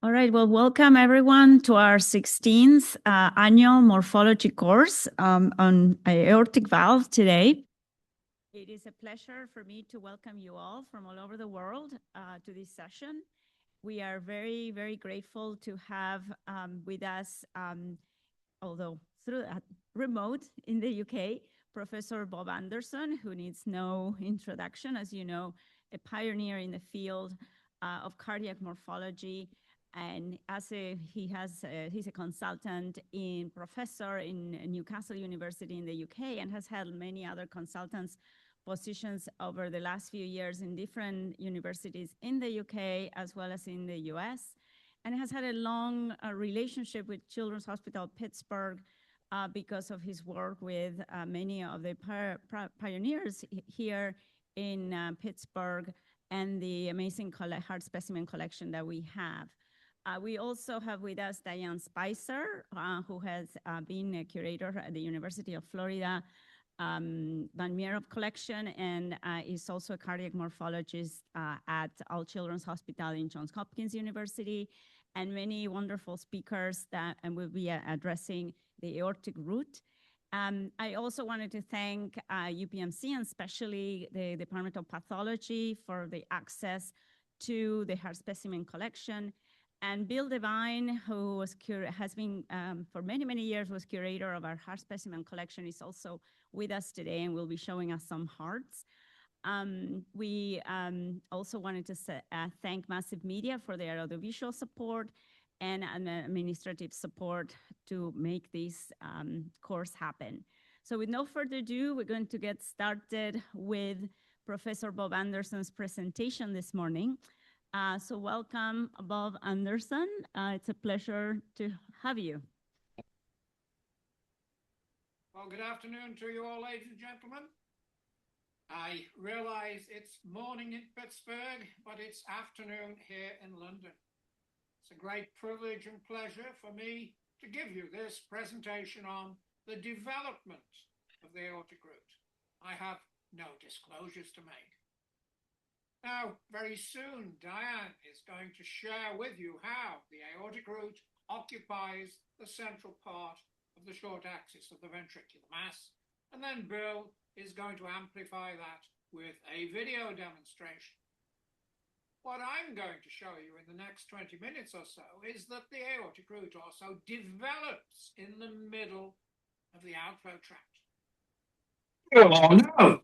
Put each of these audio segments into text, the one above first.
All right, well, welcome everyone to our 16th annual morphology course on aortic valve today. It is a pleasure for me to welcome you all from all over the world to this session. We are very, very grateful to have with us, although through remote in the UK, Professor Bob Anderson, who needs no introduction, as you know, a pioneer in the field of cardiac morphology. And he's a consultant in professor in Newcastle University in the UK and has held many other consultants positions over the last few years in different universities in the UK as well as in the US, and has had a long relationship with Children's Hospital Pittsburgh because of his work with many of the pioneers here in Pittsburgh and the amazing heart specimen collection that we have. We also have with us Diane Spicer, who has been a curator at the University of Florida Van Mierop collection and is also a cardiac morphologist at All Children's Hospital in Johns Hopkins University, and many wonderful speakers that will be addressing the aortic root. I also wanted to thank UPMC and especially the Department of Pathology for the access to the heart specimen collection. And Bill Devine, who has been for many, many years was curator of our heart specimen collection, is also with us today and will be showing us some hearts. We also wanted to thank Massive Media for their audiovisual support and administrative support to make this course happen. So with no further ado, we're going to get started with Professor Bob Anderson's presentation this morning. So welcome, Bob Anderson. It's a pleasure to have you. Well, good afternoon to you all, ladies and gentlemen. I realize it's morning in Pittsburgh, but it's afternoon here in London. It's a great privilege and pleasure for me to give you this presentation on the development of the aortic root. I have no disclosures to make. Now, very soon, Diane is going to share with you how the aortic root occupies the central part of the short axis of the ventricular mass. And then Bill is going to amplify that with a video demonstration. What I'm going to show you in the next 20 minutes or so is that the aortic root also develops in the middle of the outflow tract. You'll all know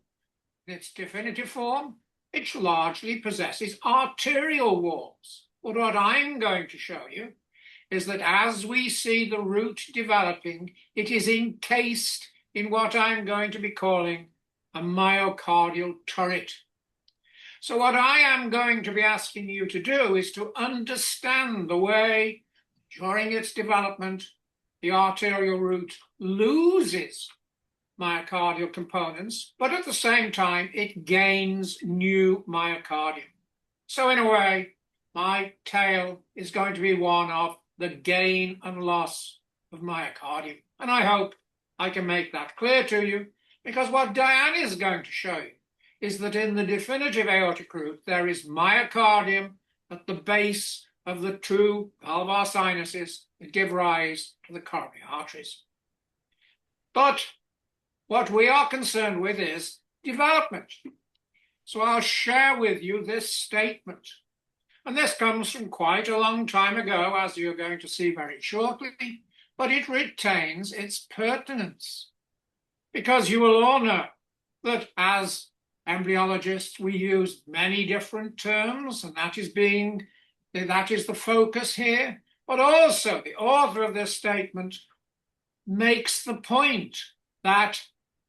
in its definitive form, it largely possesses arterial walls. But what I'm going to show you is that as we see the root developing, it is encased in what I'm going to be calling a myocardial turret. So what I am going to be asking you to do is to understand the way, during its development, the arterial root loses myocardial components, but at the same time, it gains new myocardium. So in a way, my tale is going to be one of the gain and loss of myocardium. And I hope I can make that clear to you, because what Diane is going to show you is that in the definitive aortic root, there is myocardium at the base of the two valvar sinuses that give rise to the coronary arteries. But what we are concerned with is development. So I'll share with you this statement. And this comes from quite a long time ago, as you're going to see very shortly, but it retains its pertinence. Because you will all know that as embryologists, we use many different terms, and that is the focus here. But also the author of this statement makes the point that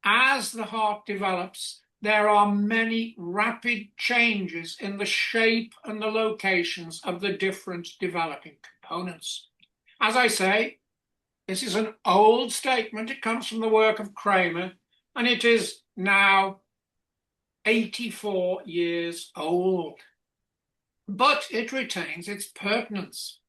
as the heart develops, there are many rapid changes in the shape and the locations of the different developing components. As I say, this is an old statement. It comes from the work of Kramer, and it is now 84 years old. But it retains its pertinence.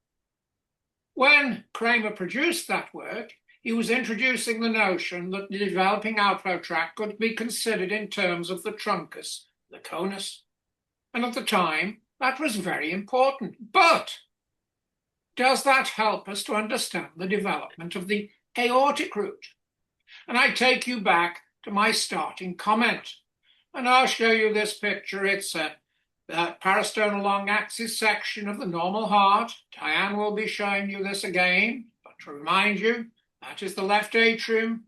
When Kramer produced that work, he was introducing the notion that the developing outflow tract could be considered in terms of the truncus, the conus. And at the time, that was very important. But does that help us to understand the development of the aortic root? And I take you back to my starting comment. And I'll show you this picture. It's a parasternal long axis section of the normal heart. Diane will be showing you this again, but to remind you, that is the left atrium,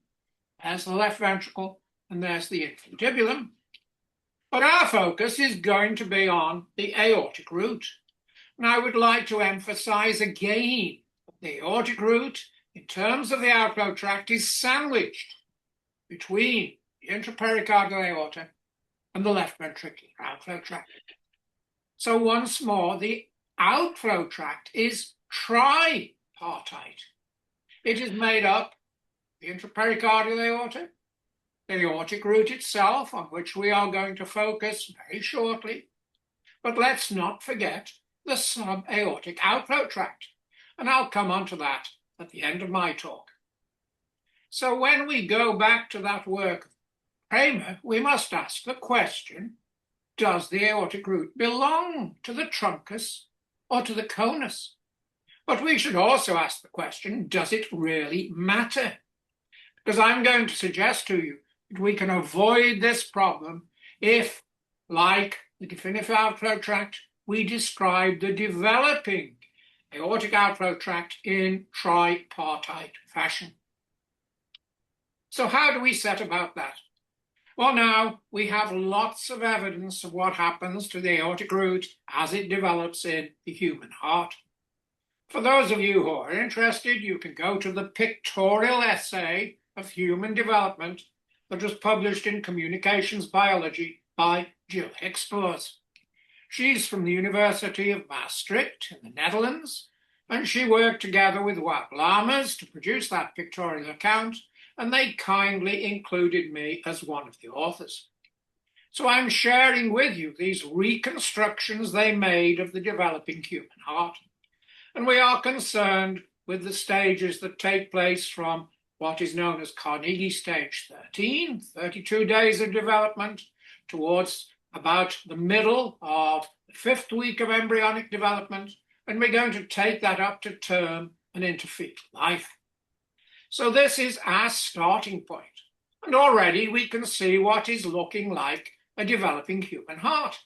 there's the left ventricle, and there's the infundibulum. But our focus is going to be on the aortic root. And I would like to emphasize again that the aortic root, in terms of the outflow tract, is sandwiched between the intrapericardial aorta and the left ventricular outflow tract. So once more, the outflow tract is tripartite. It is made up of the intrapericardial aorta, the aortic root itself, on which we are going to focus very shortly. But let's not forget the subaortic outflow tract, and I'll come on to that at the end of my talk. So when we go back to that work of Kramer, we must ask the question, does the aortic root belong to the truncus or to the conus? But we should also ask the question, does it really matter? Because I'm going to suggest to you that we can avoid this problem if, like the definitive outflow tract, we describe the developing aortic outflow tract in tripartite fashion. So how do we set about that? Well, now we have lots of evidence of what happens to the aortic root as it develops in the human heart. For those of you who are interested, you can go to the pictorial essay of human development that was published in Communications Biology by Jill Hixpoors. She's from the University of Maastricht in the Netherlands, and she worked together with Wout Lammers to produce that pictorial account, and they kindly included me as one of the authors. So I'm sharing with you these reconstructions they made of the developing human heart. And we are concerned with the stages that take place from what is known as Carnegie stage 13, 32 days of development, towards about the middle of the 5th week of embryonic development, and we're going to take that up to term and into fetal life. So this is our starting point. And already we can see what is looking like a developing human heart.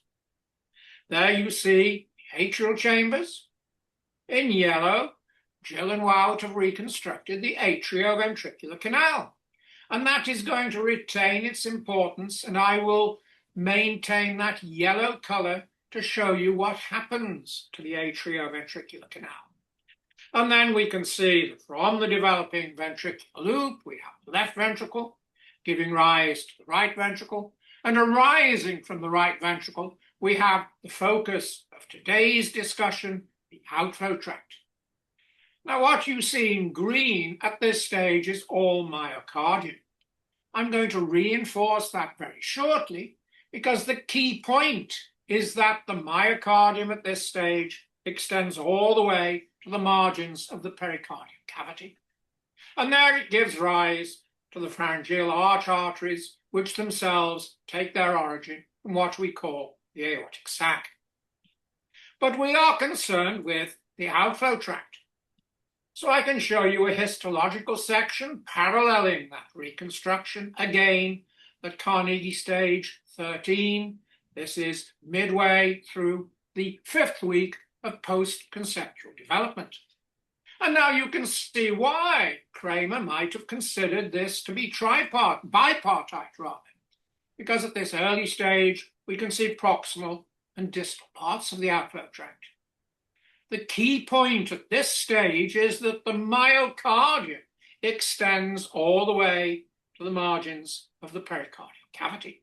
There you see the atrial chambers. In yellow, Jill and Wout have reconstructed the atrioventricular canal. And that is going to retain its importance, and I will maintain that yellow color to show you what happens to the atrioventricular canal. And then we can see that from the developing ventricular loop, we have the left ventricle giving rise to the right ventricle, and arising from the right ventricle, we have the focus of today's discussion, the outflow tract. Now, what you see in green at this stage is all myocardium. I'm going to reinforce that very shortly, because the key point is that the myocardium at this stage extends all the way to the margins of the pericardial cavity. And there it gives rise to the pharyngeal arch arteries, which themselves take their origin from what we call the aortic sac. But we are concerned with the outflow tract. So I can show you a histological section paralleling that reconstruction, again, at Carnegie stage 13. This is midway through the 5th week of post-conceptual development. And now you can see why Kramer might have considered this to be bipartite rather, because at this early stage, we can see proximal and distal parts of the outflow tract. The key point at this stage is that the myocardium extends all the way to the margins of the pericardial cavity.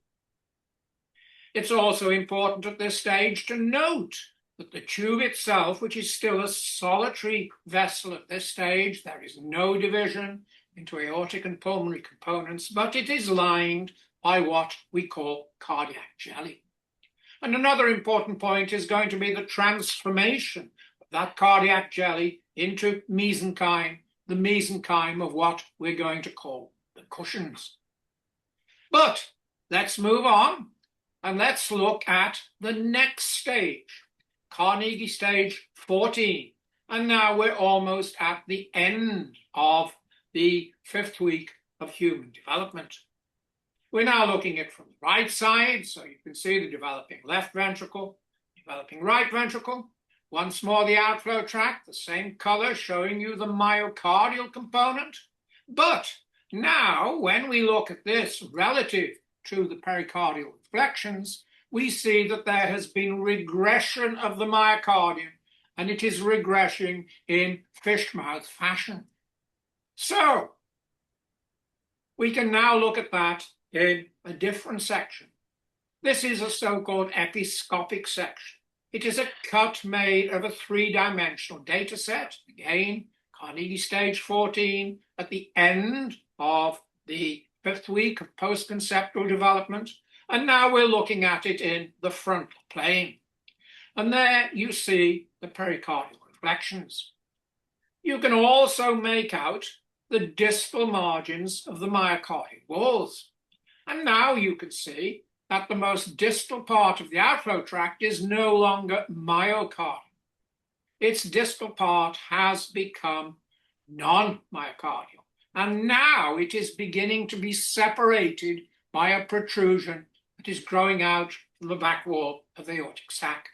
It's also important at this stage to note that the tube itself, which is still a solitary vessel at this stage, there is no division into aortic and pulmonary components, but it is lined by what we call cardiac jelly. And another important point is going to be the transformation of that cardiac jelly into mesenchyme, the mesenchyme of what we're going to call the cushions. But let's move on and let's look at the next stage, Carnegie stage 14. And now we're almost at the end of the 5th week of human development. We're now looking at from the right side, so you can see the developing left ventricle, developing right ventricle. Once more, the outflow tract, the same color showing you the myocardial component. But now, when we look at this relative to the pericardial reflections, we see that there has been regression of the myocardium, and it is regressing in fishmouth fashion. So, we can now look at that in a different section. This is a so-called episcopic section. It is a cut made of a 3-dimensional data set. Again, Carnegie stage 14 at the end of the 5th week of post-conceptual development. And now we're looking at it in the frontal plane. And there you see the pericardial reflections. You can also make out the distal margins of the myocardial walls. And now you can see that the most distal part of the outflow tract is no longer myocardial. Its distal part has become non-myocardial. And now it is beginning to be separated by a protrusion that is growing out from the back wall of the aortic sac.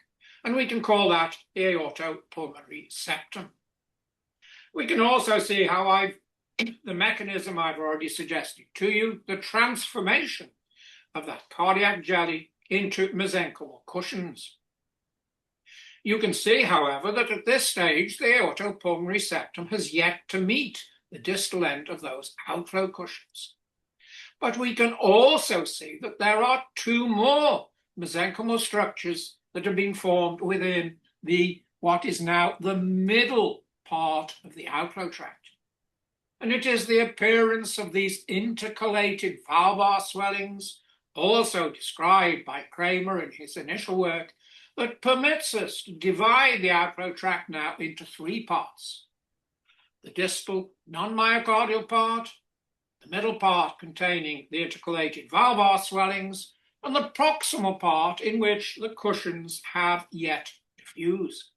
And we can call that the aortopulmonary septum. We can also see how the mechanism I've already suggested to you, the transformation of that cardiac jelly into mesenchymal cushions. You can see, however, that at this stage, the aortopulmonary septum has yet to meet the distal end of those outflow cushions. But we can also see that there are 2 more mesenchymal structures that have been formed within what is now the middle part of the outflow tract. And it is the appearance of these intercalated valvar swellings, also described by Kramer in his initial work, that permits us to divide the outflow tract now into 3 parts. The distal non-myocardial part, the middle part containing the intercalated valvar swellings, and the proximal part in which the cushions have yet to fuse.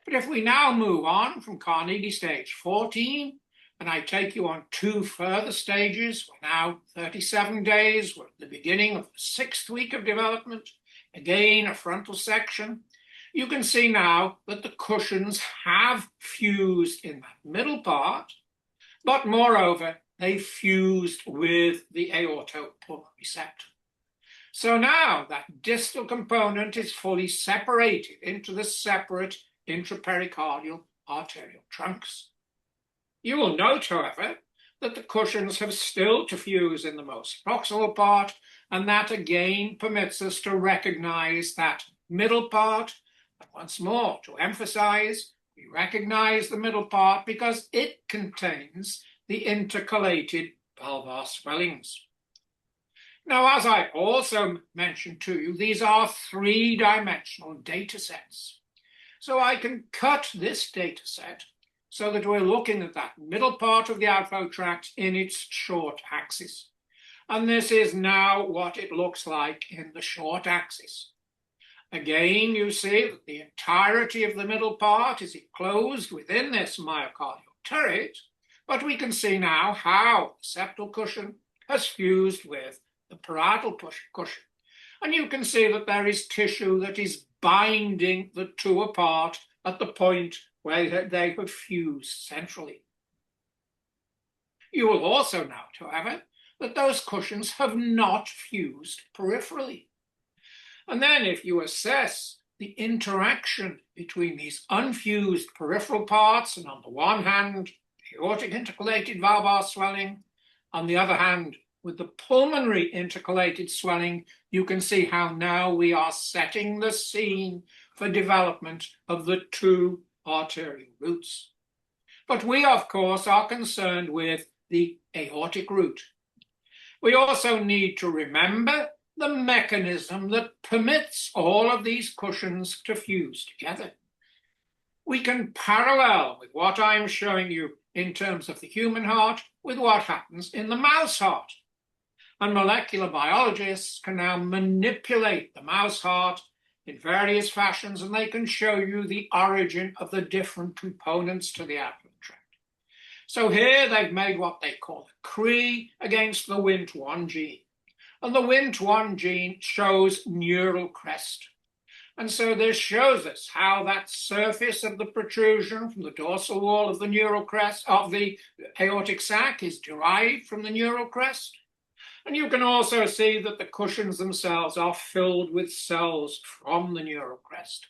But if we now move on from Carnegie stage 14, and I take you on 2 further stages, we're now 37 days, we're at the beginning of the 6th week of development, again a frontal section, you can see now that the cushions have fused in that middle part, but moreover, they fused with the aortopulmonary septum. So now that distal component is fully separated into the separate intrapericardial arterial trunks. You will note, however, that the cushions have still to fuse in the most proximal part, and that again permits us to recognize that middle part. And once more, to emphasize, we recognize the middle part because it contains the intercalated valvar swellings. Now, as I also mentioned to you, these are 3-dimensional data sets. So I can cut this data set so that we're looking at that middle part of the outflow tract in its short axis. And this is now what it looks like in the short axis. Again, you see that the entirety of the middle part is enclosed within this myocardial turret, but we can see now how the septal cushion has fused with the parietal cushion. And you can see that there is tissue that is binding the 2 apart at the point where they have fused centrally. You will also note, however, that those cushions have not fused peripherally. And then if you assess the interaction between these unfused peripheral parts, and on the one hand, the aortic intercalated valvar swelling, on the other hand, with the pulmonary intercalated swelling, you can see how now we are setting the scene for development of the 2 arterial roots. But we, of course, are concerned with the aortic root. We also need to remember the mechanism that permits all of these cushions to fuse together. We can parallel with what I'm showing you in terms of the human heart with what happens in the mouse heart. And molecular biologists can now manipulate the mouse heart in various fashions, and they can show you the origin of the different components to the outflow tract. So here they've made what they call a Cree against the Wnt1 gene. And the Wnt1 gene shows neural crest. And so this shows us how that surface of the protrusion from the dorsal wall of the neural crest of the aortic sac is derived from the neural crest. And you can also see that the cushions themselves are filled with cells from the neural crest.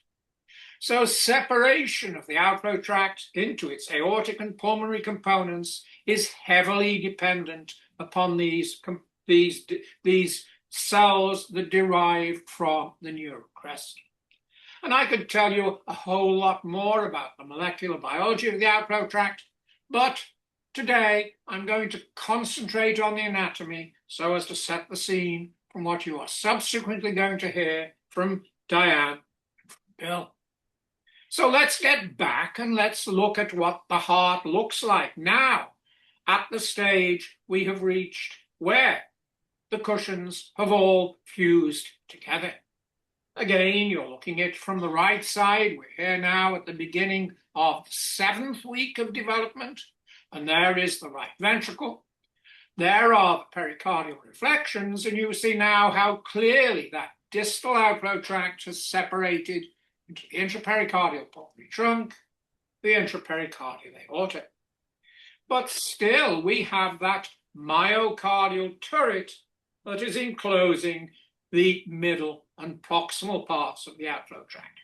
So separation of the outflow tract into its aortic and pulmonary components is heavily dependent upon these cells that derive from the neural crest. And I could tell you a whole lot more about the molecular biology of the outflow tract, but today I'm going to concentrate on the anatomy so as to set the scene from what you are subsequently going to hear from Diane and from Bill. So let's get back and let's look at what the heart looks like now at the stage we have reached where the cushions have all fused together. Again, you're looking at it from the right side. We're here now at the beginning of the 7th week of development, and there is the right ventricle. There are the pericardial reflections, and you see now how clearly that distal outflow tract has separated into the intrapericardial pulmonary trunk, the intrapericardial aorta. But still, we have that myocardial turret that is enclosing the middle and proximal parts of the outflow tract.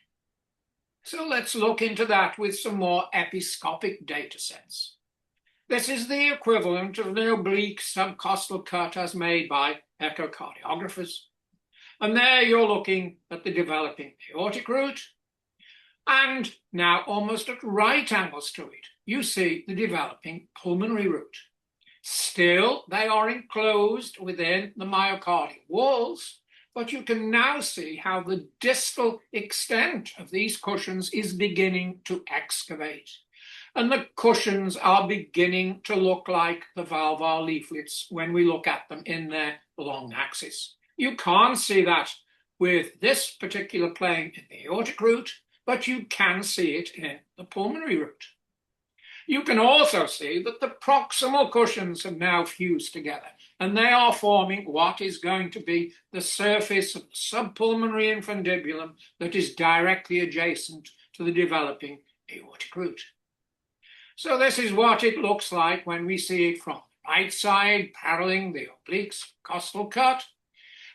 So let's look into that with some more episcopic data sets. This is the equivalent of the oblique subcostal cut as made by echocardiographers. And there you're looking at the developing aortic root. And now almost at right angles to it, you see the developing pulmonary root. Still, they are enclosed within the myocardial walls, but you can now see how the distal extent of these cushions is beginning to excavate. And the cushions are beginning to look like the valvar leaflets when we look at them in their long axis. You can't see that with this particular plane in the aortic root, but you can see it in the pulmonary root. You can also see that the proximal cushions have now fused together, and they are forming what is going to be the surface of the subpulmonary infundibulum that is directly adjacent to the developing aortic root. So this is what it looks like when we see it from the right side, paralleling the oblique costal cut.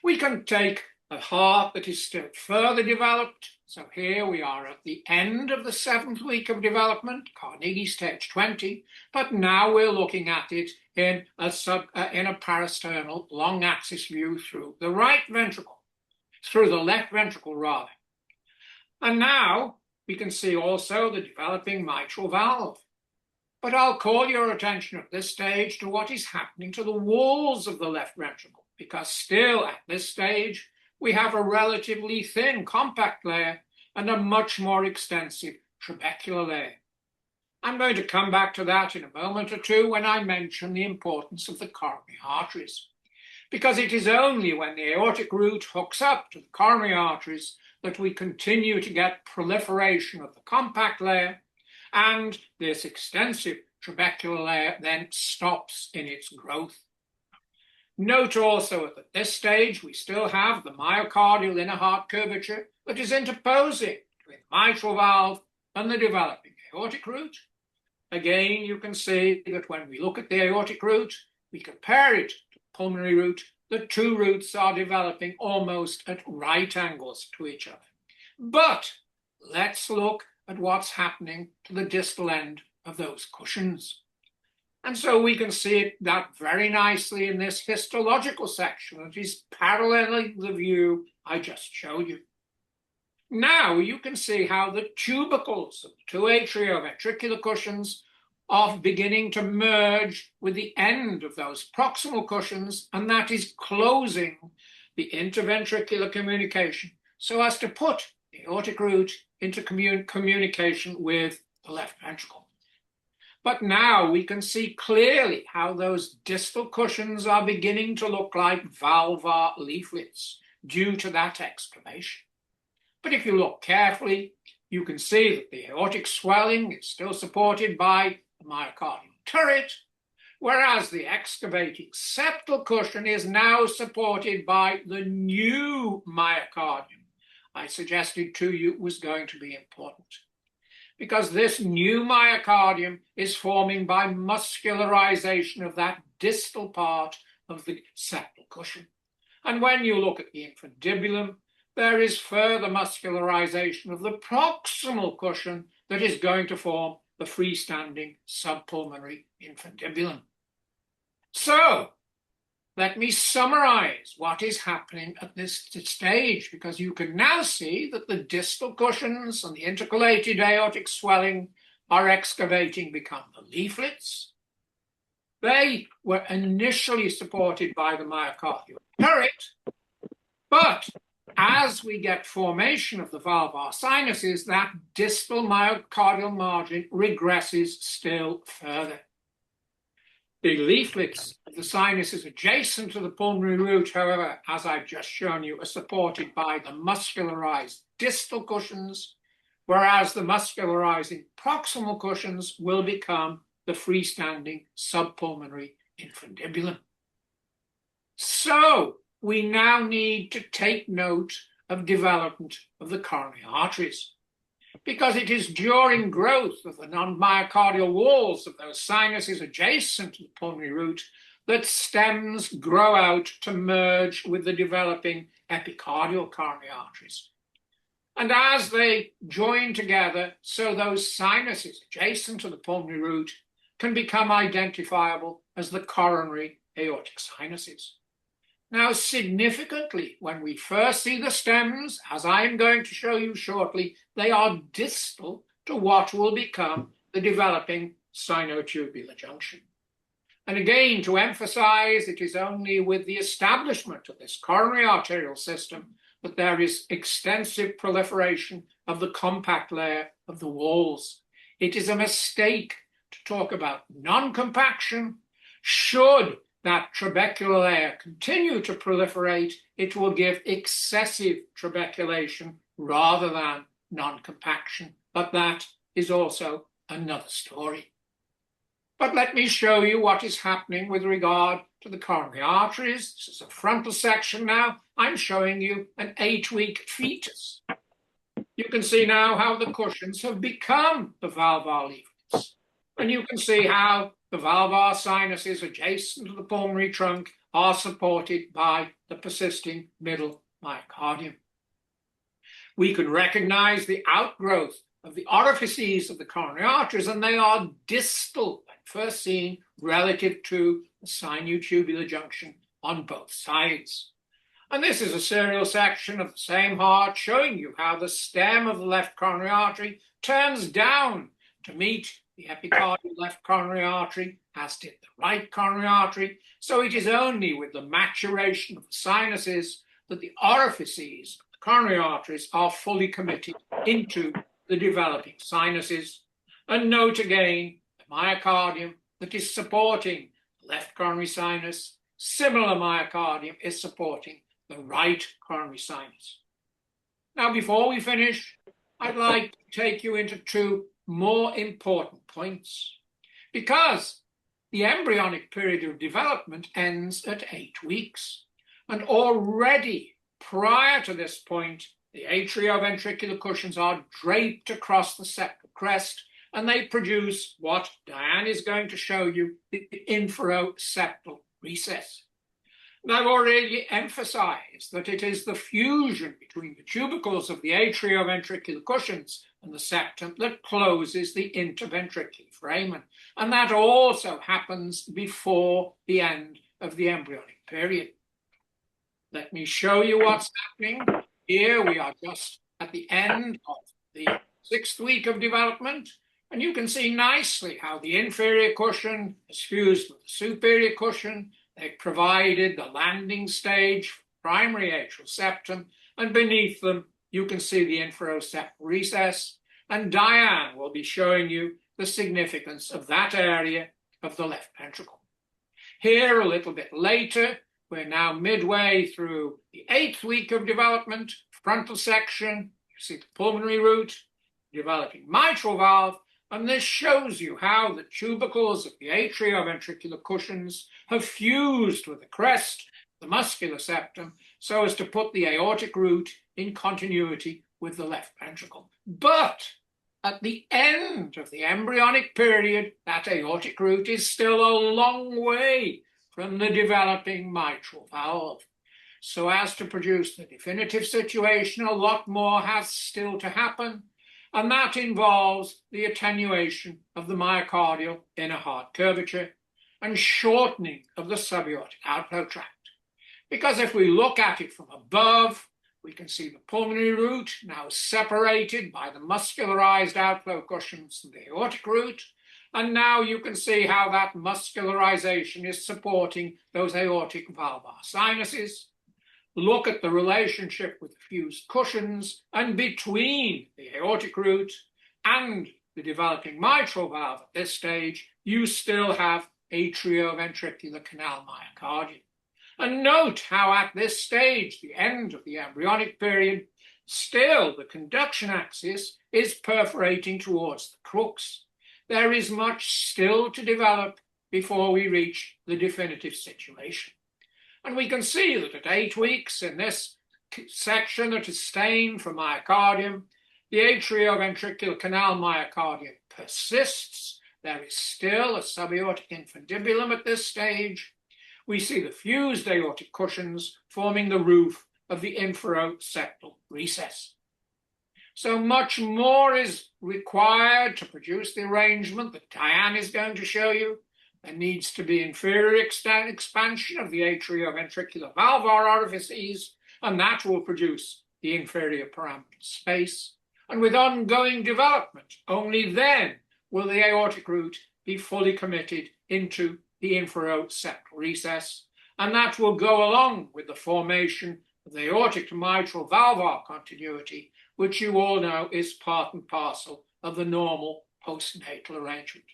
We can take a heart that is still further developed. So here we are at the end of the 7th week of development, Carnegie stage 20, but now we're looking at it in a parasternal long axis view through the right ventricle, through the left ventricle rather. And now we can see also the developing mitral valve. But I'll call your attention at this stage to what is happening to the walls of the left ventricle, because still at this stage, we have a relatively thin compact layer and a much more extensive trabecular layer. I'm going to come back to that in a moment or two when I mention the importance of the coronary arteries, because it is only when the aortic root hooks up to the coronary arteries that we continue to get proliferation of the compact layer, and this extensive trabecular layer then stops in its growth. Note also that at this stage, we still have the myocardial inner heart curvature that is interposing between the mitral valve and the developing aortic root. Again, you can see that when we look at the aortic root, we compare it to the pulmonary root, the two roots are developing almost at right angles to each other. But let's look at what's happening to the distal end of those cushions. And so we can see that very nicely in this histological section that is paralleling the view I just showed you. Now you can see how the tubercles of the two atrioventricular cushions are beginning to merge with the end of those proximal cushions, and that is closing the interventricular communication so as to put the aortic root into communication with the left ventricle. But now we can see clearly how those distal cushions are beginning to look like valvar leaflets due to that excavation. But if you look carefully, you can see that the aortic swelling is still supported by the myocardial turret, whereas the excavating septal cushion is now supported by the new myocardium I suggested to you was going to be important. Because this new myocardium is forming by muscularization of that distal part of the septal cushion. And when you look at the infundibulum, there is further muscularization of the proximal cushion that is going to form the freestanding subpulmonary infundibulum. So, let me summarize what is happening at this stage, because you can now see that the distal cushions and the intercalated aortic swelling are excavating become the leaflets. They were initially supported by the myocardial turret, but as we get formation of the valvar sinuses, that distal myocardial margin regresses still further. The leaflets of the sinuses adjacent to the pulmonary root, however, as I've just shown you, are supported by the muscularized distal cushions, whereas the muscularizing proximal cushions will become the freestanding subpulmonary infundibulum. So we now need to take note of development of the coronary arteries, because it is during growth of the non-myocardial walls of those sinuses adjacent to the pulmonary root that stems grow out to merge with the developing epicardial coronary arteries. And as they join together, so those sinuses adjacent to the pulmonary root can become identifiable as the coronary aortic sinuses. Now, significantly, when we first see the stems, as I'm going to show you shortly, they are distal to what will become the developing sinotubular junction. And again, to emphasize, it is only with the establishment of this coronary arterial system that there is extensive proliferation of the compact layer of the walls. It is a mistake to talk about non-compaction. Should that trabecular layer continue to proliferate, it will give excessive trabeculation rather than non-compaction. But that is also another story. But let me show you what is happening with regard to the coronary arteries. This is a frontal section now. I'm showing you an 8-week fetus. You can see now how the cushions have become the valvar leaflets. And you can see how the valvar sinuses adjacent to the pulmonary trunk are supported by the persisting middle myocardium. We can recognize the outgrowth of the orifices of the coronary arteries, and they are distal when first seen relative to the sinotubular junction on both sides. And this is a serial section of the same heart showing you how the stem of the left coronary artery turns down to meet the epicardial left coronary artery, as did the right coronary artery. So it is only with the maturation of the sinuses that the orifices of the coronary arteries are fully committed into the developing sinuses. And note again the myocardium that is supporting the left coronary sinus. Similar myocardium is supporting the right coronary sinus. Now, before we finish, I'd like to take you into two more important points, because the embryonic period of development ends at 8 weeks, and already prior to this point, the atrioventricular cushions are draped across the septal crest, and they produce what Diane is going to show you, the inferoseptal recess. And I've already emphasized that it is the fusion between the tubercles of the atrioventricular cushions and the septum that closes the interventricular foramen. And that also happens before the end of the embryonic period. Let me show you what's happening. Here we are just at the end of the 6th week of development. And you can see nicely how the inferior cushion is fused with the superior cushion. They provided the landing stage for primary atrial septum, and beneath them, you can see the inferoseptal recess. And Diane will be showing you the significance of that area of the left ventricle. Here, a little bit later, we're now midway through the 8th week of development, frontal section. You see the pulmonary root, developing mitral valve, and this shows you how the tubercles of the atrioventricular cushions have fused with the crest, the muscular septum, so as to put the aortic root in continuity with the left ventricle. But at the end of the embryonic period, that aortic root is still a long way from the developing mitral valve. So as to produce the definitive situation, a lot more has still to happen, and that involves the attenuation of the myocardial inner heart curvature and shortening of the subaortic outflow tract. Because if we look at it from above, we can see the pulmonary root now separated by the muscularized outflow cushions and the aortic root, and now you can see how that muscularization is supporting those aortic valvar sinuses. Look at the relationship with the fused cushions and between the aortic root and the developing mitral valve at this stage, you still have atrioventricular canal myocardium. And note how at this stage, the end of the embryonic period, still the conduction axis is perforating towards the crux. There is much still to develop before we reach the definitive situation. And we can see that at 8 weeks in this section that is stained for myocardium, the atrioventricular canal myocardium persists. There is still a subaortic infundibulum at this stage. We see the fused aortic cushions forming the roof of the inferoseptal recess. So much more is required to produce the arrangement that Diane is going to show you. There needs to be inferior expansion of the atrioventricular valvar orifices, and that will produce the inferior pyramidal space. And with ongoing development, only then will the aortic root be fully committed into the inferoseptal recess, and that will go along with the formation of the aortic to mitral valvar continuity, which you all know is part and parcel of the normal postnatal arrangement.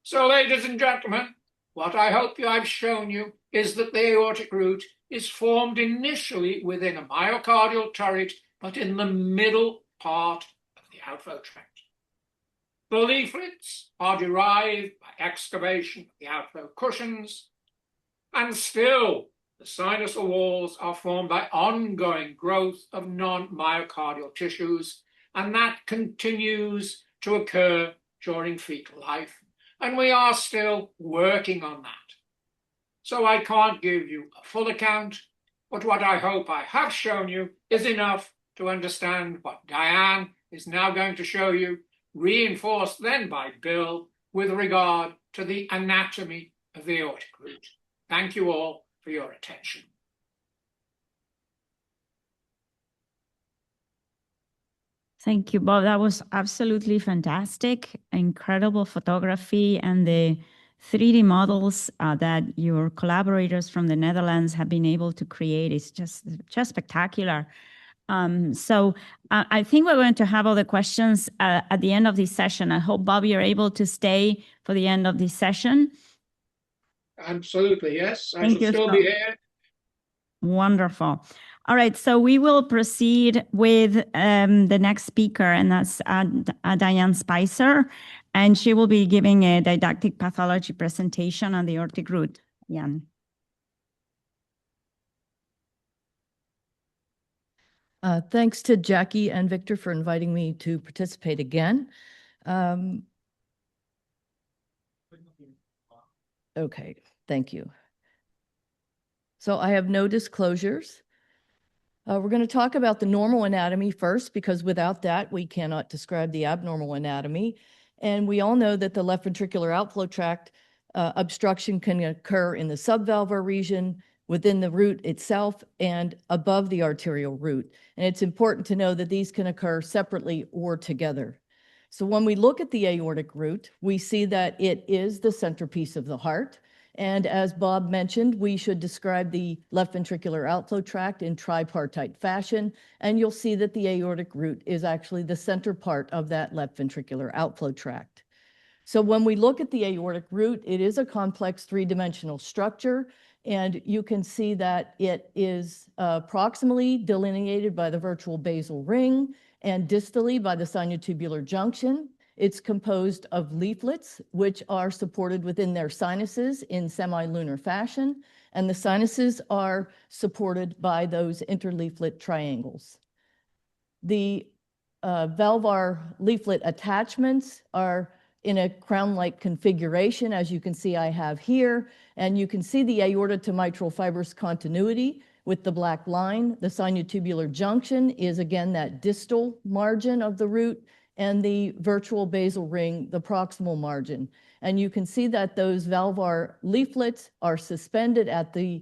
So, ladies and gentlemen, what I hope I've shown you is that the aortic root is formed initially within a myocardial turret, but in the middle part of the outflow tract. The leaflets are derived by excavation of the outflow cushions, and still the sinusal walls are formed by ongoing growth of non-myocardial tissues, and that continues to occur during fetal life. And we are still working on that. So I can't give you a full account, but what I hope I have shown you is enough to understand what Diane is now going to show you, reinforced then by Bill with regard to the anatomy of the aortic root. Thank you all for your attention. Thank you, Bob. That was absolutely fantastic. Incredible photography, and the 3D models that your collaborators from the Netherlands have been able to create is just spectacular. So I think we're going to have all the questions at the end of this session. I hope, Bob, you're able to stay for the end of this session. Absolutely, yes. I shall still be here. Wonderful. All right, so we will proceed with the next speaker, and that's Diane Spicer, and she will be giving a didactic pathology presentation on the aortic root. Diane. Thanks to Jackie and Victor for inviting me to participate again. Okay, thank you. So I have no disclosures. We're going to talk about the normal anatomy first, because without that, we cannot describe the abnormal anatomy. And we all know that the left ventricular outflow tract obstruction can occur in the subvalvar region, within the root itself, and above the arterial root. And it's important to know that these can occur separately or together. So when we look at the aortic root, we see that it is the centerpiece of the heart. And as Bob mentioned, we should describe the left ventricular outflow tract in tripartite fashion. And you'll see that the aortic root is actually the center part of that left ventricular outflow tract. So when we look at the aortic root, it is a complex three-dimensional structure. And you can see that it is proximally delineated by the virtual basal ring and distally by the sinutubular junction. It's composed of leaflets, which are supported within their sinuses in semilunar fashion, and the sinuses are supported by those interleaflet triangles. The valvar leaflet attachments are in a crown-like configuration, as you can see I have here, and you can see the aorta to mitral fibrous continuity with the black line. The sinutubular junction is again that distal margin of the root, and the virtual basal ring, the proximal margin. And you can see that those valvar leaflets are suspended at the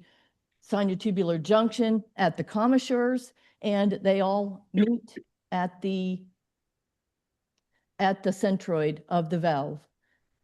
sinutubular junction at the commissures, and they all meet at the centroid of the valve.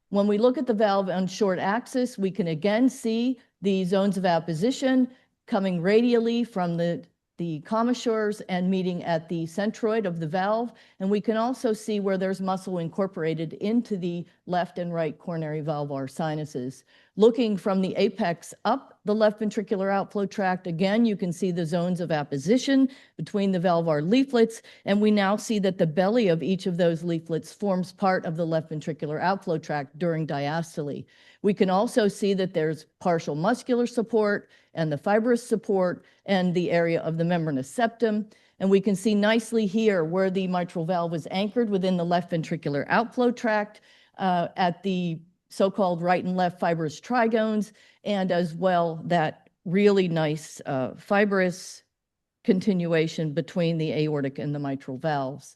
When we look at the valve on short axis, we can again see the zones of apposition coming radially from the commissures and meeting at the centroid of the valve. And we can also see where there's muscle incorporated into the left and right coronary valvar sinuses. Looking from the apex up the left ventricular outflow tract, again, you can see the zones of apposition between the valvar leaflets. And we now see that the belly of each of those leaflets forms part of the left ventricular outflow tract during diastole. We can also see that there's partial muscular support and the fibrous support and the area of the membranous septum. And we can see nicely here where the mitral valve is anchored within the left ventricular outflow tract at the so-called right and left fibrous trigones, and as well that really nice fibrous continuation between the aortic and the mitral valves.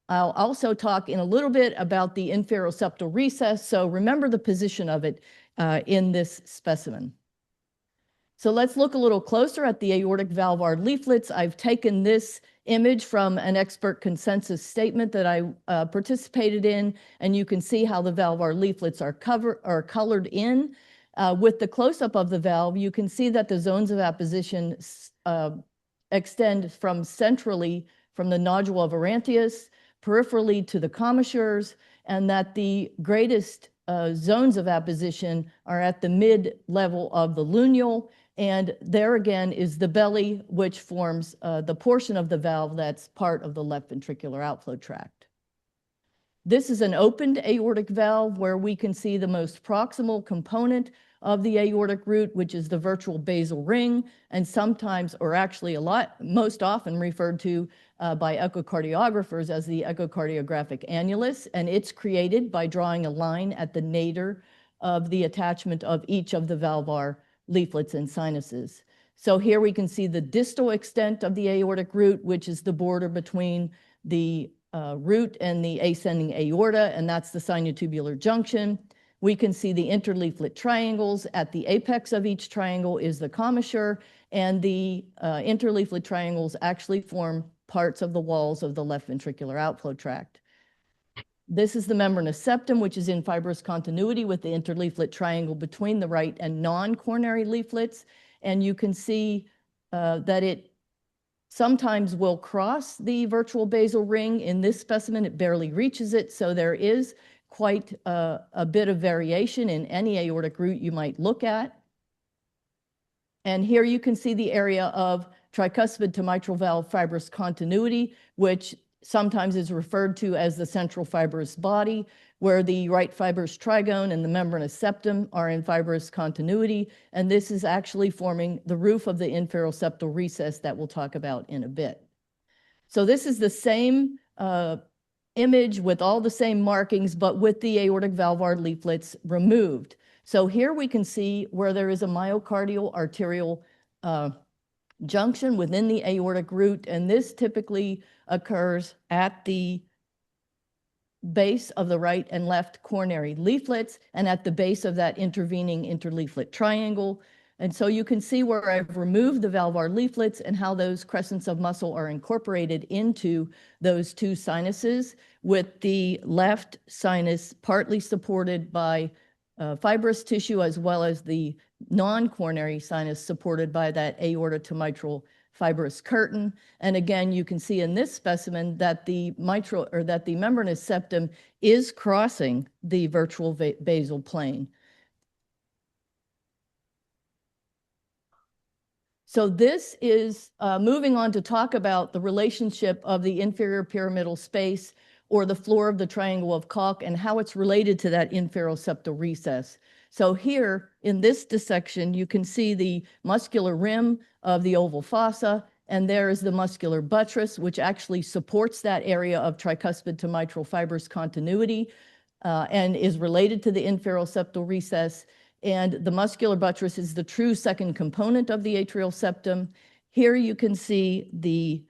I'll also talk in a little bit about the inferoseptal recess, so remember the position of it in this specimen. So let's look a little closer at the aortic valvar leaflets. I've taken this image from an expert consensus statement that I participated in, and you can see how the valvar leaflets are colored in. With the close-up of the valve, you can see that the zones of apposition extend from centrally from the nodule of Aurantius, peripherally to the commissures, and that the greatest zones of apposition are at the mid-level of the lunule. And there again is the belly, which forms the portion of the valve that's part of the left ventricular outflow tract. This is an opened aortic valve where we can see the most proximal component of the aortic root, which is the virtual basal ring, and sometimes, or actually most often referred to by echocardiographers as the echocardiographic annulus, and it's created by drawing a line at the nadir of the attachment of each of the valvar leaflets and sinuses. So here we can see the distal extent of the aortic root, which is the border between the root and the ascending aorta, and that's the sinutubular junction. We can see the interleaflet triangles. At the apex of each triangle is the commissure, and the interleaflet triangles actually form parts of the walls of the left ventricular outflow tract. This is the membranous septum, which is in fibrous continuity with the interleaflet triangle between the right and non-coronary leaflets. And you can see that it sometimes will cross the virtual basal ring. In this specimen, it barely reaches it. So there is quite a bit of variation in any aortic root you might look at. And here you can see the area of tricuspid to mitral valve fibrous continuity, which sometimes is referred to as the central fibrous body, where the right fibrous trigone and the membranous septum are in fibrous continuity. And this is actually forming the roof of the inferoseptal recess that we'll talk about in a bit. So this is the same image with all the same markings, but with the aortic valvar leaflets removed. So here we can see where there is a myocardial arterial junction within the aortic root, and this typically occurs at the base of the right and left coronary leaflets and at the base of that intervening interleaflet triangle. And so you can see where I've removed the valvar leaflets and how those crescents of muscle are incorporated into those two sinuses, with the left sinus partly supported by fibrous tissue, as well as the non-coronary sinus supported by that aorta to mitral fibrous curtain. And again, you can see in this specimen that the membranous septum is crossing the virtual basal plane. So this is moving on to talk about the relationship of the inferior pyramidal space or the floor of the triangle of Koch and how it's related to that inferoseptal recess. So here in this dissection, you can see the muscular rim of the oval fossa, and there is the muscular buttress, which actually supports that area of tricuspid to mitral fibrous continuity and is related to the inferoseptal recess. And the muscular buttress is the true second component of the atrial septum. Here you can see the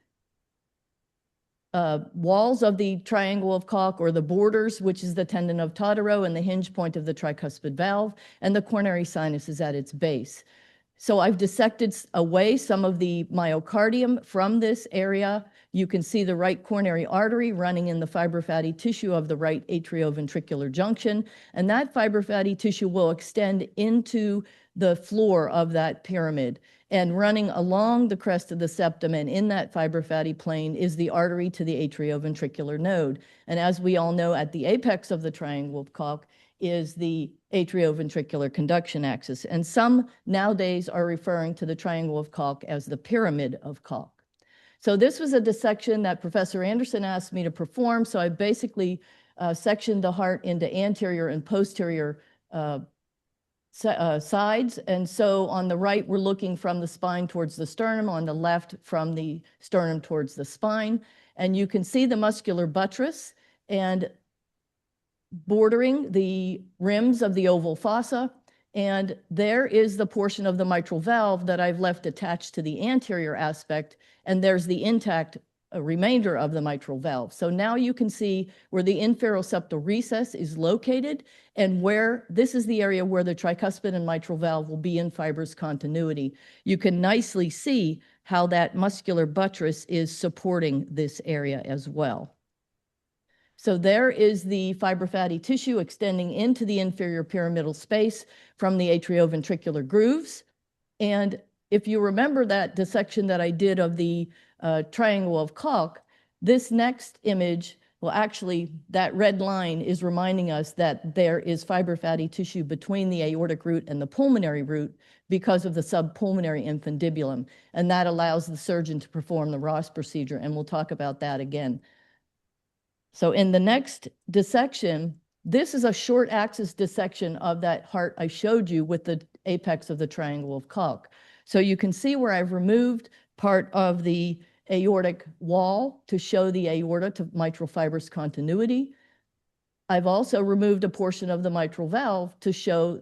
walls of the triangle of Koch, or the borders, which is the tendon of Totaro and the hinge point of the tricuspid valve, and the coronary sinus is at its base. So I've dissected away some of the myocardium from this area. You can see the right coronary artery running in the fibrofatty tissue of the right atrioventricular junction, and that fibrofatty tissue will extend into the floor of that pyramid. And running along the crest of the septum and in that fibrofatty plane is the artery to the atrioventricular node. And as we all know, at the apex of the triangle of Koch is the atrioventricular conduction axis. And some nowadays are referring to the triangle of Koch as the pyramid of Koch. So this was a dissection that Professor Anderson asked me to perform. So I basically sectioned the heart into anterior and posterior sides. And so on the right, we're looking from the spine towards the sternum, on the left from the sternum towards the spine. And you can see the muscular buttress and bordering the rims of the oval fossa. And there is the portion of the mitral valve that I've left attached to the anterior aspect. And there's the intact remainder of the mitral valve. So now you can see where the inferoseptal recess is located and where this is the area where the tricuspid and mitral valve will be in fibrous continuity. You can nicely see how that muscular buttress is supporting this area as well. So there is the fibrofatty tissue extending into the inferior pyramidal space from the atrioventricular grooves. And if you remember that dissection that I did of the triangle of Koch, this next image, well, actually, that red line is reminding us that there is fibrofatty tissue between the aortic root and the pulmonary root because of the subpulmonary infundibulum. And that allows the surgeon to perform the Ross procedure. And we'll talk about that again. So in the next dissection, this is a short axis dissection of that heart I showed you with the apex of the triangle of Koch. So you can see where I've removed part of the aortic wall to show the aorta to mitral fibrous continuity. I've also removed a portion of the mitral valve to show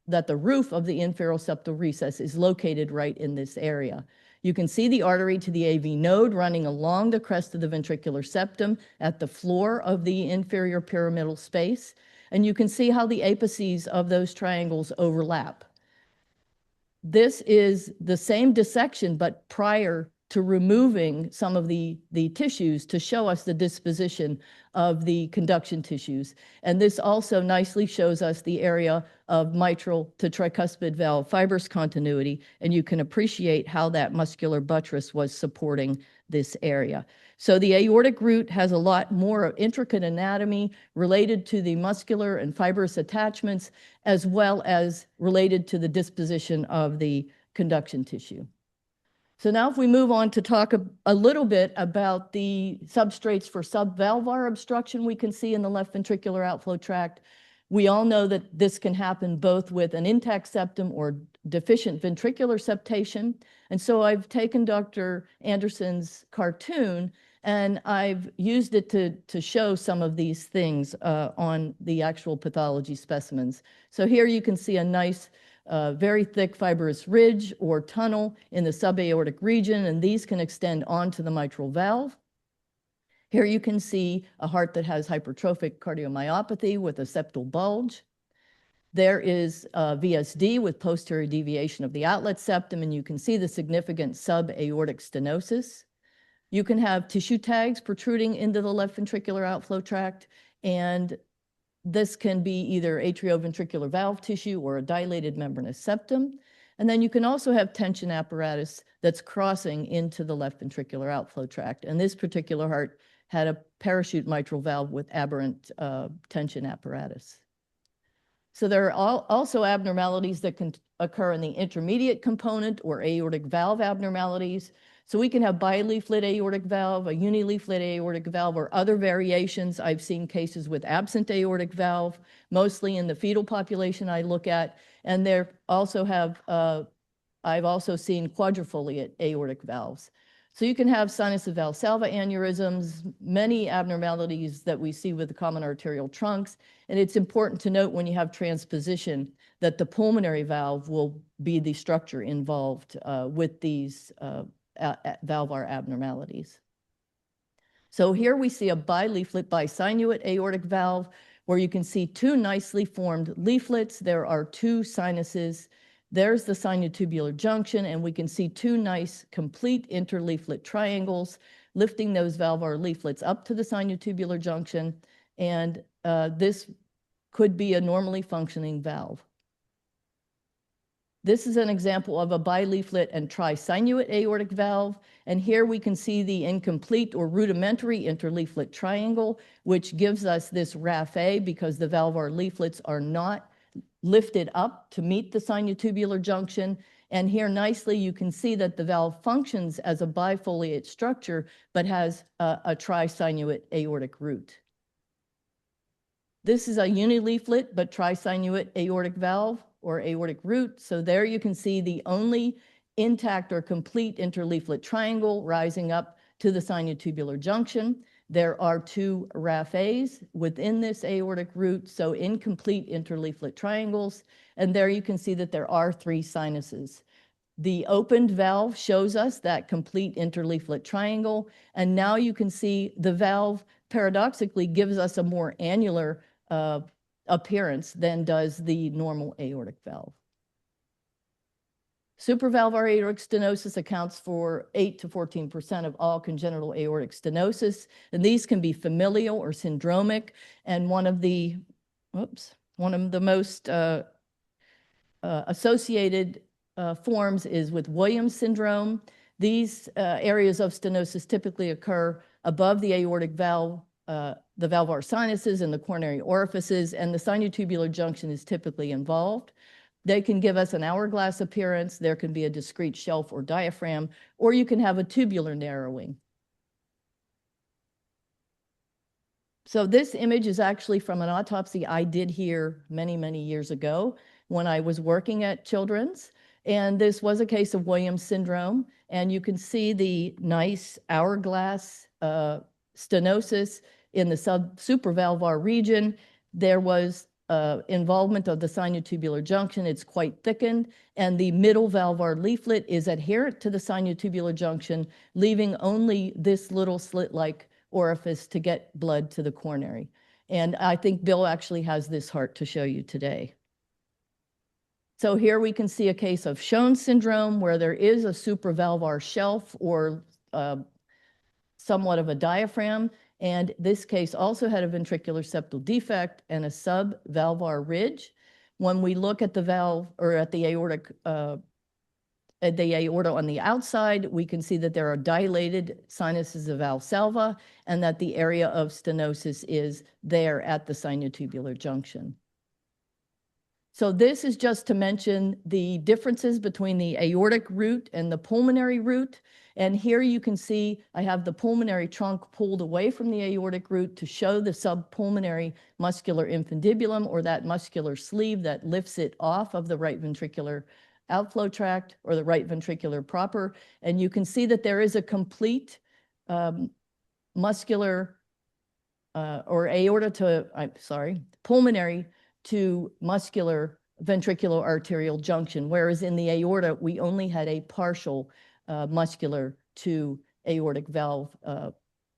that the roof of the inferoseptal recess is located right in this area. You can see the artery to the AV node running along the crest of the ventricular septum at the floor of the inferior pyramidal space. And you can see how the apices of those triangles overlap. This is the same dissection, but prior to removing some of the tissues to show us the disposition of the conduction tissues. And this also nicely shows us the area of mitral to tricuspid valve fibrous continuity, and you can appreciate how that muscular buttress was supporting this area. So the aortic root has a lot more intricate anatomy related to the muscular and fibrous attachments, as well as related to the disposition of the conduction tissue. So now if we move on to talk a little bit about the substrates for subvalvular obstruction we can see in the left ventricular outflow tract. We all know that this can happen both with an intact septum or deficient ventricular septation. And so I've taken Dr. Anderson's cartoon and I've used it to show some of these things on the actual pathology specimens. So here you can see a nice very thick fibrous ridge or tunnel in the subaortic region, and these can extend onto the mitral valve. Here you can see a heart that has hypertrophic cardiomyopathy with a septal bulge. There is VSD with posterior deviation of the outlet septum, and you can see the significant subaortic stenosis. You can have tissue tags protruding into the left ventricular outflow tract, and this can be either atrioventricular valve tissue or a dilated membranous septum. And then you can also have tension apparatus that's crossing into the left ventricular outflow tract. And this particular heart had a parachute mitral valve with aberrant tension apparatus. So there are also abnormalities that can occur in the intermediate component or aortic valve abnormalities. So we can have bileaflet aortic valve, a unileaflet aortic valve, or other variations. I've seen cases with absent aortic valve, mostly in the fetal population I look at. And there also have, I've also seen quadrifoliate aortic valves. So you can have sinus of Valsalva aneurysms, many abnormalities that we see with the common arterial trunks. And it's important to note when you have transposition that the pulmonary valve will be the structure involved with these valvar abnormalities. So here we see a bileaflet bisinuate aortic valve where you can see two nicely formed leaflets. There are two sinuses. There's the sinutubular junction, and we can see two nice complete interleaflet triangles lifting those valvar leaflets up to the sinutubular junction. And this could be a normally functioning valve. This is an example of a bileaflet and trisinuate aortic valve. And here we can see the incomplete or rudimentary interleaflet triangle, which gives us this raphe because the valvar leaflets are not lifted up to meet the sinutubular junction. And here nicely, you can see that the valve functions as a bifoliate structure, but has a trisinuate aortic root. This is a unileaflet, but trisinuate aortic valve or aortic root. So there you can see the only intact or complete interleaflet triangle rising up to the sinutubular junction. There are two raphes within this aortic root, so incomplete interleaflet triangles. And there you can see that there are three sinuses. The opened valve shows us that complete interleaflet triangle. And now you can see the valve paradoxically gives us a more annular appearance than does the normal aortic valve. Supravalvar aortic stenosis accounts for 8 to 14% of all congenital aortic stenosis, and these can be familial or syndromic. And one of the most associated forms is with Williams syndrome. These areas of stenosis typically occur above the aortic valve, the valvar sinuses and the coronary orifices, and the sinutubular junction is typically involved. They can give us an hourglass appearance. There can be a discrete shelf or diaphragm, or you can have a tubular narrowing. So this image is actually from an autopsy I did here many, many years ago when I was working at Children's. And this was a case of Williams syndrome. And you can see the nice hourglass stenosis in the supravalvar region. There was involvement of the sinutubular junction. It's quite thickened, and the middle valvar leaflet is adherent to the sinutubular junction, leaving only this little slit-like orifice to get blood to the coronary. And I think Bill actually has this heart to show you today. So here we can see a case of Schoen syndrome where there is a supravalvar shelf or somewhat of a diaphragm. And this case also had a ventricular septal defect and a subvalvar ridge. When we look at the valve or at the aortic, at the aorta on the outside, we can see that there are dilated sinuses of Valsalva and that the area of stenosis is there at the sinutubular junction. So this is just to mention the differences between the aortic root and the pulmonary root. And here you can see I have the pulmonary trunk pulled away from the aortic root to show the subpulmonary muscular infundibulum, or that muscular sleeve that lifts it off of the right ventricular outflow tract or the right ventricular proper. And you can see that there is a complete muscular or aorta to, pulmonary to muscular ventricular arterial junction, whereas in the aorta, we only had a partial muscular to aortic valve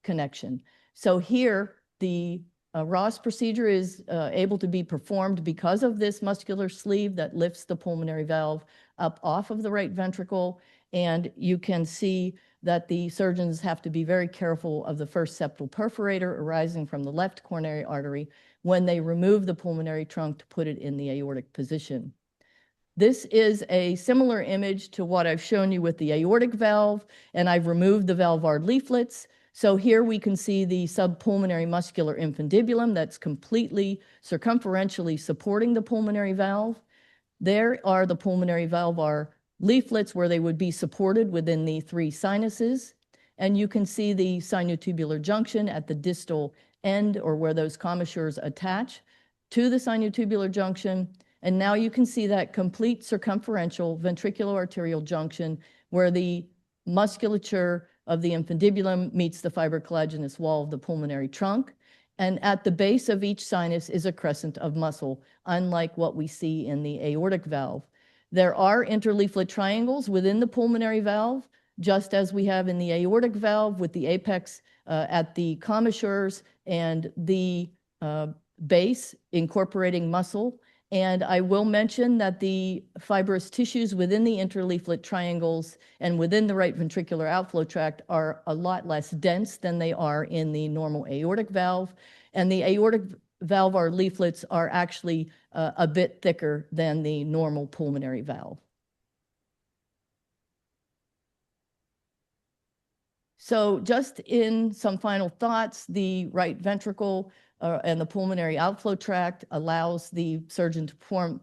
connection. So here, the Ross procedure is able to be performed because of this muscular sleeve that lifts the pulmonary valve up off of the right ventricle. And you can see that the surgeons have to be very careful of the first septal perforator arising from the left coronary artery when they remove the pulmonary trunk to put it in the aortic position. This is a similar image to what I've shown you with the aortic valve, and I've removed the valvar leaflets So here we can see the subpulmonary muscular infundibulum that's completely circumferentially supporting the pulmonary valve. There are the pulmonary valvar leaflets where they would be supported within the 3 sinuses. And you can see the sinutubular junction at the distal end, or where those commissures attach to the sinutubular junction. And now you can see that complete circumferential ventricular-arterial junction where the musculature of the infundibulum meets the fibrocollagenous wall of the pulmonary trunk. And at the base of each sinus is a crescent of muscle, unlike what we see in the aortic valve. There are interleaflet triangles within the pulmonary valve, just as we have in the aortic valve, with the apex at the commissures and the base incorporating muscle. And I will mention that the fibrous tissues within the interleaflet triangles and within the right ventricular outflow tract are a lot less dense than they are in the normal aortic valve. And the aortic valvar leaflets are actually a bit thicker than the normal pulmonary valve. So just in some final thoughts, the right ventricle and the pulmonary outflow tract allows the surgeon to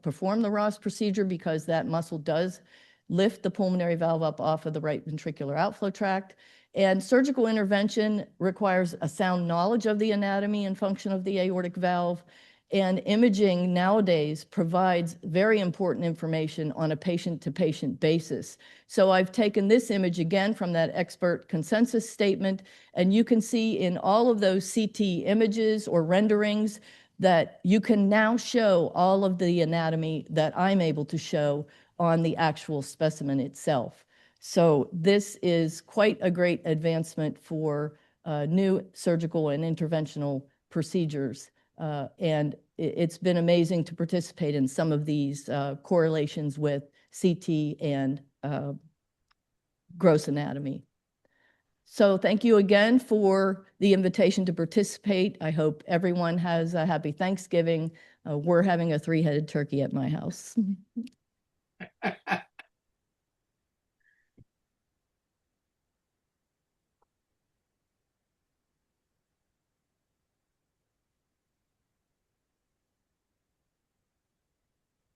perform the Ross procedure because that muscle does lift the pulmonary valve up off of the right ventricular outflow tract. And surgical intervention requires a sound knowledge of the anatomy and function of the aortic valve. And imaging nowadays provides very important information on a patient-to-patient basis. So I've taken this image again from that expert consensus statement, and you can see in all of those CT images or renderings that you can now show all of the anatomy that I'm able to show on the actual specimen itself. So this is quite a great advancement for new surgical and interventional procedures. And it's been amazing to participate in some of these correlations with CT and gross anatomy. So thank you again for the invitation to participate. I hope everyone has a happy Thanksgiving. We're having a 3-headed turkey at my house.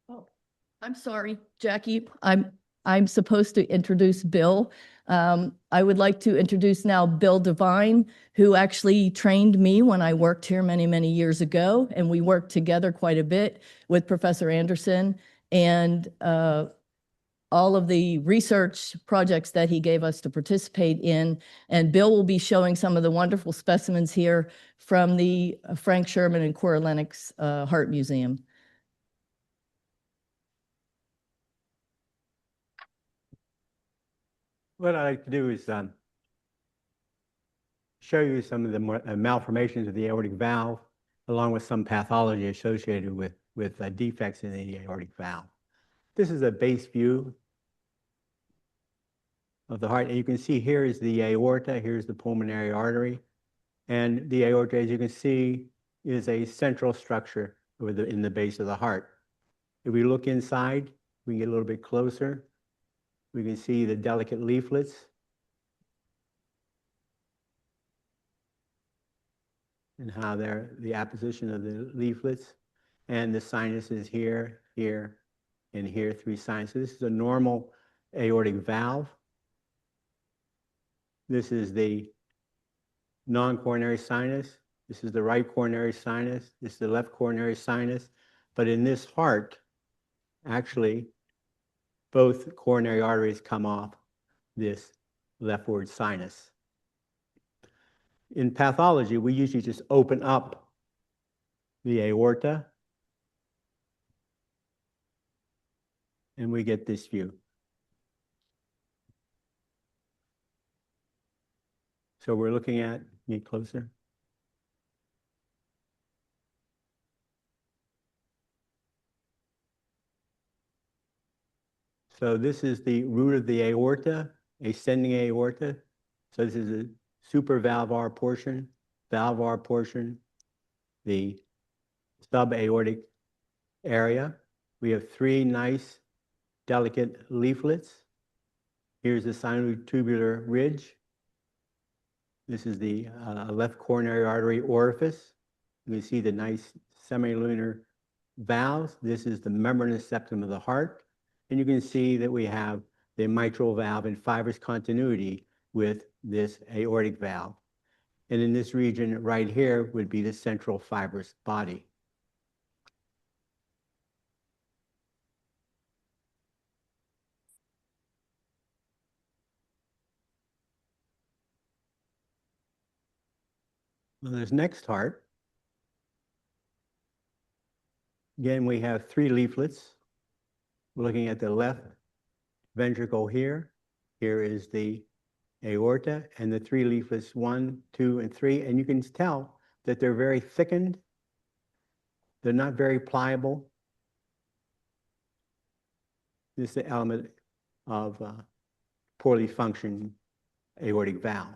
Oh, I'm sorry, Jackie. I'm supposed to introduce Bill. I would like to introduce now Bill Devine, who actually trained me when I worked here many, many years ago, and we worked together quite a bit with Professor Anderson and all of the research projects that he gave us to participate in. And Bill will be showing some of the wonderful specimens here from the Frank Sherman and Cora Lennox Heart Museum. What I'd like to do is show you some of the malformations of the aortic valve, along with some pathology associated with defects in the aortic valve. This is a base view of the heart. And you can see here is the aorta, here's the pulmonary artery. And the aorta, as you can see, is a central structure in the base of the heart. If we look inside, we get a little bit closer. We can see the delicate leaflets. And how they're the apposition of the leaflets. And the sinuses here, here, and here, 3 sinuses. This is a normal aortic valve. This is the non-coronary sinus. This is the right coronary sinus. This is the left coronary sinus. But in this heart, actually, both coronary arteries come off this leftward sinus. In pathology, we usually just open up the aorta and we get this view. So we're looking at, get closer. So this is the root of the aorta, ascending aorta. So this is a supravalvar portion, valvar portion, the subaortic area. We have 3 nice, delicate leaflets. Here's the sinutubular ridge. This is the left coronary artery orifice. You can see the nice semilunar valves. This is the membranous septum of the heart. And you can see that we have the mitral valve in fibrous continuity with this aortic valve. And in this region right here would be the central fibrous body. On this next heart, again, we have 3 leaflets. We're looking at the left ventricle here. Here is the aorta and the 3 leaflets 1, 2, and 3. And you can tell that they're very thickened. They're not very pliable. This is the element of poorly functioning aortic valve.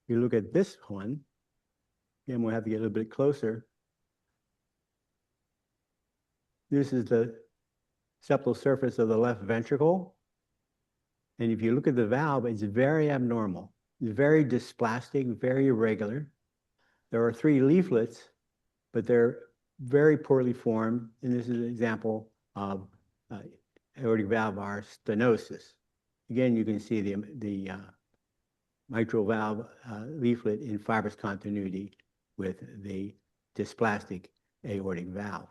You look at this one, again, we'll have to get a little bit closer. This is the septal surface of the left ventricle. And if you look at the valve, it's very abnormal. It's very dysplastic, very irregular. There are 3 leaflets, but they're very poorly formed. And this is an example of aortic valvular stenosis. Again, you can see the mitral valve leaflet in fibrous continuity with the dysplastic aortic valve.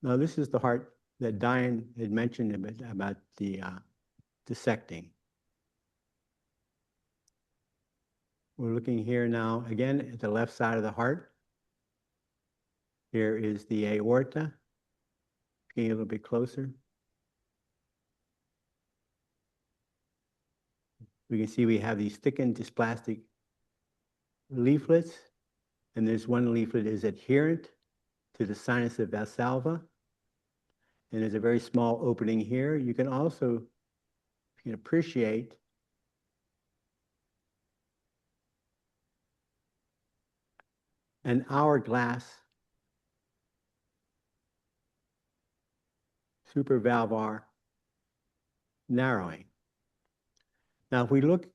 Now, this is the heart that Diane had mentioned about the dissecting. We're looking here now, again, at the left side of the heart. Here is the aorta. Getting a little bit closer. We can see we have these thickened dysplastic leaflets, and there's one leaflet is adherent to the sinus of Valsalva. And there's a very small opening here. You can also, if you can appreciate, an hourglass supravalvular narrowing. Now, if we look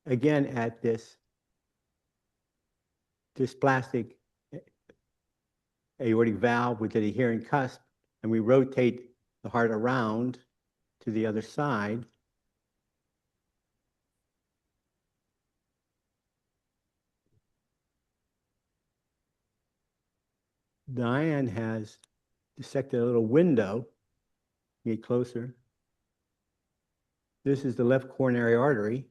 again at this dysplastic aortic valve with an adherent cusp, and we rotate the heart around to the other side, Diane has dissected a little window. Get closer. This is the left coronary artery.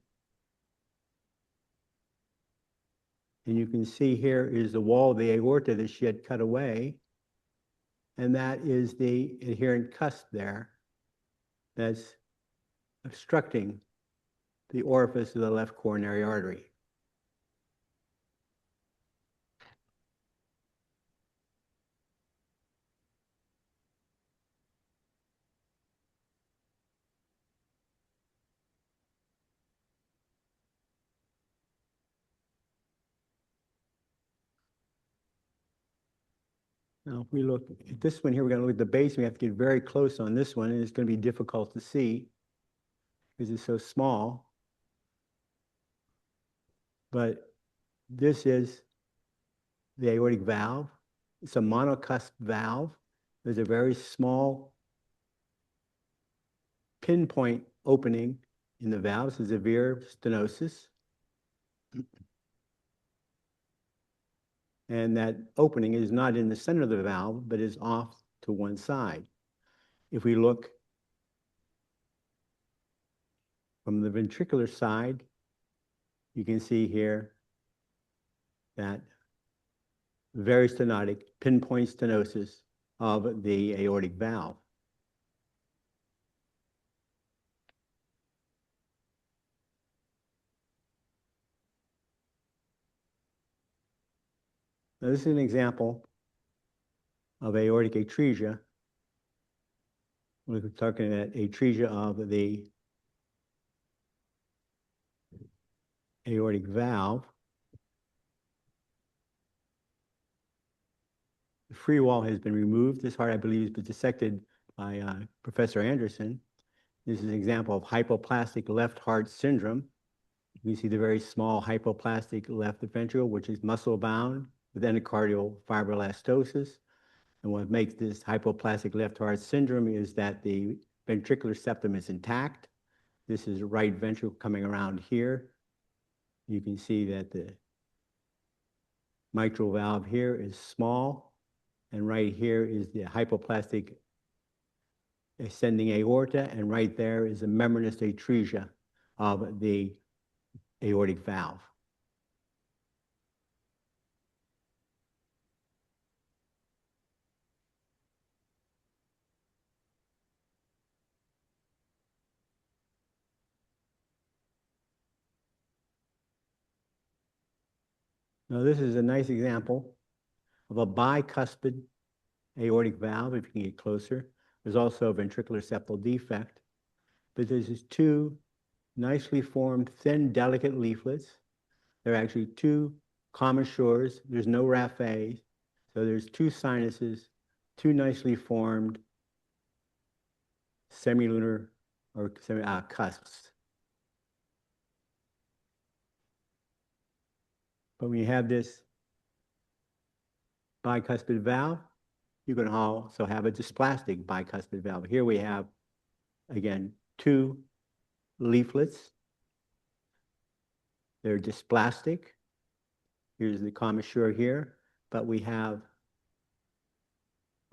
And you can see here is the wall of the aorta that she had cut away. And that is the adherent cusp there that's obstructing the orifice of the left coronary artery. Now, if we look at this one here, we're going to look at the base. We have to get very close on this one, and it's going to be difficult to see because it's so small. But this is the aortic valve. It's a monocusp valve. There's a very small pinpoint opening in the valve. It's a severe stenosis. And that opening is not in the center of the valve, but is off to one side. If we look from the ventricular side, you can see here that very stenotic pinpoint stenosis of the aortic valve. Now, this is an example of aortic atresia. We're talking about atresia of the aortic valve. The free wall has been removed. This heart, I believe, has been dissected by Professor Anderson. This is an example of hypoplastic left heart syndrome. You see the very small hypoplastic left ventricle, which is muscle bound with endocardial fibrolastosis. And what makes this hypoplastic left heart syndrome is that the ventricular septum is intact. This is right ventricle coming around here. You can see that the mitral valve here is small, and right here is the hypoplastic ascending aorta, and right there is a membranous atresia of the aortic valve. Now this is a nice example of a bicuspid aortic valve, if you can get closer. There's also a ventricular septal defect, but there's these two nicely formed, thin, delicate leaflets. There are actually two commissures. There's no raphe, so there's two sinuses, two nicely formed semilunar or cusps. But when you have this bicuspid valve, you can also have a dysplastic bicuspid valve. Here we have, again, two leaflets. They're dysplastic. Here's the commissure here, but we have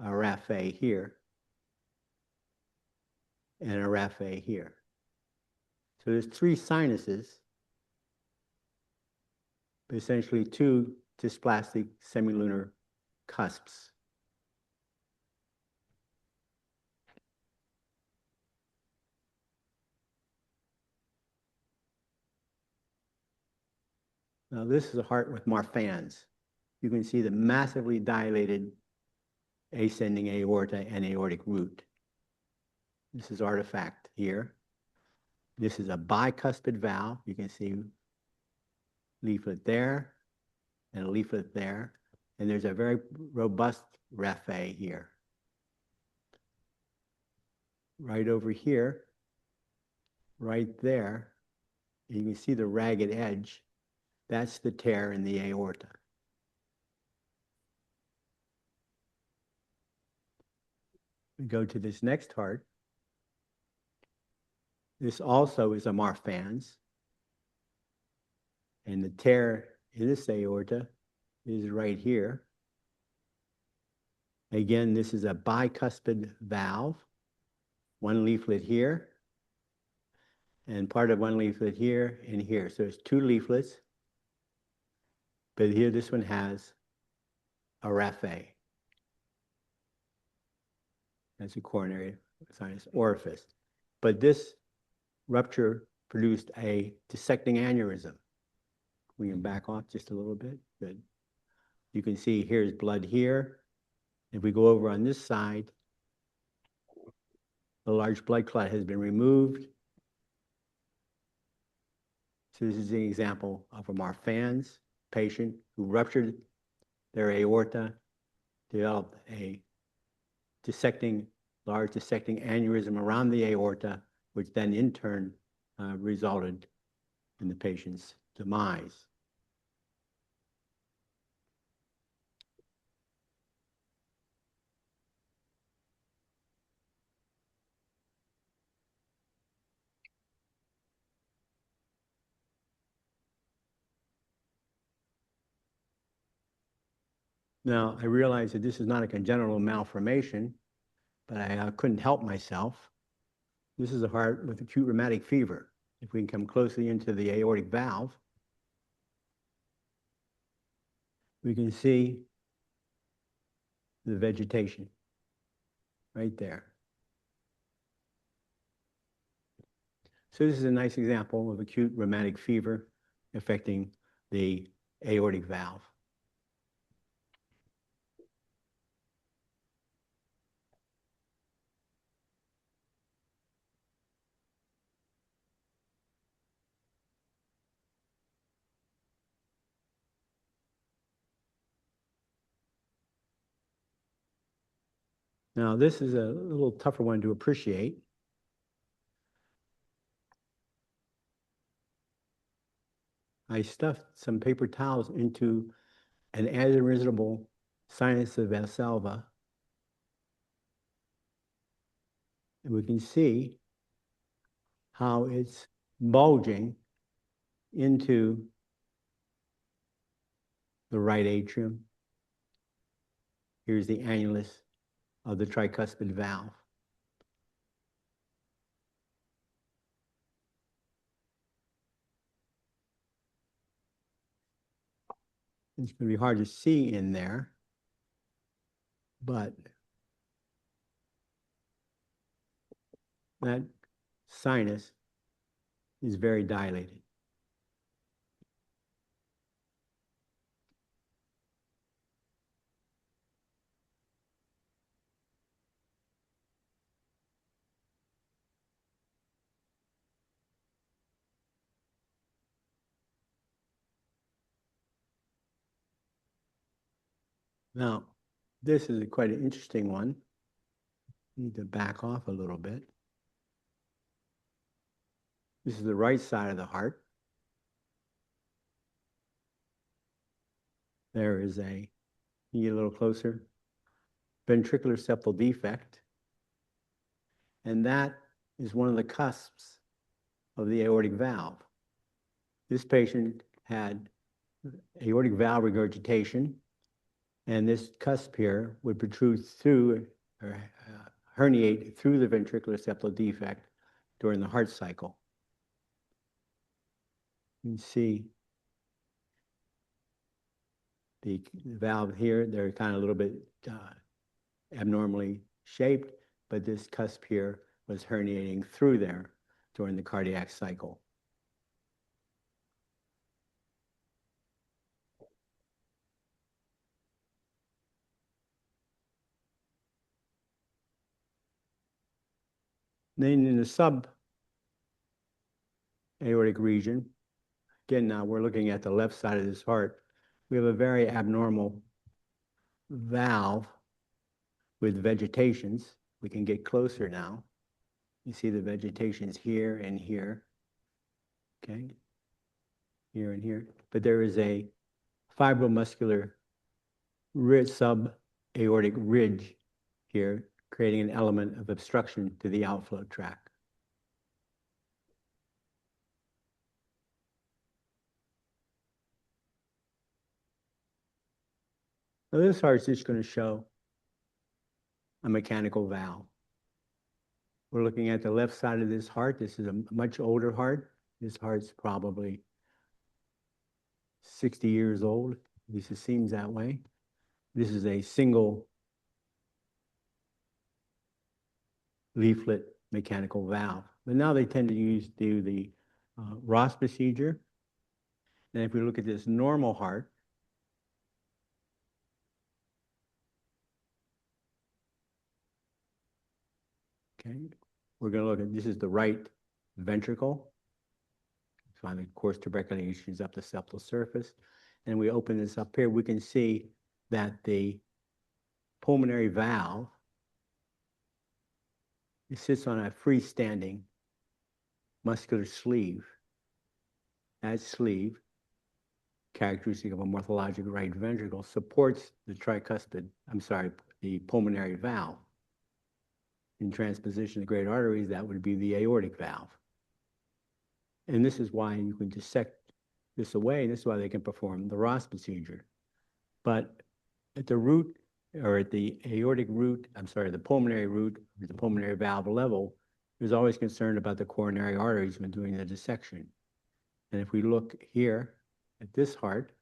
a raphe here and a raphe here. So there's three sinuses, but essentially two dysplastic semilunar cusps. Now this is a heart with Marfan's. You can see the massively dilated ascending aorta and aortic root. This is artifact here. This is a bicuspid valve. You can see leaflet there and a leaflet there. And there's a very robust raphe here. Right over here, right there, you can see the ragged edge. That's the tear in the aorta. We go to this next heart. This also is a Marfan's. And the tear in this aorta is right here. Again, this is a bicuspid valve. One leaflet here, and part of one leaflet here and here. So there's two leaflets, but here this one has a raphe. That's a coronary sinus orifice. But this rupture produced a dissecting aneurysm. We can back off just a little bit. Good. You can see here's blood here. If we go over on this side, the large blood clot has been removed. So this is an example of a Marfan's patient who ruptured their aorta, developed a large dissecting aneurysm around the aorta, which then in turn resulted in the patient's demise. Now, I realize that this is not a congenital malformation, but I couldn't help myself. This is a heart with acute rheumatic fever. If we can come closely into the aortic valve, we can see the vegetation right there. So this is a nice example of acute rheumatic fever affecting the aortic valve. Now, this is a little tougher one to appreciate. I stuffed some paper towels into an aneurysmal sinus of Valsalva. And we can see how it's bulging into the right atrium. Here's the annulus of the tricuspid valve. It's going to be hard to see in there, but that sinus is very dilated. Now, this is quite an interesting one. Need to back off a little bit. This is the right side of the heart. There is a, you get a little closer, ventricular septal defect. And that is one of the cusps of the aortic valve. This patient had aortic valve regurgitation, and this cusp here would protrude through or herniate through the ventricular septal defect during the heart cycle. You can see the valve here, they're kind of a little bit abnormally shaped, but this cusp here was herniating through there during the cardiac cycle. Then in the sub-aortic region, again, now we're looking at the left side of this heart, we have a very abnormal valve with vegetations. We can get closer now. You see the vegetations here and here, okay? Here and here. But there is a fibromuscular sub-aortic ridge here, creating an element of obstruction to the outflow tract. So this heart's just going to show a mechanical valve. We're looking at the left side of this heart. This is a much older heart. This heart's probably 60 years old. At least it seems that way. This is a single leaflet mechanical valve. But now they tend to do the Ross procedure. And if we look at this normal heart, okay, we're going to look at, this is the right ventricle. Find the coarse tuberculation up the septal surface. And we open this up here, we can see that the pulmonary valve, it sits on a freestanding muscular sleeve. That sleeve, characteristic of a morphologic right ventricle, supports the the pulmonary valve. In transposition of great arteries, that would be the aortic valve. And this is why you can dissect this away, and this is why they can perform the Ross procedure. But at the root, or at the aortic root, the pulmonary root, or the pulmonary valve level, there's always concern about the coronary arteries when doing the dissection. And if we look here at this heart,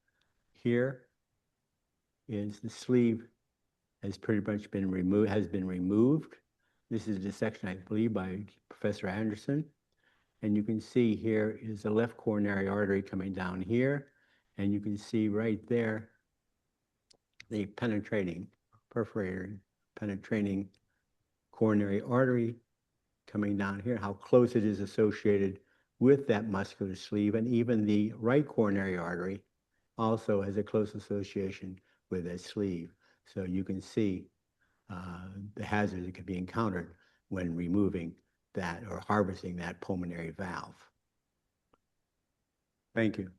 here is the sleeve has pretty much been removed. This is a dissection, I believe, by Professor Anderson. And you can see here is the left coronary artery coming down here. And you can see right there the perforating coronary artery coming down here, how close it is associated with that muscular sleeve. And even the right coronary artery also has a close association with that sleeve. So you can see the hazards that could be encountered when removing that or harvesting that pulmonary valve. Thank you.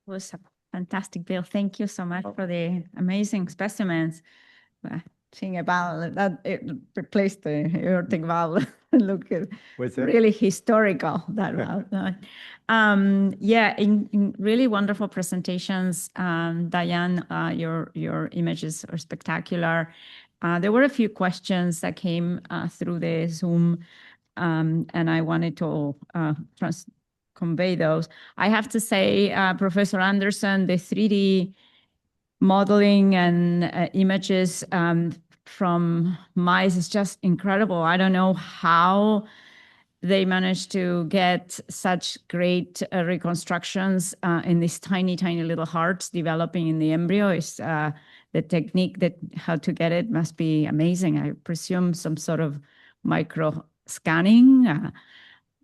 Was a fantastic, Bill. Thank you so much for the amazing specimens. Seeing about that, it replaced the aortic valve. Look, What's that? really historical, that valve. Yeah, in really wonderful presentations. Diane, your images are spectacular. There were a few questions that came through the Zoom, and I wanted to convey those. I have to say, Professor Anderson, the 3D modeling and images from mice is just incredible. I don't know how they managed to get such great reconstructions in these tiny, tiny little hearts developing in the embryo. Is the technique that how to get it must be amazing. I presume some sort of micro scanning.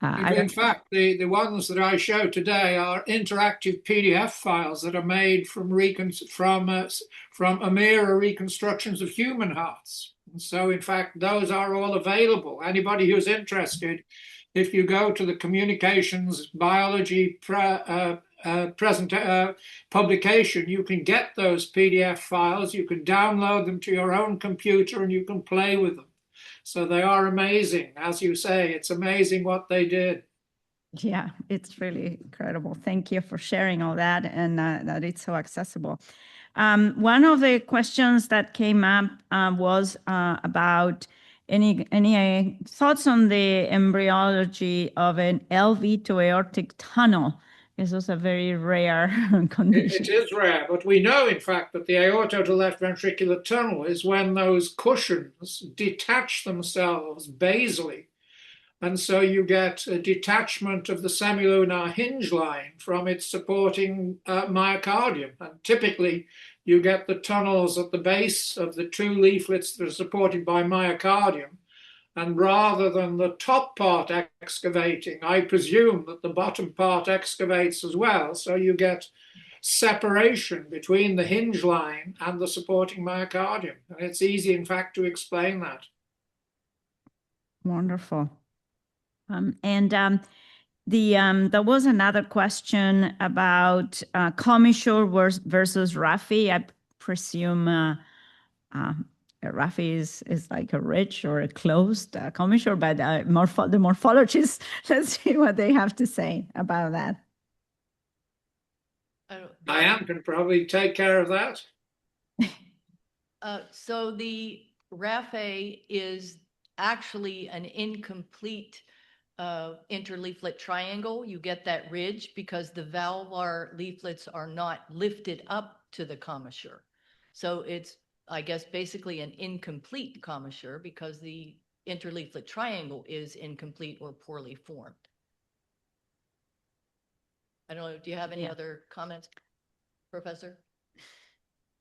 In fact, the ones that I show today are interactive PDF files that are made from AMERA reconstructions of human hearts. And so, in fact, those are all available. Anybody who's interested, if you go to the Communications Biology publication, you can get those PDF files. You can download them to your own computer and you can play with them. So they are amazing. As you say, it's amazing what they did. Yeah, it's really incredible. Thank you for sharing all that and that it's so accessible. One of the questions that came up was about any thoughts on the embryology of an LV to aortic tunnel. This was a very rare condition. It is rare, but we know, in fact, that the aorta to left ventricular tunnel is when those cushions detach themselves basally. And so you get a detachment of the semilunar hinge line from its supporting myocardium. And typically, you get the tunnels at the base of the two leaflets that are supported by myocardium. And rather than the top part excavating, I presume that the bottom part excavates as well. So you get separation between the hinge line and the supporting myocardium. And it's easy, in fact, to explain that. Wonderful. There was another question about commissure versus Rafi. I presume Rafi is like a rich or a closed commissure, but the morphologists, let's see what they have to say about that. Diane can probably take care of that. So the Rafe is actually an incomplete interleaflet triangle. You get that ridge because the valvular leaflets are not lifted up to the commissure. So it's, I guess, basically an incomplete commissure because the interleaflet triangle is incomplete or poorly formed. I don't know, do you have any other comments, Professor?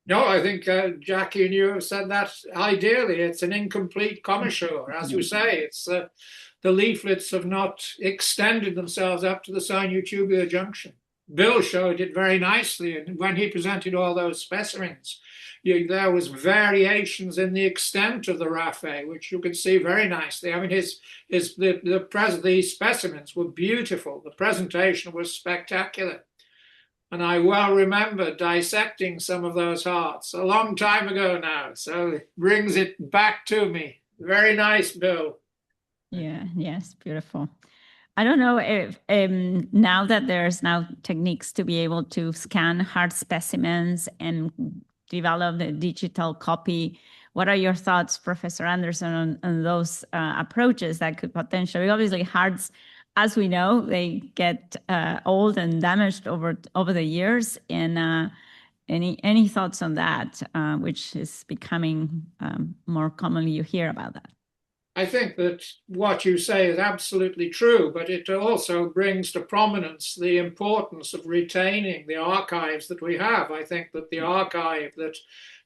No, I think Jackie and you have said that ideally. It's an incomplete commissure. As you say, it's the leaflets have not extended themselves up to the sinutubular junction. Bill showed it very nicely, and when he presented all those specimens, there was variations in the extent of the raphe, which you could see very nicely. I mean, the specimens were beautiful. The presentation was spectacular. And I well remember dissecting some of those hearts a long time ago now. So it brings it back to me. Very nice, Bill. Yeah, yes, beautiful. I don't know if now that there's now techniques to be able to scan hard specimens and develop the digital copy, what are your thoughts, Professor Anderson, on those approaches that could potentially, obviously hearts, as we know, they get old and damaged over the years. And any thoughts on that, which is becoming more commonly you hear about that? I think that what you say is absolutely true, but it also brings to prominence the importance of retaining the archives that we have. I think that the archive that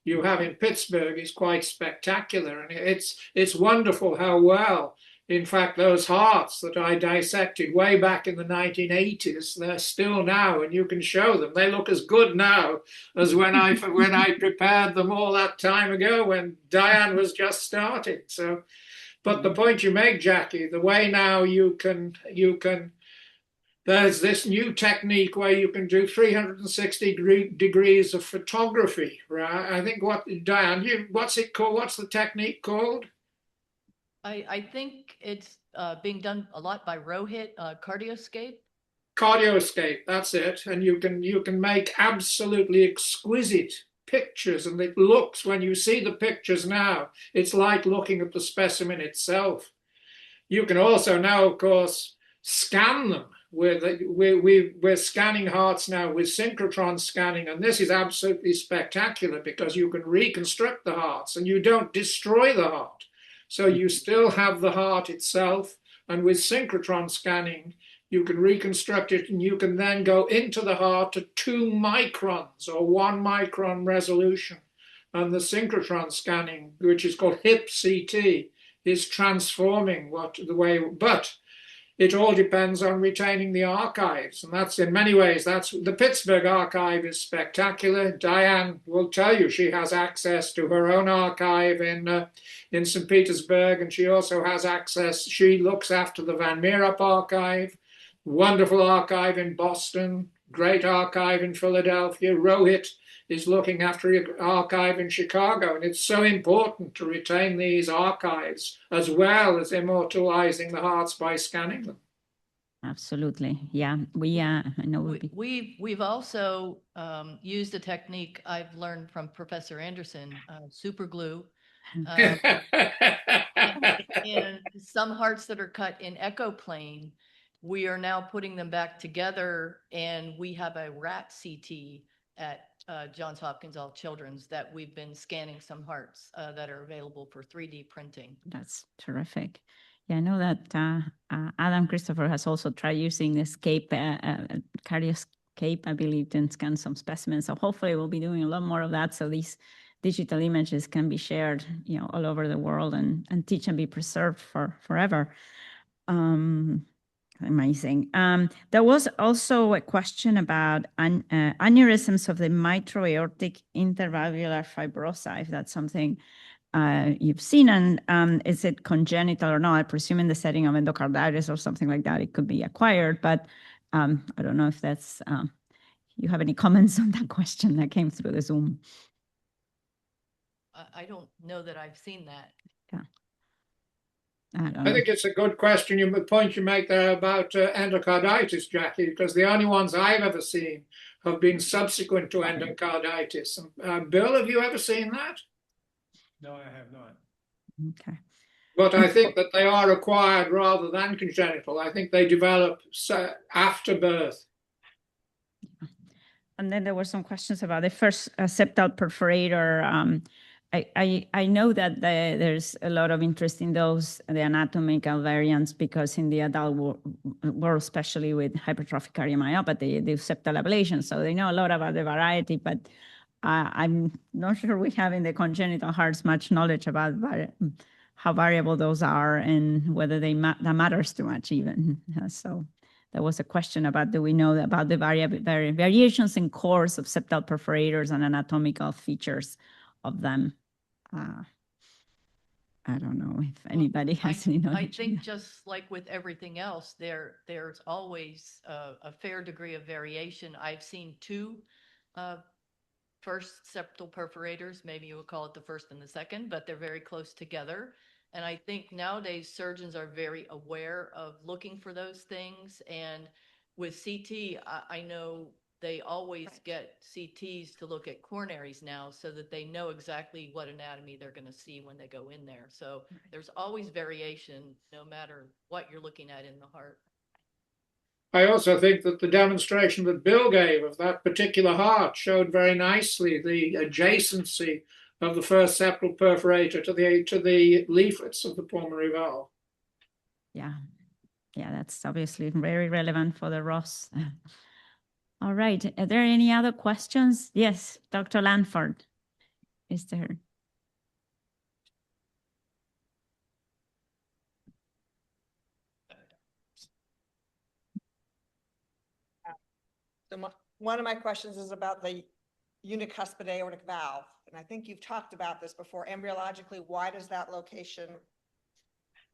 you have in Pittsburgh is quite spectacular. And it's wonderful how well, in fact, those hearts that I dissected way back in the 1980s, they're still now, and you can show them. They look as good now as when I prepared them all that time ago when Diane was just starting. So, but the point you make, Jackie, the way now you can there's this new technique where you can do 360 degrees of photography, right? I think Diane, what's it called? What's the technique called? I think it's being done a lot by Rohit, cardioscape. Cardioscape, that's it. And you can make absolutely exquisite pictures, and it looks, when you see the pictures now, it's like looking at the specimen itself. You can also now, of course, scan them. We're scanning hearts now with synchrotron scanning, and this is absolutely spectacular because you can reconstruct the hearts and you don't destroy the heart. So you still have the heart itself, and with synchrotron scanning, you can reconstruct it, and you can then go into the heart to 2 microns or 1 micron resolution. And the synchrotron scanning, which is called HIP CT, is transforming but it all depends on retaining the archives. And that's, in many ways, that's the Pittsburgh archive is spectacular. Diane will tell you she has access to her own archive in St. Petersburg, and she also has access, she looks after the Van Meerup archive, wonderful archive in Boston, great archive in Philadelphia. Rohit is looking after an archive in Chicago, and it's so important to retain these archives as well as immortalizing the hearts by scanning them. Absolutely. Yeah, I know we've also used a technique I've learned from Professor Anderson, super glue. And some hearts that are cut in echo plane, we are now putting them back together, and we have a rat CT at Johns Hopkins All Children's that we've been scanning some hearts that are available for 3D printing. That's terrific. Yeah, I know that Adam Christopher has also tried using the cardioscape, I believe, to scan some specimens. So hopefully we'll be doing a lot more of that. So these digital images can be shared, all over the world and teach and be preserved forever. Amazing. There was also a question about aneurysms of the mitral-aortic intervalvular fibrosa, if that's something you've seen, and is it congenital or not? I presume in the setting of endocarditis or something like that, it could be acquired, but I don't know if that's, you have any comments on that question that came through the Zoom? I don't know that I've seen that. Yeah. I think it's a good question. The point you make there about endocarditis, Jackie, because the only ones I've ever seen have been subsequent to endocarditis. And, Bill, have you ever seen that? No, I have not. Okay. But I think that they are acquired rather than congenital. I think they develop after birth. And then there were some questions about the first septal perforator. I know that there's a lot of interest in those, the anatomical variants, because in the adult world, especially with hypertrophic cardiomyopathy, they do septal ablation. So they know a lot about the variety, but I'm not sure we have in the congenital hearts much knowledge about how variable those are and whether that matters too much even. So there was a question about, do we know about the variations in course of septal perforators and anatomical features of them? I don't know if anybody has any knowledge. I think just like with everything else, there's always a fair degree of variation. I've seen 2 first septal perforators, maybe you would call it the first and the second, but they're very close together. And I think nowadays surgeons are very aware of looking for those things. And with CT, I know they always get CTs to look at coronaries now so that they know exactly what anatomy they're going to see when they go in there. So there's always variation no matter what you're looking at in the heart. I also think that the demonstration that Bill gave of that particular heart showed very nicely the adjacency of the first septal perforator to the leaflets of the pulmonary valve. Yeah, that's obviously very relevant for the Ross. All right, are there any other questions? Yes, Dr. Lanford. is there? So one of my questions is about the unicuspid aortic valve. And I think you've talked about this before. Embryologically, why does that location,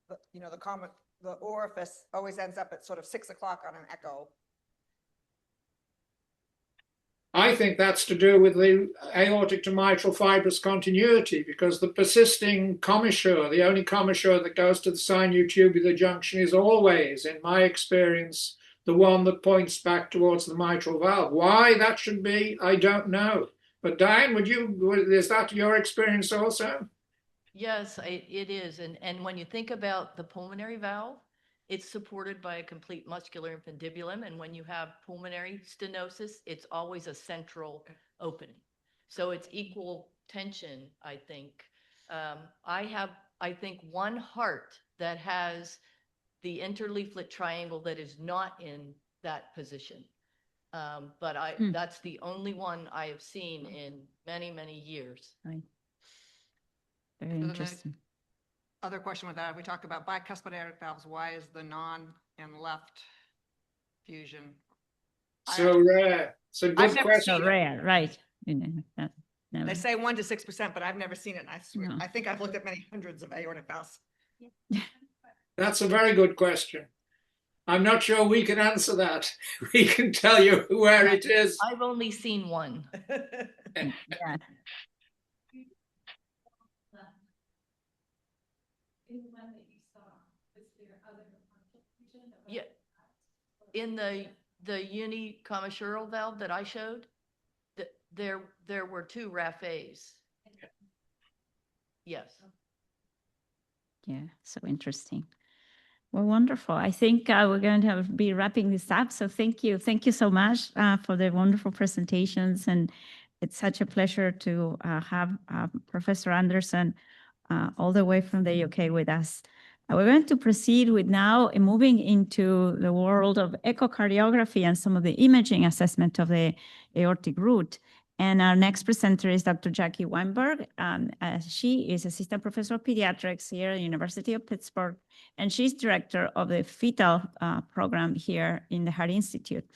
the orifice always ends up at sort of 6 o'clock on an echo? I think that's to do with the aortic to mitral fibrous continuity, because the persisting commissure, the only commissure that goes to the sinutubular junction, is always, in my experience, the one that points back towards the mitral valve. Why that should be, I don't know. But Diane, is that your experience also? Yes, it is. And when you think about the pulmonary valve, it's supported by a complete muscular infundibulum. And when you have pulmonary stenosis, it's always a central opening. So it's equal tension, I think. I have, I think, one heart that has the interleaflet triangle that is not in that position. But that's the only one I have seen in many, many years. Right. Very interesting. Other question with that, if we talk about bicuspid aortic valves, why is the non and left fusion So rare. It's a good question. So rare, right? They say 1 to 6%, but I've never seen it. And No. I think I've looked at many hundreds of aortic valves. That's a very good question. I'm not sure we can answer that. We can tell you where it is. I've only seen one. Yeah. Yeah. In the unicommissural valve that I showed, there were 2 raphes. Yes. Yeah, so interesting. Well, wonderful. I think we're going to be wrapping this up. So thank you. Thank you so much for the wonderful presentations. And it's such a pleasure to have Professor Anderson all the way from the UK with us. We're going to proceed with now moving into the world of echocardiography and some of the imaging assessment of the aortic root. And our next presenter is Dr. Jackie Weinberg. She is Assistant Professor of Pediatrics here at the University of Pittsburgh, and she's Director of the Fetal Program here in the Heart Institute.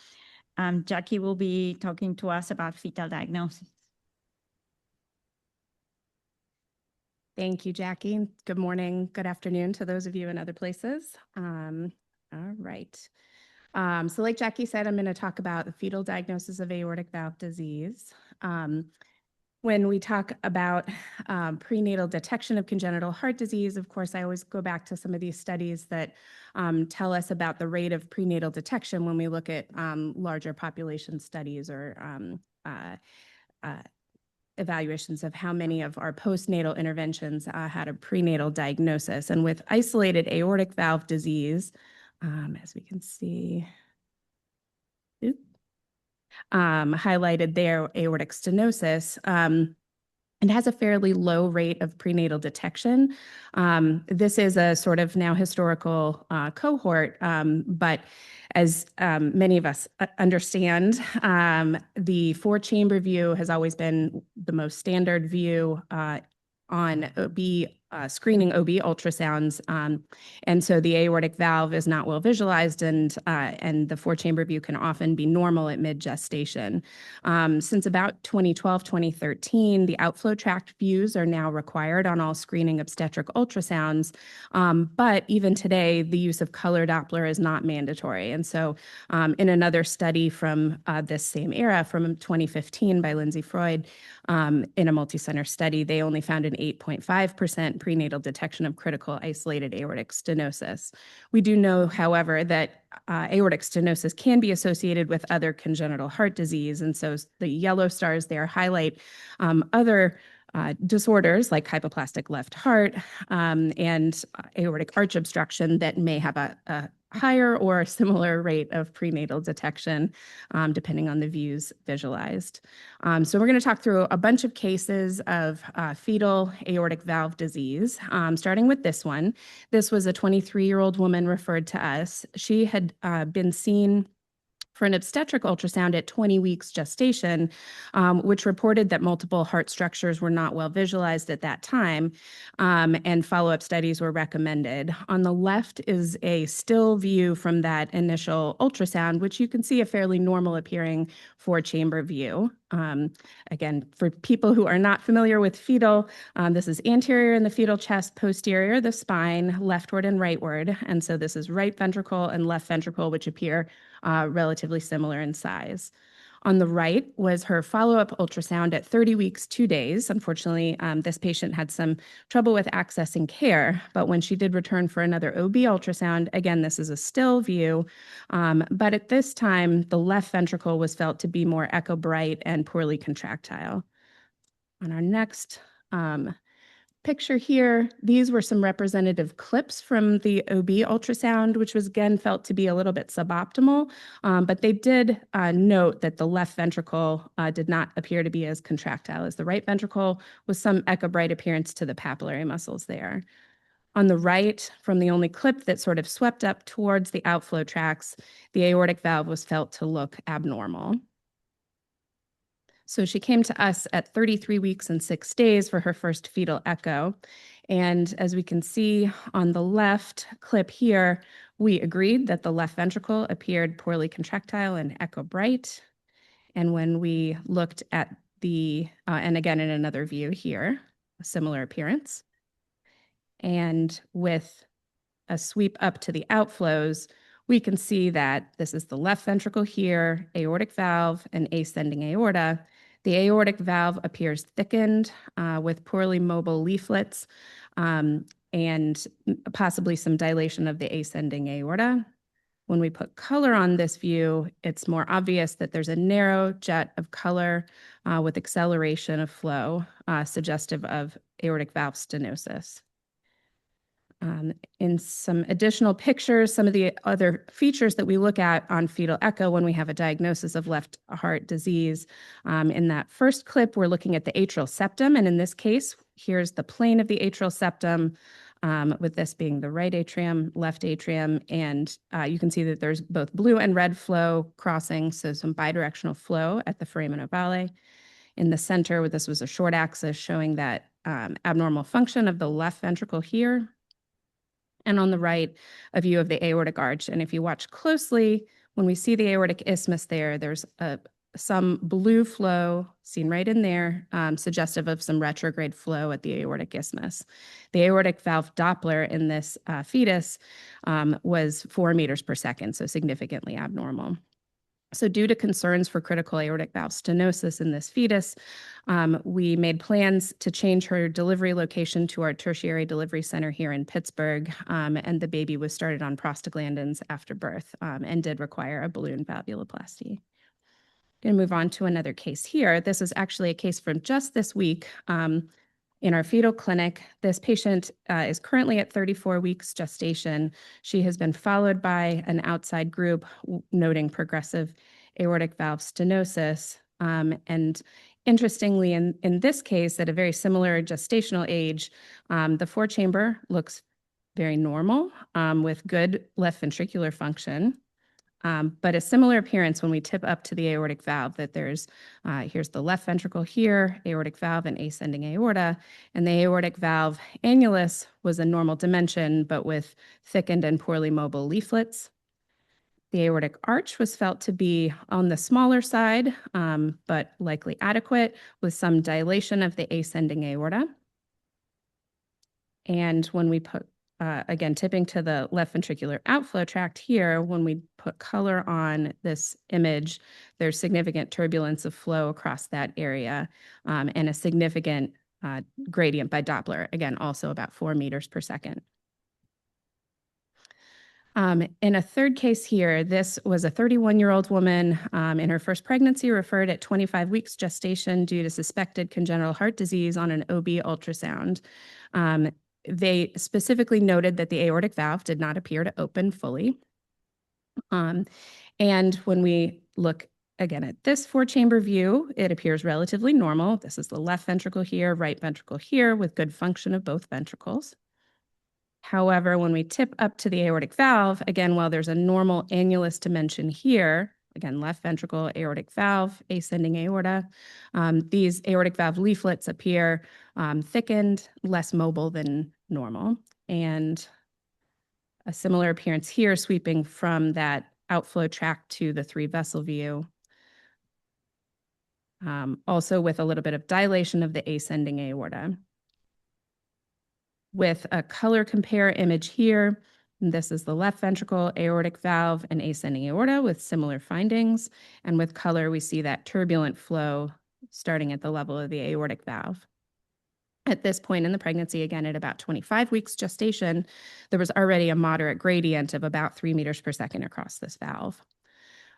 Jackie will be talking to us about fetal diagnosis. Thank you, Jackie. Good morning, good afternoon to those of you in other places. All right. So like Jackie said, I'm going to talk about the fetal diagnosis of aortic valve disease. When we talk about prenatal detection of congenital heart disease, of course, I always go back to some of these studies that tell us about the rate of prenatal detection when we look at larger population studies or evaluations of how many of our postnatal interventions had a prenatal diagnosis. And with isolated aortic valve disease, as we can see, highlighted there, aortic stenosis, it has a fairly low rate of prenatal detection. This is a sort of now historical cohort, but as many of us understand, the 4-chamber view has always been the most standard view on OB screening OB ultrasounds, and so the aortic valve is not well visualized, and the 4-chamber view can often be normal at mid-gestation. Since about 2012, 2013, the outflow tract views are now required on all screening obstetric ultrasounds, but even today, the use of color Doppler is not mandatory. And so in another study from this same era, from 2015 by Lindsay Freud, in a multi-center study, they only found an 8.5% prenatal detection of critical isolated aortic stenosis. We do know, however, that aortic stenosis can be associated with other congenital heart disease. And so the yellow stars there highlight other disorders like hypoplastic left heart and aortic arch obstruction that may have a higher or similar rate of prenatal detection, depending on the views visualized. So we're going to talk through a bunch of cases of fetal aortic valve disease, starting with this one. This was a 23-year-old woman referred to us. She had been seen for an obstetric ultrasound at 20 weeks gestation, which reported that multiple heart structures were not well visualized at that time, and follow-up studies were recommended. On the left is a still view from that initial ultrasound, which you can see a fairly normal appearing four-chamber view. Again, for people who are not familiar with fetal, this is anterior in the fetal chest, posterior the spine, leftward and rightward. And so this is right ventricle and left ventricle, which appear relatively similar in size. On the right was her follow-up ultrasound at 30 weeks, 2 days. Unfortunately, this patient had some trouble with accessing care, but when she did return for another OB ultrasound, again, this is a still view, but at this time, the left ventricle was felt to be more echo-bright and poorly contractile. On our next picture here, these were some representative clips from the OB ultrasound, which was again felt to be a little bit suboptimal, but they did note that the left ventricle did not appear to be as contractile as the right ventricle, with some echo-bright appearance to the papillary muscles there. On the right, from the only clip that sort of swept up towards the outflow tracts, the aortic valve was felt to look abnormal. So she came to us at 33 weeks and 6 days for her first fetal echo. And as we can see on the left clip here, we agreed that the left ventricle appeared poorly contractile and echo bright. And when we looked at the, and again in another view here, a similar appearance. And with a sweep up to the outflows, we can see that this is the left ventricle here, aortic valve, and ascending aorta. The aortic valve appears thickened with poorly mobile leaflets and possibly some dilation of the ascending aorta. When we put color on this view, it's more obvious that there's a narrow jet of color with acceleration of flow, suggestive of aortic valve stenosis. In some additional pictures, some of the other features that we look at on fetal echo when we have a diagnosis of left heart disease. In that first clip, we're looking at the atrial septum, and in this case, here's the plane of the atrial septum, with this being the right atrium, left atrium, and you can see that there's both blue and red flow crossing, so some bidirectional flow at the foramen ovale. In the center, this was a short axis showing that abnormal function of the left ventricle here. And on the right, a view of the aortic arch. And if you watch closely, when we see the aortic isthmus there, there's some blue flow seen right in there, suggestive of some retrograde flow at the aortic isthmus. The aortic valve Doppler in this fetus was 4 meters per second, so significantly abnormal. So due to concerns for critical aortic valve stenosis in this fetus, we made plans to change her delivery location to our tertiary delivery center here in Pittsburgh, and the baby was started on prostaglandins after birth and did require a balloon valvuloplasty. Going to move on to another case here. This is actually a case from just this week. In our fetal clinic, this patient is currently at 34 weeks gestation. She has been followed by an outside group noting progressive aortic valve stenosis. And interestingly, in this case, at a very similar gestational age, the four-chamber looks very normal with good left ventricular function. But a similar appearance when we tip up to the aortic valve, that there's, here's the left ventricle here, aortic valve and ascending aorta, and the aortic valve annulus was a normal dimension, but with thickened and poorly mobile leaflets. The aortic arch was felt to be on the smaller side, but likely adequate, with some dilation of the ascending aorta. And when we put again, tipping to the left ventricular outflow tract here, when we put color on this image, there's significant turbulence of flow across that area and a significant gradient by Doppler, again, also about 4 meters per second. In a third case here, this was a 31-year-old woman in her first pregnancy, referred at 25 weeks gestation due to suspected congenital heart disease on an OB ultrasound. They specifically noted that the aortic valve did not appear to open fully. And when we look again at this four-chamber view, it appears relatively normal. This is the left ventricle here, right ventricle here, with good function of both ventricles. However, when we tip up to the aortic valve, again, while there's a normal annulus dimension here, again, left ventricle aortic valve, ascending aorta. These aortic valve leaflets appear thickened, less mobile than normal, and a similar appearance here, sweeping from that outflow tract to the three vessel view. Also with a little bit of dilation of the ascending aorta. With a color compare image here, this is the left ventricle aortic valve and ascending aorta with similar findings. And with color, we see that turbulent flow starting at the level of the aortic valve. At this point in the pregnancy, again, at about 25 weeks gestation, there was already a moderate gradient of about 3 meters per second across this valve.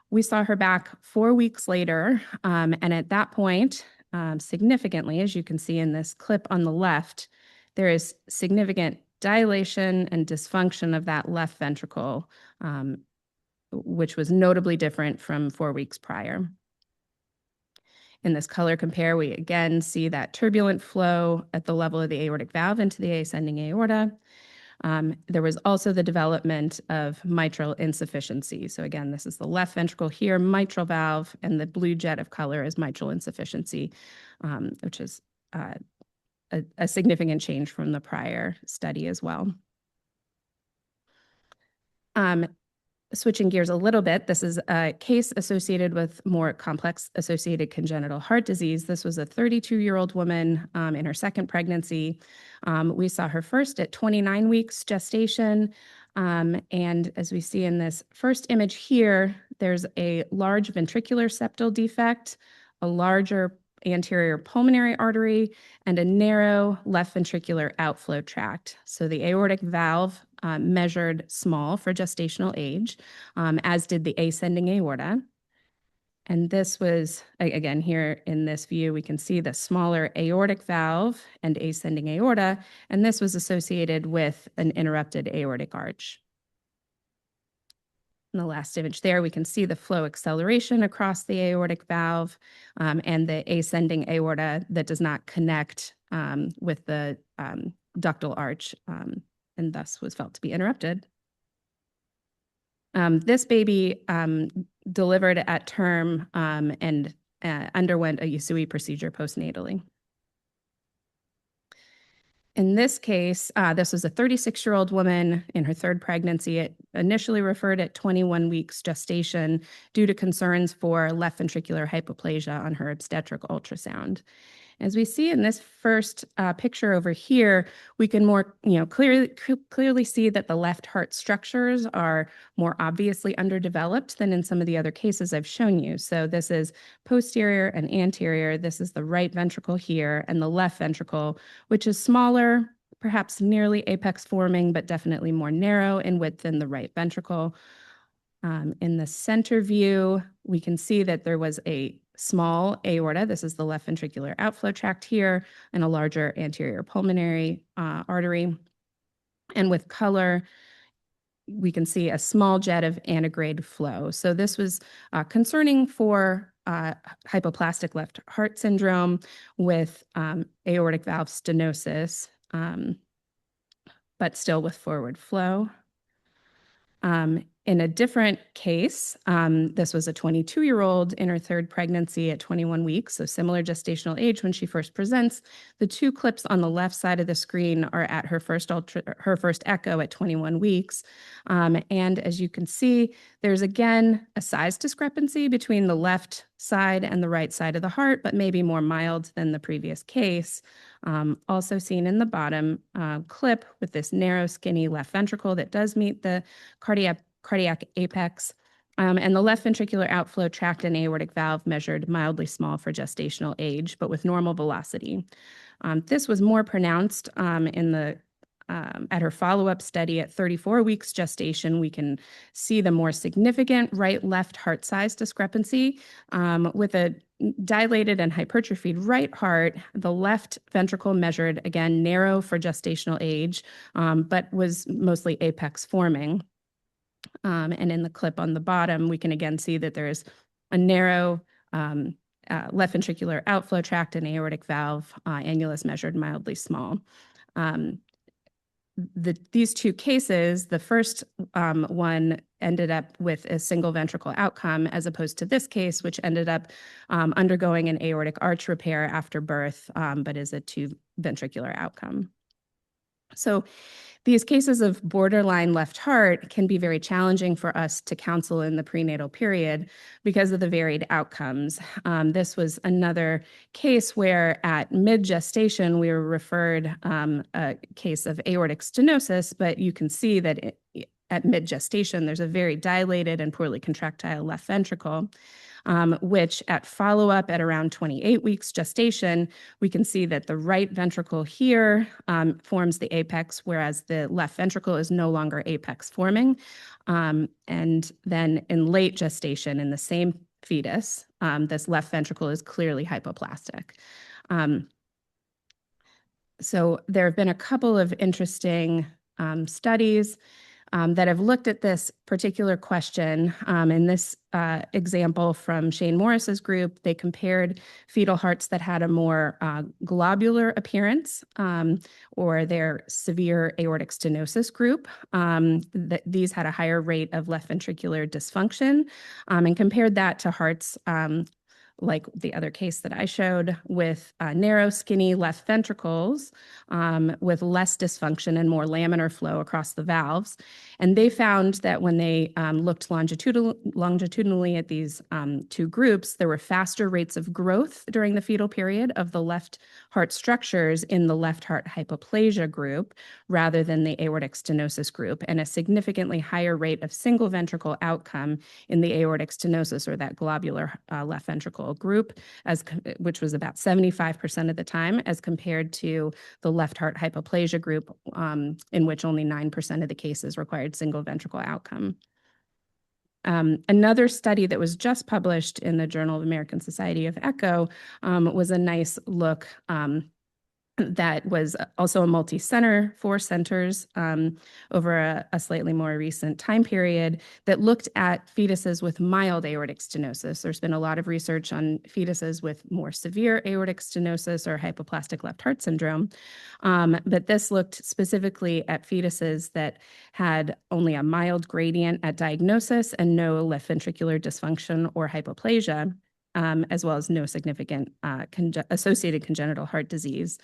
We saw her back 4 weeks later, and at that point, significantly, as you can see in this clip on the left, there is significant dilation and dysfunction of that left ventricle, which was notably different from 4 weeks prior. In this color compare, we again see that turbulent flow at the level of the aortic valve into the ascending aorta. There was also the development of mitral insufficiency. So again, this is the left ventricle here, mitral valve, and the blue jet of color is mitral insufficiency, which is a significant change from the prior study as well. Switching gears a little bit, this is a case associated with more complex associated congenital heart disease. This was a 32-year-old woman in her second pregnancy. We saw her first at 29 weeks gestation. And as we see in this first image here, there's a large ventricular septal defect, a larger anterior pulmonary artery, and a narrow left ventricular outflow tract. So the aortic valve measured small for gestational age, as did the ascending aorta. And this was, again, here in this view, we can see the smaller aortic valve and ascending aorta, and this was associated with an interrupted aortic arch. In the last image there, we can see the flow acceleration across the aortic valve and the ascending aorta that does not connect with the ductal arch and thus was felt to be interrupted. This baby delivered at term and underwent a Yasui procedure postnatally. In this case, this was a 36-year-old woman in her third pregnancy. It initially referred at 21 weeks gestation due to concerns for left ventricular hypoplasia on her obstetric ultrasound. As we see in this first picture over here, we can more clearly see that the left heart structures are more obviously underdeveloped than in some of the other cases I've shown you. So this is posterior and anterior. This is the right ventricle here and the left ventricle, which is smaller, perhaps nearly apex forming, but definitely more narrow in width than the right ventricle. In the center view, we can see that there was a small aorta. This is the left ventricular outflow tract here, and a larger anterior pulmonary artery. And with color, we can see a small jet of antegrade flow. So this was concerning for hypoplastic left heart syndrome with aortic valve stenosis, but still with forward flow. In a different case, this was a 22-year-old in her third pregnancy at 21 weeks, so similar gestational age when she first presents. The two clips on the left side of the screen are at her first echo at 21 weeks. And as you can see, there's again a size discrepancy between the left side and the right side of the heart, but maybe more mild than the previous case. Also seen in the bottom clip with this narrow, skinny left ventricle that does meet the cardiac apex, and the left ventricular outflow tract and aortic valve measured mildly small for gestational age, but with normal velocity. This was more pronounced at her follow-up study at 34 weeks gestation. We can see the more significant right-left heart size discrepancy with a dilated and hypertrophied right heart. The left ventricle measured, again, narrow for gestational age, but was mostly apex forming. And in the clip on the bottom, we can again see that there's a narrow left ventricular outflow tract and aortic valve annulus measured mildly small. these two cases, the first one ended up with a single ventricle outcome, as opposed to this case, which ended up undergoing an aortic arch repair after birth, but is a two ventricular outcome. So these cases of borderline left heart can be very challenging for us to counsel in the prenatal period because of the varied outcomes. This was another case where at mid-gestation, we were referred a case of aortic stenosis, but you can see that at mid-gestation, there's a very dilated and poorly contractile left ventricle. Which at follow-up at around 28 weeks gestation, we can see that the right ventricle here forms the apex, whereas the left ventricle is no longer apex forming. And then in late gestation, in the same fetus, this left ventricle is clearly hypoplastic. So there have been a couple of interesting studies that have looked at this particular question. In this example from Shane Morris's group, they compared fetal hearts that had a more globular appearance or their severe aortic stenosis group. These had a higher rate of left ventricular dysfunction and compared that to hearts like the other case that I showed with narrow, skinny left ventricles with less dysfunction and more laminar flow across the valves. And they found that when they looked longitudinally at these two groups, there were faster rates of growth during the fetal period of the left heart structures in the left heart hypoplasia group rather than the aortic stenosis group, and a significantly higher rate of single ventricle outcome in the aortic stenosis or that globular left ventricle group, which was about 75% of the time, as compared to the left heart hypoplasia group, in which only 9% of the cases required single ventricle outcome. Another study that was just published in the Journal of American Society of Echo was a nice look that was also a multi-center, 4 centers over a slightly more recent time period that looked at fetuses with mild aortic stenosis. There's been a lot of research on fetuses with more severe aortic stenosis or hypoplastic left heart syndrome. But this looked specifically at fetuses that had only a mild gradient at diagnosis and no left ventricular dysfunction or hypoplasia. As well as no significant associated congenital heart disease.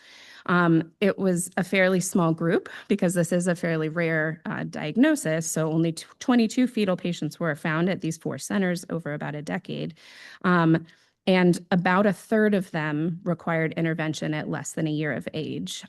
It was a fairly small group because this is a fairly rare diagnosis, so only 22 fetal patients were found at these 4 centers over about a decade. And about a third of them required intervention at less than a year of age.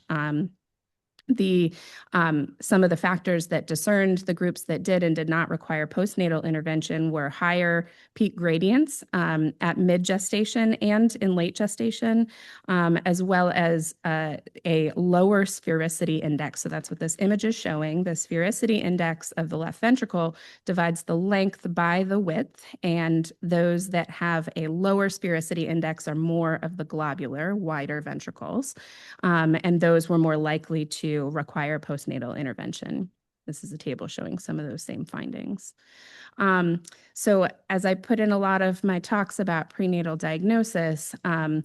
Some of the factors that discerned the groups that did and did not require postnatal intervention were higher peak gradients at mid-gestation and in late gestation, as well as a lower sphericity index. So that's what this image is showing. The sphericity index of the left ventricle divides the length by the width, and those that have a lower sphericity index are more of the globular, wider ventricles, and those were more likely to require postnatal intervention. This is a table showing some of those same findings. So as I put in a lot of my talks about prenatal diagnosis, the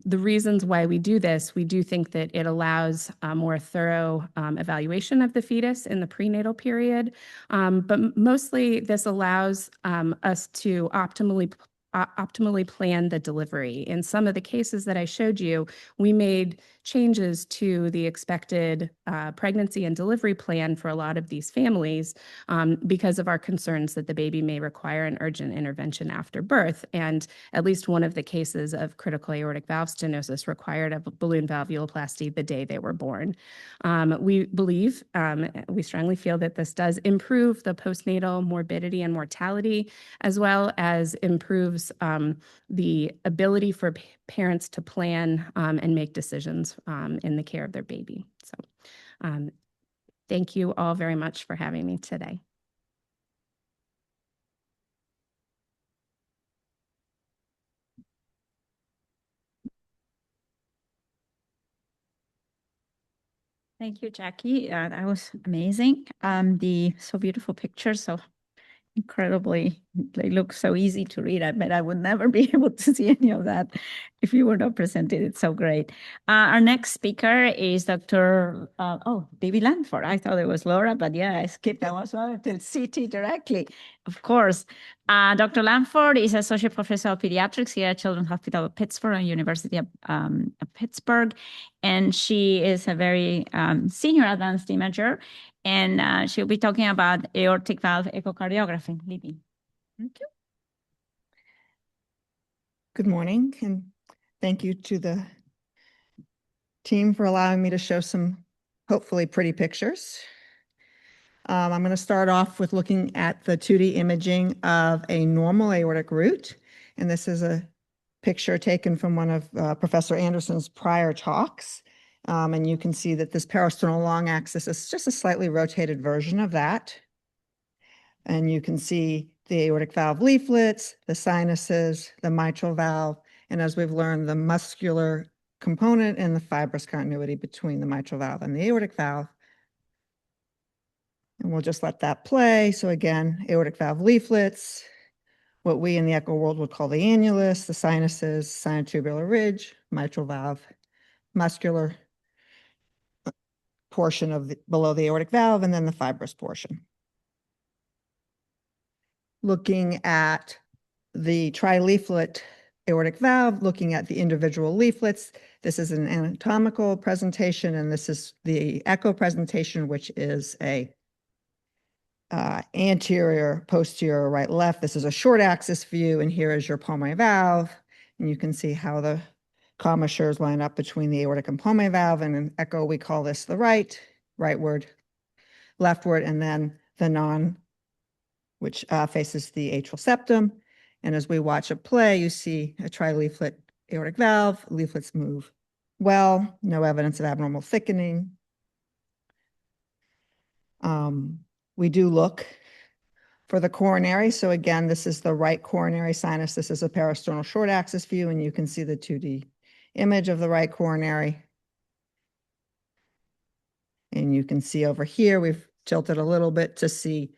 reasons why we do this, we do think that it allows a more thorough evaluation of the fetus in the prenatal period, but mostly this allows us to optimally plan the delivery. In some of the cases that I showed you, we made changes to the expected pregnancy and delivery plan for a lot of these families because of our concerns that the baby may require an urgent intervention after birth. And at least one of the cases of critical aortic valve stenosis required a balloon valvuloplasty the day they were born. We believe, we strongly feel that this does improve the postnatal morbidity and mortality, as well as improves the ability for parents to plan and make decisions in the care of their baby. So thank you all very much for having me today. Thank you, Jackie. That was amazing. The so beautiful pictures, so incredibly They look so easy to read. I bet I would never be able to see any of that if you were not presented. It's so great. Our next speaker is Dr. David Lanford. I thought it was Laura, but yeah, I skipped. I was to CT directly, of course. Dr. Lanford is Associate Professor of Pediatrics here at Children's Hospital of Pittsburgh and University of Pittsburgh. And she is a very senior advanced imager. And she'll be talking about aortic valve echocardiography. Libby. Thank you. Good morning, and thank you to the team for allowing me to show some hopefully pretty pictures. I'm going to start off with looking at the 2D imaging of a normal aortic root, and this is a picture taken from one of Professor Anderson's prior talks. And you can see that this parasternal long axis is just a slightly rotated version of that. And you can see the aortic valve leaflets, the sinuses, the mitral valve, and as we've learned, the muscular component and the fibrous continuity between the mitral valve and the aortic valve. And we'll just let that play. So again, aortic valve leaflets, what we in the echo world would call the annulus, the sinuses, sinotubular ridge, mitral valve, muscular portion of below the aortic valve, and then the fibrous portion. Looking at the trileaflet aortic valve, looking at the individual leaflets. This is an anatomical presentation, and this is the echo presentation, which is a anterior, posterior, right, left. This is a short axis view, and here is your pulmonary valve. And you can see how the commissures line up between the aortic and pulmonary valve. And in echo, we call this the rightward, leftward, and then the non, which faces the atrial septum. And as we watch it play, you see a trileaflet aortic valve. Leaflets move well, no evidence of abnormal thickening. We do look for the coronary. So again, this is the right coronary sinus. This is a parasternal short axis view, and you can see the 2D image of the right coronary. And you can see over here, we've tilted a little bit to see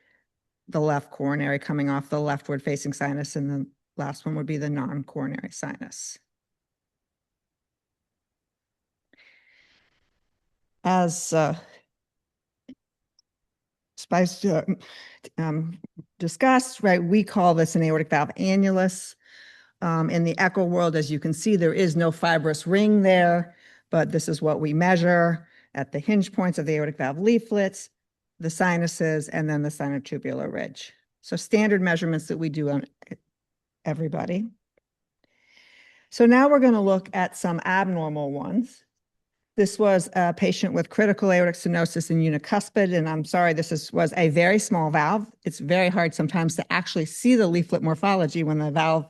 the left coronary coming off the leftward facing sinus, and the last one would be the non-coronary sinus. As Spice discussed, right, we call this an aortic valve annulus. In the echo world, as you can see, there is no fibrous ring there, but this is what we measure at the hinge points of the aortic valve leaflets, the sinuses, and then the sinotubular ridge. So standard measurements that we do on everybody. So now we're going to look at some abnormal ones. This was a patient with critical aortic stenosis in unicuspid, and I'm sorry, this was a very small valve. It's very hard sometimes to actually see the leaflet morphology when the valve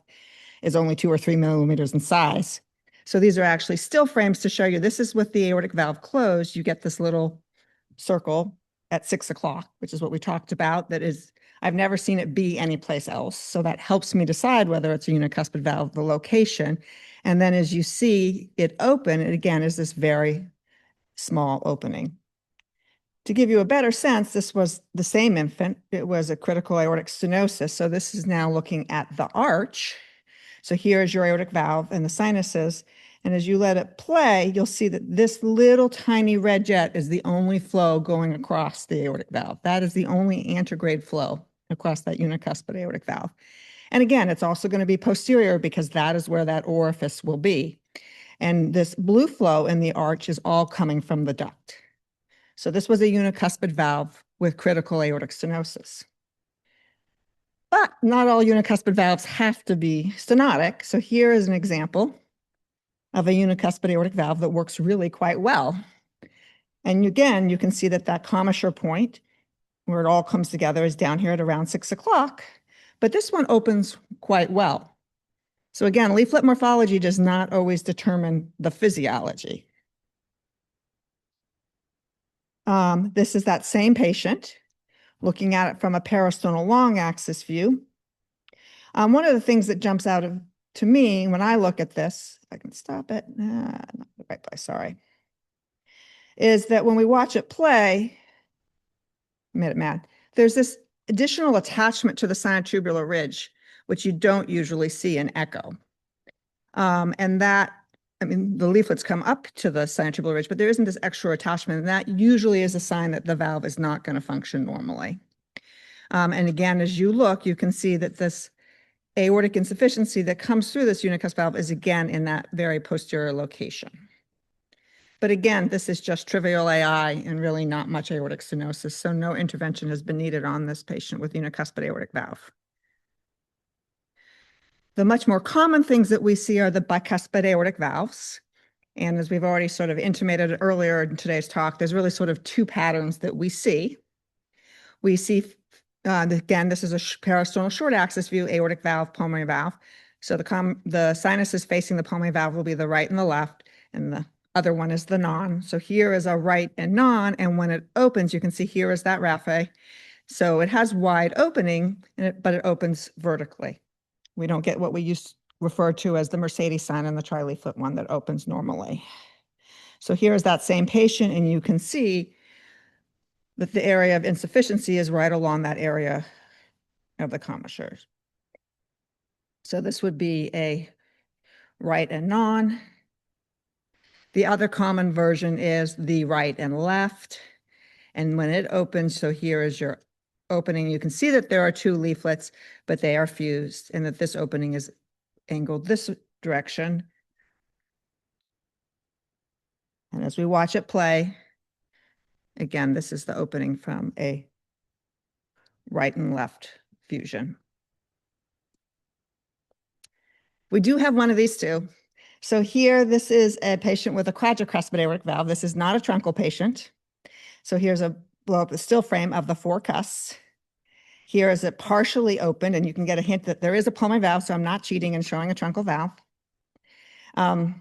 is only 2 or 3 millimeters in size. So these are actually still frames to show you. This is with the aortic valve closed. You get this little circle at 6 o'clock, which is what we talked about. That is, I've never seen it be anyplace else. So that helps me decide whether it's a unicuspid valve, the location. And then as you see it open, it again is this very small opening. To give you a better sense, this was the same infant. It was a critical aortic stenosis. So this is now looking at the arch. So here is your aortic valve and the sinuses. And as you let it play, you'll see that this little tiny red jet is the only flow going across the aortic valve. That is the only antegrade flow across that unicuspid aortic valve. And again, it's also going to be posterior because that is where that orifice will be. And this blue flow in the arch is all coming from the duct. So this was a unicuspid valve with critical aortic stenosis. But not all unicuspid valves have to be stenotic. So here is an example of a unicuspid aortic valve that works really quite well. And again, you can see that that commissure point where it all comes together is down here at around 6 o'clock. But this one opens quite well. So again, leaflet morphology does not always determine the physiology. This is that same patient, looking at it from a parasternal long axis view. One of the things that jumps out to me when I look at this, if I can stop it, not the right place, sorry, is that when we watch it play, made it mad, there's this additional attachment to the sinotubular ridge, which you don't usually see in echo. And that, I mean, the leaflets come up to the sinotubular ridge, but there isn't this extra attachment. And that usually is a sign that the valve is not going to function normally. And again, as you look, you can see that this aortic insufficiency that comes through this unicuspid valve is again in that very posterior location. But again, this is just trivial AI and really not much aortic stenosis, so no intervention has been needed on this patient with unicuspid aortic valve. The much more common things that we see are the bicuspid aortic valves. And as we've already sort of intimated earlier in today's talk, there's really sort of two patterns that we see. We see, again, this is a parasternal short axis view, aortic valve, pulmonary valve. So the sinuses facing the pulmonary valve will be the right and the left, and the other one is the non. So here is a right and non, and when it opens, you can see here is that raphe. So it has wide opening, but it opens vertically. We don't get what we used to refer to as the Mercedes sign in the trileaflet one that opens normally. So here is that same patient, and you can see that the area of insufficiency is right along that area of the commissures. So this would be a right and non. The other common version is the right and left. And when it opens, so here is your opening, you can see that there are two leaflets, but they are fused, and that this opening is angled this direction. And as we watch it play, again, this is the opening from a right and left fusion. We do have one of these two. So here, this is a patient with a quadricuspid aortic valve. This is not a truncal patient. So here's a blow up the still frame of the four cusps. Here is it partially opened, and you can get a hint that there is a pulmonary valve, so I'm not cheating and showing a truncal valve. I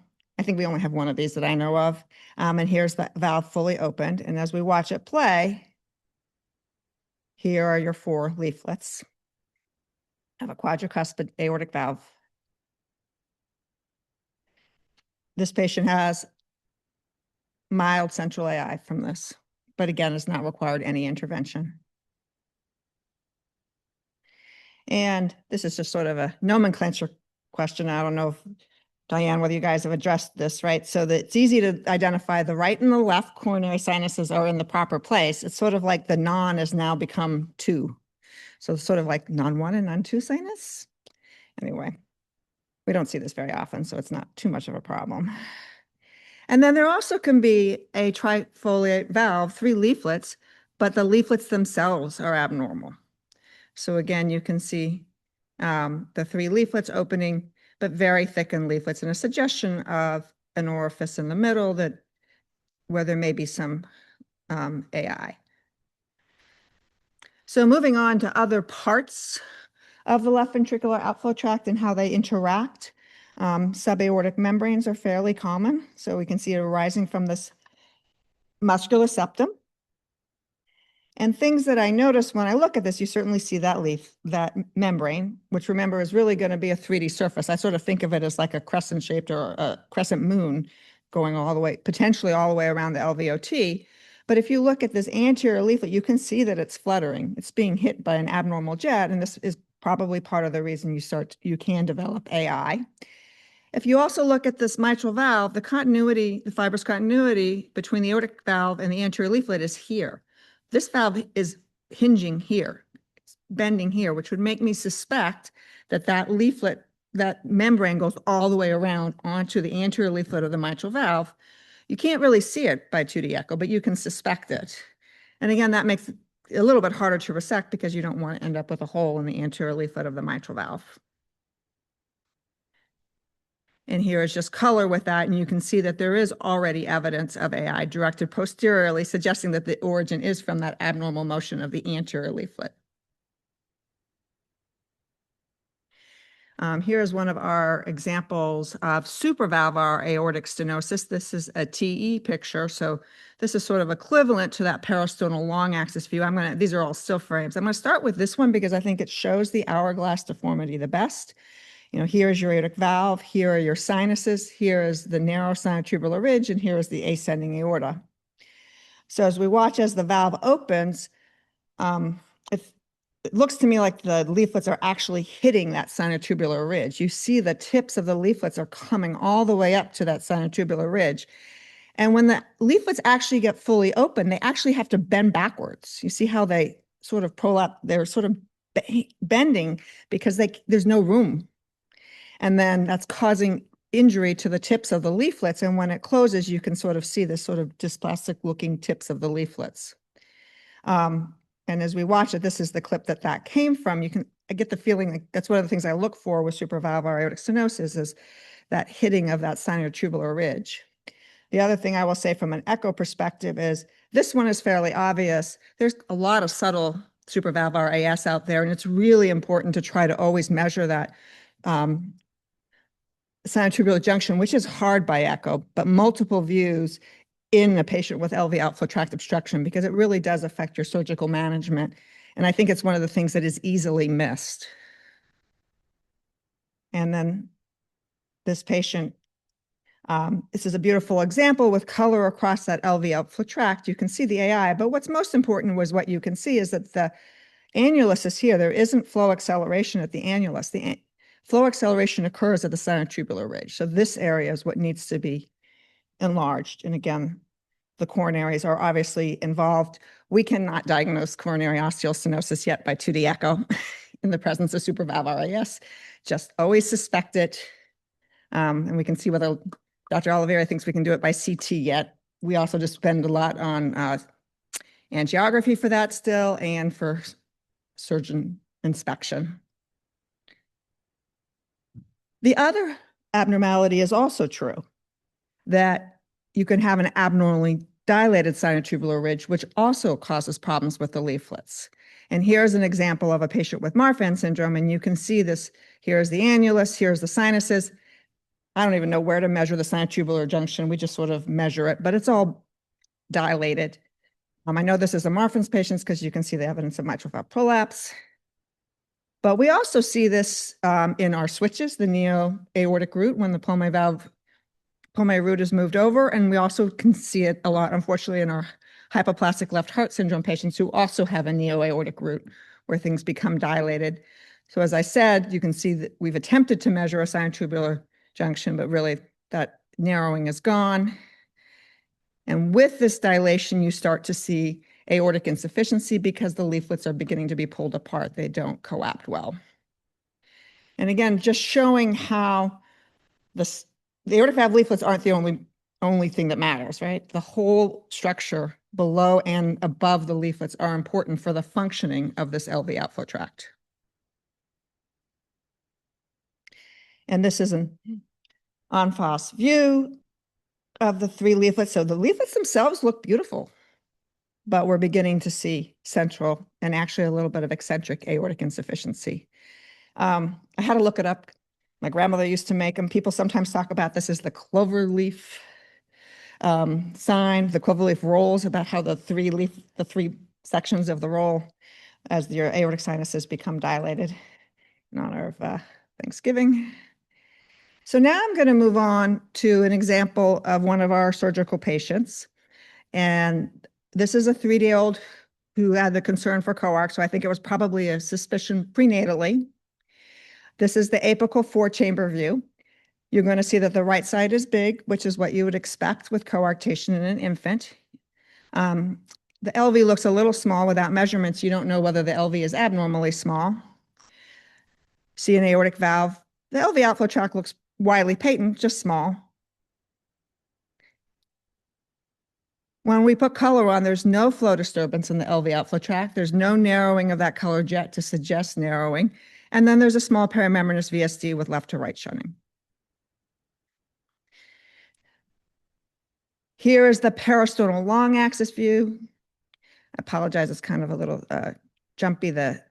think we only have one of these that I know of. And here's the valve fully opened. And as we watch it play, here are your four leaflets of a quadricuspid aortic valve. This patient has mild central AI from this, but again, has not required any intervention. And this is just sort of a nomenclature question. I don't know if, Diane, whether you guys have addressed this, right? So that it's easy to identify the right and the left coronary sinuses are in the proper place. It's sort of like the non has now become two. So sort of like non-1 and non-2 sinus. Anyway, we don't see this very often, so it's not too much of a problem. And then there also can be a trifoliate valve, 3 leaflets, but the leaflets themselves are abnormal. So again, you can see the 3 leaflets opening, but very thickened leaflets, and a suggestion of an orifice in the middle that where there may be some AI. So moving on to other parts of the left ventricular outflow tract and how they interact. Subaortic membranes are fairly common. So we can see it arising from this muscular septum. And things that I notice when I look at this, you certainly see that that membrane, which remember is really going to be a 3D surface. I sort of think of it as like a crescent shaped or a crescent moon going all the way, potentially all the way around the LVOT. But if you look at this anterior leaflet, you can see that it's fluttering. It's being hit by an abnormal jet, and this is probably part of the reason you can develop AI. If you also look at this mitral valve, the continuity, the fibrous continuity between the aortic valve and the anterior leaflet is here. This valve is hinging here, it's bending here, which would make me suspect that that leaflet, that membrane goes all the way around onto the anterior leaflet of the mitral valve. You can't really see it by 2D echo, but you can suspect it. And again, that makes it a little bit harder to resect because you don't want to end up with a hole in the anterior leaflet of the mitral valve. And here is just color with that, and you can see that there is already evidence of AI directed posteriorly, suggesting that the origin is from that abnormal motion of the anterior leaflet. Here is one of our examples of supravalvular aortic stenosis. This is a TE picture, so this is sort of equivalent to that parasternal long axis view. These are all still frames. I'm going to start with this one because I think it shows the hourglass deformity the best. You know, here is your aortic valve, here are your sinuses, here is the narrow sinotubular ridge, and here is the ascending aorta. So as we watch as the valve opens, it looks to me like the leaflets are actually hitting that sinotubular ridge. You see the tips of the leaflets are coming all the way up to that sinotubular ridge. And when the leaflets actually get fully open, they actually have to bend backwards. You see how they sort of prolapse, they're sort of bending because there's no room. And then that's causing injury to the tips of the leaflets. And when it closes, you can sort of see this sort of dysplastic looking tips of the leaflets. And as we watch it, this is the clip that came from. I get the feeling like that's one of the things I look for with supravalvular aortic stenosis is that hitting of that sinotubular ridge. The other thing I will say from an echo perspective is this one is fairly obvious. There's a lot of subtle supravalvular AS out there, and it's really important to try to always measure that sinotubular junction, which is hard by echo, but multiple views in a patient with LV outflow tract obstruction, because it really does affect your surgical management. And I think it's one of the things that is easily missed. And then this patient, this is a beautiful example with color across that LV outflow tract. You can see the AI, but what's most important was what you can see is that the annulus is here. There isn't flow acceleration at the annulus. The flow acceleration occurs at the sinotubular ridge. So this area is what needs to be enlarged. And again, the coronaries are obviously involved. We cannot diagnose coronary osteostenosis yet by 2D echo in the presence of supravalvular AS. Just always suspect it. And we can see whether Dr. Oliveira thinks we can do it by CT yet. We also just spend a lot on angiography for that still and for surgeon inspection. The other abnormality is also true, that you can have an abnormally dilated sinotubular ridge, which also causes problems with the leaflets. And here's an example of a patient with Marfan syndrome, and you can see this. Here's the annulus, here's the sinuses. I don't even know where to measure the sinotubular junction. We just sort of measure it, but it's all dilated. I know this is a Marfan's patients because you can see the evidence of mitral valve prolapse. But we also see this in our switches, the neo-aortic root, when the pulmonary root is moved over. And we also can see it a lot, unfortunately, in our hypoplastic left heart syndrome patients who also have a neo-aortic root where things become dilated. So as I said, you can see that we've attempted to measure a sinotubular junction, but really that narrowing is gone. And with this dilation, you start to see aortic insufficiency because the leaflets are beginning to be pulled apart. They don't coapt well. And again, just showing how the aortic valve leaflets aren't the only thing that matters, right? The whole structure below and above the leaflets are important for the functioning of this LV outflow tract. And this is an en face view of the three leaflets. So the leaflets themselves look beautiful, but we're beginning to see central and actually a little bit of eccentric aortic insufficiency. I had to look it up. My grandmother used to make them. People sometimes talk about this as the clover leaf sign, the clover leaf rolls, about how the three sections of the roll as your aortic sinuses become dilated in honor of Thanksgiving. So now I'm going to move on to an example of one of our surgical patients. And this is a 3-day-old who had the concern for coarct, so I think it was probably a suspicion prenatally. This is the apical 4-chamber view. You're going to see that the right side is big, which is what you would expect with coarctation in an infant. The LV looks a little small without measurements. You don't know whether the LV is abnormally small. See an aortic valve. The LV outflow tract looks widely patent, just small. When we put color on, there's no flow disturbance in the LV outflow tract. There's no narrowing of that color jet to suggest narrowing. And then there's a small perimembranous VSD with left to right shunting. Here is the peristernal long axis view. I apologize, it's kind of a little jumpy, the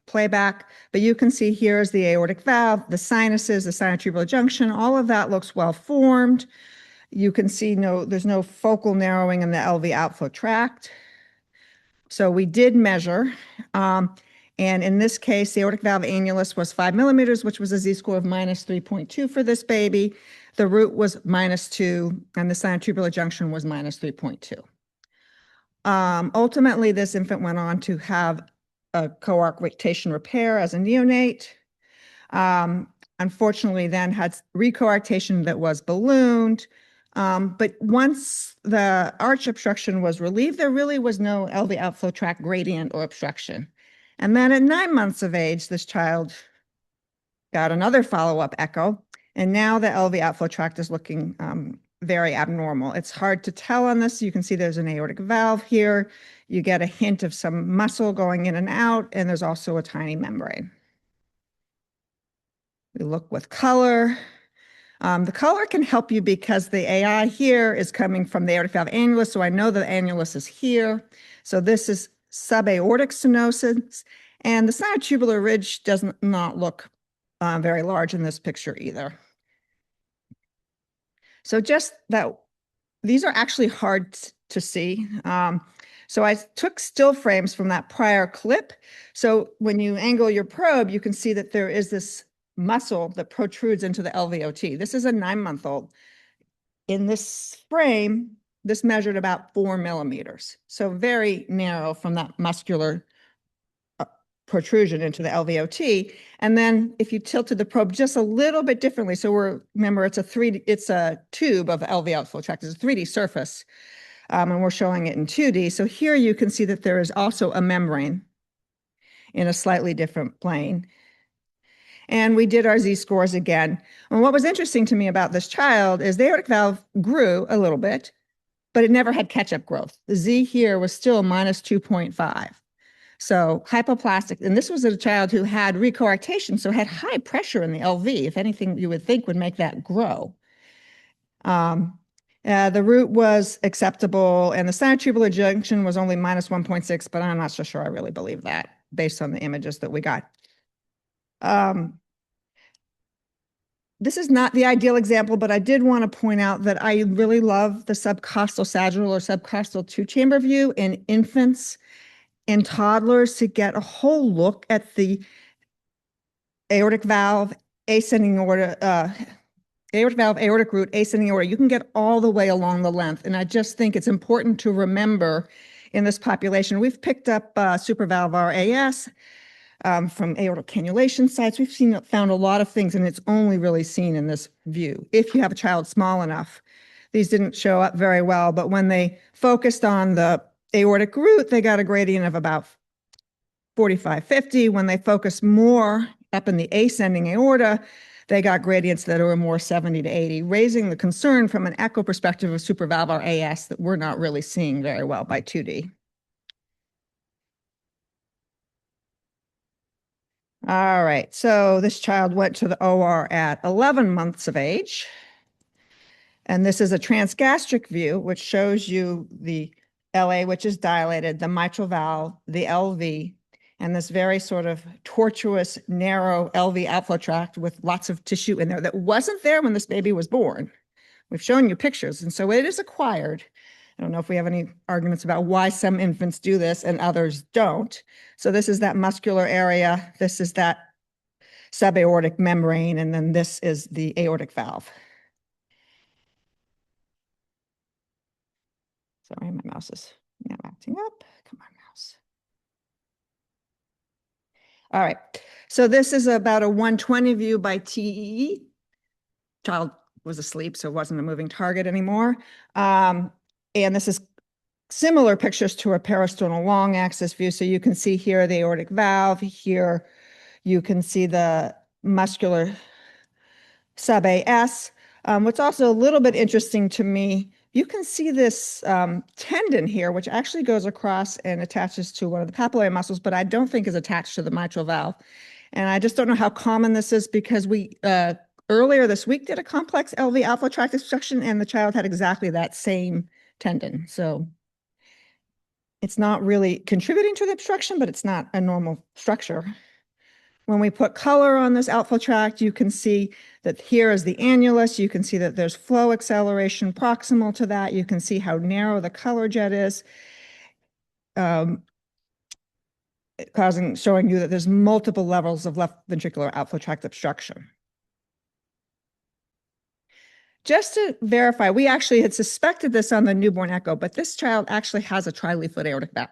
playback, but you can see here is the aortic valve, the sinuses, the sinotubular junction, all of that looks well formed. You can see there's no focal narrowing in the LV outflow tract. So we did measure, and in this case, the aortic valve annulus was 5 millimeters, which was a z-score of -3.2 for this baby. The root was -2, and the sinotubular junction was -3.2. Ultimately, this infant went on to have a coarctation repair as a neonate. Unfortunately, then had recoarctation that was ballooned. But once the arch obstruction was relieved, there really was no LV outflow tract gradient or obstruction. And then at 9 months of age, this child got another follow-up echo, and now the LV outflow tract is looking very abnormal. It's hard to tell on this. You can see there's an aortic valve here. You get a hint of some muscle going in and out, and there's also a tiny membrane. We look with color. The color can help you because the AI here is coming from the aortic valve annulus, so I know the annulus is here. So this is subaortic stenosis, and the sinotubular ridge does not look very large in this picture either. So just that, these are actually hard to see. So I took still frames from that prior clip. So when you angle your probe, you can see that there is this muscle that protrudes into the LVOT. This is a 9-month-old. In this frame, this measured about 4 millimeters. So very narrow from that muscular protrusion into the LVOT. And then if you tilted the probe just a little bit differently, so remember it's a tube of LV outflow tract, it's a 3D surface, and we're showing it in 2D. So here you can see that there is also a membrane in a slightly different plane. And we did our Z-scores again. And what was interesting to me about this child is the aortic valve grew a little bit, but it never had catch-up growth. The Z here was still minus 2.5. So hypoplastic, and this was a child who had recoarctation, so had high pressure in the LV. If anything, you would think would make that grow. The root was acceptable, and the sinotubular junction was only minus 1.6, but I'm not so sure I really believe that based on the images that we got. This is not the ideal example, but I did want to point out that I really love the subcostal sagittal or subcostal two-chamber view in infants and toddlers to get a whole look at the aortic valve, ascending aorta, aortic valve, aortic root, ascending aorta. You can get all the way along the length. And I just think it's important to remember in this population. We've picked up supravalvular AS from aortic cannulation sites. We've found a lot of things, and it's only really seen in this view. If you have a child small enough, these didn't show up very well, but when they focused on the aortic root, they got a gradient of about 45, 50. When they focused more up in the ascending aorta, they got gradients that were more 70 to 80, raising the concern from an echo perspective of supravalvular AS that we're not really seeing very well by 2D. All right, so this child went to the OR at 11 months of age. And this is a transgastric view, which shows you the LA, which is dilated, the mitral valve, the LV, and this very sort of tortuous, narrow LV outflow tract with lots of tissue in there that wasn't there when this baby was born. We've shown you pictures, and so it is acquired. I don't know if we have any arguments about why some infants do this and others don't. So this is that muscular area, this is that subaortic membrane, and then this is the aortic valve. Sorry, my mouse is now acting up. Come on, mouse. All right, so this is about a 120 view by TEE. Child was asleep, so it wasn't a moving target anymore. And this is similar pictures to a parasternal long axis view. So you can see here the aortic valve. Here you can see the muscular sub-AS. What's also a little bit interesting to me, you can see this tendon here, which actually goes across and attaches to one of the papillary muscles, but I don't think is attached to the mitral valve. And I just don't know how common this is because we earlier this week did a complex LV alpha tract obstruction, and the child had exactly that same tendon. So it's not really contributing to the obstruction, but it's not a normal structure. When we put color on this outflow tract, you can see that here is the annulus. You can see that there's flow acceleration proximal to that. You can see how narrow the color jet is, showing you that there's multiple levels of left ventricular outflow tract obstruction. Just to verify, we actually had suspected this on the newborn echo, but this child actually has a trileaflet aortic valve.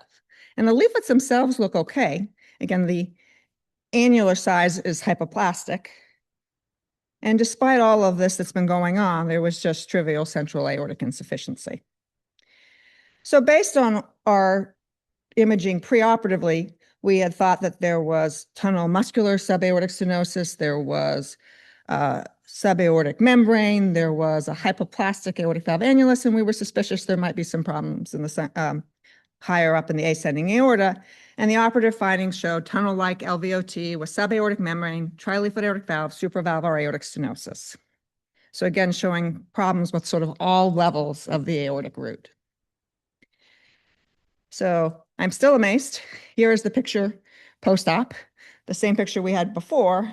And the leaflets themselves look okay. Again, the annular size is hypoplastic. And despite all of this that's been going on, there was just trivial central aortic insufficiency. So based on our imaging preoperatively, we had thought that there was tunnel muscular subaortic stenosis, there was subaortic membrane, there was a hypoplastic aortic valve annulus, and we were suspicious there might be some problems in the higher up in the ascending aorta. And the operative findings showed tunnel-like LVOT with subaortic membrane, trileaflet aortic valve, supravalvular aortic stenosis. So again, showing problems with sort of all levels of the aortic root. So I'm still amazed. Here is the picture post-op, the same picture we had before,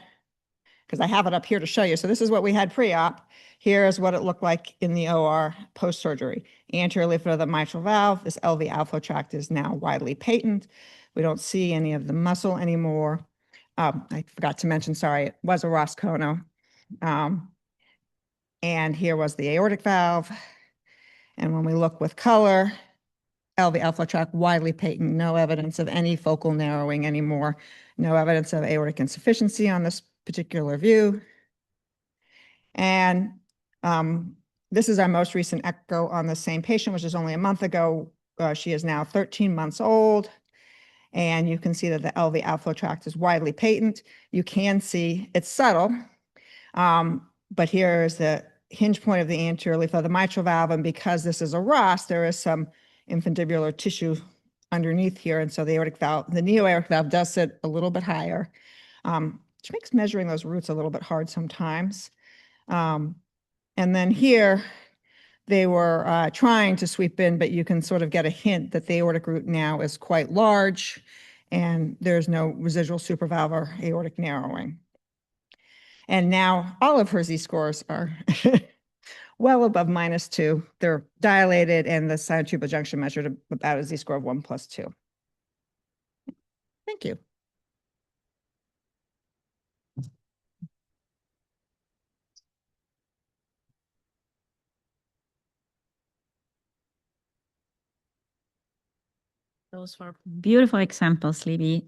because I have it up here to show you. So this is what we had pre-op. Here is what it looked like in the OR post-surgery. Anterior leaflet of the mitral valve. This LV outflow tract is now widely patent. We don't see any of the muscle anymore. I forgot to mention, sorry, it was a Roscono. And here was the aortic valve. And when we look with color, LV outflow tract widely patent, no evidence of any focal narrowing anymore, no evidence of aortic insufficiency on this particular view. And this is our most recent echo on the same patient, which is only a month ago. She is now 13 months old. And you can see that the LV outflow tract is widely patent. You can see it's subtle, but here is the hinge point of the anterior leaf of the mitral valve. And because this is a ROS, there is some infundibular tissue underneath here. And so the aortic valve, the neo-aortic valve does sit a little bit higher, which makes measuring those roots a little bit hard sometimes. And then here, they were trying to sweep in, but you can sort of get a hint that the aortic root now is quite large and there's no residual supravalvular aortic narrowing. And now all of her Z-scores are well above -2. They're dilated and the sinotubal junction measured about a Z-score of 1+2. Thank you. Those were beautiful examples, Libby.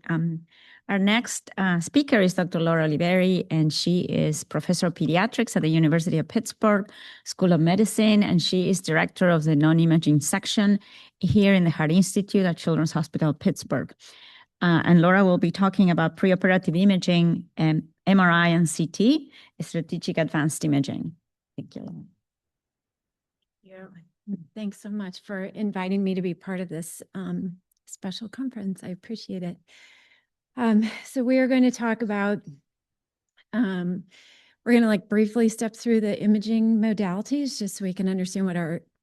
Our next speaker is Dr. Laura Oliveri, and she is professor of pediatrics at the University of Pittsburgh School of Medicine, and she is director of the non-imaging section here in the Heart Institute at Children's Hospital Pittsburgh. And Laura will be talking about preoperative imaging and MRI and CT, strategic advanced imaging. Thank you, Laura. Thanks so much for inviting me to be part of this special conference. I appreciate it. So we are going to talk about, we're going to briefly step through the imaging modalities just so we can understand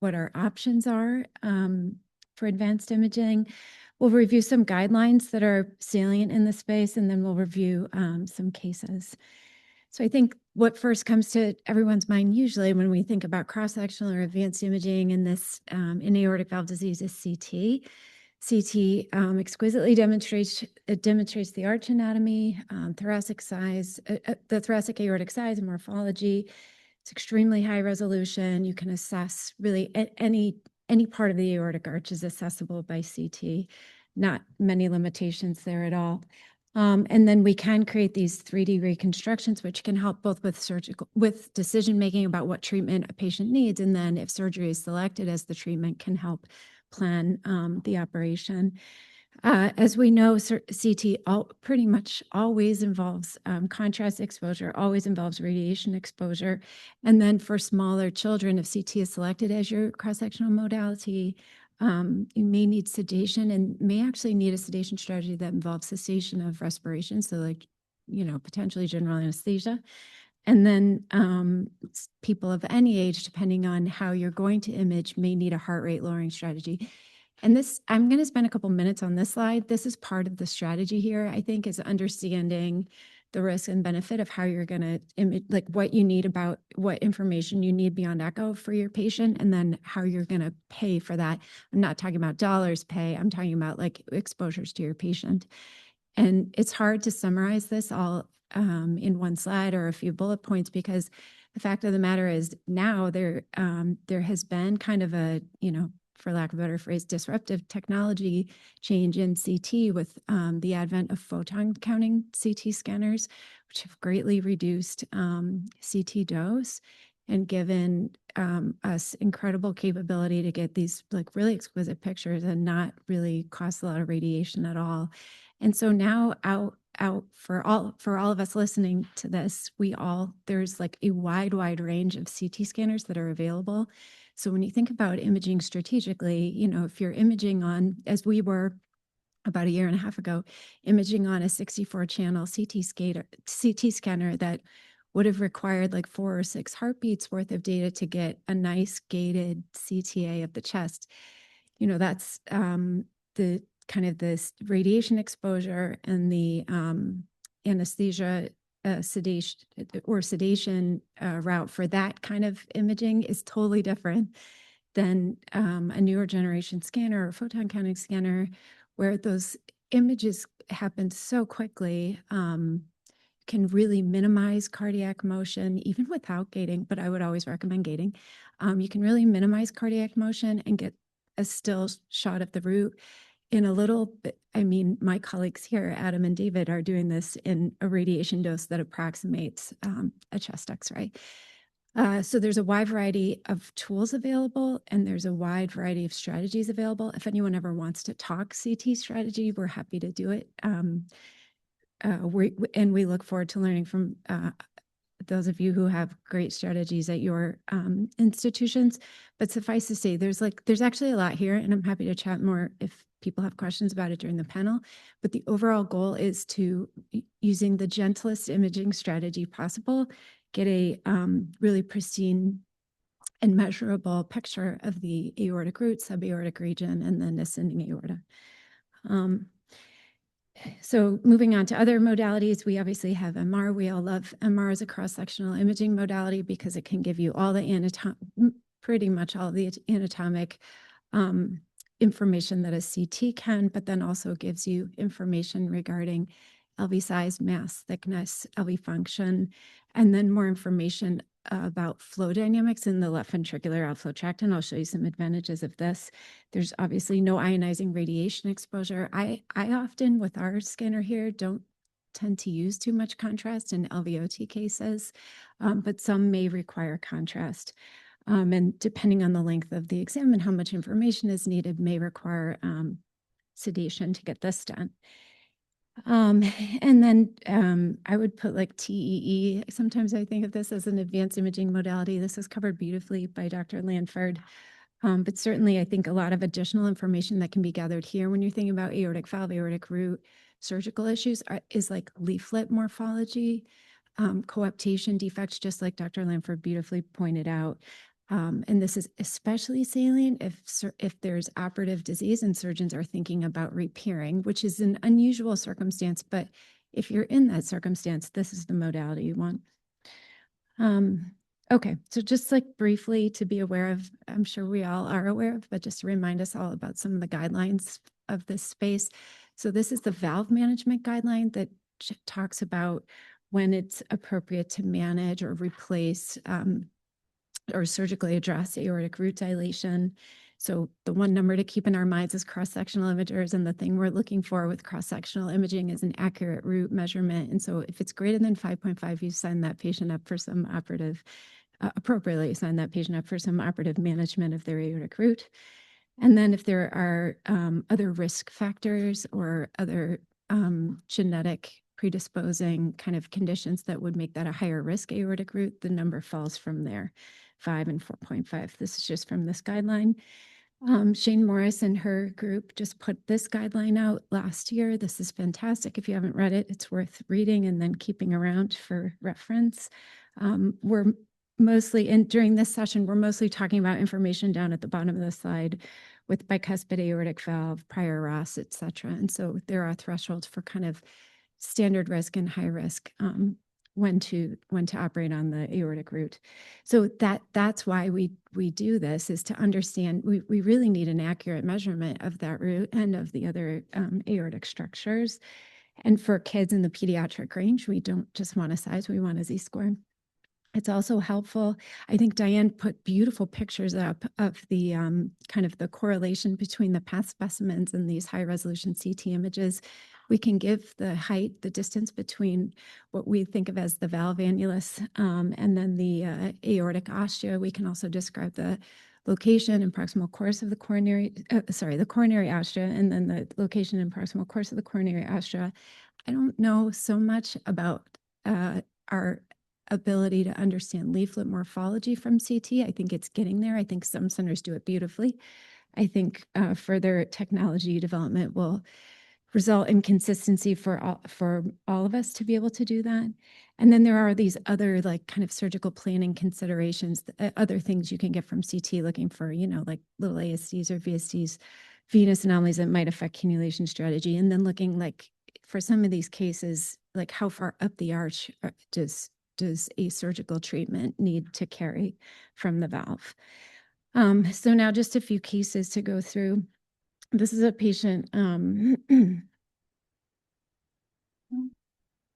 what our options are for advanced imaging. We'll review some guidelines that are salient in the space, and then we'll review some cases. So I think what first comes to everyone's mind usually when we think about cross-sectional or advanced imaging in this in aortic valve disease is CT. CT exquisitely demonstrates the arch anatomy, thoracic size, the thoracic aortic size and morphology. It's extremely high resolution. You can assess really any part of the aortic arch is accessible by CT. Not many limitations there at all. And then we can create these 3D reconstructions, which can help both with decision-making about what treatment a patient needs. And then if surgery is selected as the treatment, can help plan the operation. As we know, CT pretty much always involves contrast exposure, always involves radiation exposure. And then for smaller children, if CT is selected as your cross-sectional modality, you may need sedation and may actually need a sedation strategy that involves cessation of respiration. So potentially general anesthesia. And then people of any age, depending on how you're going to image, may need a heart rate lowering strategy. And this, I'm going to spend a couple minutes on this slide. This is part of the strategy here, I think, is understanding the risk and benefit of how you're going to image, what you need about what information you need beyond echo for your patient, and then how you're going to pay for that. I'm not talking about dollars pay. I'm talking about exposures to your patient. And it's hard to summarize this all in one slide or a few bullet points, because the fact of the matter is now there has been kind of a, for lack of a better phrase, disruptive technology change in CT with the advent of photon counting CT scanners, which have greatly reduced CT dose and given us incredible capability to get these like really exquisite pictures and not really cost a lot of radiation at all. And so now out for all of us listening to this, there's like a wide range of CT scanners that are available. So when you think about imaging strategically, you know, if you're imaging on, as we were about a year and a half ago, imaging on a 64-channel CT scanner that would have required like 4 or 6 heartbeats worth of data to get a nice gated CTA of the chest. You know, that's the kind of this radiation exposure and the anesthesia sedation route for that kind of imaging is totally different than a newer generation scanner or photon counting scanner, where those images happen so quickly, can really minimize cardiac motion, even without gating, but I would always recommend gating. You can really minimize cardiac motion and get a still shot of the root in a little bit. I mean, my colleagues here, Adam and David, are doing this in a radiation dose that approximates a chest X-ray. So there's a wide variety of tools available, and there's a wide variety of strategies available. If anyone ever wants to talk CT strategy, we're happy to do it. We look forward to learning from those of you who have great strategies at your institutions. But suffice to say, there's actually a lot here, and I'm happy to chat more if people have questions about it during the panel. But the overall goal is to, using the gentlest imaging strategy possible, get a really pristine and measurable picture of the aortic root, subaortic region, and then ascending aorta. So moving on to other modalities, we obviously have MR. We all love MR as a cross-sectional imaging modality because it can give you all the pretty much all the anatomic information that a CT can, but then also gives you information regarding LV size, mass, thickness, LV function, and then more information about flow dynamics in the left ventricular outflow tract. And I'll show you some advantages of this. There's obviously no ionizing radiation exposure. I often, with our scanner here, don't tend to use too much contrast in LVOT cases, but some may require contrast. And depending on the length of the exam and how much information is needed, may require sedation to get this done. And then I would put like TEE. Sometimes I think of this as an advanced imaging modality. This is covered beautifully by Dr. Lanford. But certainly I think a lot of additional information that can be gathered here when you're thinking about aortic valve, aortic root, surgical issues is like leaflet morphology, coaptation defects, just like Dr. Lanford beautifully pointed out. And this is especially salient if there's operative disease and surgeons are thinking about repairing, which is an unusual circumstance. But if you're in that circumstance, this is the modality you want. Okay, so just like briefly to be aware of, I'm sure we all are aware of, but just to remind us all about some of the guidelines of this space. So this is the valve management guideline that talks about when it's appropriate to manage or replace or surgically address aortic root dilation. So the one number to keep in our minds is cross-sectional imagers, and the thing we're looking for with cross-sectional imaging is an accurate root measurement. And so if it's greater than 5.5, you sign that patient up for some operative, appropriately sign that patient up for some operative management of their aortic root. And then if there are other risk factors or other genetic predisposing kind of conditions that would make that a higher risk aortic root, the number falls from there. 5 and 4.5. This is just from this guideline. Shane Morris and her group just put this guideline out last year. This is fantastic. If you haven't read it, it's worth reading and then keeping around for reference. We're mostly, during this session, we're mostly talking about information down at the bottom of the slide with bicuspid aortic valve, prior ROS, et cetera. And so there are thresholds for kind of standard risk and high risk when to operate on the aortic root. So that's why we do this, is to understand we really need an accurate measurement of that root and of the other aortic structures. And for kids in the pediatric range, we don't just want a size, we want a Z-score. It's also helpful. I think Diane put beautiful pictures up of the kind of the correlation between the past specimens and these high resolution CT images. We can give the height, the distance between what we think of as the valve annulus and then the aortic ostia. We can also describe the location and proximal course of the coronary, the coronary ostia, and then the location and proximal course of the coronary ostia. I don't know so much about our ability to understand leaflet morphology from CT. I think it's getting there. I think some centers do it beautifully. I think further technology development will result in consistency for all of us to be able to do that. And then there are these other like kind of surgical planning considerations, other things you can get from CT looking for, like little ASCs or VSCs, venous anomalies that might affect cannulation strategy. And then looking like for some of these cases, like how far up the arch does a surgical treatment need to carry from the valve? So now just a few cases to go through. This is a patient,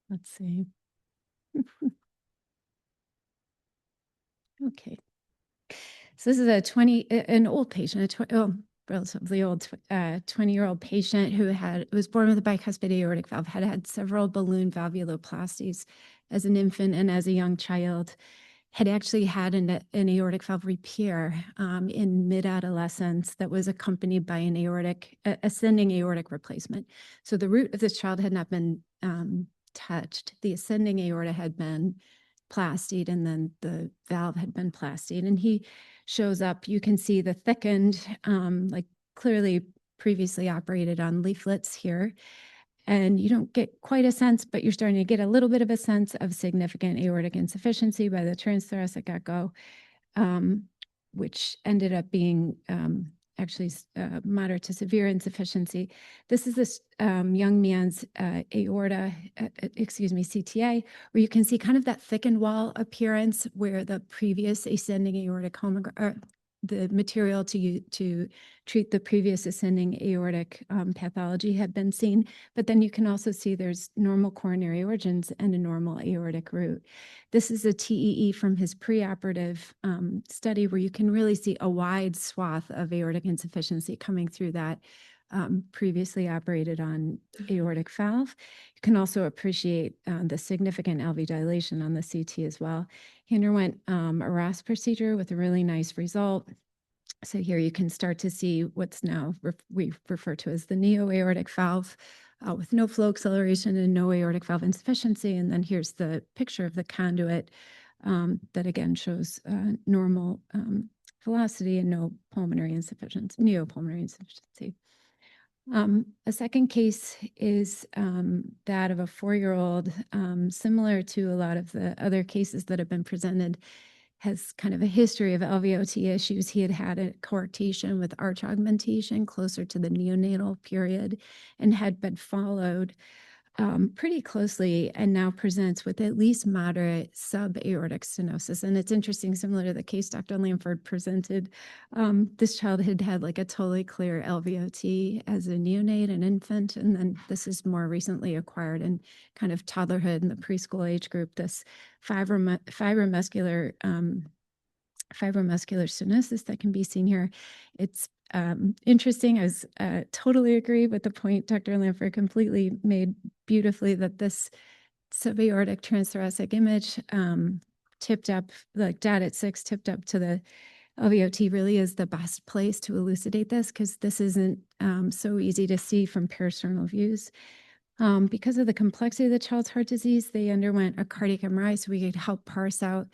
let's see. Okay. So this is an old patient, relatively old 20-year-old patient who was born with a bicuspid aortic valve, had several balloon valvuloplasties as an infant and as a young child, had actually had an aortic valve repair in mid-adolescence that was accompanied by an ascending aortic replacement. So the root of this child had not been touched. The ascending aorta had been plastied, and then the valve had been plastied. And he shows up, you can see the thickened, like clearly previously operated on leaflets here. And you don't get quite a sense, but you're starting to get a little bit of a sense of significant aortic insufficiency by the transthoracic echo, which ended up being actually moderate to severe insufficiency. This is this young man's CTA, where you can see kind of that thickened wall appearance where the previous ascending aortic the material to treat the previous ascending aortic pathology had been seen. But then you can also see there's normal coronary origins and a normal aortic root. This is a TEE from his preoperative study where you can really see a wide swath of aortic insufficiency coming through that previously operated on aortic valve. You can also appreciate the significant LV dilation on the CT as well. He underwent a RAS procedure with a really nice result. So here you can start to see what's now we refer to as the neo-aortic valve with no flow acceleration and no aortic valve insufficiency. And then here's the picture of the conduit that again shows normal velocity and no pulmonary insufficiency, neopulmonary insufficiency. A second case is that of a 4-year-old, similar to a lot of the other cases that have been presented, has kind of a history of LVOT issues. He had a coarctation with arch augmentation closer to the neonatal period and had been followed pretty closely and now presents with at least moderate subaortic stenosis. And it's interesting, similar to the case Dr. Lamford presented, this child had like a totally clear LVOT as a neonate, an infant, and then this is more recently acquired in kind of toddlerhood in the preschool age group, this fibromuscular stenosis that can be seen here. It's interesting. I totally agree with the point Dr. Lamford completely made beautifully that this subaortic transthoracic image tipped up, like dot at 6 tipped up to the LVOT really is the best place to elucidate this because this isn't so easy to see from parasternal views. Because of the complexity of the child's heart disease, they underwent a cardiac MRI so we could help parse out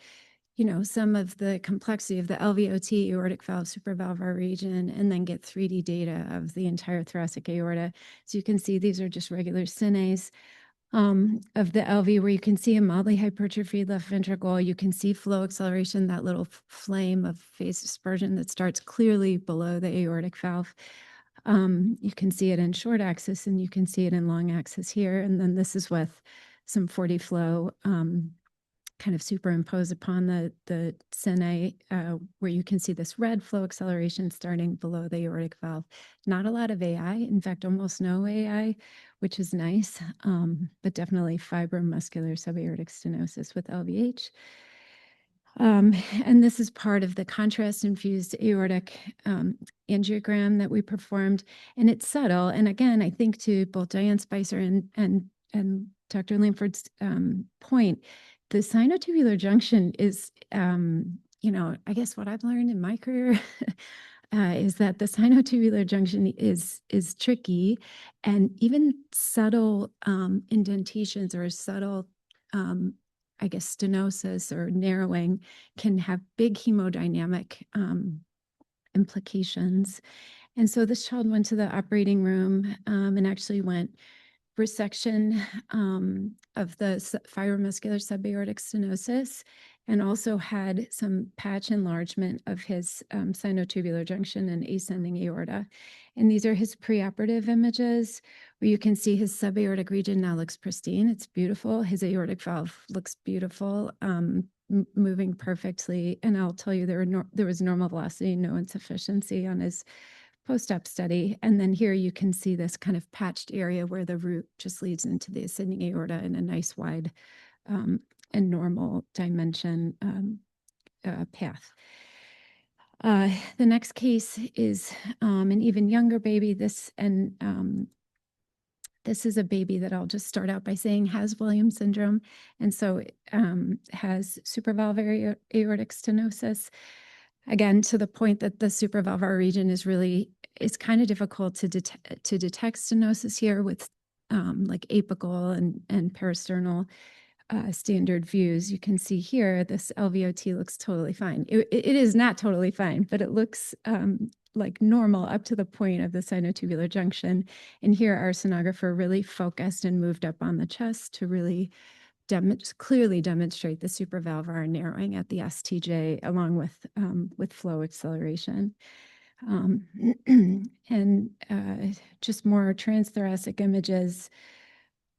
some of the complexity of the LVOT, aortic valve, supravalvular region, and then get 3D data of the entire thoracic aorta. So you can see these are just regular cines of the LV where you can see a mildly hypertrophied left ventricle. You can see flow acceleration, that little flame of phase dispersion that starts clearly below the aortic valve. You can see it in short axis and you can see it in long axis here. And then this is with some 40 flow kind of superimposed upon the cine where you can see this red flow acceleration starting below the aortic valve. Not a lot of AI, in fact, almost no AI, which is nice, but definitely fibromuscular subaortic stenosis with LVH. And this is part of the contrast-infused aortic angiogram that we performed, and it's subtle. And again, I think to both Diane Spicer and Dr. Lamford's point, the sinotubular junction is, I guess what I've learned in my career is that the sinotubular junction is tricky, and even subtle indentations or subtle I guess, stenosis or narrowing can have big hemodynamic implications. And so this child went to the operating room and actually went resection of the fibromuscular subaortic stenosis, and also had some patch enlargement of his sinotubular junction and ascending aorta. And these are his preoperative images, where you can see his subaortic region now looks pristine. It's beautiful. His aortic valve looks beautiful, moving perfectly. And I'll tell you, there was normal velocity, no insufficiency on his post-op study. And then here you can see this kind of patched area where the root just leads into the ascending aorta in a nice wide and normal dimension path. The next case is an even younger baby. This is a baby that I'll just start out by saying has Williams syndrome, and so has supravalvular aortic stenosis. Again, to the point that the supravalvular region is kind of difficult to detect stenosis here with like apical and peristernal standard views. You can see here, this LVOT looks totally fine. It is not totally fine, but it looks like normal up to the point of the sinotubular junction. And here our sonographer really focused and moved up on the chest to really clearly demonstrate the supravalvular narrowing at the STJ, along with flow acceleration. And just more transthoracic images,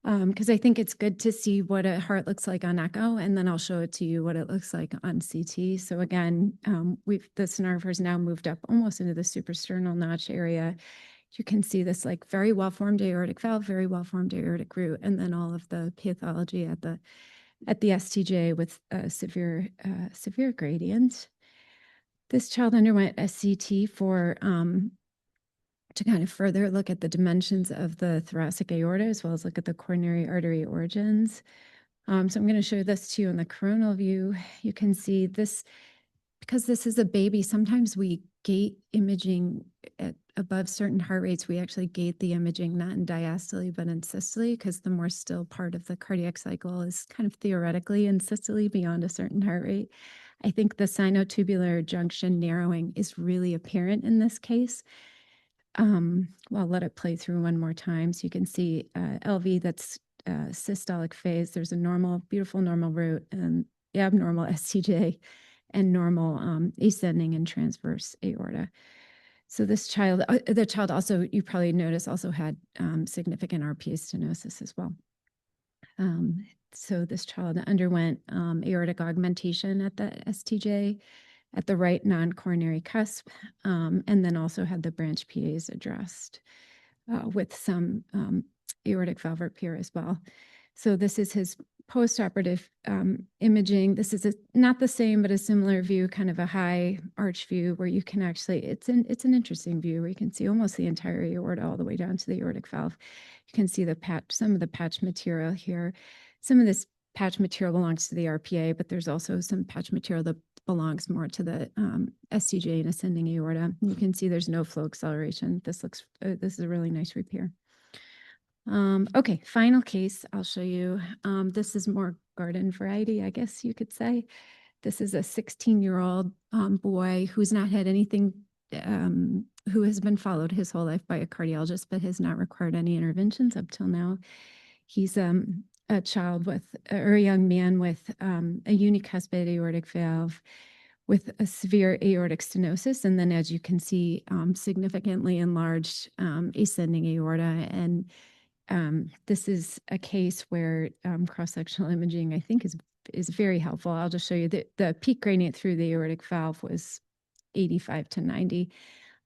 because I think it's good to see what a heart looks like on echo, and then I'll show it to you what it looks like on CT. So again, the sonographer's now moved up almost into the suprasternal notch area. You can see this like very well-formed aortic valve, very well-formed aortic root, and then all of the pathology at the STJ with severe gradient. This child underwent a CT to kind of further look at the dimensions of the thoracic aorta, as well as look at the coronary artery origins. So I'm going to show this to you in the coronal view. You can see this, because this is a baby, sometimes we gate imaging at above certain heart rates. We actually gate the imaging not in diastole, but in systole, because the more still part of the cardiac cycle is kind of theoretically in systole beyond a certain heart rate. I think the sinotubular junction narrowing is really apparent in this case. Well, I'll let it play through one more time. So you can see LV, that's systolic phase. There's a beautiful normal root, and abnormal STJ, and normal ascending and transverse aorta. So this child, the child also, you probably noticed, also had significant RPA stenosis as well. So this child underwent aortic augmentation at the STJ, at the right non-coronary cusp, and then also had the branch PAs addressed with some aortic valve repair as well. So this is his post-operative imaging. This is not the same, but a similar view, kind of a high arch view where you can actually, it's an interesting view where you can see almost the entire aorta all the way down to the aortic valve. You can see the patch, some of the patch material here. Some of this patch material belongs to the RPA, but there's also some patch material that belongs more to the STJ and ascending aorta. You can see there's no flow acceleration. This is a really nice repair. Okay, final case I'll show you. This is more garden variety, I guess you could say. This is a 16-year-old boy who's not had anything, who has been followed his whole life by a cardiologist, but has not required any interventions up till now. He's a child with, or a young man with a unicuspid aortic valve with a severe aortic stenosis. And then, as you can see, significantly enlarged ascending aorta. And this is a case where cross-sectional imaging, I think, is very helpful. I'll just show you that the peak gradient through the aortic valve was 85 to 90.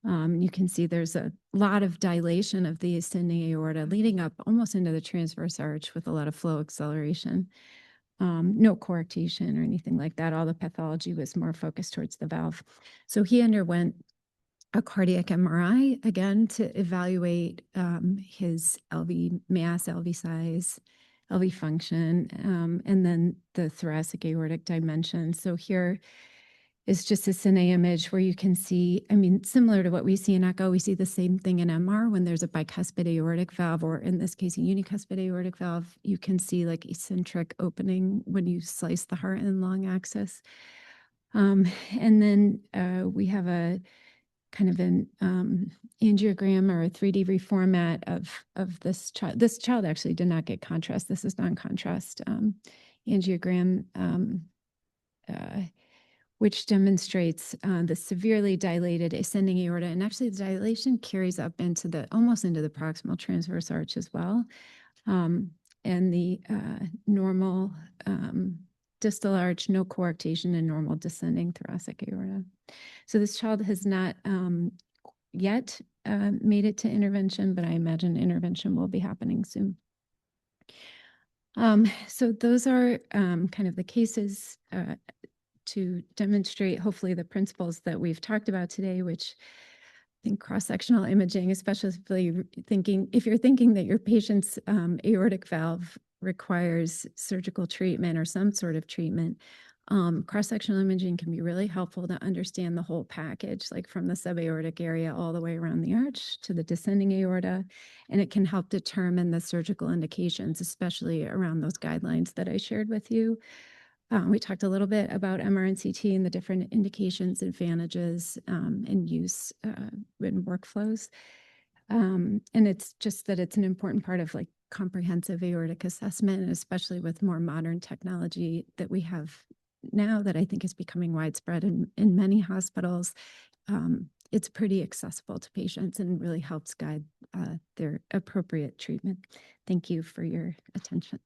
You can see there's a lot of dilation of the ascending aorta leading up almost into the transverse arch with a lot of flow acceleration. no coarctation or anything like that. All the pathology was more focused towards the valve. So he underwent a cardiac MRI, again, to evaluate his LV mass, LV size, LV function, and then the thoracic aortic dimension. So here is just a cine image where you can see, I mean, similar to what we see in echo, we see the same thing in MR when there's a bicuspid aortic valve, or in this case, a unicuspid aortic valve. You can see like eccentric opening when you slice the heart and lung axis. And then we have a kind of an angiogram or a 3D reformat of this child. This child actually did not get contrast. This is non-contrast angiogram, which demonstrates the severely dilated ascending aorta. And actually the dilation carries up into almost into the proximal transverse arch as well. And the normal distal arch, no coarctation, and normal descending thoracic aorta. So this child has not yet made it to intervention, but I imagine intervention will be happening soon. So those are kind of the cases to demonstrate hopefully the principles that we've talked about today, which I think cross-sectional imaging, especially thinking, if you're thinking that your patient's aortic valve requires surgical treatment or some sort of treatment, cross-sectional imaging can be really helpful to understand the whole package, like from the subaortic area all the way around the arch to the descending aorta. And it can help determine the surgical indications, especially around those guidelines that I shared with you. We talked a little bit about MR and CT and the different indications, advantages, and use in workflows. And it's just that it's an important part of like comprehensive aortic assessment, and especially with more modern technology that we have now that I think is becoming widespread in many hospitals. It's pretty accessible to patients and really helps guide their appropriate treatment. Thank you for your attention.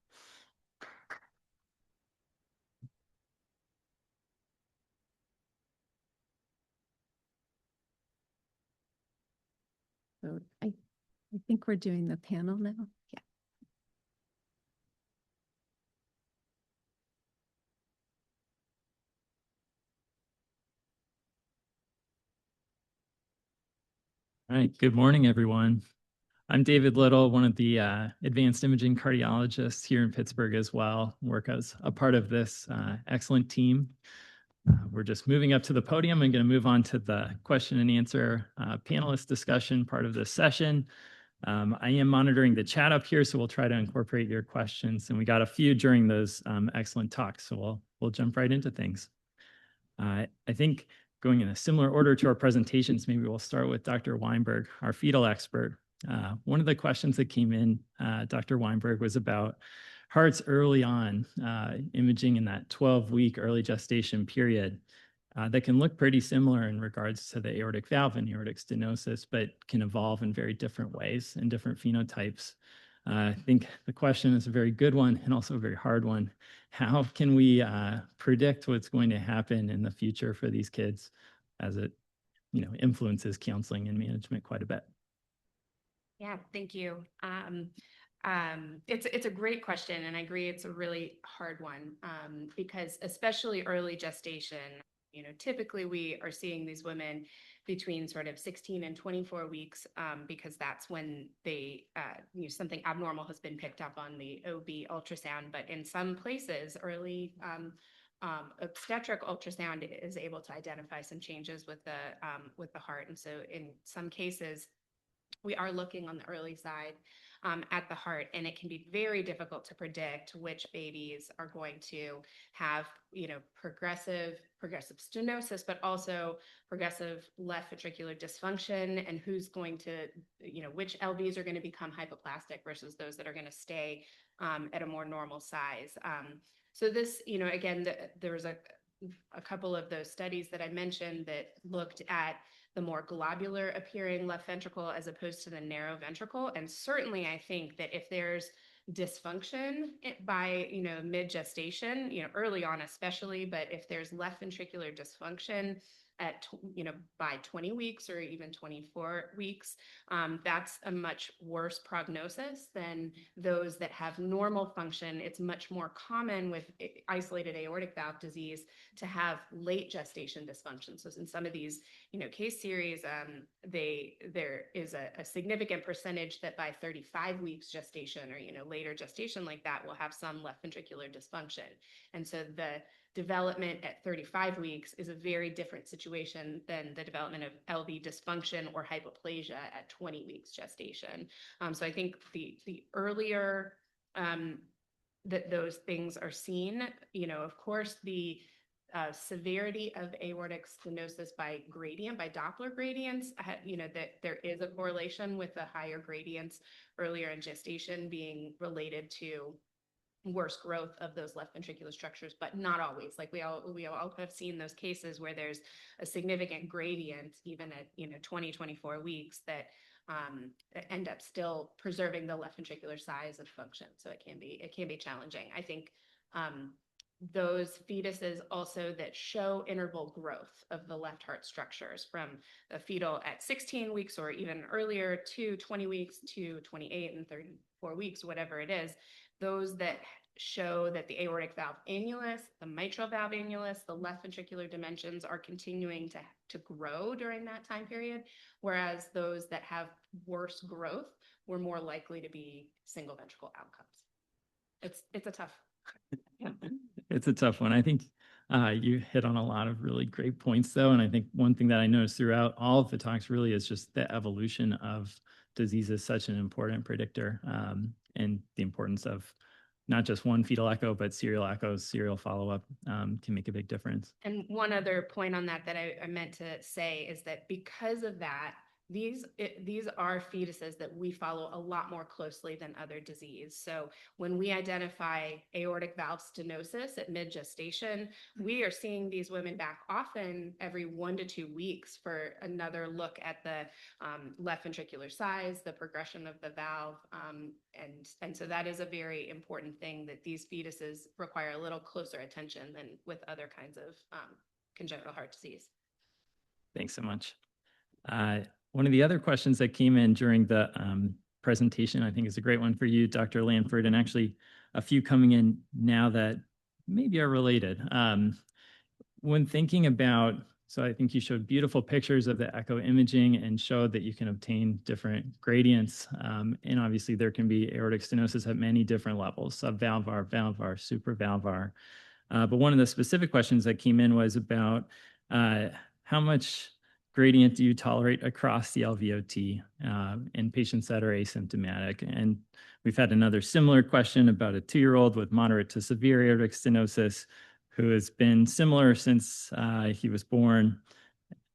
So I think we're doing the panel now. Yeah. All right, good morning, everyone. I'm David Little, one of the advanced imaging cardiologists here in Pittsburgh as well, work as a part of this excellent team. We're just moving up to the podium. I'm going to move on to the question and answer panelist discussion part of this session. I am monitoring the chat up here, so we'll try to incorporate your questions. And we got a few during those excellent talks, so we'll jump right into things. I think going in a similar order to our presentations, maybe we'll start with Dr. Weinberg, our fetal expert. One of the questions that came in, Dr. Weinberg, was about hearts early on, imaging in that 12-week early gestation period that can look pretty similar in regards to the aortic valve and aortic stenosis, but can evolve in very different ways and different phenotypes. I think the question is a very good one and also a very hard one. How can we predict what's going to happen in the future for these kids as it influences counseling and management quite a bit? Yeah, thank you. It's a great question, and I agree it's a really hard one because especially early gestation, typically we are seeing these women between sort of 16 and 24 weeks because that's when they, something abnormal has been picked up on the OB ultrasound. But in some places, early obstetric ultrasound is able to identify some changes with the heart. And so in some cases, we are looking on the early side at the heart, and it can be very difficult to predict which babies are going to have, progressive stenosis, but also progressive left ventricular dysfunction, and who's going to, which LVs are going to become hypoplastic versus those that are going to stay at a more normal size. So this, again, there was a couple of those studies that I mentioned that looked at the more globular appearing left ventricle as opposed to the narrow ventricle. And certainly I think that if there's dysfunction by, mid gestation, early on especially, but if there's left ventricular dysfunction at, by 20 weeks or even 24 weeks, that's a much worse prognosis than those that have normal function. It's much more common with isolated aortic valve disease to have late gestation dysfunction. So in some of these, case series, there is a significant percentage that by 35 weeks gestation or, later gestation like that will have some left ventricular dysfunction. And so the development at 35 weeks is a very different situation than the development of LV dysfunction or hypoplasia at 20 weeks gestation. So I think the earlier that those things are seen, of course, the severity of aortic stenosis by gradient, by Doppler gradients, that there is a correlation with the higher gradients earlier in gestation being related to worse growth of those left ventricular structures, but not always. Like we all have seen those cases where there's a significant gradient, even at 20, 24 weeks, that end up still preserving the left ventricular size and function. So it can be challenging. I think those fetuses also that show interval growth of the left heart structures from a fetal at 16 weeks or even earlier to 20 weeks to 28 and 34 weeks, whatever it is, those that show that the aortic valve annulus, the mitral valve annulus, the left ventricular dimensions are continuing to grow during that time period, whereas those that have worse growth were more likely to be single ventricle outcomes. It's a tough. Yeah. It's a tough one. I think you hit on a lot of really great points, though. And I think one thing that I noticed throughout all of the talks really is just the evolution of disease is such an important predictor, and the importance of not just one fetal echo, but serial echoes, serial follow-up can make a big difference. And one other point on that I meant to say is that because of that, these are fetuses that we follow a lot more closely than other disease. So when we identify aortic valve stenosis at mid-gestation, we are seeing these women back often every 1 to 2 weeks for another look at the left ventricular size, the progression of the valve. And so that is a very important thing, that these fetuses require a little closer attention than with other kinds of congenital heart disease. Thanks so much. One of the other questions that came in during the presentation, I think is a great one for you, Dr. Lanford, and actually a few coming in now that maybe are related. When thinking about, so I think you showed beautiful pictures of the echo imaging and showed that you can obtain different gradients. And obviously there can be aortic stenosis at many different levels, subvalvar, valvar, supravalvar. But one of the specific questions that came in was about how much gradient do you tolerate across the LVOT in patients that are asymptomatic? And we've had another similar question about a 2-year-old with moderate to severe aortic stenosis who has been similar since he was born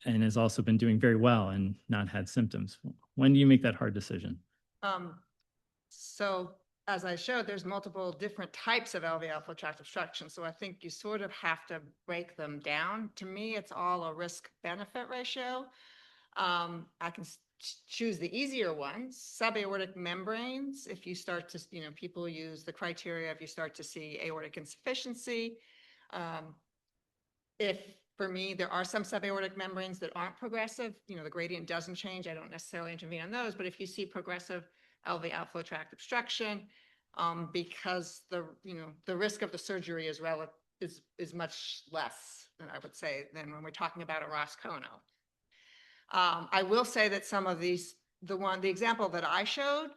and has also been doing very well and not had symptoms. When do you make that hard decision? So as I showed, there's multiple different types of LV outflow tract obstruction. So I think you sort of have to break them down. To me, it's all a risk-benefit ratio. I can choose the easier ones. Subaortic membranes, if you start to, people use the criteria if you start to see aortic insufficiency. If, for me, there are some subaortic membranes that aren't progressive, the gradient doesn't change, I don't necessarily intervene on those, but if you see progressive LV outflow tract obstruction, because the risk of the surgery is much less than I would say than when we're talking about a Roscono. I will say that some of these, the example that I showed,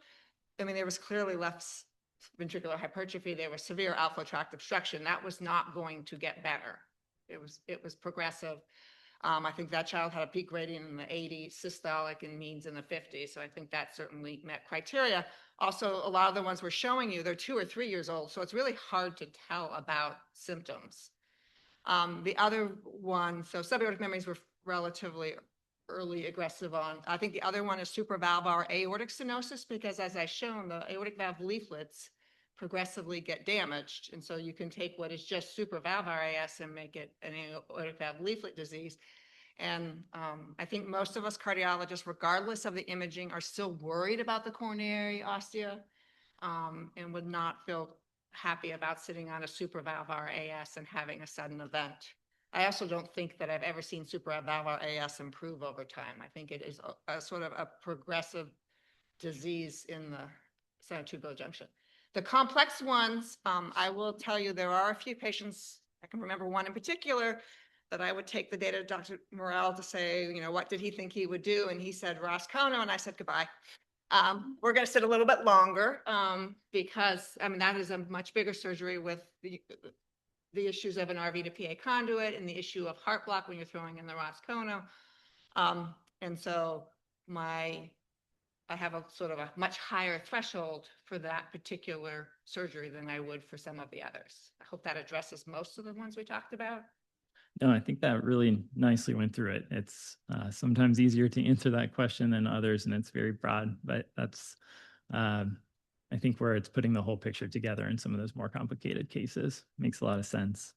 there was clearly left ventricular hypertrophy, there was severe outflow tract obstruction. That was not going to get better. It was progressive. I think that child had a peak gradient in the 80s, systolic and means in the 50s. So I think that certainly met criteria. Also, a lot of the ones we're showing you, they're 2 or 3 years old. So it's really hard to tell about symptoms. The other one, so subaortic membranes were relatively early aggressive on. I think the other one is supravalvar aortic stenosis, because as I've shown, the aortic valve leaflets progressively get damaged. And so you can take what is just supravalvar AS and make it an aortic valve leaflet disease. And I think most of us cardiologists, regardless of the imaging, are still worried about the coronary ostia and would not feel happy about sitting on a supravalvar AS and having a sudden event. I also don't think that I've ever seen supravalvular AS improve over time. I think it is a sort of a progressive disease in the center-tubular junction. The complex ones, I will tell you, there are a few patients, I can remember one in particular, that I would take the data to Dr. Morel to say, you know, what did he think he would do? And he said Roscono, and I said goodbye. We're going to sit a little bit longer because, I mean, that is a much bigger surgery with the issues of an RV to PA conduit and the issue of heart block when you're throwing in the Roscono. And so I have a sort of a much higher threshold for that particular surgery than I would for some of the others. I hope that addresses most of the ones we talked about. No, I think that really nicely went through it. It's sometimes easier to answer that question than others, and it's very broad, but that's, I think, where it's putting the whole picture together in some of those more complicated cases. Makes a lot of sense.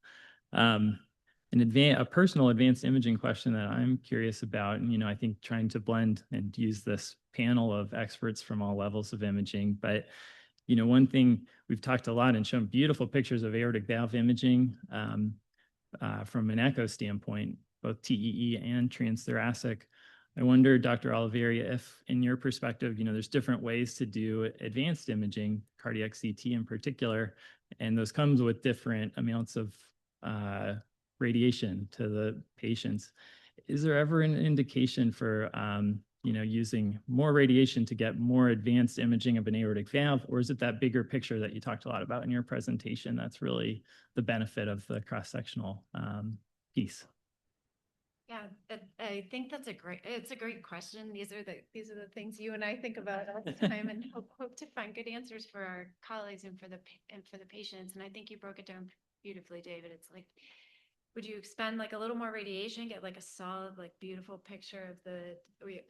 A personal advanced imaging question that I'm curious about, and, I think trying to blend and use this panel of experts from all levels of imaging, but, one thing we've talked a lot and shown beautiful pictures of aortic valve imaging from an echo standpoint, both TEE and transthoracic. I wonder, Dr. Oliveria, if in your perspective, there's different ways to do advanced imaging, cardiac CT in particular, and those comes with different amounts of radiation to the patients. Is there ever an indication for, using more radiation to get more advanced imaging of an aortic valve, or is it that bigger picture that you talked a lot about in your presentation that's really the benefit of the cross-sectional piece? Yeah, I think it's a great question. These are the things you and I think about all the time, and hope to find good answers for our colleagues and for the patients. And I think you broke it down beautifully, David. It's like, would you expend like a little more radiation, get like a solid, like beautiful picture of the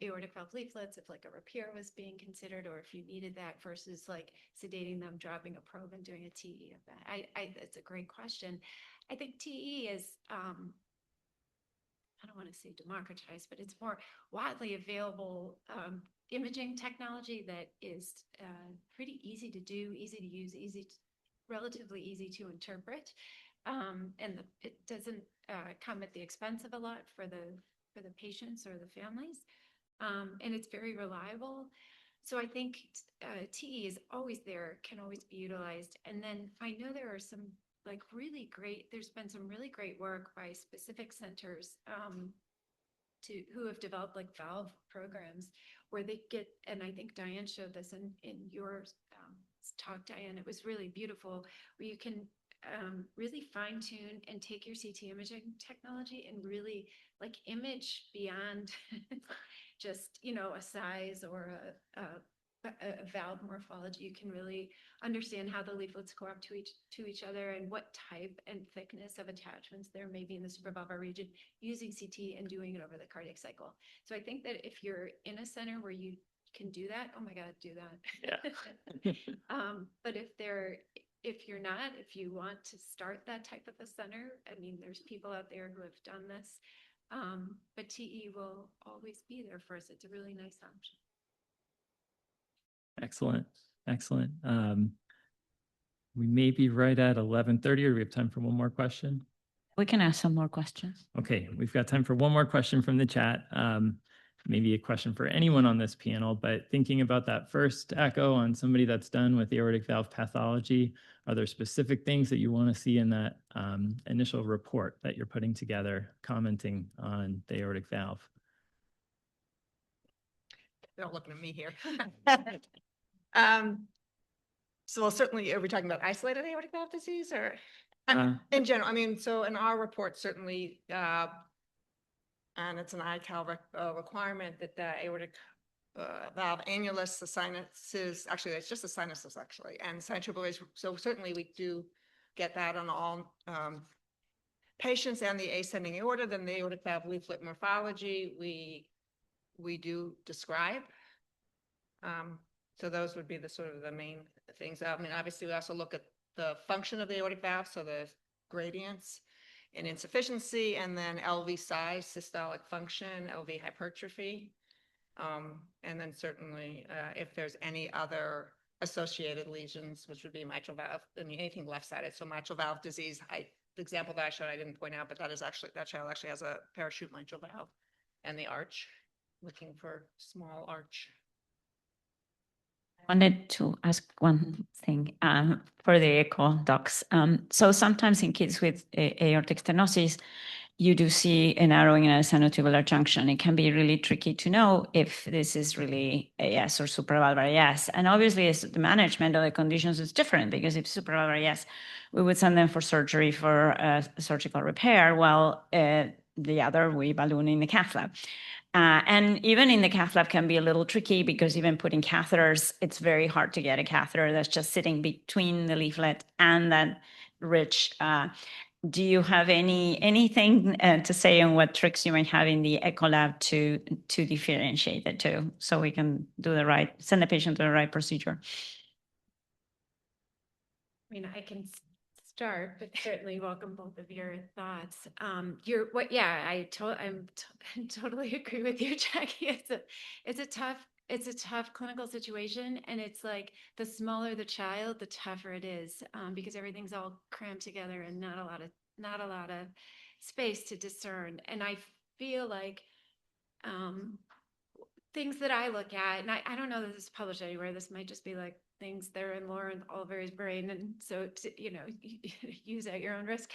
aortic valve leaflets if like a repair was being considered, or if you needed that versus like sedating them, dropping a probe and doing a TE of that? It's a great question. I think TE is, I don't want to say democratized, but it's more widely available imaging technology that is pretty easy to do, easy to use, relatively easy to interpret. And it doesn't come at the expense of a lot for the patients or the families. And it's very reliable. So I think TE is always there, can always be utilized. And then I know there are some there's been some really great work by specific centers who have developed like valve programs where they get, and I think Diane showed this in your talk, Diane, it was really beautiful, where you can really fine tune and take your CT imaging technology and really like image beyond just, a size or a valve morphology. You can really understand how the leaflets go up to each other and what type and thickness of attachments there may be in the supravalvular region using CT and doing it over the cardiac cycle. So I think that if you're in a center where you can do that, oh my God, do that. Yeah. But if you're not, if you want to start that type of a center, I mean, there's people out there who have done this, but TE will always be there for us. It's a really nice option. Excellent. Excellent. We may be right at 11:30, or do we have time for one more question? We can ask some more questions. Okay, we've got time for one more question from the chat. Maybe a question for anyone on this panel, but thinking about that first echo on somebody that's done with aortic valve pathology, are there specific things that you want to see in that initial report that you're putting together, commenting on the aortic valve? They're all looking at me here. So certainly, are we talking about isolated aortic valve disease or in general? I mean, so in our report, certainly, and it's an ICAL requirement that the aortic valve annulus, the sinuses, actually, it's just the sinuses actually, and sinus. So certainly we do get that on all patients, and the ascending aorta. Then the aortic valve leaflet morphology, we do describe. So those would be the sort of the main things. I mean, obviously we also look at the function of the aortic valve, so the gradients and insufficiency, and then LV size, systolic function, LV hypertrophy. And then certainly if there's any other associated lesions, which would be mitral valve, I mean, anything left-sided. So mitral valve disease, the example that I showed, I didn't point out, but that is actually, that child actually has a parachute mitral valve and the arch, looking for small arch. Wanted to ask one thing for the echo docs. So sometimes in kids with aortic stenosis, you do see a narrowing in a sinotubular junction. It can be really tricky to know if this is really AS or supravalvular AS. And obviously, the management of the conditions is different, because if supravalvular AS, we would send them for surgery for surgical repair, while the other, we balloon in the cath lab. And even in the cath lab can be a little tricky, because even putting catheters, it's very hard to get a catheter that's just sitting between the leaflet and that ridge. Do you have anything to say on what tricks you might have in the echo lab to differentiate the two, so we can do send the patient to the right procedure? I mean, I can start, but certainly welcome both of your thoughts. I'm totally agree with you, Jackie. It's a tough clinical situation, and it's like the smaller the child, the tougher it is, because everything's all crammed together and not a lot of space to discern. And I feel like things that I look at, and I don't know that this is published anywhere. This might just be like things that are in Lauren Oliver's brain, and so use at your own risk.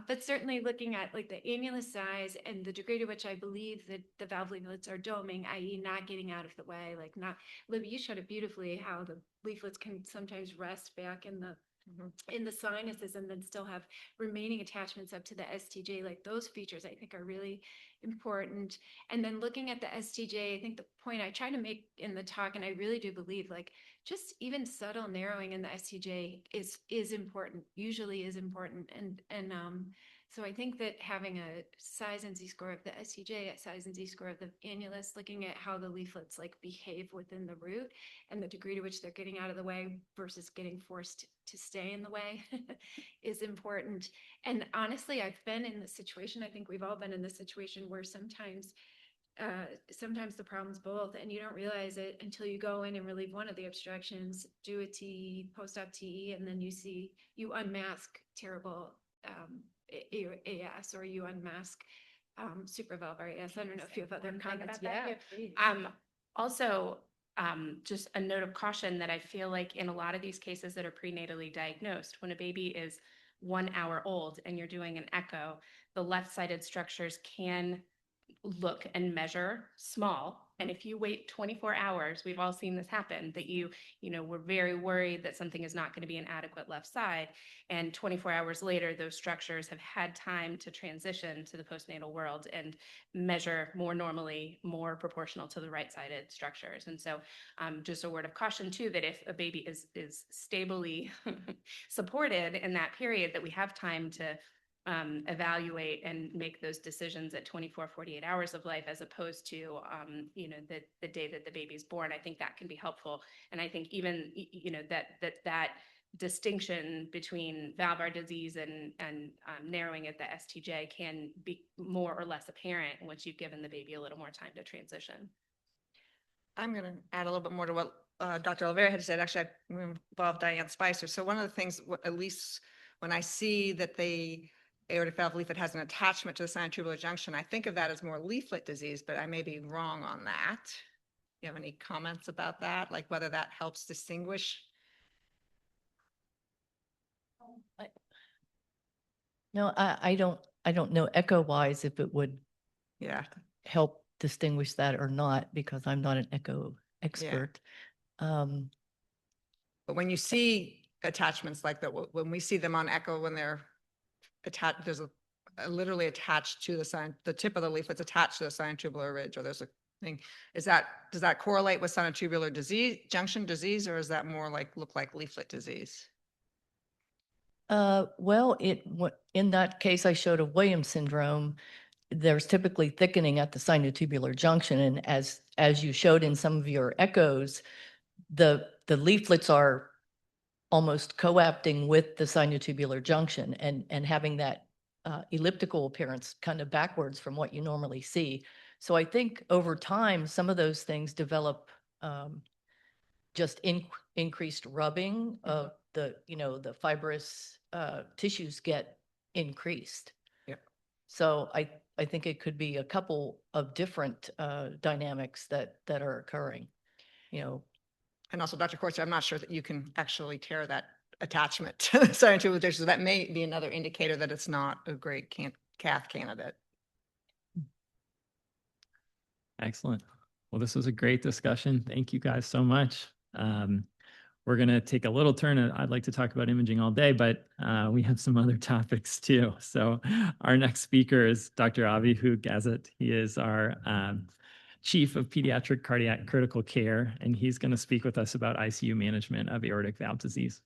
But certainly looking at like the annulus size and the degree to which I believe that the valve leaflets are doming, i.e., not getting out of the way, like not. Libby, you showed it beautifully how the leaflets can sometimes rest back in the sinuses and then still have remaining attachments up to the STJ. Like those features I think are really important. And then looking at the STJ, I think the point I try to make in the talk, and I really do believe, like just even subtle narrowing in the STJ is important, usually is important. And so I think that having a size and Z-score of the STJ, a size and Z-score of the annulus, looking at how the leaflets like behave within the root and the degree to which they're getting out of the way versus getting forced to stay in the way is important. And honestly, I've been in this situation. I think we've all been in this situation where sometimes the problem's both, and you don't realize it until you go in and relieve one of the obstructions, do a TE, post-op TE, and then you unmask terrible AS, or you unmask supravalvular AS. I don't know if you have other comments. Yeah. Also, just a note of caution that I feel like in a lot of these cases that are prenatally diagnosed, when a baby is 1 hour old and you're doing an echo, the left-sided structures can look and measure small. And if you wait 24 hours, we've all seen this happen, that we're very worried that something is not going to be an adequate left side. And 24 hours later, those structures have had time to transition to the postnatal world and measure more normally, more proportional to the right-sided structures. And so just a word of caution too, that if a baby is stably supported in that period, that we have time to evaluate and make those decisions at 24, 48 hours of life, as opposed to, the day that the baby's born. I think that can be helpful. And I think even, that distinction between valvular disease and narrowing at the STJ can be more or less apparent once you've given the baby a little more time to transition. I'm going to add a little bit more to what Dr. Oliveira had said. Actually, I involved Diane Spicer. So one of the things, at least when I see that the aortic valve leaflet has an attachment to the sinotubular junction, I think of that as more leaflet disease, but I may be wrong on that. You have any comments about that? Like whether that helps distinguish? No, I don't know echo wise if it would help distinguish that or not, because I'm not an echo expert. But when you see attachments like that, when we see them on echo, when they're attached, there's a literally attached to the tip of the leaflet's attached to the sinotubular ridge, or there's a thing. Does that correlate with sinotubular disease, junction disease, or is that more look like leaflet disease? Well, in that case I showed of Williams syndrome, there's typically thickening at the sinotubular junction, and as you showed in some of your echoes, the leaflets are almost coapting with the sinotubular junction and having that elliptical appearance kind of backwards from what you normally see. So I think over time, some of those things develop just increased rubbing of the fibrous tissues get increased. Yep. So I think it could be a couple of different dynamics that are occurring, you know. And also, Dr. Kortzer, I'm not sure that you can actually tear that attachment to the side tube tissue. So that may be another indicator that it's not a great cath candidate. Excellent. Well, this was a great discussion. Thank you guys so much. We're going to take a little turn. I'd like to talk about imaging all day, but we have some other topics too. So our next speaker is Dr. Avihu Gazet. He is our Chief of Pediatric Cardiac Critical Care, and he's going to speak with us about ICU management of aortic valve disease.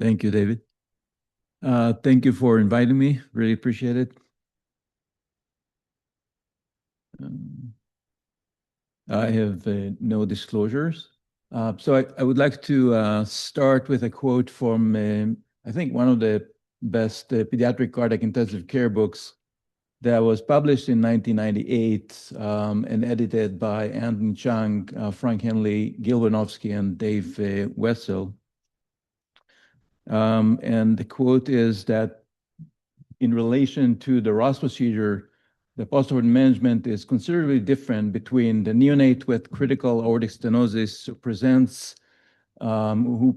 Thank you, David. Thank you for inviting me. Really appreciate it. I have no disclosures. So I would like to start with a quote from, I think, one of the best pediatric cardiac intensive care books that was published in 1998 and edited by Anthony Chung, Frank Henley, Gil Wanowski, and Dave Wessel. And the quote is that in relation to the Ross procedure, the postoperative management is considerably different between the neonate with critical aortic stenosis who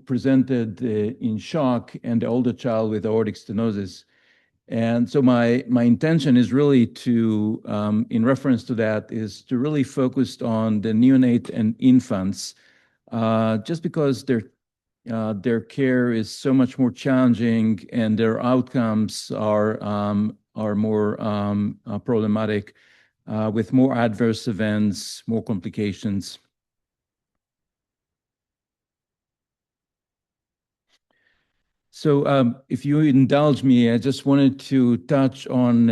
presented in shock and the older child with aortic stenosis. And so my intention is really to, in reference to that, is to really focus on the neonate and infants, just because their care is so much more challenging and their outcomes are more problematic, with more adverse events, more complications. So if you indulge me, I just wanted to touch on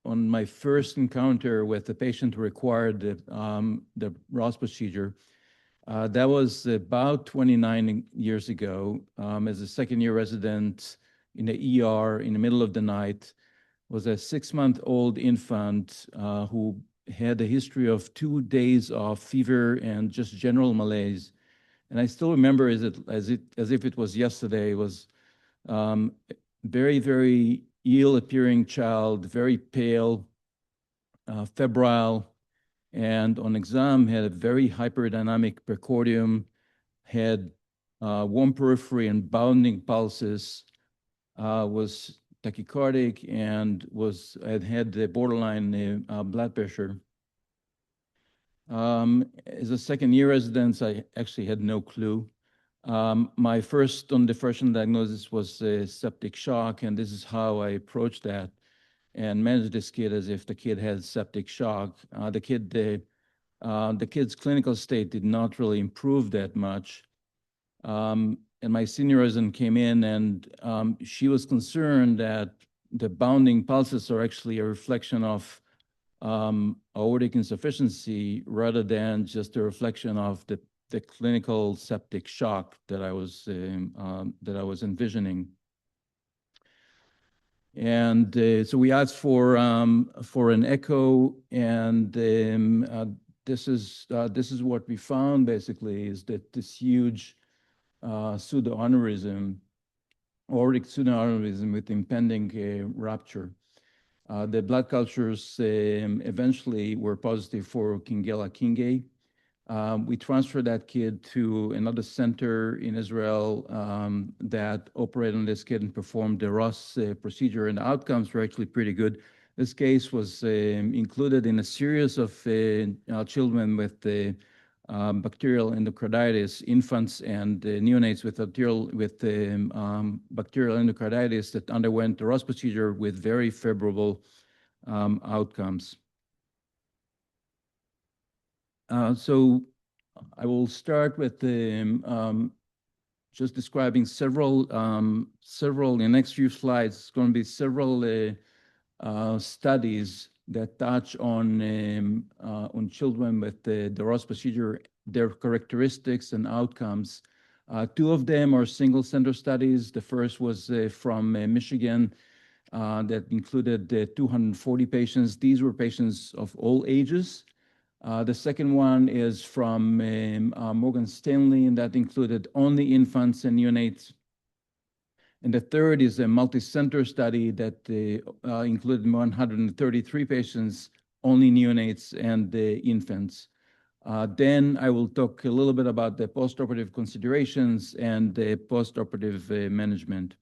my first encounter with a patient who required the Ross procedure. That was about 29 years ago. As a second-year resident in the ER in the middle of the night, was a 6-month-old infant who had a history of 2 days of fever and just general malaise. And I still remember as if it was yesterday. It was very, very ill-appearing child, very pale, febrile, and on exam had a very hyperdynamic precordium, had warm periphery and bounding pulses, was tachycardic, and had the borderline blood pressure. As a second-year resident, I actually had no clue. My first differential diagnosis was septic shock, and this is how I approached that and managed this kid as if the kid had septic shock. The kid's clinical state did not really improve that much. And my senior resident came in, and she was concerned that the bounding pulses are actually a reflection of aortic insufficiency rather than just a reflection of the clinical septic shock that I was envisioning. And so we asked for an echo, and this is what we found basically, is that this huge pseudoaneurysm, aortic pseudoaneurysm with impending rupture. The blood cultures eventually were positive for Kingella-Kingay. We transferred that kid to another center in Israel that operated on this kid and performed the Ross procedure, and the outcomes were actually pretty good. This case was included in a series of children with bacterial endocarditis, infants and neonates with bacterial endocarditis that underwent the Ross procedure with very favorable outcomes. So I will start with just describing several, in the next few slides, it's going to be several studies that touch on children with the Ross procedure, their characteristics and outcomes. 2 of them are single center studies. The first was from Michigan that included 240 patients. These were patients of all ages. The second one is from Morgan Stanley, and that included only infants and neonates. And the third is a multi-center study that included 133 patients, only neonates and infants. Then I will talk a little bit about the postoperative considerations and the postoperative management.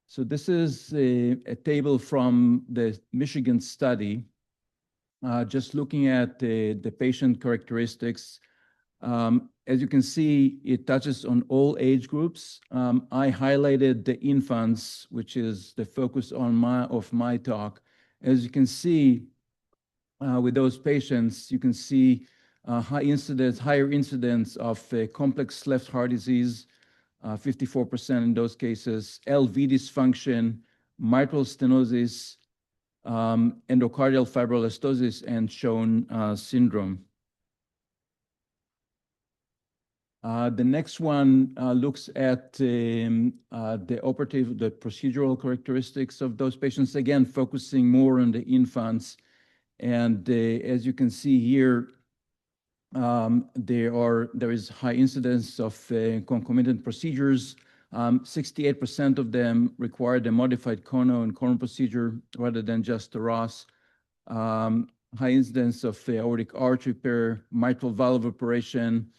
So this is a table from the Michigan study, just looking at the patient characteristics. As you can see, it touches on all age groups. I highlighted the infants, which is the focus of my talk. As you can see, with those patients, you can see higher incidence of complex left heart disease, 54% in those cases, LV dysfunction, mitral stenosis, endocardial fibroelastosis, and Schoen syndrome. The next one looks at the procedural characteristics of those patients, again, focusing more on the infants. And as you can see here, there is high incidence of concomitant procedures. 68% of them required a modified cono and coronal procedure rather than just a Ross. High incidence of aortic arch repair, mitral valve operation,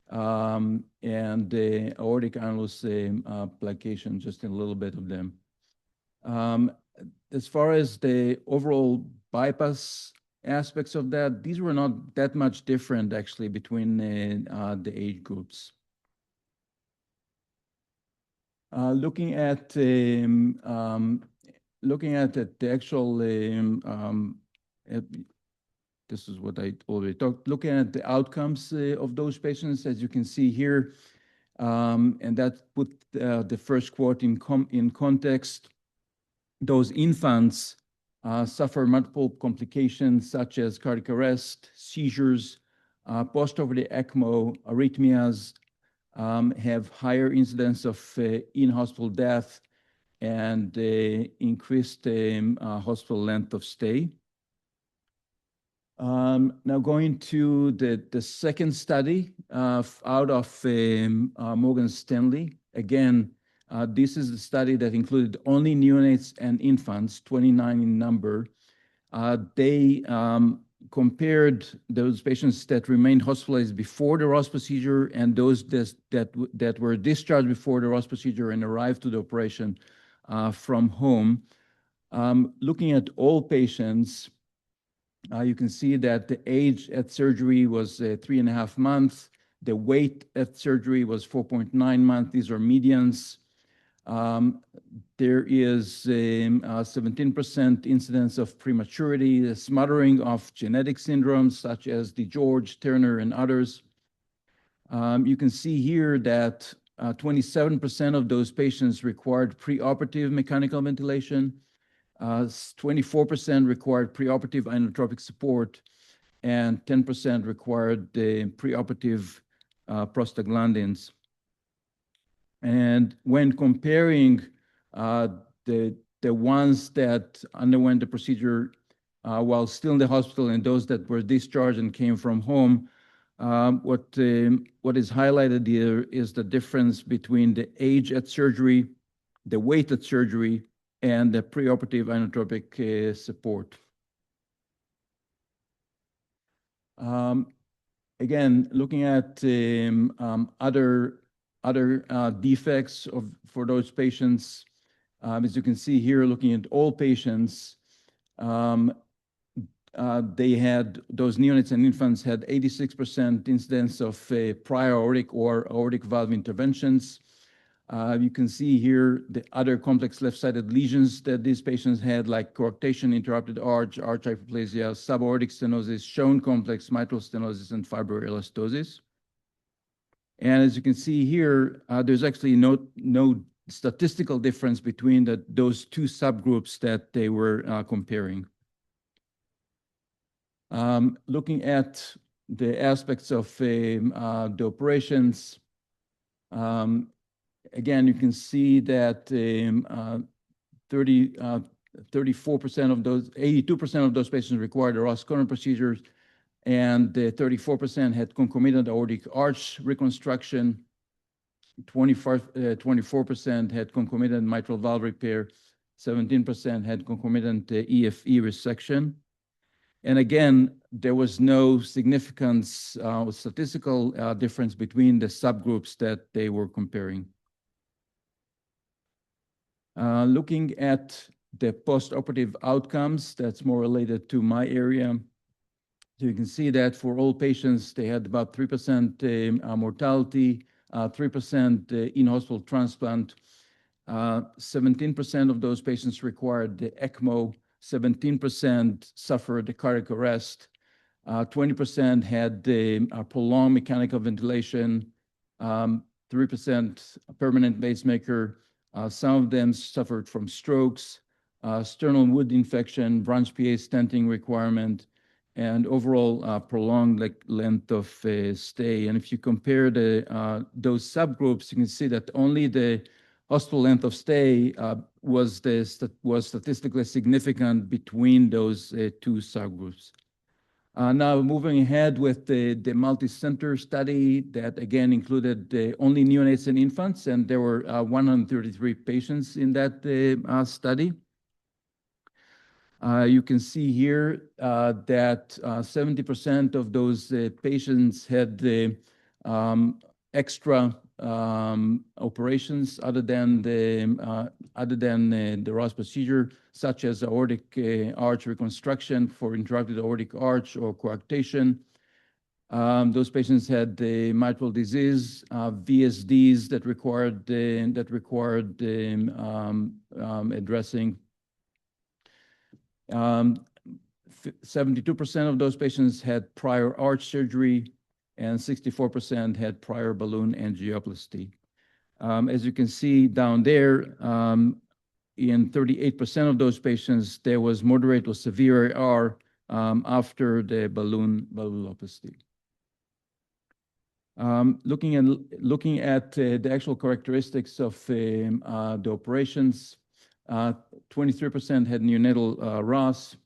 and aortic annulus plication, just a little bit of them. As far as the overall bypass aspects of that, these were not that much different actually between the age groups. Looking at the actual, this is what I already talked. Looking at the outcomes of those patients, as you can see here, and that put the first quote in context. Those infants suffer multiple complications such as cardiac arrest, seizures, post-operative ECMO, arrhythmias, have higher incidence of in-hospital death and increased hospital length of stay. Now going to the second study out of Morgan Stanley. Again, this is the study that included only neonates and infants, 29 in number. They compared those patients that remained hospitalized before the Ross procedure and those that were discharged before the Ross procedure and arrived to the operation from home. Looking at all patients, you can see that the age at surgery was 3.5 months. The weight at surgery was 4.9 months. These are medians. There is a 17% incidence of prematurity, a smattering of genetic syndromes such as DeGeorge, Turner, and others. You can see here that 27% of those patients required preoperative mechanical ventilation. 24% required preoperative inotropic support, and 10% required the preoperative prostaglandins. And when comparing the ones that underwent the procedure while still in the hospital and those that were discharged and came from home, what is highlighted here is the difference between the age at surgery, the weight at surgery, and the preoperative inotropic support. Again, looking at other defects for those patients, as you can see here, looking at all patients, they had, those neonates and infants had 86% incidence of prior aortic or aortic valve interventions. You can see here the other complex left-sided lesions that these patients had, like coarctation, interrupted arch hyperplasia, subaortic stenosis, Schoen complex, mitral stenosis, and fibroelastosis. And as you can see here, there's actually no statistical difference between those two subgroups that they were comparing. Looking at the aspects of the operations, again, you can see that 34% of those, 82% of those patients required a Ross coronary procedures, and 34% had concomitant aortic arch reconstruction. 24% had concomitant mitral valve repair. 17% had concomitant EFE resection. And again, there was no significant statistical difference between the subgroups that they were comparing. Looking at the postoperative outcomes, that's more related to my area. So you can see that for all patients, they had about 3% mortality, 3% in-hospital transplant. 17% of those patients required the ECMO, 17% suffered the cardiac arrest, 20% had the prolonged mechanical ventilation, 3% permanent pacemaker. Some of them suffered from strokes, sternal wound infection, branch PA stenting requirement, and overall prolonged length of stay. And if you compare those subgroups, you can see that only the hospital length of stay was statistically significant between those two subgroups. Now moving ahead with the multi-center study that again included only neonates and infants, and there were 133 patients in that study. You can see here that 70% of those patients had extra operations other than the Ross procedure, such as aortic arch reconstruction for interrupted aortic arch or coarctation. Those patients had mitral disease, VSDs that required addressing. 72% of those patients had prior arch surgery, and 64% had prior balloon angioplasty. As you can see down there, in 38% of those patients, there was moderate or severe AR after the ballonoplasty. Looking at the actual characteristics of the operations, 23% had neonatal ROS.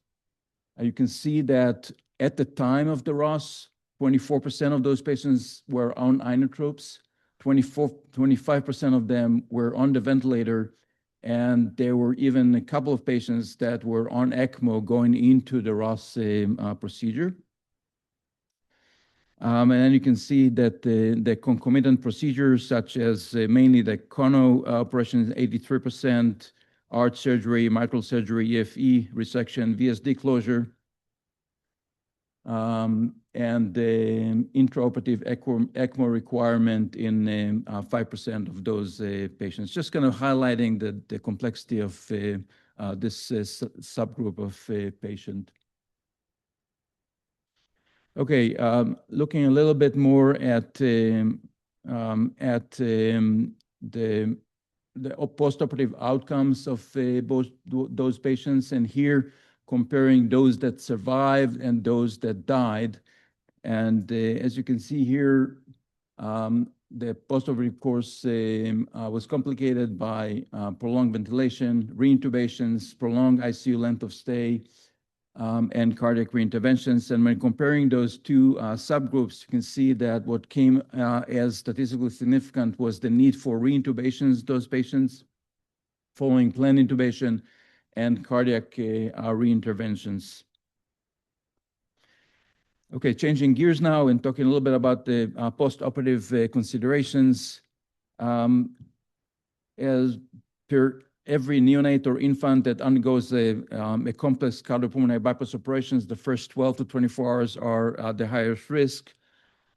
You can see that at the time of the ROS, 24% of those patients were on inotropes, 25% of them were on the ventilator, and there were even a couple of patients that were on ECMO going into the ROS procedure. And then you can see that the concomitant procedures, such as mainly the cono operations, 83%, arch surgery, mitral surgery, EFE, resection, VSD closure, and the intraoperative ECMO requirement in 5% of those patients. Just kind of highlighting the complexity of this subgroup of patient. Okay, looking a little bit more at the postoperative outcomes of both those patients, and here comparing those that survived and those that died. And as you can see here, the postoperative course was complicated by prolonged ventilation, reintubations, prolonged ICU length of stay, and cardiac reinterventions. And when comparing those two subgroups, you can see that what came as statistically significant was the need for reintubations, those patients following planned intubation, and cardiac reinterventions. Okay, changing gears now and talking a little bit about the postoperative considerations. As per every neonate or infant that undergoes a complex cardiopulmonary bypass operations, the first 12 to 24 hours are the highest risk.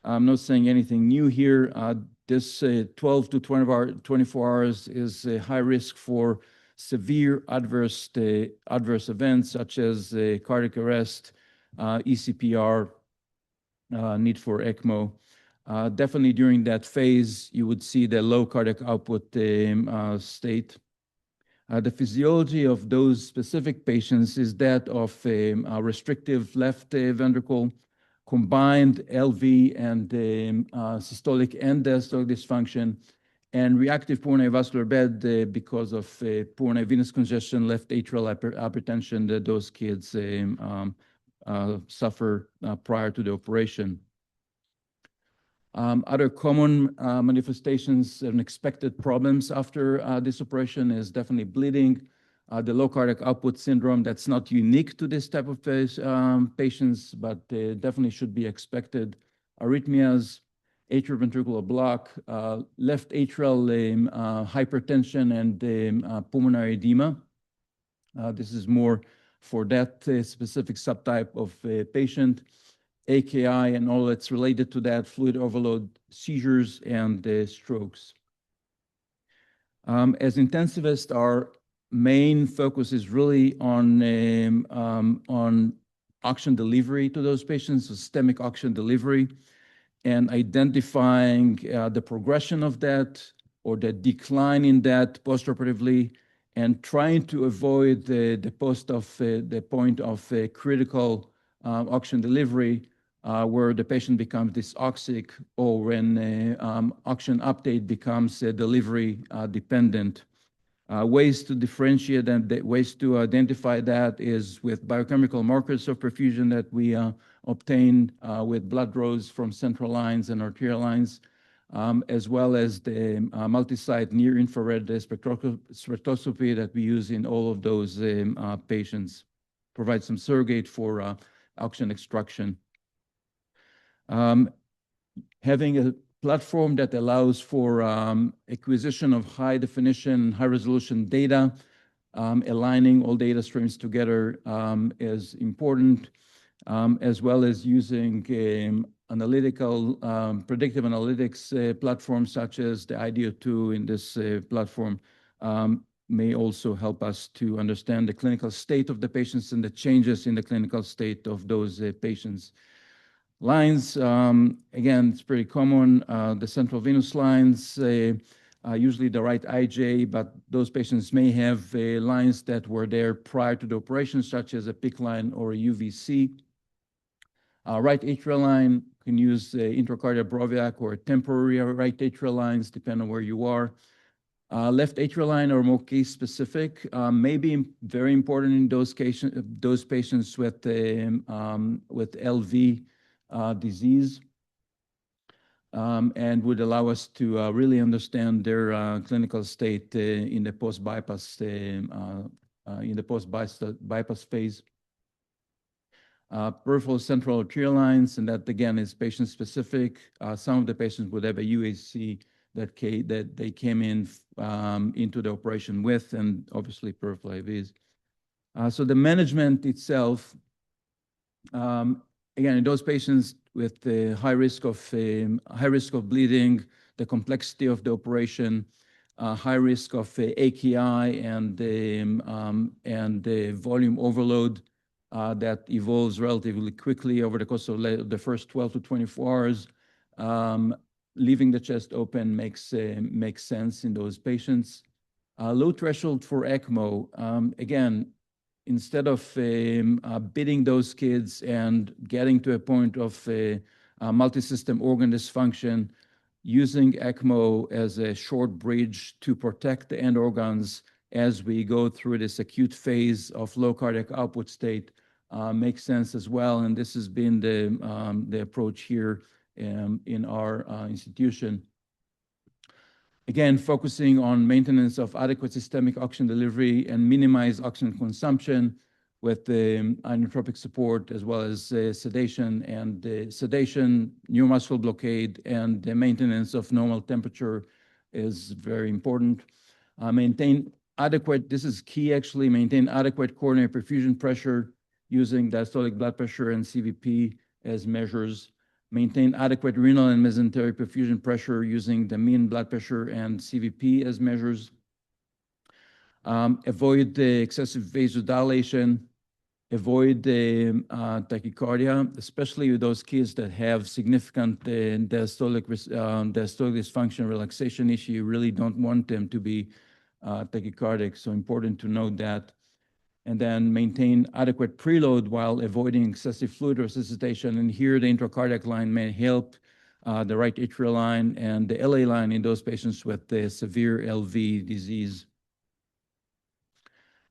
I'm not saying anything new here. This 12 to 24 hours is a high risk for severe adverse events such as cardiac arrest, ECPR, need for ECMO. Definitely during that phase, you would see the low cardiac output state. The physiology of those specific patients is that of a restrictive left ventricle, combined LV and systolic and diastolic dysfunction, and reactive pulmonary vascular bed because of pulmonary venous congestion, left atrial hypertension that those kids suffer prior to the operation. Other common manifestations and expected problems after this operation is definitely bleeding, the low cardiac output syndrome. That's not unique to this type of patients, but definitely should be expected. Arrhythmias, atrioventricular block, left atrial hypertension, and pulmonary edema. This is more for that specific subtype of patient. AKI and all that's related to that, fluid overload, seizures, and strokes. As intensivists, our main focus is really on oxygen delivery to those patients, systemic oxygen delivery, and identifying the progression of that or the decline in that postoperatively, and trying to avoid the point of critical oxygen delivery, where the patient becomes dysauxic, or when oxygen uptake becomes delivery dependent. Ways to differentiate and ways to identify that is with biochemical markers of perfusion that we obtain with blood draws from central lines and arterial lines, as well as the multi-site near-infrared spectroscopy that we use in all of those patients. Provide some surrogate for oxygen extraction. Having a platform that allows for acquisition of high definition, high resolution data, aligning all data streams together is important, as well as using analytical, predictive analytics platforms such as the IDO2 in this platform may also help us to understand the clinical state of the patients and the changes in the clinical state of those patients. Lines, again, it's pretty common. The central venous lines, usually the right IJ, but those patients may have lines that were there prior to the operation, such as a PICC line or a UVC. Right atrial line, can use intracardial Broviac or temporary right atrial lines, depending on where you are. Left atrial line or more case specific may be very important in those patients with LV disease, and would allow us to really understand their clinical state in the post-bypass bypass phase. Peripheral central arterial lines, and that again is patient specific. Some of the patients would have a UAC that they came in into the operation with, and obviously peripheral IVs. So the management itself, again, in those patients with the high risk of bleeding, the complexity of the operation, high risk of AKI, and the volume overload that evolves relatively quickly over the course of the first 12 to 24 hours. Leaving the chest open makes sense in those patients. Low threshold for ECMO, again, instead of bidding those kids and getting to a point of multi-system organ dysfunction, using ECMO as a short bridge to protect the end organs as we go through this acute phase of low cardiac output state makes sense as well. And this has been the approach here in our institution. Again, focusing on maintenance of adequate systemic oxygen delivery and minimize oxygen consumption with inotropic support, as well as sedation, neuromuscular blockade, and the maintenance of normal temperature is very important. Maintain adequate, this is key actually, maintain adequate coronary perfusion pressure using diastolic blood pressure and CVP as measures. Maintain adequate renal and mesenteric perfusion pressure using the mean blood pressure and CVP as measures. Avoid the excessive vasodilation. Avoid the tachycardia, especially with those kids that have significant diastolic dysfunction, relaxation issue. You really don't want them to be tachycardic, so important to note that. And then maintain adequate preload while avoiding excessive fluid resuscitation. And here the intracardiac line may help the right atrial line and the LA line in those patients with the severe LV disease.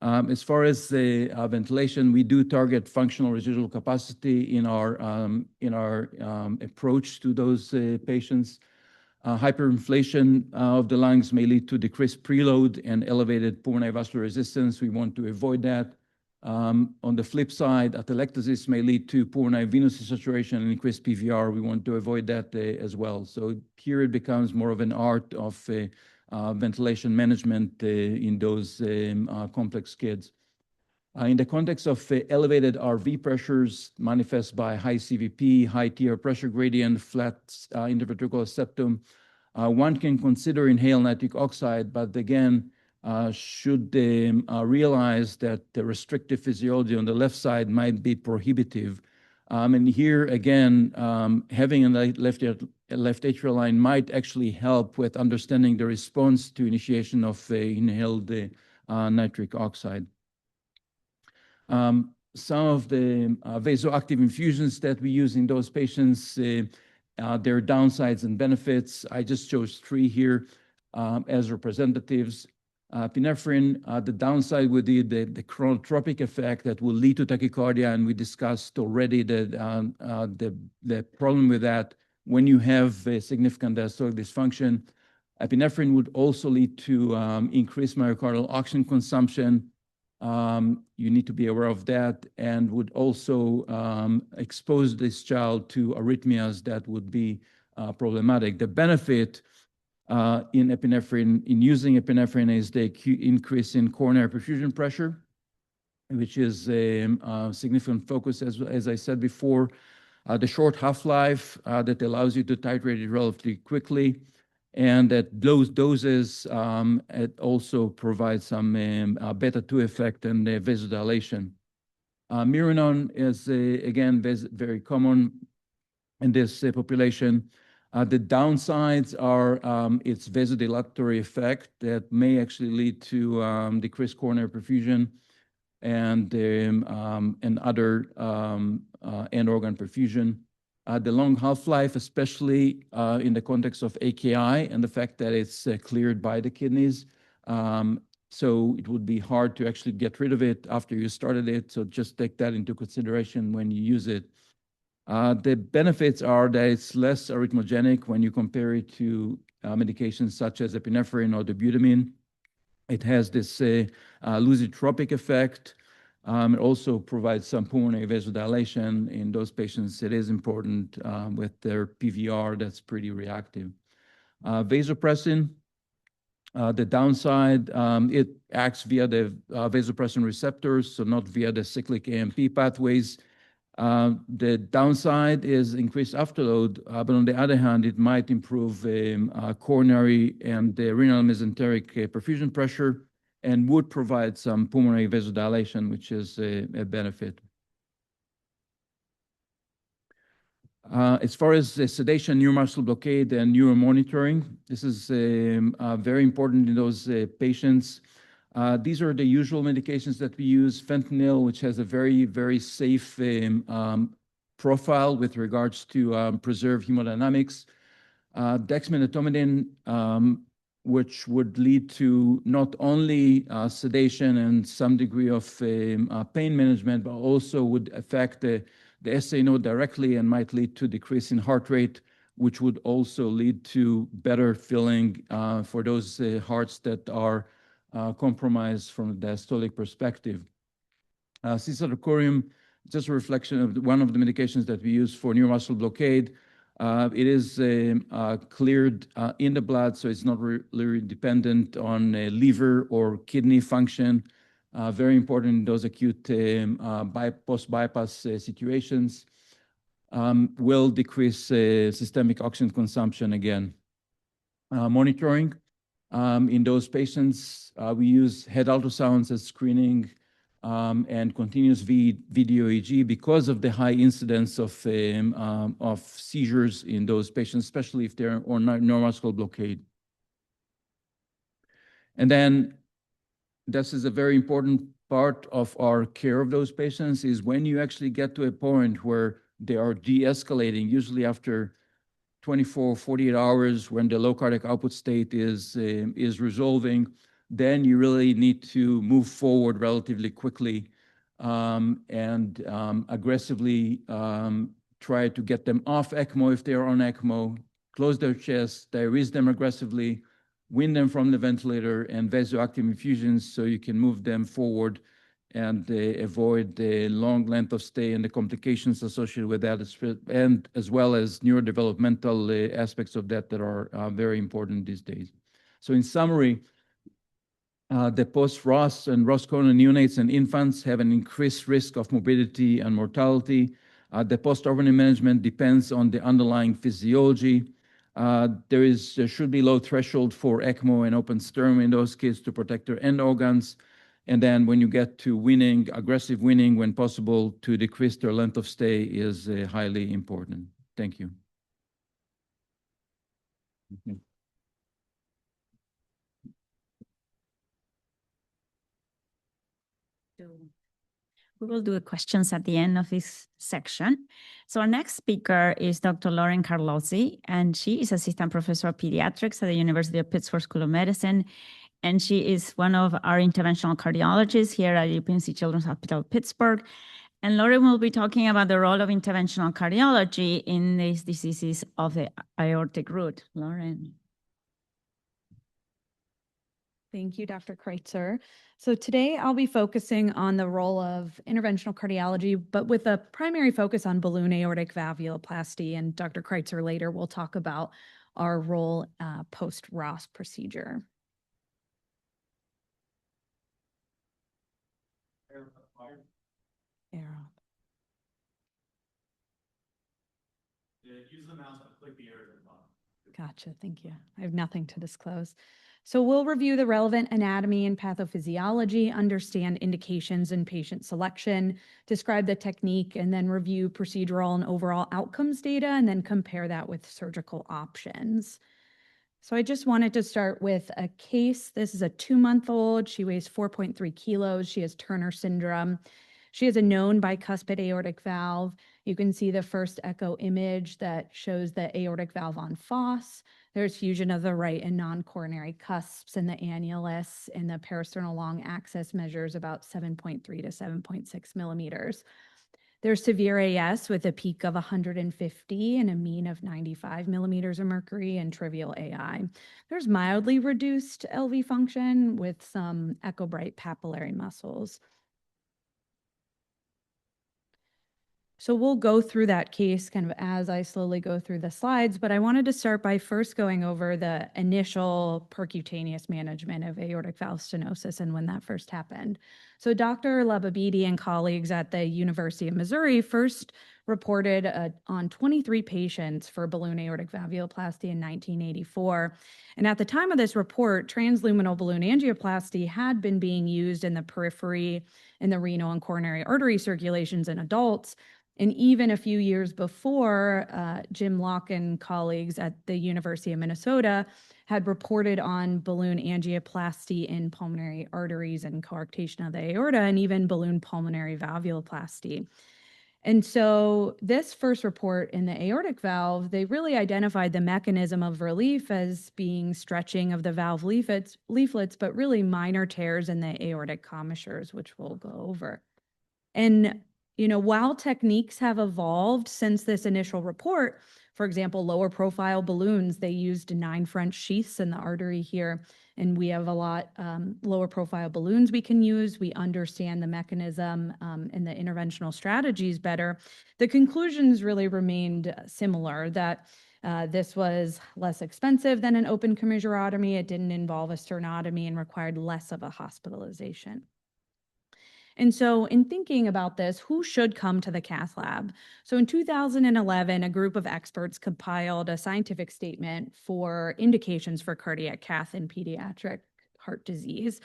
As far as the ventilation, we do target functional residual capacity in our approach to those patients. Hyperinflation of the lungs may lead to decreased preload and elevated pulmonary vascular resistance. We want to avoid that. On the flip side, atelectasis may lead to pulmonary venous saturation and increased PVR. We want to avoid that as well. So here it becomes more of an art of ventilation management in those complex kids. In the context of elevated RV pressures manifest by high CVP, high TR pressure gradient, flat interventricular septum, one can consider inhaled nitric oxide, but again, should realize that the restrictive physiology on the left side might be prohibitive. And here again, having a left atrial line might actually help with understanding the response to initiation of inhaled nitric oxide. Some of the vasoactive infusions that we use in those patients, their downsides and benefits. I just chose 3 here as representatives. Epinephrine, the downside would be the chronotropic effect that will lead to tachycardia, and we discussed already the problem with that when you have a significant diastolic dysfunction. Epinephrine would also lead to increased myocardial oxygen consumption. You need to be aware of that, and would also expose this child to arrhythmias that would be problematic. The benefit in epinephrine, in using epinephrine, is the increase in coronary perfusion pressure, which is a significant focus, as I said before. The short half-life that allows you to titrate it relatively quickly, and at those doses, it also provides some beta-2 effect and vasodilation. Miranon is, again, very common in this population. The downsides are its vasodilatory effect that may actually lead to decreased coronary perfusion and other end organ perfusion. The long half-life, especially in the context of AKI and the fact that it's cleared by the kidneys. So it would be hard to actually get rid of it after you started it. So just take that into consideration when you use it. The benefits are that it's less arrhythmogenic when you compare it to medications such as epinephrine or dobutamine. It has this lusitropic effect. It also provides some pulmonary vasodilation in those patients. It is important with their PVR that's pretty reactive. Vasopressin, the downside, it acts via the vasopressin receptors, so not via the cyclic AMP pathways. The downside is increased afterload, but on the other hand, it might improve coronary and the renal mesenteric perfusion pressure, and would provide some pulmonary vasodilation, which is a benefit. As far as sedation, neuromuscular blockade, and neuromonitoring, this is very important in those patients. These are the usual medications that we use. Fentanyl, which has a very, very safe profile with regards to preserved hemodynamics. Dexmedetomidine, which would lead to not only sedation and some degree of pain management, but also would affect the SA node directly and might lead to decrease in heart rate, which would also lead to better filling for those hearts that are compromised from a diastolic perspective. Citalopram, just a reflection of one of the medications that we use for neuromuscular blockade. It is cleared in the blood, so it's not really dependent on liver or kidney function. Very important in those acute post-bypass situations. Will decrease systemic oxygen consumption again. Monitoring. In those patients, we use head ultrasounds as screening and continuous video EEG because of the high incidence of seizures in those patients, especially if they're on neuromuscular blockade. And then this is a very important part of our care of those patients, is when you actually get to a point where they are de-escalating, usually after 24, 48 hours, when the low cardiac output state is resolving, then you really need to move forward relatively quickly and aggressively try to get them off ECMO if they are on ECMO, close their chest, diurese them aggressively, wean them from the ventilator, and vasoactive infusions so you can move them forward and avoid the long length of stay and the complications associated with that, and as well as neurodevelopmental aspects of that that are very important these days. So in summary, the post-ROS and ROS-covalent neonates and infants have an increased risk of morbidity and mortality. The post-operative management depends on the underlying physiology. There should be low threshold for ECMO and open sternum in those kids to protect their end organs. And then when you get to weaning, aggressive weaning when possible to decrease their length of stay is highly important. Thank you. We will do the questions at the end of this section. So our next speaker is Dr. Lauren Carlozzi, and she is Assistant Professor of Pediatrics at the University of Pittsburgh School of Medicine. And she is one of our interventional cardiologists here at UPMC Children's Hospital Pittsburgh. And Lauren will be talking about the role of interventional cardiology in these diseases of the aortic root. Lauren. Thank you, Dr. Kreitzer. So today I'll be focusing on the role of interventional cardiology, but with a primary focus on balloon aortic valvuloplasty. And Dr. Kreitzer later will talk about our role post-ROS procedure. Arrow. Use the mouse to click the arrow at the bottom. Gotcha, thank you. I have nothing to disclose. So we'll review the relevant anatomy and pathophysiology, understand indications and patient selection, describe the technique, and then review procedural and overall outcomes data, and then compare that with surgical options. So I just wanted to start with a case. This is a 2-month-old. She weighs 4.3 kilos. She has Turner syndrome. She has a known bicuspid aortic valve. You can see the first echo image that shows the aortic valve on FOSS. There's fusion of the right and non-coronary cusps in the annulus, and the parasternal long axis measures about 7.3 to 7.6 millimeters. There's severe AS with a peak of 150 and a mean of 95 millimeters of mercury, and trivial AI. There's mildly reduced LV function with some echobright papillary muscles. So we'll go through that case kind of as I slowly go through the slides, but I wanted to start by first going over the initial percutaneous management of aortic valve stenosis and when that first happened. So Dr. Lababidi and colleagues at the University of Missouri first reported on 23 patients for balloon aortic valvuloplasty in 1984. And at the time of this report, transluminal balloon angioplasty had been being used in the periphery in the renal and coronary artery circulations in adults. And even a few years before, Jim Locke and colleagues at the University of Minnesota had reported on balloon angioplasty in pulmonary arteries and coarctation of the aorta, and even balloon pulmonary valvuloplasty. And so this first report in the aortic valve, they really identified the mechanism of relief as being stretching of the valve leaflets, but really minor tears in the aortic commissures, which we'll go over. And while techniques have evolved since this initial report, for example, lower profile balloons, they used 9 French sheaths in the artery here, and we have a lot lower profile balloons we can use. We understand the mechanism and the interventional strategies better. The conclusions really remained similar, that this was less expensive than an open commissurotomy. It didn't involve a sternotomy and required less of a hospitalization. And so in thinking about this, who should come to the cath lab? So in 2011, a group of experts compiled a scientific statement for indications for cardiac cath in pediatric heart disease.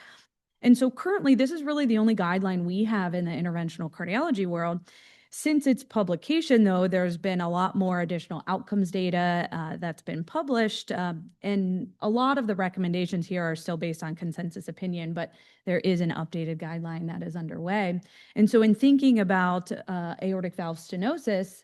And so currently, this is really the only guideline we have in the interventional cardiology world. Since its publication, though, there's been a lot more additional outcomes data that's been published, and a lot of the recommendations here are still based on consensus opinion, but there is an updated guideline that is underway. And so in thinking about aortic valve stenosis,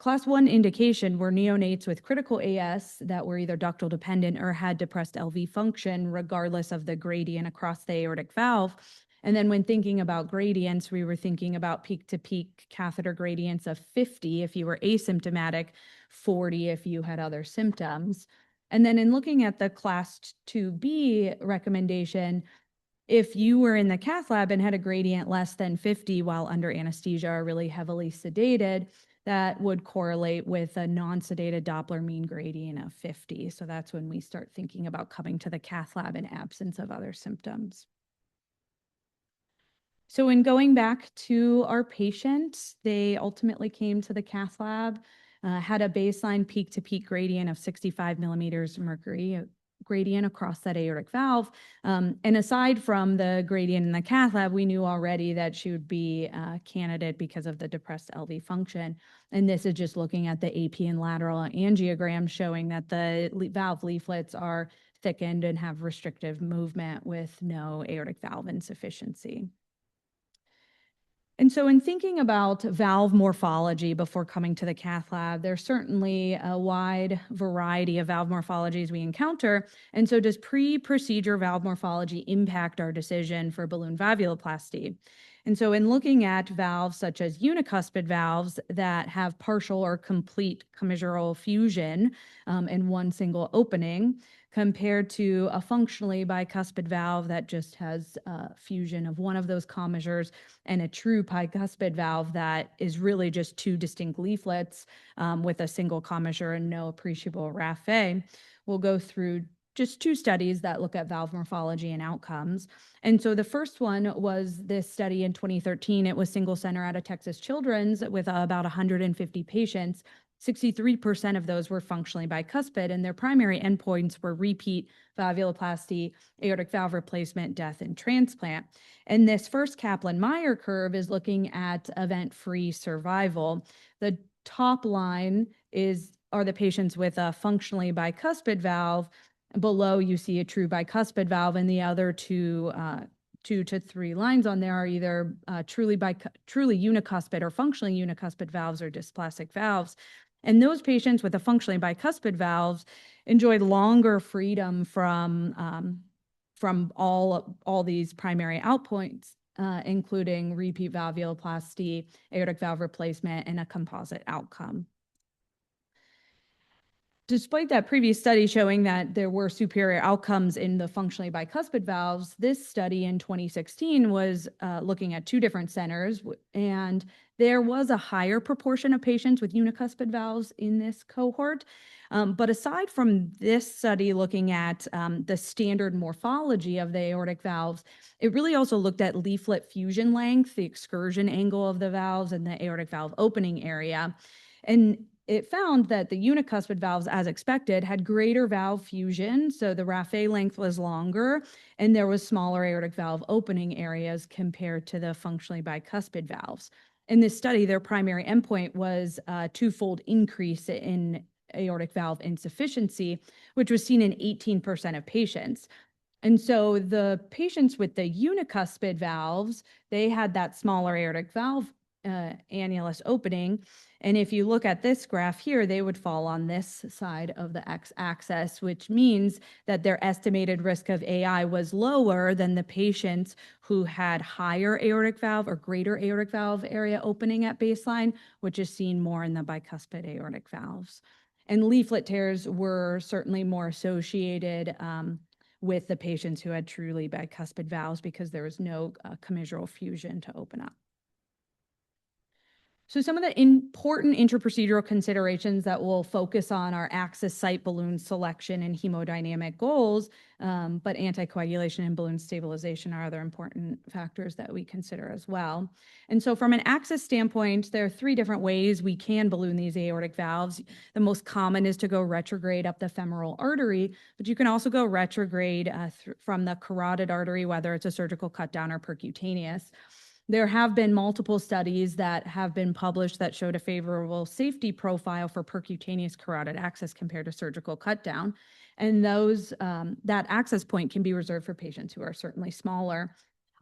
class 1 indication were neonates with critical AS that were either ductal dependent or had depressed LV function, regardless of the gradient across the aortic valve. And then when thinking about gradients, we were thinking about peak to peak catheter gradients of 50 if you were asymptomatic, 40 if you had other symptoms. And then in looking at the class 2B recommendation, if you were in the cath lab and had a gradient less than 50 while under anesthesia or really heavily sedated, that would correlate with a non-sedated Doppler mean gradient of 50. So that's when we start thinking about coming to the cath lab in absence of other symptoms. So in going back to our patient, they ultimately came to the cath lab, had a baseline peak to peak gradient of 65 millimeters mercury, gradient across that aortic valve. And aside from the gradient in the cath lab, we knew already that she would be a candidate because of the depressed LV function. And this is just looking at the AP and lateral angiogram showing that the valve leaflets are thickened and have restrictive movement with no aortic valve insufficiency. And so in thinking about valve morphology before coming to the cath lab, there's certainly a wide variety of valve morphologies we encounter. And so does pre-procedure valve morphology impact our decision for balloon valvuloplasty? And so in looking at valves such as unicuspid valves that have partial or complete commissural fusion in one single opening, compared to a functionally bicuspid valve that just has fusion of one of those commissures, and a true bicuspid valve that is really just two distinct leaflets with a single commissure and no appreciable raphe. We'll go through just two studies that look at valve morphology and outcomes. And so the first one was this study in 2013. It was single center out of Texas Children's with about 150 patients. 63% of those were functionally bicuspid, and their primary endpoints were repeat valvuloplasty, aortic valve replacement, death, and transplant. And this first Kaplan-Meier curve is looking at event-free survival. The top line are the patients with a functionally bicuspid valve. Below, you see a true bicuspid valve, and the other two to three lines on there are either truly unicuspid or functionally unicuspid valves or dysplastic valves. And those patients with a functionally bicuspid valves enjoyed longer freedom from all these primary outpoints, including repeat valvuloplasty, aortic valve replacement, and a composite outcome. Despite that previous study showing that there were superior outcomes in the functionally bicuspid valves, this study in 2016 was looking at two different centers, and there was a higher proportion of patients with unicuspid valves in this cohort. But aside from this study looking at the standard morphology of the aortic valves, it really also looked at leaflet fusion length, the excursion angle of the valves, and the aortic valve opening area. And it found that the unicuspid valves, as expected, had greater valve fusion, so the raphe length was longer, and there was smaller aortic valve opening areas compared to the functionally bicuspid valves. In this study, their primary endpoint was a twofold increase in aortic valve insufficiency, which was seen in 18% of patients. And so the patients with the unicuspid valves, they had that smaller aortic valve annulus opening. And if you look at this graph here, they would fall on this side of the x-axis, which means that their estimated risk of AI was lower than the patients who had higher aortic valve or greater aortic valve area opening at baseline, which is seen more in the bicuspid aortic valves. And leaflet tears were certainly more associated with the patients who had truly bicuspid valves because there was no commissural fusion to open up. So some of the important interprocedural considerations that will focus on our access site balloon selection and hemodynamic goals, but anticoagulation and balloon stabilization are other important factors that we consider as well. And so from an access standpoint, there are three different ways we can balloon these aortic valves. The most common is to go retrograde up the femoral artery, but you can also go retrograde from the carotid artery, whether it's a surgical cut down or percutaneous. There have been multiple studies that have been published that showed a favorable safety profile for percutaneous carotid access compared to surgical cut down. And that access point can be reserved for patients who are certainly smaller.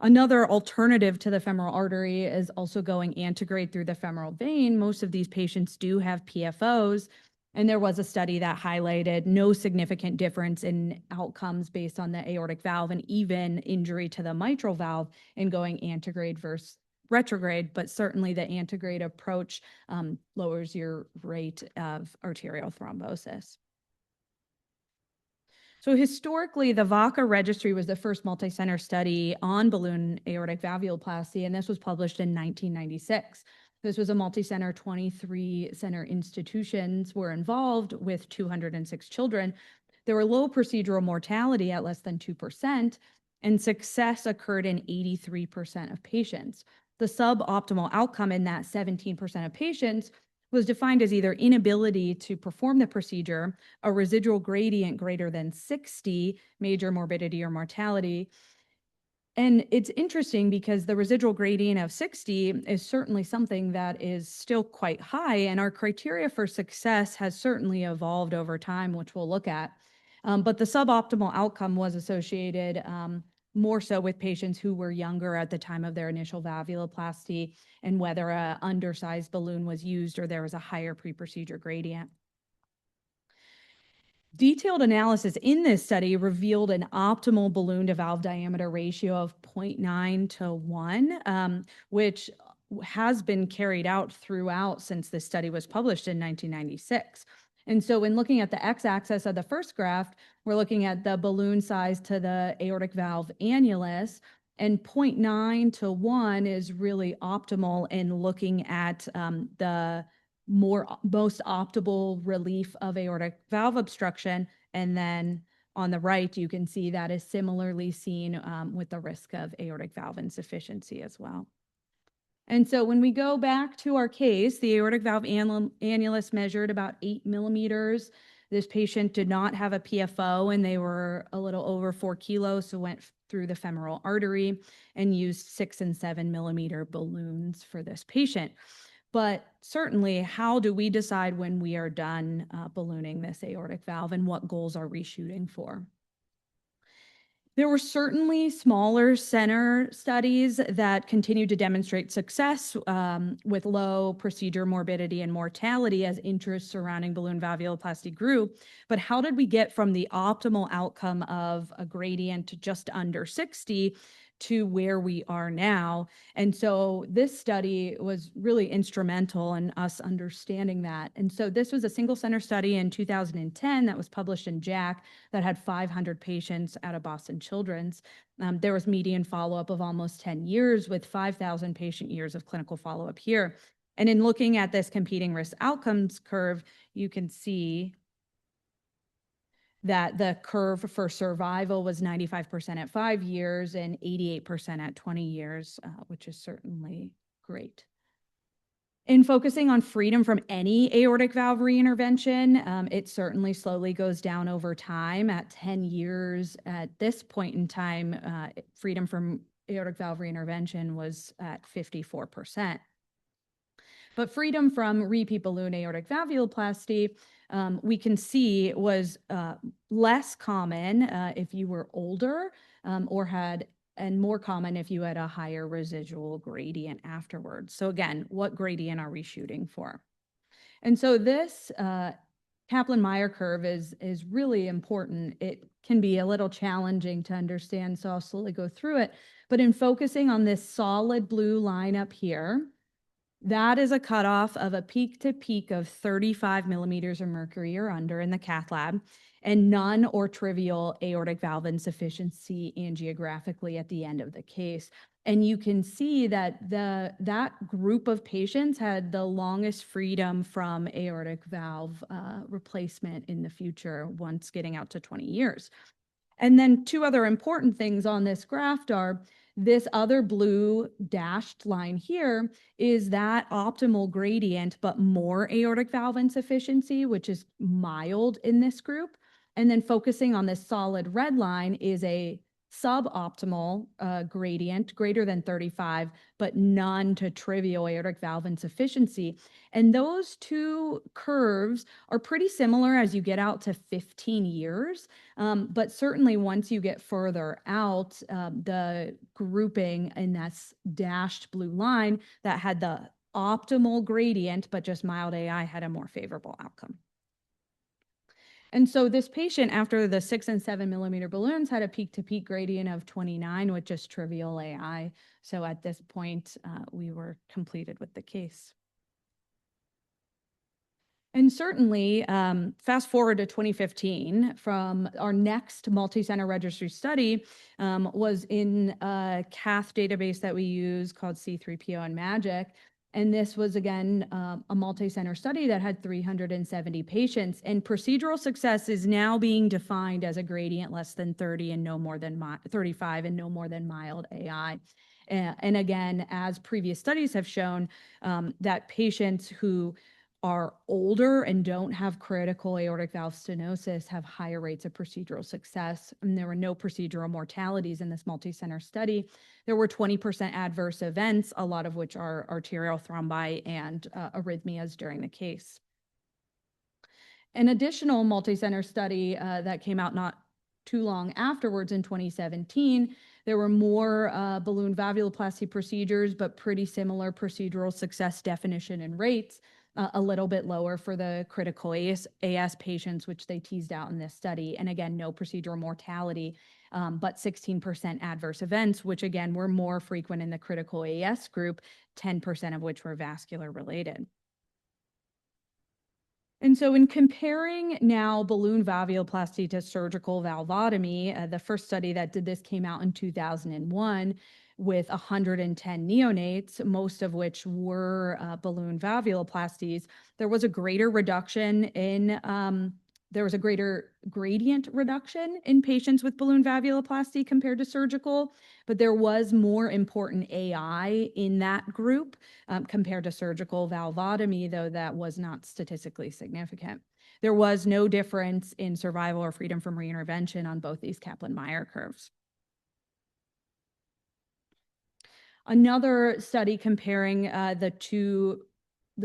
Another alternative to the femoral artery is also going antegrade through the femoral vein. Most of these patients do have PFOs, and there was a study that highlighted no significant difference in outcomes based on the aortic valve and even injury to the mitral valve in going antegrade versus retrograde, but certainly the antegrade approach lowers your rate of arterial thrombosis. So historically, the VACA registry was the first multi-center study on balloon aortic valvuloplasty, and this was published in 1996. This was a multi-center, 23-center institutions were involved with 206 children. There were low procedural mortality at less than 2%, and success occurred in 83% of patients. The suboptimal outcome in that 17% of patients was defined as either inability to perform the procedure, a residual gradient greater than 60, major morbidity or mortality. And it's interesting because the residual gradient of 60 is certainly something that is still quite high, and our criteria for success has certainly evolved over time, which we'll look at. But the suboptimal outcome was associated more so with patients who were younger at the time of their initial valvuloplasty and whether an undersized balloon was used or there was a higher pre-procedure gradient. Detailed analysis in this study revealed an optimal balloon to valve diameter ratio of 0.9 to 1, which has been carried out throughout since this study was published in 1996. And so when looking at the x-axis of the first graph, we're looking at the balloon size to the aortic valve annulus, and 0.9 to 1 is really optimal in looking at the most optimal relief of aortic valve obstruction. And then on the right, you can see that is similarly seen with the risk of aortic valve insufficiency as well. And so when we go back to our case, the aortic valve annulus measured about 8 millimeters. This patient did not have a PFO and they were a little over 4 kilos, so went through the femoral artery and used 6 and 7 millimeter balloons for this patient. But certainly, how do we decide when we are done ballooning this aortic valve and what goals are we shooting for? There were certainly smaller center studies that continued to demonstrate success with low procedure morbidity and mortality as interest surrounding balloon valvuloplasty grew. But how did we get from the optimal outcome of a gradient to just under 60 to where we are now? And so this study was really instrumental in us understanding that. And so this was a single center study in 2010 that was published in JACC that had 500 patients out of Boston Children's. There was median follow-up of almost 10 years with 5,000 patient years of clinical follow-up here. And in looking at this competing risk outcomes curve, you can see that the curve for survival was 95% at 5 years and 88% at 20 years, which is certainly great. In focusing on freedom from any aortic valve reintervention, it certainly slowly goes down over time. At 10 years, at this point in time, freedom from aortic valve reintervention was at 54%. But freedom from repeat balloon aortic valvuloplasty, we can see was less common if you were older and more common if you had a higher residual gradient afterwards. So again, what gradient are we shooting for? And so this Kaplan-Meier curve is really important. It can be a little challenging to understand, so I'll slowly go through it. But in focusing on this solid blue line up here, that is a cutoff of a peak to peak of 35 millimeters of mercury or under in the cath lab, and none or trivial aortic valve insufficiency angiographically at the end of the case. And you can see that that group of patients had the longest freedom from aortic valve replacement in the future once getting out to 20 years. And then two other important things on this graph are this other blue dashed line here is that optimal gradient, but more aortic valve insufficiency, which is mild in this group. And then focusing on this solid red line is a suboptimal gradient, greater than 35, but none to trivial aortic valve insufficiency. And those two curves are pretty similar as you get out to 15 years. But certainly once you get further out, the grouping in that dashed blue line that had the optimal gradient, but just mild AI, had a more favorable outcome. And so this patient, after the 6 and 7 millimeter balloons, had a peak to peak gradient of 29 with just trivial AI. So at this point, we were completed with the case. And certainly, fast forward to 2015, from our next multi-center registry study was in a cath database that we use called C3PO and MAGIC. And this was, again, a multi-center study that had 370 patients. And procedural success is now being defined as a gradient less than 30 and no more than 35 and no more than mild AI. And again, as previous studies have shown, that patients who are older and don't have critical aortic valve stenosis have higher rates of procedural success. And there were no procedural mortalities in this multi-center study. There were 20% adverse events, a lot of which are arterial thrombi and arrhythmias during the case. An additional multi-center study that came out not too long afterwards in 2017, there were more balloon valvuloplasty procedures, but pretty similar procedural success definition and rates. A little bit lower for the critical AS patients, which they teased out in this study. And again, no procedural mortality, but 16% adverse events, which again were more frequent in the critical AS group, 10% of which were vascular related. And so in comparing now balloon valvuloplasty to surgical valvotomy, the first study that did this came out in 2001 with 110 neonates, most of which were balloon valvuloplasties. There was a greater reduction in there was a greater gradient reduction in patients with balloon valvuloplasty compared to surgical, but there was more important AI in that group compared to surgical valvotomy, though that was not statistically significant. There was no difference in survival or freedom from reintervention on both these Kaplan-Meier curves. Another study comparing the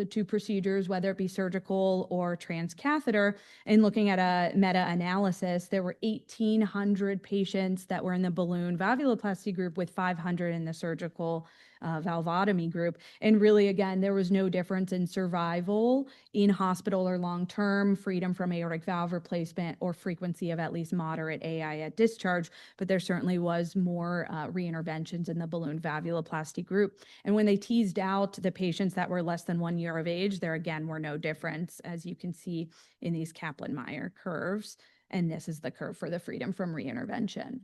two procedures, whether it be surgical or transcatheter, and looking at a meta-analysis, there were 1,800 patients that were in the balloon valvuloplasty group with 500 in the surgical valvotomy group. And really, again, there was no difference in survival in hospital or long-term, freedom from aortic valve replacement, or frequency of at least moderate AI at discharge, but there certainly was more reinterventions in the balloon valvuloplasty group. And when they teased out the patients that were less than 1 year of age, there again were no difference, as you can see in these Kaplan-Meier curves. And this is the curve for the freedom from reintervention.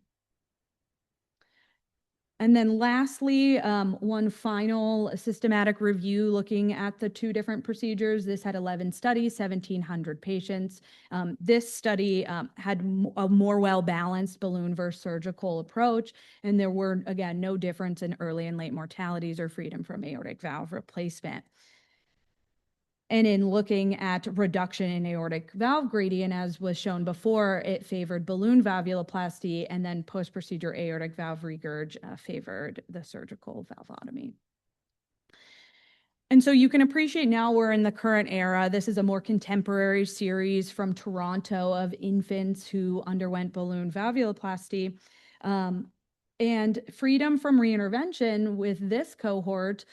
And then lastly, one final systematic review looking at the two different procedures. This had 11 studies, 1,700 patients. This study had a more well-balanced balloon versus surgical approach, and there were, again, no difference in early and late mortalities or freedom from aortic valve replacement. And in looking at reduction in aortic valve gradient, as was shown before, it favored balloon valvuloplasty, and then post-procedure aortic valve regurg favored the surgical valvotomy. And so you can appreciate now we're in the current era. This is a more contemporary series from Toronto of infants who underwent balloon valvuloplasty. And freedom from reintervention with this cohort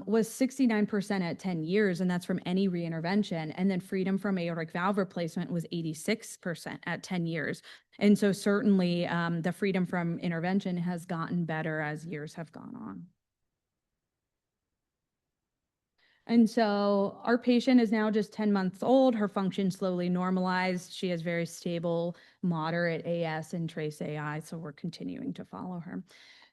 was 69% at 10 years, and that's from any reintervention. And then freedom from aortic valve replacement was 86% at 10 years. And so certainly the freedom from intervention has gotten better as years have gone on. And so our patient is now just 10 months old. Her function slowly normalized. She has very stable, moderate AS and trace AI, so we're continuing to follow her.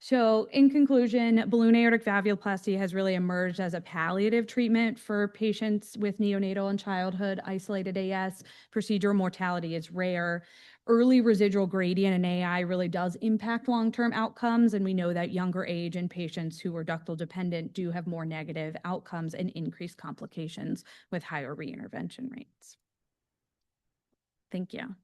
So in conclusion, balloon aortic valvuloplasty has really emerged as a palliative treatment for patients with neonatal and childhood isolated AS. Procedural mortality is rare. Early residual gradient in AI really does impact long-term outcomes, and we know that younger age and patients who are ductal dependent do have more negative outcomes and increased complications with higher reintervention rates. Thank you.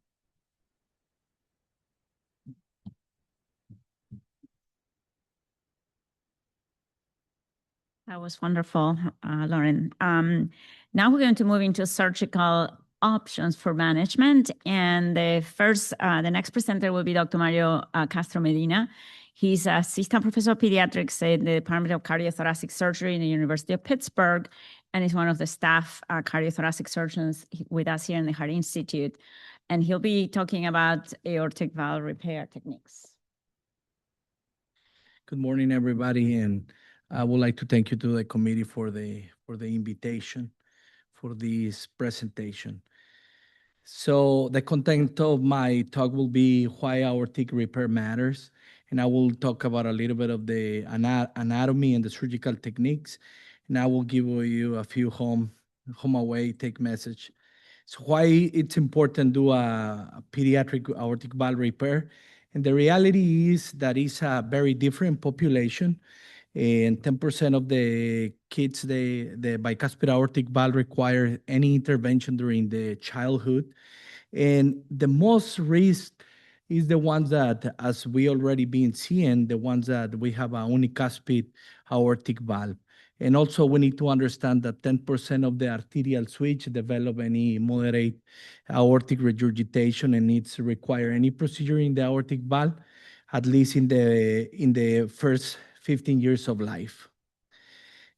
That was wonderful, Lauren. Now we're going to move into surgical options for management. And the next presenter will be Dr. Mario Castro Medina. He's assistant professor of pediatrics in the Department of Cardiothoracic Surgery in the University of Pittsburgh, and is one of the staff cardiothoracic surgeons with us here in the Heart Institute. And he'll be talking about aortic valve repair techniques. Good morning, everybody, and I would like to thank you to the committee for the invitation for this presentation. So the content of my talk will be why aortic repair matters, and I will talk about a little bit of the anatomy and the surgical techniques, and I will give you a few home away take message. So why it's important to do a pediatric aortic valve repair. And the reality is that it's a very different population, and 10% of the kids, the bicuspid aortic valve require any intervention during the childhood. And the most risk is the ones that, as we already been seeing, the ones that we have a unicuspid aortic valve. And also we need to understand that 10% of the arterial switch develop any moderate aortic regurgitation and needs to require any procedure in the aortic valve, at least in the first 15 years of life.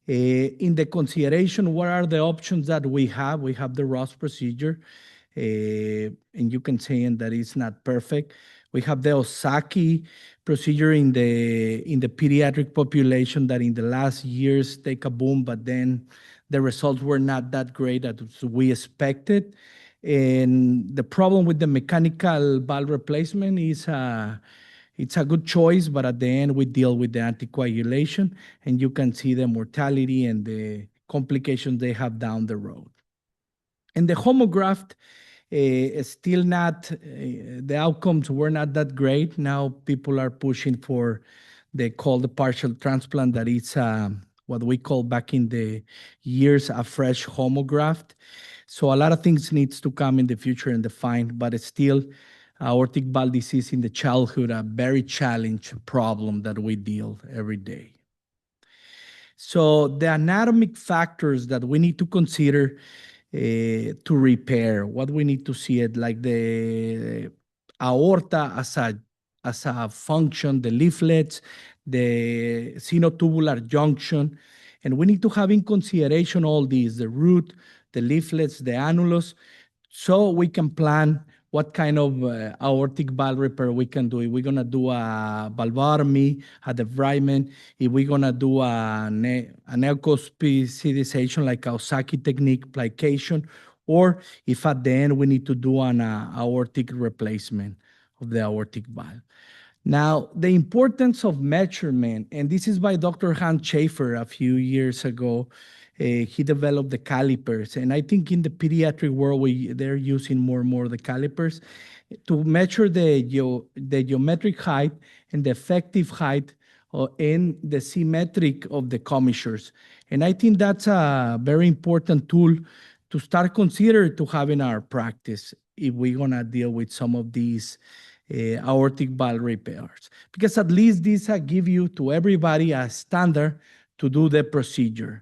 In the consideration, what are the options that we have? We have the Ross procedure, and you can say that it's not perfect. We have the Osaki procedure in the pediatric population that in the last years take a boom, but then the results were not that great as we expected. And the problem with the mechanical valve replacement is it's a good choice, but at the end we deal with the anticoagulation, and you can see the mortality and the complications they have down the road. And the homograft, still not, the outcomes were not that great. Now people are pushing for, they call the partial transplant, that is what we call back in the years a fresh homograft. So a lot of things needs to come in the future and defined, but it's still aortic valve disease in the childhood, a very challenging problem that we deal every day. So the anatomic factors that we need to consider to repair, what we need to see it, like the aorta as a function, the leaflets, the sinotubular junction, and we need to have in consideration all these, the root, the leaflets, the annulus, so we can plan what kind of aortic valve repair we can do. If we're going to do a valvotomy, a debridement, if we're going to do an echospecialization like a Osaki technique, plication, or if at the end we need to do an aortic replacement of the aortic valve. Now, the importance of measurement, and this is by Dr. Hans Schaefer a few years ago. He developed the calipers, and I think in the pediatric world, they're using more and more the calipers to measure the geometric height and the effective height and the symmetric of the commissures. And I think that's a very important tool to start considering to have in our practice if we're gonna deal with some of these aortic valve repairs, because at least these give you to everybody a standard to do the procedure.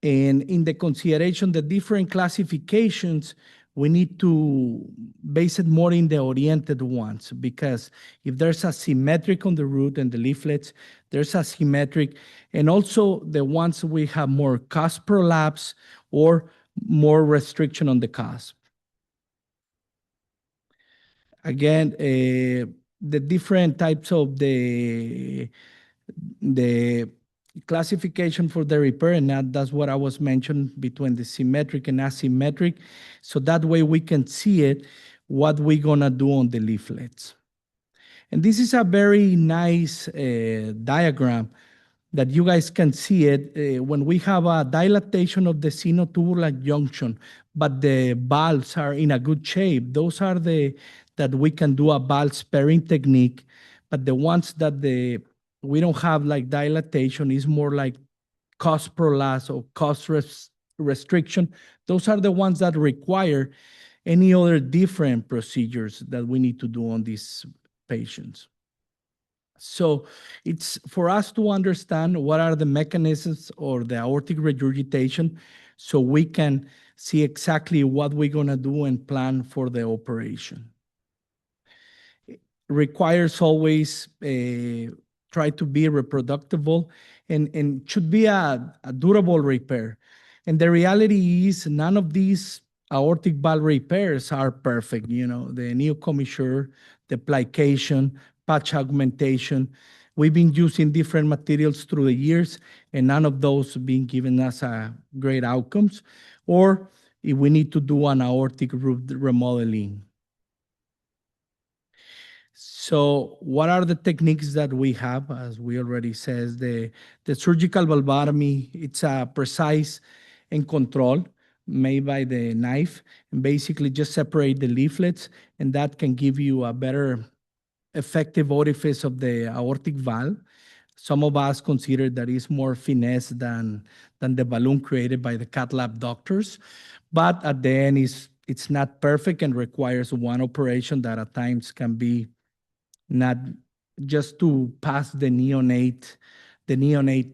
And in the consideration, the different classifications, we need to base it more in the oriented ones, because if there's a symmetric on the root and the leaflets, there's a symmetric, and also the ones we have more cusp prolapse or more restriction on the cusp. Again, the different types of the classification for the repair, and that's what I was mentioning between the symmetric and asymmetric. So that way we can see it, what we're gonna do on the leaflets. And this is a very nice diagram that you guys can see it when we have a dilatation of the sinotubular junction, but the valves are in a good shape. Those are that we can do a valve sparing technique, but the ones that we don't have like dilatation, is more like cusp prolapse or cusp restriction. Those are the ones that require any other different procedures that we need to do on these patients. So it's for us to understand what are the mechanisms or the aortic regurgitation so we can see exactly what we're going to do and plan for the operation. It requires always try to be reproducible and should be a durable repair. And the reality is none of these aortic valve repairs are perfect. You know, the new commissure, the plication, patch augmentation. We've been using different materials through the years, and none of those have been giving us great outcomes. Or if we need to do an aortic root remodeling. So what are the techniques that we have? As we already says, the surgical valvotomy, it's a precise and control made by the knife, and basically just separate the leaflets, and that can give you a better effective orifice of the aortic valve. Some of us consider that is more finesse than the balloon created by the cath lab doctors, but at the end it's not perfect and requires one operation that at times can be not just to pass the neonate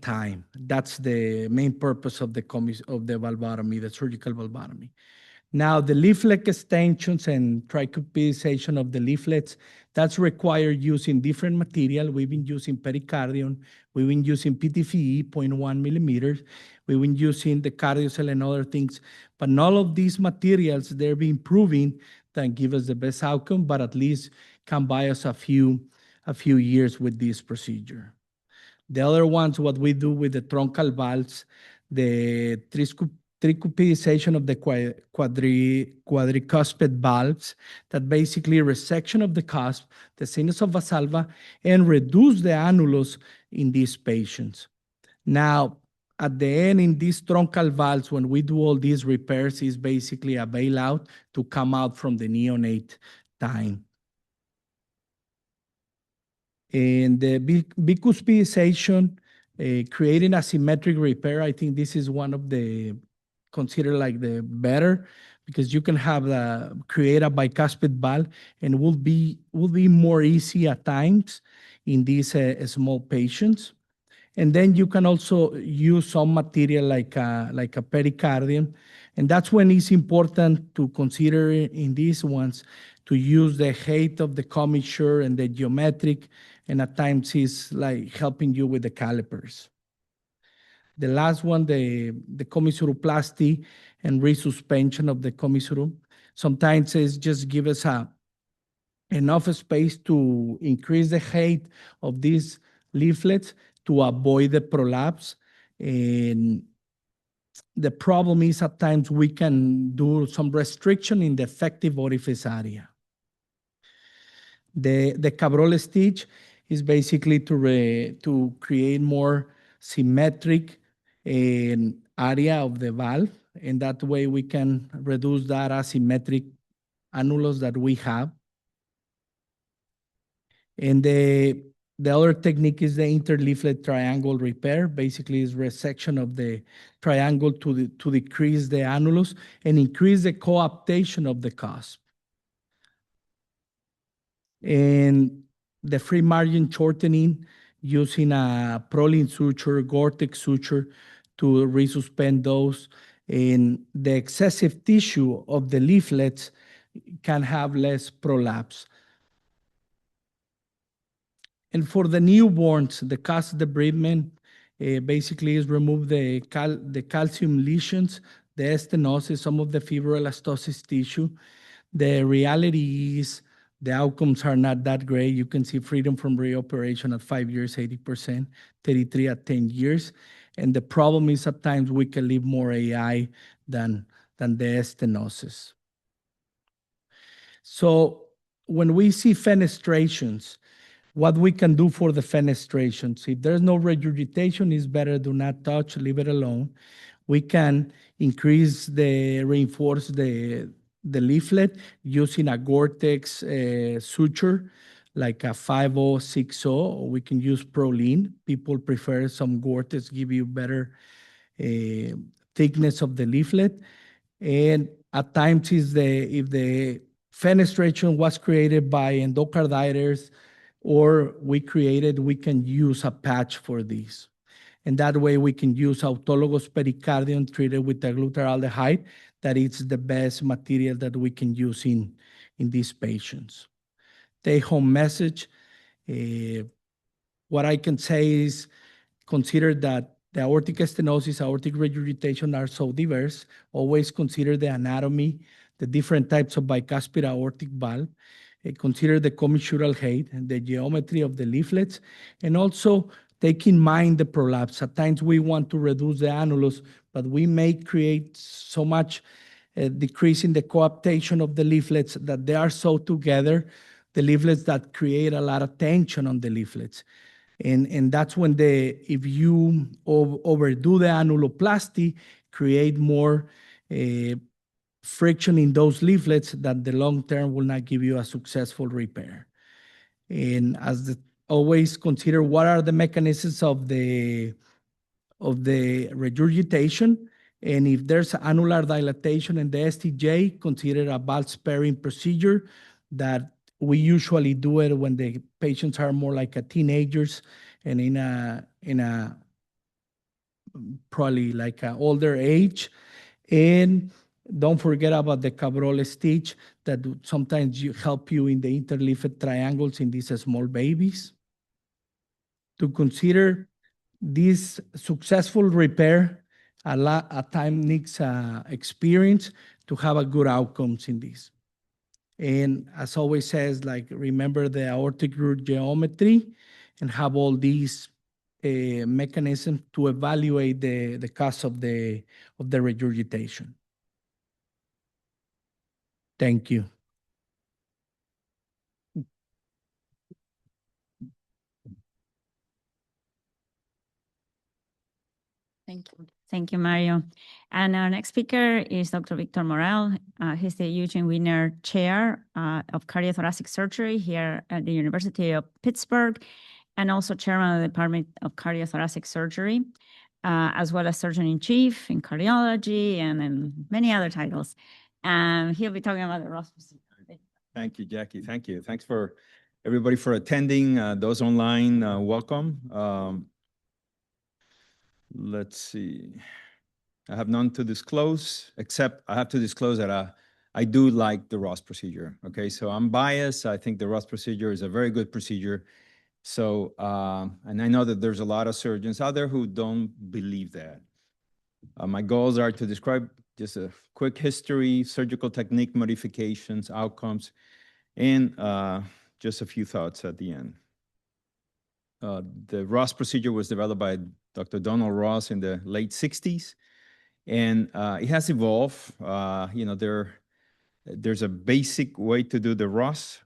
time. That's the main purpose of the valvotomy, the surgical valvotomy. Now, the leaflet extensions and tricuspidization of the leaflets, that's required using different material. We've been using pericardium. We've been using PTFE, 0.1 millimeters. We've been using the cardiocell and other things. But none of these materials, they're being proven that give us the best outcome, but at least can buy us a few years with this procedure. The other ones, what we do with the truncal valves, the tricuspidization of the quadricuspid valves, that basically resection of the cusp, the sinus of Valsalva, and reduce the annulus in these patients. Now, at the end, in these truncal valves, when we do all these repairs, is basically a bailout to come out from the neonate time. And the bicuspidization, creating a symmetric repair, I think this is one of the considered like the better, because you can have create a bicuspid valve and will be more easy at times in these small patients. And then you can also use some material like a pericardium. And that's when it's important to consider in these ones to use the height of the commissure and the geometric, and at times it's like helping you with the calipers. The last one, the commissuroplasty and resuspension of the commissure. Sometimes it's just give us enough space to increase the height of these leaflets to avoid the prolapse. And the problem is at times we can do some restriction in the effective orifice area. The Cabrol stitch is basically to create more symmetric area of the valve, and that way we can reduce that asymmetric annulus that we have. And the other technique is the interleaflet triangle repair. Basically, is resection of the triangle to decrease the annulus and increase the coaptation of the cusp. And the free margin shortening using a Prolene suture, Gore-Tex suture to resuspend those. And the excessive tissue of the leaflets can have less prolapse. And for the newborns, the cast debridement basically is remove the calcium lesions, the stenosis, some of the fibroelastosis tissue. The reality is the outcomes are not that great. You can see freedom from reoperation at 5 years, 80%, 33 at 10 years. And the problem is at times we can leave more AI than the stenosis. So when we see fenestrations, what we can do for the fenestrations, if there's no regurgitation, it's better do not touch, leave it alone. We can reinforce the leaflet using a Gore-Tex suture, like a 5060, or we can use Prolene. People prefer some Gore-Tex, give you better thickness of the leaflet. And at times, if the fenestration was created by endocarditis or we can use a patch for these. And that way we can use autologous pericardium treated with glutaraldehyde. That is the best material that we can use in these patients. Take home message. What I can say is consider that the aortic stenosis, aortic regurgitation are so diverse. Always consider the anatomy, the different types of bicuspid aortic valve. Consider the commissural height and the geometry of the leaflets, and also take in mind the prolapse. At times we want to reduce the annulus, but we may create so much decrease in the coaptation of the leaflets that they are so together, the leaflets that create a lot of tension on the leaflets. And that's when if you overdo the annuloplasty, create more friction in those leaflets that the long term will not give you a successful repair. And always consider what are the mechanisms of the regurgitation. And if there's annular dilatation in the STJ, consider a valve sparing procedure that we usually do it when the patients are more like teenagers and in a probably like an older age. And don't forget about the Cabrol stitch that sometimes help you in the interleafed triangles in these small babies. To consider this successful repair, a time needs experience to have a good outcomes in this. And as always says, like remember the aortic root geometry and have all these mechanisms to evaluate the cause of the regurgitation. Thank you. Thank you. Thank you, Mario. And our next speaker is Dr. Victor Morel. He's the Eugene Wiener Chair of Cardiothoracic Surgery here at the University of Pittsburgh, and also chairman of the Department of Cardiothoracic Surgery, as well as Surgeon-in-Chief in cardiology and in many other titles. And he'll be talking about the Ross procedure. Thank you, Jackie. Thank you. Thanks for everybody for attending. Those online, welcome. Let's see. I have none to disclose, except I have to disclose that I do like the Ross procedure. Okay, so I'm biased. I think the Ross procedure is a very good procedure. So, and I know that there's a lot of surgeons out there who don't believe that. My goals are to describe just a quick history, surgical technique modifications, outcomes, and just a few thoughts at the end. The Ross procedure was developed by Dr. Donald Ross in the late 60s, and it has evolved. You know, there's a basic way to do the Ross,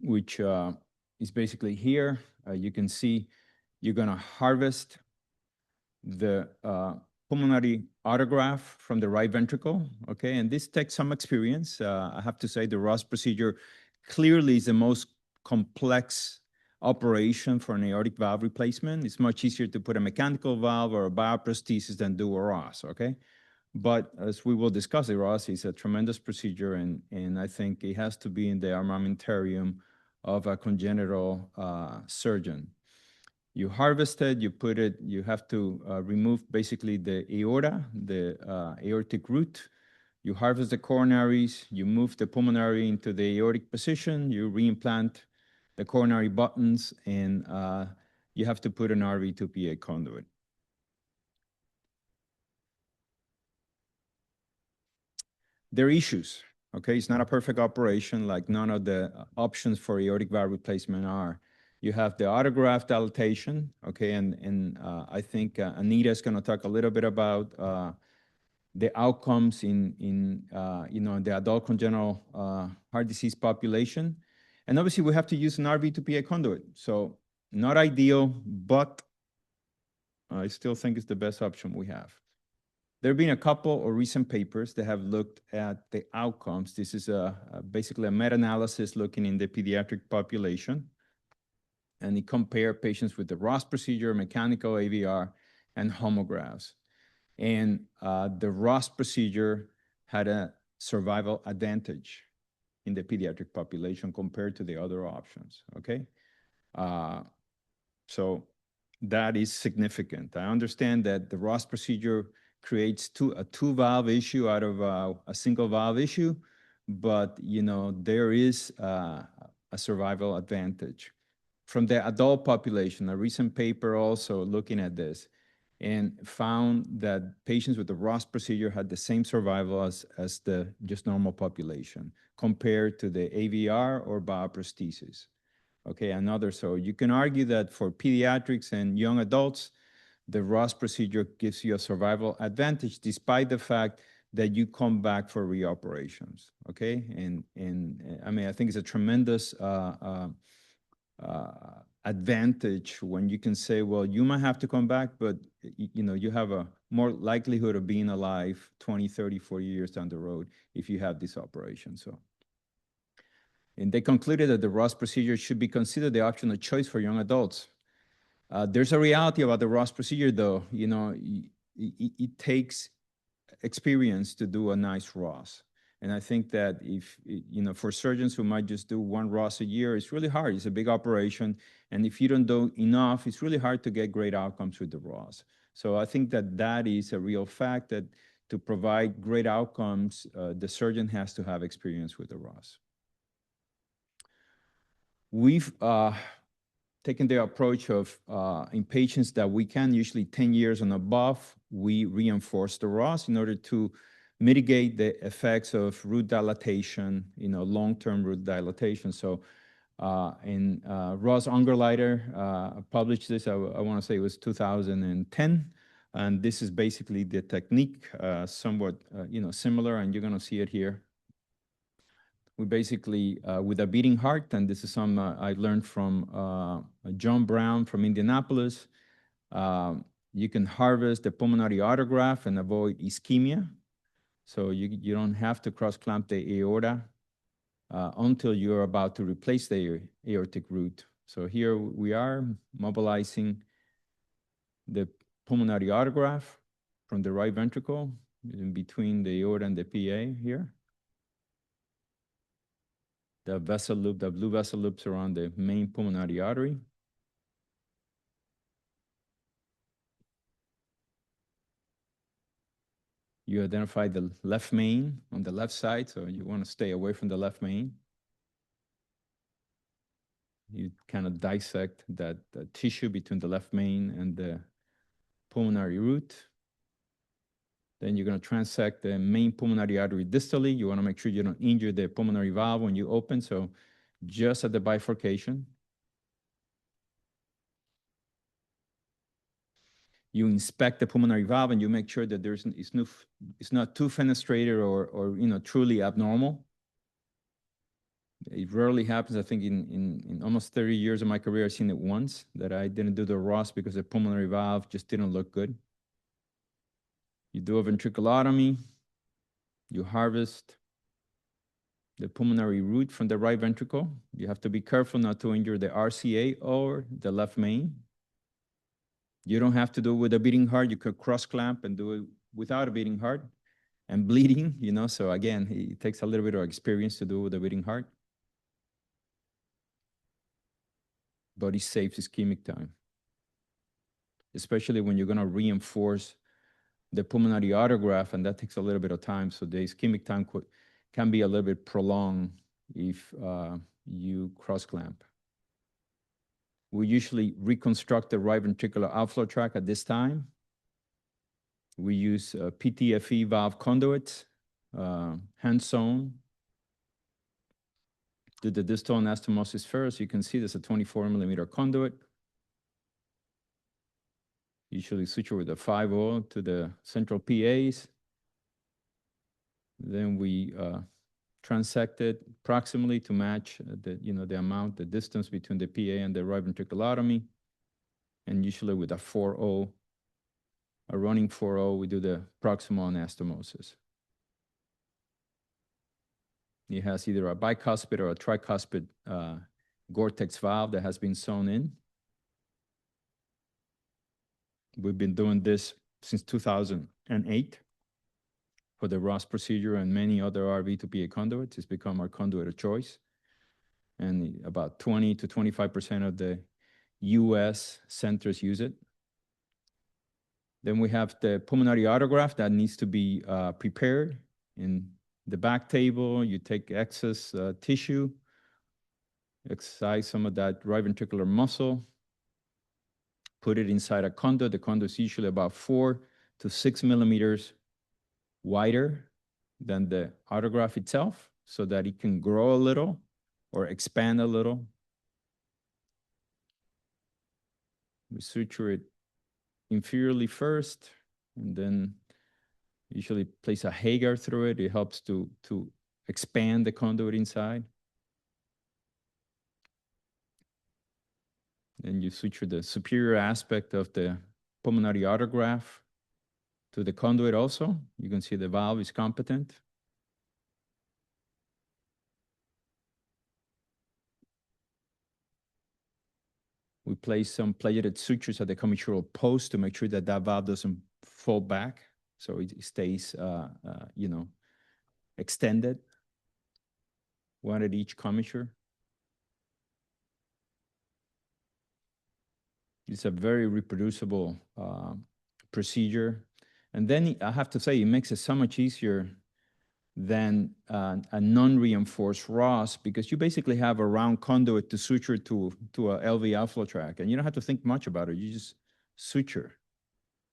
which is basically here. You can see you're gonna harvest the pulmonary autograft from the right ventricle, okay? And this takes some experience. I have to say the Ross procedure clearly is the most complex operation for an aortic valve replacement. It's much easier to put a mechanical valve or a bioprosthesis than do a Ross, okay? But as we will discuss, the Ross is a tremendous procedure, and I think it has to be in the armamentarium of a congenital surgeon. You harvest it, you put it, you have to remove basically the aorta, the aortic root. You harvest the coronaries, you move the pulmonary into the aortic position, you reimplant the coronary buttons, and you have to put an RV2PA conduit. There are issues, okay? It's not a perfect operation, like none of the options for aortic valve replacement are. You have the autograft dilatation, okay? And I think Anita is gonna talk a little bit about the outcomes in you know, the adult congenital heart disease population. And obviously we have to use an RV2PA conduit. So not ideal, but I still think it's the best option we have. There have been a couple of recent papers that have looked at the outcomes. This is basically a meta-analysis looking in the pediatric population. And it compared patients with the Ross procedure, mechanical AVR, and homographs. And the Ross procedure had a survival advantage. in the pediatric population compared to the other options, okay? So that is significant. I understand that the Ross procedure creates a two-valve issue out of a single valve issue, but you know there is a survival advantage. From the adult population, a recent paper also looking at this and found that patients with the Ross procedure had the same survival as the just normal population compared to the AVR or bioprosthesis. Okay, another, so you can argue that for pediatrics and young adults, the Ross procedure gives you a survival advantage despite the fact that you come back for reoperations, okay? And I mean, I think it's a tremendous advantage when you can say, well, you might have to come back, but you know, you have a more likelihood of being alive 20, 30, 40 years down the road if you have this operation, so. And they concluded that the Ross procedure should be considered the option of choice for young adults. There's a reality about the Ross procedure, though. You know, it takes experience to do a nice Ross. And I think that if, you know, for surgeons who might just do one Ross a year, it's really hard. It's a big operation. And if you don't do enough, it's really hard to get great outcomes with the Ross. So I think that that is a real fact, that to provide great outcomes, the surgeon has to have experience with the Ross. We've taken the approach of in patients that we can, usually 10 years and above, we reinforce the Ross in order to mitigate the effects of root dilatation, you know, long-term root dilatation. So Ross Ungerleider published this, I want to say it was 2010. And this is basically the technique, somewhat, you know, similar, and you're going to see it here. We basically, with a beating heart, and this is some I learned from John Brown from Indianapolis, you can harvest the pulmonary autograft and avoid ischemia. So you don't have to cross-clamp the aorta until you're about to replace the aortic root. So here we are mobilizing the pulmonary autograft from the right ventricle in between the aorta and the PA here. The vessel loop, the blue vessel loops around the main pulmonary artery. You identify the left main on the left side, so you want to stay away from the left main. You kind of dissect that tissue between the left main and the pulmonary root. Then you're going to transect the main pulmonary artery distally. You want to make sure you don't injure the pulmonary valve when you open, so just at the bifurcation. You inspect the pulmonary valve and you make sure that it's not too fenestrated or you know, truly abnormal. It rarely happens. I think in almost 30 years of my career, I've seen it once, that I didn't do the Ross because the pulmonary valve just didn't look good. You do a ventriculotomy, you harvest the pulmonary root from the right ventricle. You have to be careful not to injure the RCA or the left main. You don't have to do it with a beating heart. You could cross-clamp and do it without a beating heart and bleeding, you know. So again, it takes a little bit of experience to do it with a beating heart. But it saves ischemic time, especially when you're going to reinforce the pulmonary autograft, and that takes a little bit of time. So the ischemic time can be a little bit prolonged if you cross-clamp. We usually reconstruct the right ventricular outflow tract at this time. We use PTFE valve conduits, hand-sewn. Do the distal anastomosis first. You can see there's a 24-millimeter conduit. Usually suture with a 5-0 to the central PAs. Then we transect it proximally to match the amount, the distance between the PA and the right ventriculotomy. And usually with a 4-0, a running 4-0, we do the proximal anastomosis. It has either a bicuspid or a tricuspid Gore-Tex valve that has been sewn in. We've been doing this since 2008. for the Ross procedure and many other RV to PA conduits. It's become our conduit of choice. And about 20 to 25% of the US centers use it. Then we have the pulmonary autograft that needs to be prepared. In the back table, you take excess tissue, excise some of that right ventricular muscle, put it inside a conduit. The conduit is usually about 4 to 6 millimeters wider than the autograft itself so that it can grow a little or expand a little. We suture it inferiorly first, and then usually place a Hagar through it. It helps to expand the conduit inside. Then you suture the superior aspect of the pulmonary autograft to the conduit also. You can see the valve is competent. We place some plated sutures at the commissural post to make sure that that valve doesn't fall back, so it stays, extended, one at each commissure. It's a very reproducible procedure. And then I have to say, it makes it so much easier than a non-reinforced Ross, because you basically have a round conduit to suture to a LV outflow tract, and you don't have to think much about it. You just suture,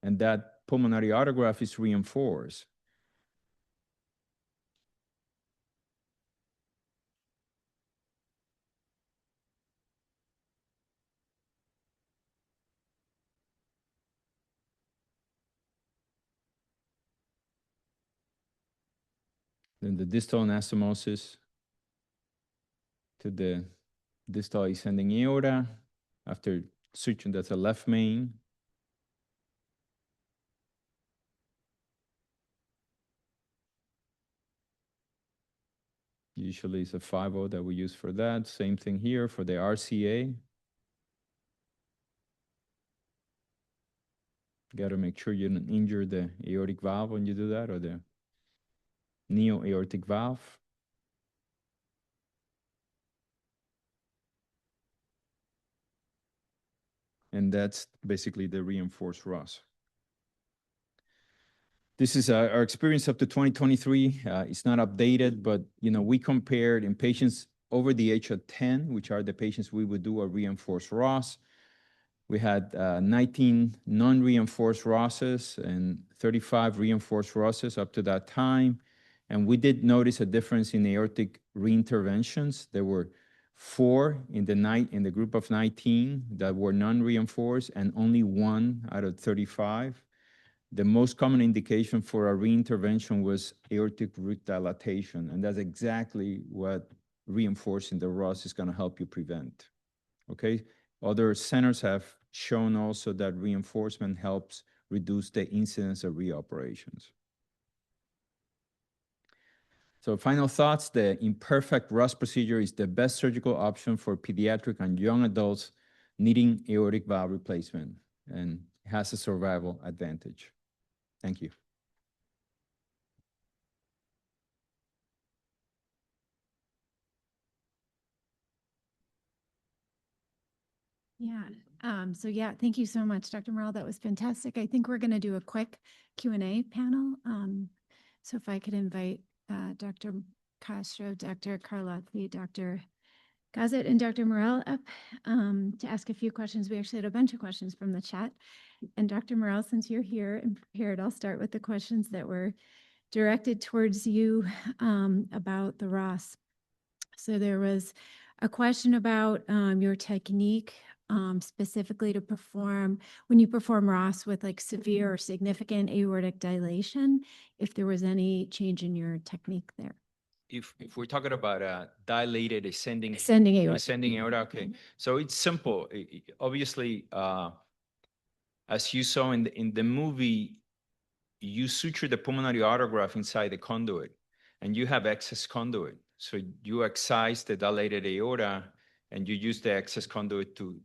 and that pulmonary autograft is reinforced. Then the distal anastomosis to the distal ascending aorta. After suturing, that's a left main. Usually it's a 5-0 that we use for that. Same thing here for the RCA. Got to make sure you don't injure the aortic valve when you do that, or the neo-aortic valve. And that's basically the reinforced Ross. This is our experience up to 2023. It's not updated, but we compared in patients over the age of 10, which are the patients we would do a reinforced Ross. We had 19 non-reinforced Rosses and 35 reinforced Rosses up to that time. And we did notice a difference in aortic reinterventions. There were 4 in the group of 19 that were non-reinforced, and only 1 out of 35. The most common indication for a reintervention was aortic root dilatation, and that's exactly what reinforcing the Ross is going to help you prevent. Okay? Other centers have shown also that reinforcement helps reduce the incidence of reoperations. So final thoughts, the imperfect Ross procedure is the best surgical option for pediatric and young adults needing aortic valve replacement, and has a survival advantage. Thank you. Thank you so much, Dr. Morel. That was fantastic. I think we're going to do a quick Q&A panel. So if I could invite Dr. Castro, Dr. Carlozzi, Dr. Gazet, and Dr. Morel up to ask a few questions. We actually had a bunch of questions from the chat. And Dr. Morel, since you're here and prepared, I'll start with the questions that were directed towards you about the Ross. So there was a question about your technique specifically to perform, when you perform Ross with like severe or significant aortic dilation, if there was any change in your technique there. If we're talking about a dilated ascending aorta, okay. So it's simple. Obviously, as you saw in the movie, you suture the pulmonary autograft inside the conduit, and you have excess conduit. So you excise the dilated aorta, and you use the excess conduit to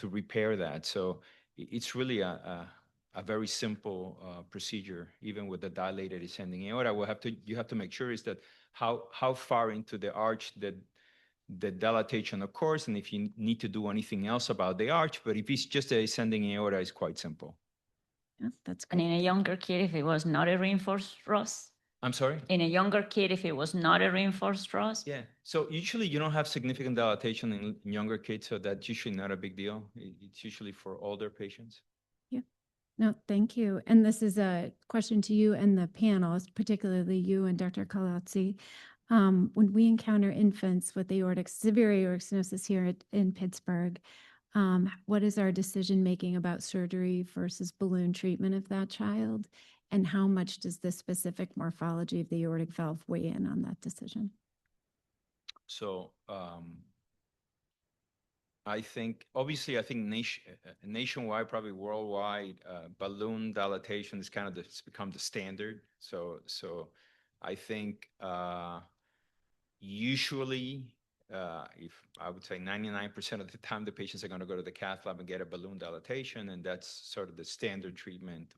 repair that. So it's really a a very simple procedure, even with the dilated ascending aorta. You have to make sure is that how far into the arch that the dilatation occurs, and if you need to do anything else about the arch. But if it's just a ascending aorta, it's quite simple. Yeah, that's And great. in a younger kid, if it was not a reinforced Ross? I'm sorry? In a younger kid, if it was not a reinforced Ross? Yeah. So usually you don't have significant dilatation in younger kids, so that's usually not a big deal. It's usually for older patients. No, thank you. And this is a question to you and the panel, particularly you and Dr. Kalotzi. When we encounter infants with severe aortic stenosis here in Pittsburgh, what is our decision-making about surgery versus balloon treatment of that child? And how much does the specific morphology of the aortic valve weigh in on that decision? So obviously, I think nationwide, probably worldwide, balloon dilatation is it's become the standard. So I think usually, if I would say 99% of the time, the patients are going to go to the cath lab and get a balloon dilatation, and that's sort of the standard treatment,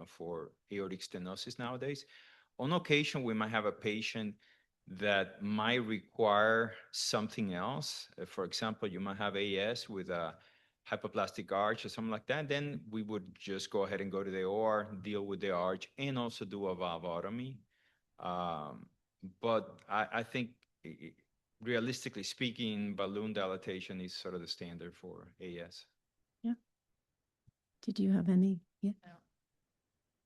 for aortic stenosis nowadays. On occasion, we might have a patient that might require something else. For example, you might have AS with a hypoplastic arch or something like that. Then we would just go ahead and go to the OR, deal with the arch, and also do a valvotomy. But I think, realistically speaking, balloon dilatation is sort of the standard for AS. Yeah. Did you have any? Yeah.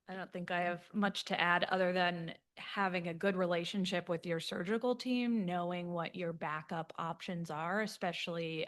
I don't think I have much to add other than having a good relationship with your surgical team, knowing what your backup options are, especially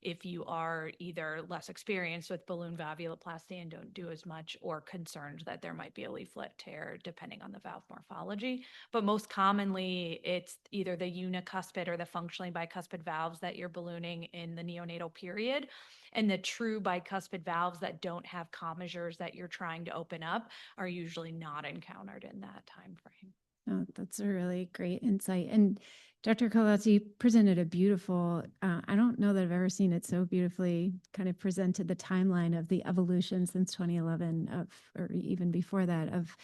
if you are either less experienced with balloon valvuloplasty and don't do as much, or concerned that there might be a leaflet tear depending on the valve morphology. But most commonly, it's either the unicuspid or the functionally bicuspid valves that you're ballooning in the neonatal period. And the true bicuspid valves that don't have commissures that you're trying to open up are usually not encountered in that time frame. Oh, that's a really great insight. And Dr. Kalotzi presented a beautiful, I don't know that I've ever seen it so beautifully kind of presented the timeline of the evolution since 2011 or even before that, of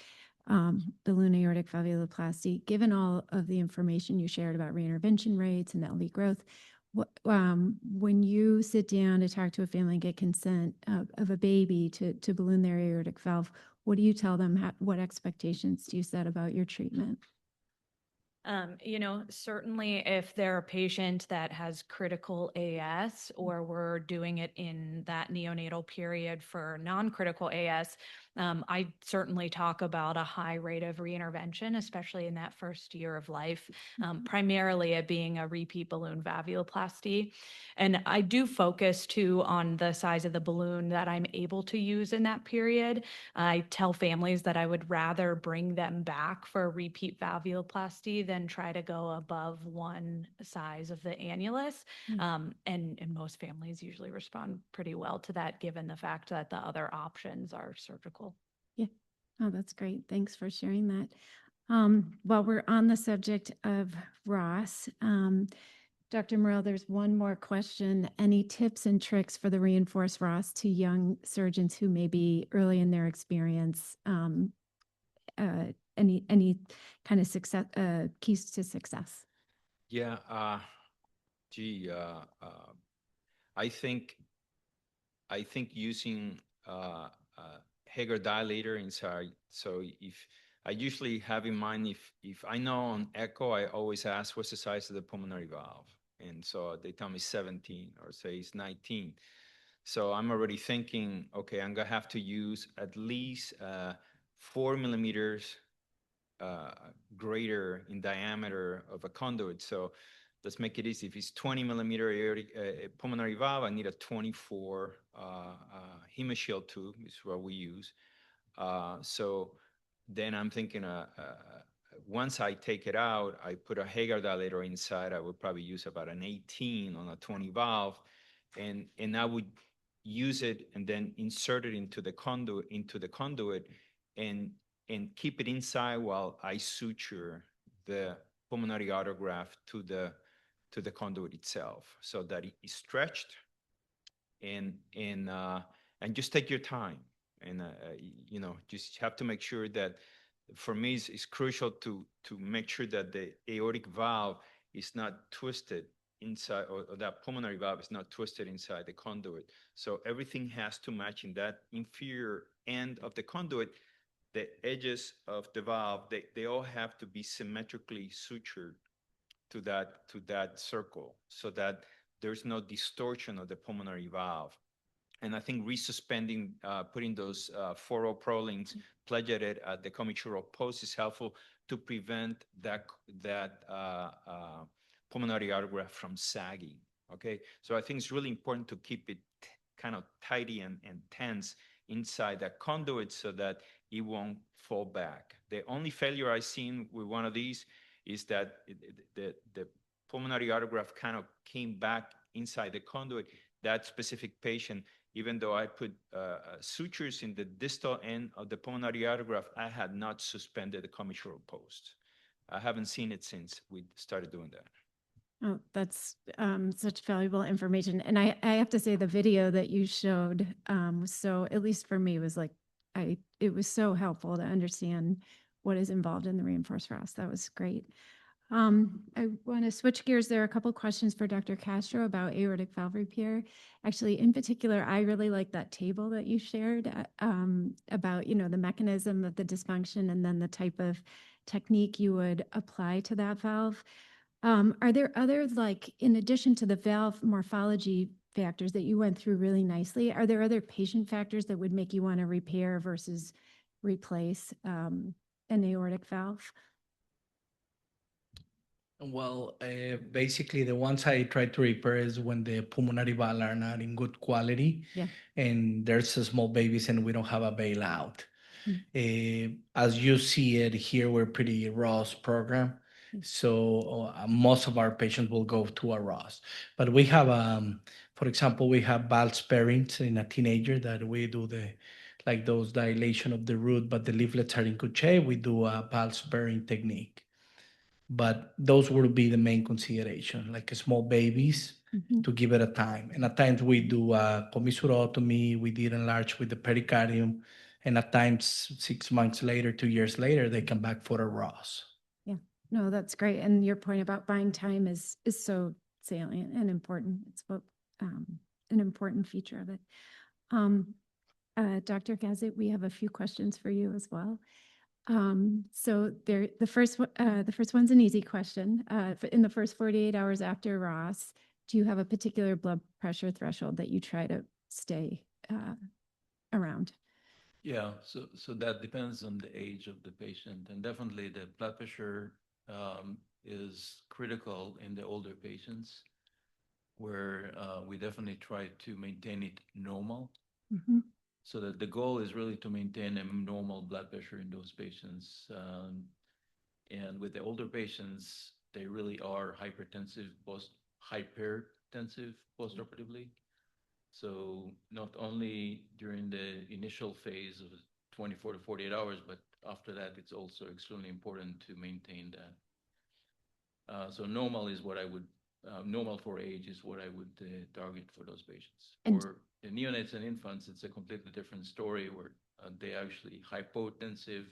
balloon aortic valvuloplasty. Given all of the information you shared about reintervention rates and LV growth, when you sit down to talk to a family and get consent of a baby to balloon their aortic valve, what do you tell them? What expectations do you set about your treatment? Certainly if they're a patient that has critical AS, or we're doing it in that neonatal period for non-critical AS, I certainly talk about a high rate of reintervention, especially in that first year of life, primarily it being a repeat balloon valvuloplasty. And I do focus too on the size of the balloon that I'm able to use in that period. I tell families that I would rather bring them back for a repeat valvuloplasty than try to go above one size of the annulus. And most families usually respond pretty well to that, given the fact that the other options are surgical. Yeah. Oh, that's great. Thanks for sharing that. While we're on the subject of Ross, Dr. Morell, there's one more question. Any tips and tricks for the reinforced Ross to young surgeons who may be early in their experience? Any kind of success, keys to success? Yeah. I think using Hager dilator inside. So if I usually have in mind, if I know on echo, I always ask what's the size of the pulmonary valve, and so they tell me 17 or say it's 19. So I'm already thinking, okay, I'm gonna have to use at least 4 millimeters greater in diameter of a conduit. So let's make it easy. If it's 20 millimeter aortic, pulmonary valve, I need a 24 hemoshield tube is what we use. So then I'm thinking, once I take it out, I put a Hager dilator inside. I would probably use about an 18 on a 20 valve, and I would use it and then insert it into the conduit, and keep it inside while I suture the pulmonary autograft to the conduit itself, so that it is stretched, and just take your time. And, you know, just have to make sure that, for me, it's crucial to make sure that the aortic valve is not twisted inside, or that pulmonary valve is not twisted inside the conduit. So everything has to match in that inferior end of the conduit. The edges of the valve, they all have to be symmetrically sutured to that circle, so that there's no distortion of the pulmonary valve. And I think resuspending, putting those 4-0 prolings pledgeted at the commissural post is helpful to prevent that pulmonary autograft from sagging. Okay, so I think it's really important to keep it kind of tidy and tense inside that conduit so that it won't fall back. The only failure I've seen with one of these is that the pulmonary autograft kind of came back inside the conduit. That specific patient, even though I put sutures in the distal end of the pulmonary autograft, I had not suspended the commissural post. I haven't seen it since we started doing that. Oh, that's such valuable information. And I have to say the video that you showed was so, at least for me, was like, it was so helpful to understand what is involved in the reinforced ROS. That was great. I want to switch gears. There are a couple questions for Dr. Castro about aortic valve repair. Actually, in particular, I really like that table that you shared about, you know, the mechanism of the dysfunction and then the type of technique you would apply to that valve. Are there other, like, in addition to the valve morphology factors that you went through really nicely, are there other patient factors that would make you want to repair versus replace an aortic valve? Well, basically, the ones I try to repair is when the pulmonary valve are not in good quality, Yeah. and there's a small babies and we don't have a bailout. As you see it here, we're pretty ROS program. So most of our patients will go to a ROS. But we have, for example, we have valve sparings in a teenager that we do like those dilation of the root, but the leaflets are in good shape. We do a valve sparing technique. But those will be the main consideration, like small babies, to give it a time. And at times we do a commissurotomy, we did enlarge with the pericardium, and at times 6 months later, 2 years later, they come back for a ROS. Yeah, no, that's great. And your point about buying time is so salient and important. It's what an important feature of it. Dr. Gazet, we have a few questions for you as well. So the first one's an easy question. In the first 48 hours after ROS, do you have a particular blood pressure threshold that you try to stay around? Yeah, so that depends on the age of the patient, and definitely the blood pressure is critical in the older patients, where we definitely try to maintain it normal. So that the goal is really to maintain a normal blood pressure in those patients. And with the older patients, they really are hypertensive postoperatively. So not only during the initial phase of 24 to 48 hours, but after that, it's also extremely important to maintain that. So normal is what I would, normal for age is what I would target for those patients. For the neonates and infants, it's a completely different story where they actually hypotensive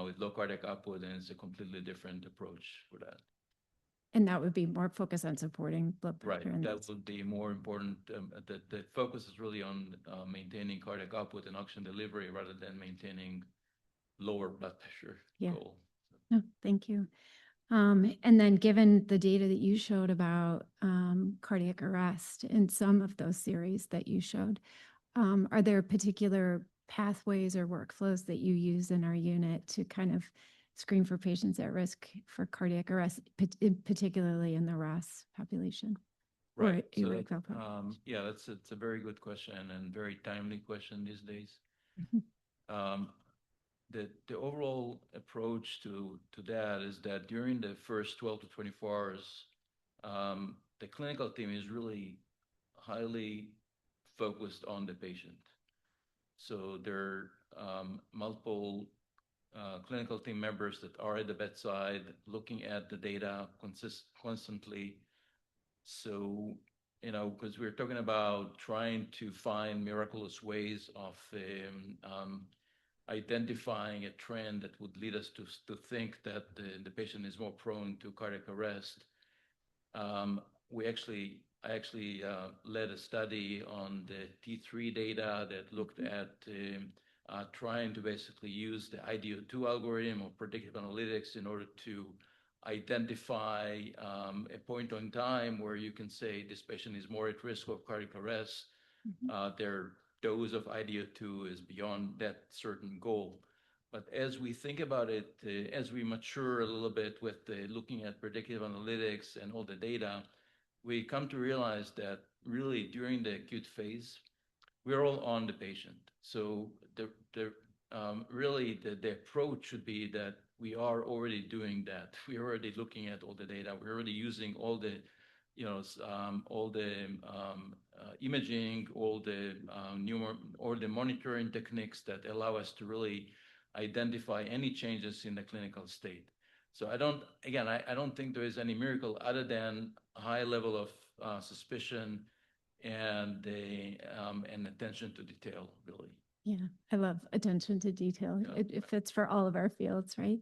with low cardiac output, and it's a completely different approach for that. And that would be more focused on supporting blood pressure. Right, that would be more important. The focus is really on maintaining cardiac output and oxygen delivery rather than maintaining lower blood pressure goal. No, thank you. And then given the data that you showed about cardiac arrest in some of those series that you showed, are there particular pathways or workflows that you use in our unit to kind of screen for patients at risk for cardiac arrest, particularly in the ROS population? Right. So yeah, it's a very good question and very timely question these days. The overall approach to that is that during the first 12 to 24 hours, the clinical team is really highly focused on the patient. So there are multiple clinical team members that are at the bedside looking at the data constantly. So you know, because we're talking about trying to find miraculous ways of identifying a trend that would lead us to think that the patient is more prone to cardiac arrest. I actually led a study on the T3 data that looked at trying to basically use the IDO2 algorithm or predictive analytics in order to identify a point on time where you can say this patient is more at risk of cardiac arrest. Their dose of IDO2 is beyond that certain goal. But as we think about it, as we mature a little bit with looking at predictive analytics and all the data, we come to realize that really during the acute phase, we're all on the patient. So really the approach should be that we are already doing that. We're already looking at all the data. We're already using all the, imaging, all the monitoring techniques that allow us to really identify any changes in the clinical state. So I don't think there is any miracle other than a high level of suspicion and attention to detail, really. Yeah, I love attention to detail. Yeah. It fits for all of our fields, right?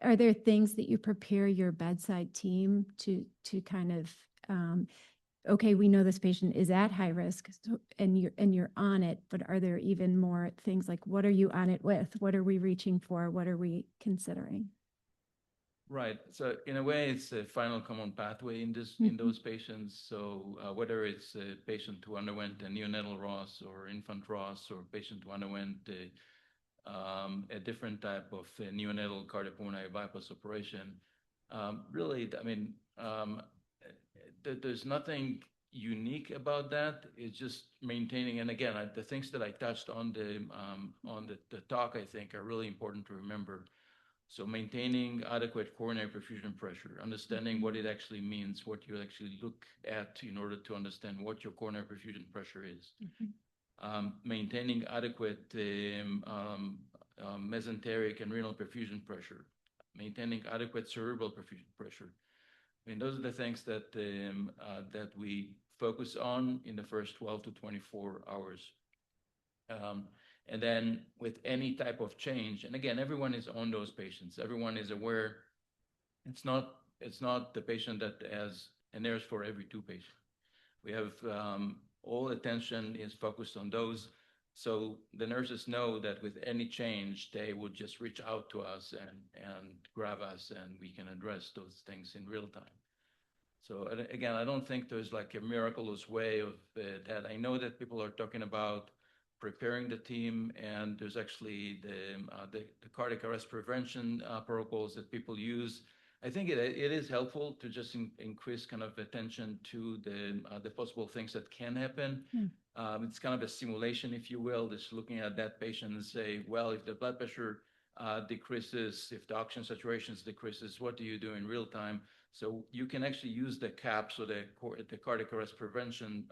Are there things that you prepare your bedside team to kind of, okay, we know this patient is at high risk, so, and you're on it, but are there even more things like what are you on it with? What are we reaching for? What are we considering? Right. So in a way, it's a final common pathway in those patients. So whether it's a patient who underwent a neonatal ROS or infant ROS, or a patient who underwent a different type of neonatal cardiopulmonary bypass operation, really, I mean, there's nothing unique about that. It's just maintaining. And again, the things that I touched on the talk, I think, are really important to remember. So maintaining adequate coronary perfusion pressure, understanding what it actually means, what you actually look at in order to understand what your coronary perfusion pressure is. Maintaining adequate mesenteric and renal perfusion pressure, maintaining adequate cerebral perfusion pressure. I mean, those are the things that that we focus on in the first 12 to 24 hours. And then with any type of change, and again, everyone is on those patients. Everyone is aware. It's not the patient that has a nurse for every two patients. We have all attention is focused on those. So the nurses know that with any change, they would just reach out to us and grab us, and we can address those things in real time. So again, I don't think there's like a miraculous way of that. I know that people are talking about preparing the team, and there's actually the cardiac arrest prevention protocols that people use. I think it is helpful to just increase kind of attention to the possible things that can happen. It's kind of a simulation, if you will, just looking at that patient and say, well, if the blood pressure decreases, if the oxygen saturation decreases, what do you do in real time? So you can actually use the CAPS or the cardiac arrest prevention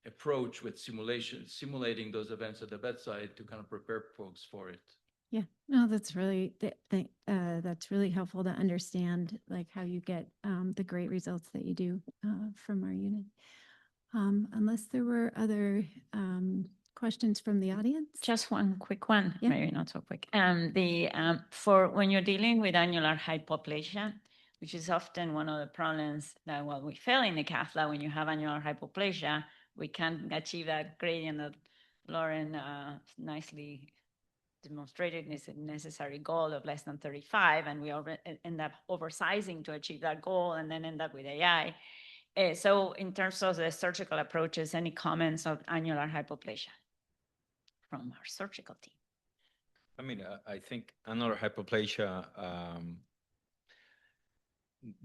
approach with simulating those events at the bedside to kind of prepare folks for it. Yeah, no, that's really helpful to understand like how you get the great results that you do from our unit. Unless there were other questions from the audience? Just one quick one, Yeah. maybe not so quick. For when you're dealing with annular hypoplasia, which is often one of the problems that we fail in the cath lab when you have annular hypoplasia, we can't achieve that gradient that Lauren nicely demonstrated is a necessary goal of less than 35, and we end up oversizing to achieve that goal and then end up with AI. So in terms of the surgical approaches, any comments of annular hypoplasia from our surgical team? I mean, I think annular hypoplasia,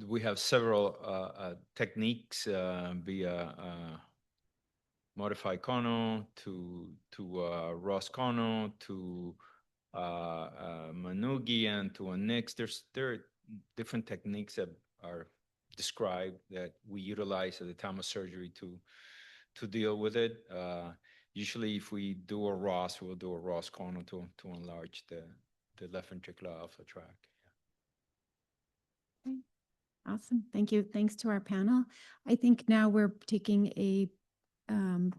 we have several techniques via modified Kono to Ross-Kono to Manugi and to a Nix. There are different techniques that are described that we utilize at the time of surgery to deal with it. Usually, if we do a Ross, we'll do a Ross-Kono to enlarge the left ventricular alpha tract. Awesome. Thank you. Thanks to our panel. I think now we're taking a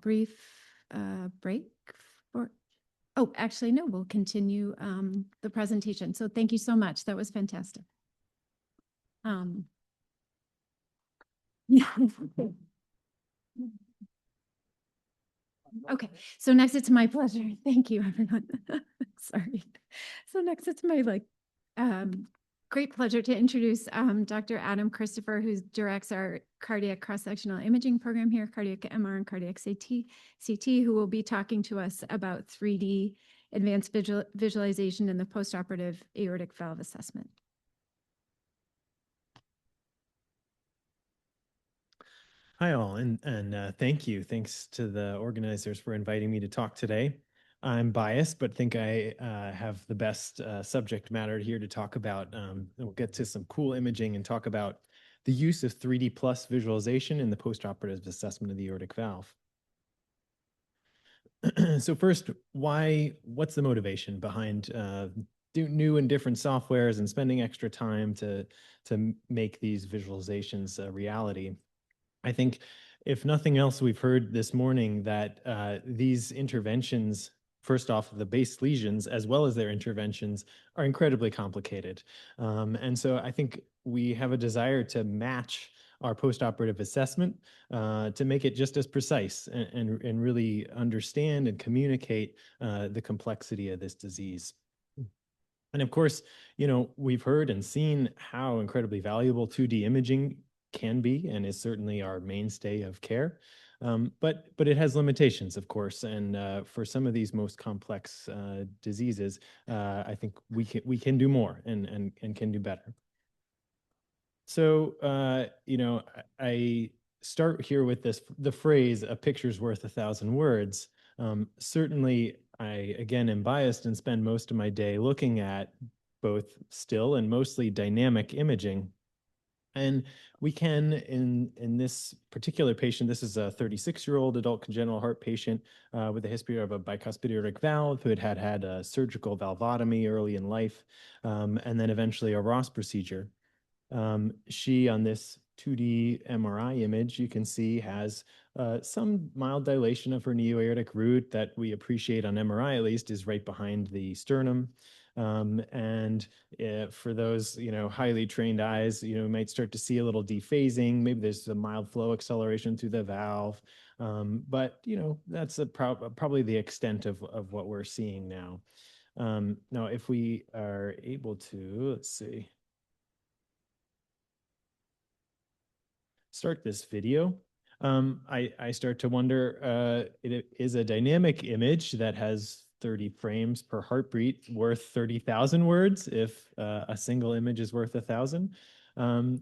brief break for, oh, actually, no, we'll continue the presentation. So thank you so much. That was fantastic. Okay, so next it's my pleasure. Thank you, everyone. Sorry. So next it's my great pleasure to introduce Dr. Adam Christopher, who directs our cardiac cross-sectional imaging program here, cardiac MR and cardiac CT, who will be talking to us about 3D advanced visualization in the postoperative aortic valve assessment. Hi all, and thank you. Thanks to the organizers for inviting me to talk today. I'm biased, but think I have the best subject matter here to talk about. We'll get to some cool imaging and talk about the use of 3D plus visualization in the postoperative assessment of the aortic valve. So first, what's the motivation behind new and different softwares and spending extra time to make these visualizations a reality? I think if nothing else, we've heard this morning that these interventions, first off, the base lesions, as well as their interventions, are incredibly complicated. And so I think we have a desire to match our postoperative assessment to make it just as precise and really understand and communicate the complexity of this disease. And of course, you know, we've heard and seen how incredibly valuable 2D imaging can be and is certainly our mainstay of care. But it has limitations, of course. And for some of these most complex diseases, I think we can do more and can do better. So, you know, I start here with the phrase, "A picture's worth 1,000 words." Certainly, I, again, am biased and spend most of my day looking at both still and mostly dynamic imaging. And we can, in this particular patient, this is a 36-year-old adult congenital heart patient with a history of a bicuspid aortic valve who had a surgical valvotomy early in life, and then eventually a Ross procedure. She, on this 2D MRI image, you can see has some mild dilation of her neo-aortic root that we appreciate on MRI, at least, is right behind the sternum. And for those, you know, highly trained eyes, you know, might start to see a little dephasing. Maybe there's a mild flow acceleration through the valve. But, you know, that's probably the extent of what we're seeing now. Now, if we are able to, let's see, start this video, I start to wonder, it is a dynamic image that has 30 frames per heartbeat worth 30,000 words if a single image is worth 1,000.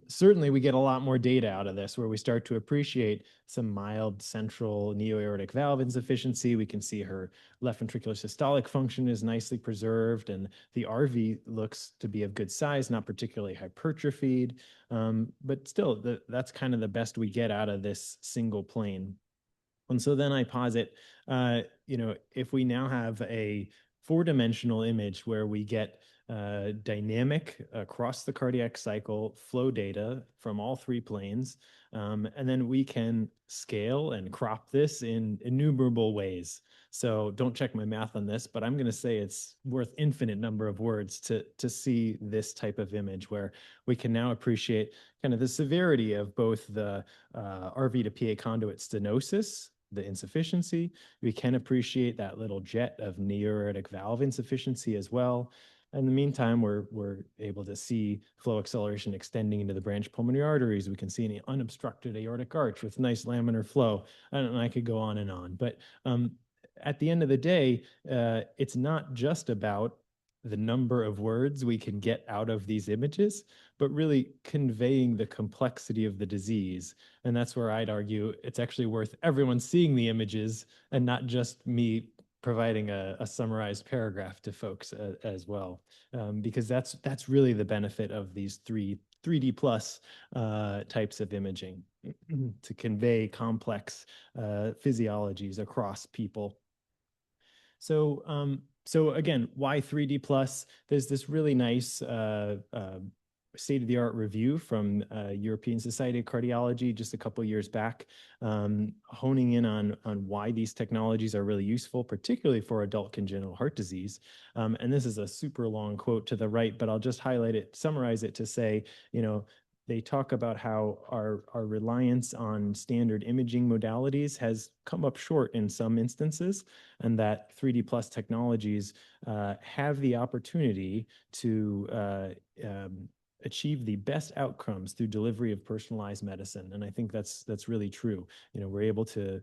Certainly, we get a lot more data out of this where we start to appreciate some mild central neo-aortic valve insufficiency. We can see her left ventricular systolic function is nicely preserved, and the RV looks to be of good size, not particularly hypertrophied. But still, that's kind of the best we get out of this single plane. And so then I posit, you know, if we now have a four-dimensional image where we get dynamic across the cardiac cycle flow data from all three planes, and then we can scale and crop this in innumerable ways. So don't check my math on this, but I'm going to say it's worth infinite number of words to see this type of image where we can now appreciate kind of the severity of both the RV to PA conduit stenosis, the insufficiency. We can appreciate that little jet of neo-aortic valve insufficiency as well. In the meantime, we're able to see flow acceleration extending into the branch pulmonary arteries. We can see an unobstructed aortic arch with nice laminar flow. And I could go on and on. But at the end of the day, it's not just about the number of words we can get out of these images, but really conveying the complexity of the disease. And that's where I'd argue it's actually worth everyone seeing the images and not just me providing a summarized paragraph to folks as well, because that's really the benefit of these 3D plus types of imaging to convey complex physiologies across people. So again, why 3D plus? There's this really nice state-of-the-art review from European Society of Cardiology just a couple years back, honing in on why these technologies are really useful, particularly for adult congenital heart disease. And this is a super long quote to the right, but I'll just highlight it, summarize it to say, they talk about how our reliance on standard imaging modalities has come up short in some instances, and that 3D plus technologies have the opportunity to achieve the best outcomes through delivery of personalized medicine. And I think that's really true. We're able to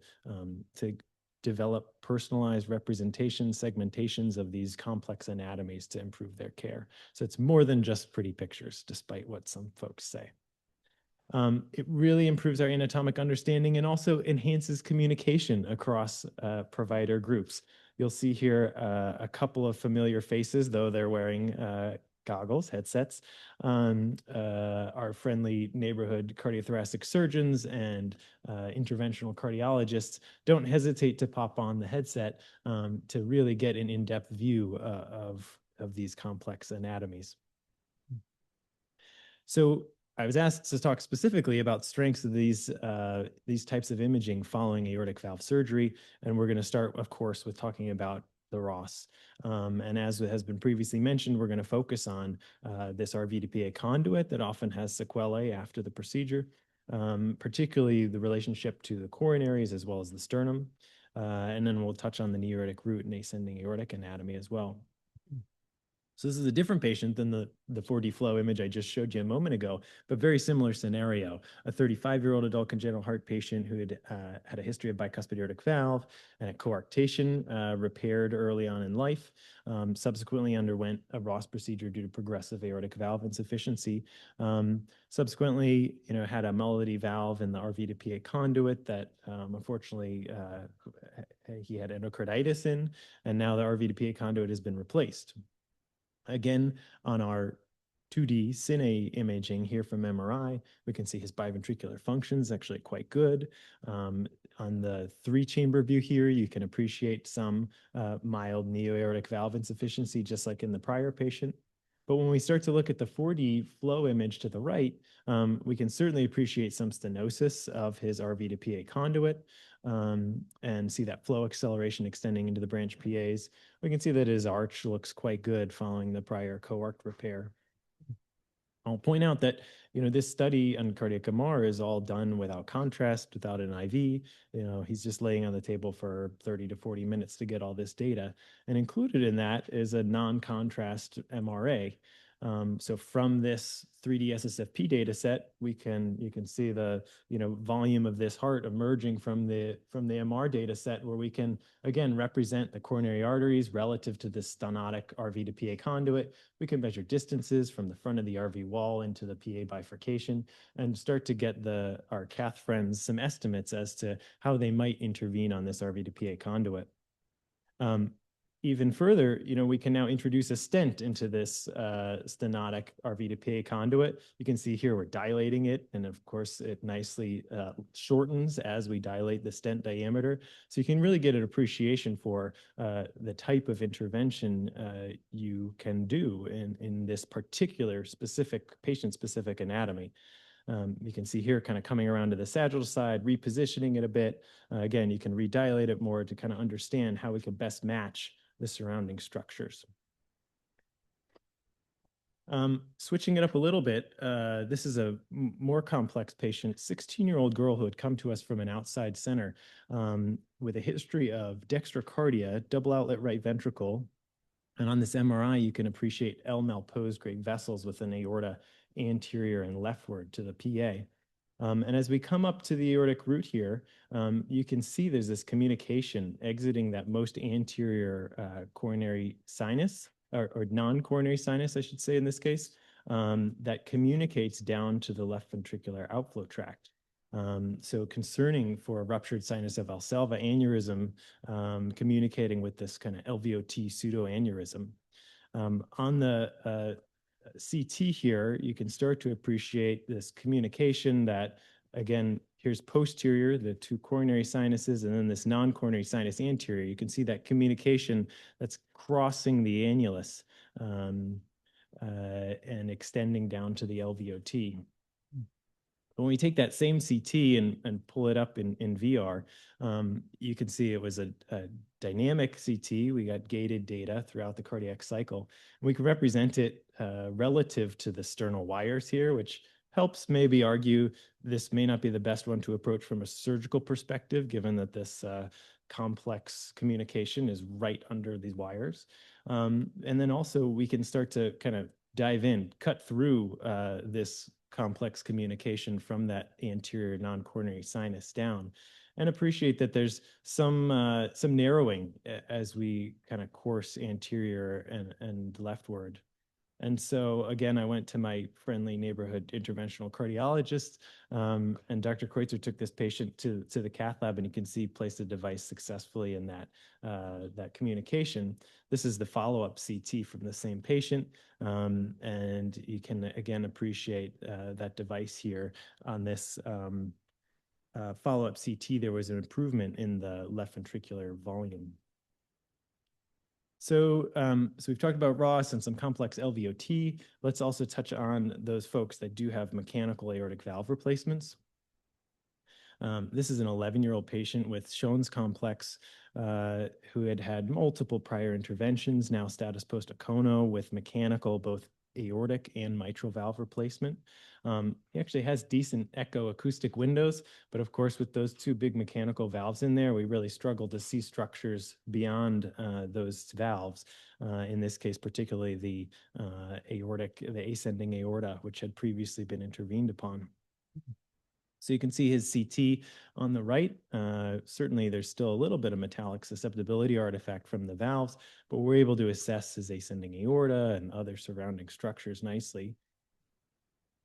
develop personalized representation segmentations of these complex anatomies to improve their care. So it's more than just pretty pictures, despite what some folks say. It really improves our anatomic understanding and also enhances communication across provider groups. You'll see here a couple of familiar faces, though they're wearing goggles, headsets. Our friendly neighborhood cardiothoracic surgeons and interventional cardiologists don't hesitate to pop on the headset to really get an in-depth view of these complex anatomies. So I was asked to talk specifically about strengths of these types of imaging following aortic valve surgery, and we're going to start, of course, with talking about the Ross. And as has been previously mentioned, we're going to focus on this RV-to-PA conduit that often has sequelae after the procedure, particularly the relationship to the coronaries as well as the sternum. And then we'll touch on the neo-aortic root and ascending aortic anatomy as well. So this is a different patient than the 4D flow image I just showed you a moment ago, but very similar scenario. A 35-year-old adult congenital heart patient who had had a history of bicuspid aortic valve and a coarctation repaired early on in life, subsequently underwent a Ross procedure due to progressive aortic valve insufficiency. Subsequently, had a Mulledy valve in the RV-to-PA conduit that unfortunately he had endocarditis in, and now the RV-to-PA conduit has been replaced. Again, on our 2D cine imaging here from MRI, we can see his biventricular function is actually quite good. On the 3-chamber view here, you can appreciate some mild neo-aortic valve insufficiency, just like in the prior patient. But when we start to look at the 4D flow image to the right, we can certainly appreciate some stenosis of his RV-to-PA conduit and see that flow acceleration extending into the branch PAs. We can see that his arch looks quite good following the prior coarct repair. I'll point out that this study on cardiac MR is all done without contrast, without an IV. He's just laying on the table for 30 to 40 minutes to get all this data. And included in that is a non-contrast MRA. So from this 3D SSFP data set, you can see the volume of this heart emerging from the MR data set, where we can again represent the coronary arteries relative to this stenotic RV-to-PA conduit. We can measure distances from the front of the RV wall into the PA bifurcation and start to get our cath friends some estimates as to how they might intervene on this RV-to-PA conduit. Even further, we can now introduce a stent into this stenotic RV-to-PA conduit. You can see here we're dilating it, and of course it nicely shortens as we dilate the stent diameter. So you can really get an appreciation for the type of intervention you can do in this particular patient-specific anatomy. You can see here kind of coming around to the sagittal side, repositioning it a bit. Again, you can redilate it more to kind of understand how we can best match the surrounding structures. Switching it up a little bit, this is a more complex patient, 16-year-old girl who had come to us from an outside center with a history of dextrocardia, double outlet right ventricle. And on this MRI, you can appreciate L-malpose grade vessels with an aorta anterior and leftward to the PA. And as we come up to the aortic root here, you can see there's this communication exiting that most anterior coronary sinus, or non-coronary sinus, I should say in this case, that communicates down to the left ventricular outflow tract. So concerning for a ruptured sinus of Valsalva aneurysm, communicating with this kind of LVOT pseudoaneurysm. On the CT here, you can start to appreciate this communication that, again, here's posterior, the 2 coronary sinuses, and then this non-coronary sinus anterior. You can see that communication that's crossing the annulus and extending down to the LVOT. When we take that same CT and pull it up in VR, you can see it was a dynamic CT. We got gated data throughout the cardiac cycle. We can represent it relative to the sternal wires here, which helps maybe argue this may not be the best one to approach from a surgical perspective, given that this complex communication is right under these wires. And then also we can start to kind of dive in, cut through this complex communication from that anterior non-coronary sinus down, and appreciate that there's some narrowing as we kind of course anterior and leftward. And so again, I went to my friendly neighborhood interventional cardiologist, and Dr. Kreutzer took this patient to the cath lab, and you can see placed a device successfully in that communication. This is the follow-up CT from the same patient, and you can again appreciate that device here on this follow-up CT. There was an improvement in the left ventricular volume. So we've talked about ROS and some complex LVOT. Let's also touch on those folks that do have mechanical aortic valve replacements. This is an 11-year-old patient with Schoen's complex who had had multiple prior interventions, now status post-Acono with mechanical, both aortic and mitral valve replacement. He actually has decent echo acoustic windows, but of course with those two big mechanical valves in there, we really struggle to see structures beyond those valves. In this case, particularly the ascending aorta, which had previously been intervened upon. So you can see his CT on the right. Certainly there's still a little bit of metallic susceptibility artifact from the valves, but we're able to assess his ascending aorta and other surrounding structures nicely.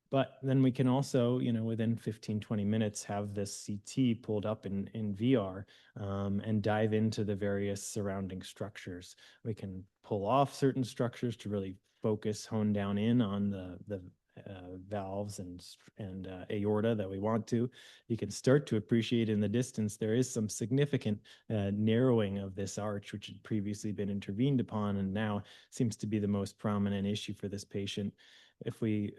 But then we can also, within 15, 20 minutes, have this CT pulled up in VR and dive into the various surrounding structures. We can pull off certain structures to really focus, hone down in on the valves and aorta that we want to. You can start to appreciate in the distance there is some significant narrowing of this arch, which had previously been intervened upon and now seems to be the most prominent issue for this patient. If we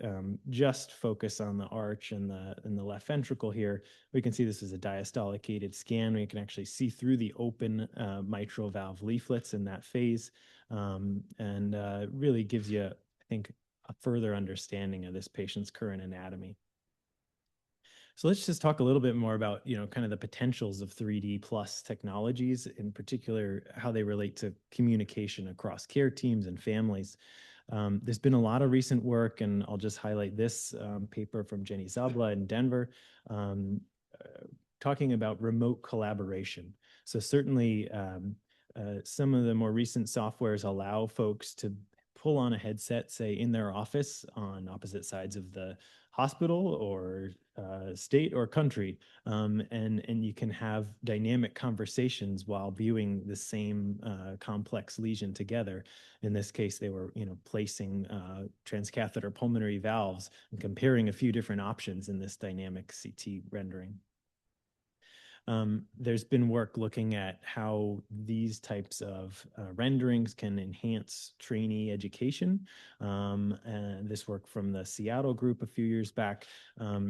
just focus on the arch and the left ventricle here, we can see this is a diastolic gated scan. We can actually see through the open mitral valve leaflets in that phase, and really gives you, I think, a further understanding of this patient's current anatomy. So let's just talk a little bit more about, kind of the potentials of 3D plus technologies, in particular, how they relate to communication across care teams and families. There's been a lot of recent work, and I'll just highlight this paper from Jenny Zabla in Denver, talking about remote collaboration. So certainly some of the more recent softwares allow folks to pull on a headset, say in their office on opposite sides of the hospital or state or country, and you can have dynamic conversations while viewing the same complex lesion together. In this case, they were placing transcatheter pulmonary valves and comparing a few different options in this dynamic CT rendering. There's been work looking at how these types of renderings can enhance trainee education. And this work from the Seattle group a few years back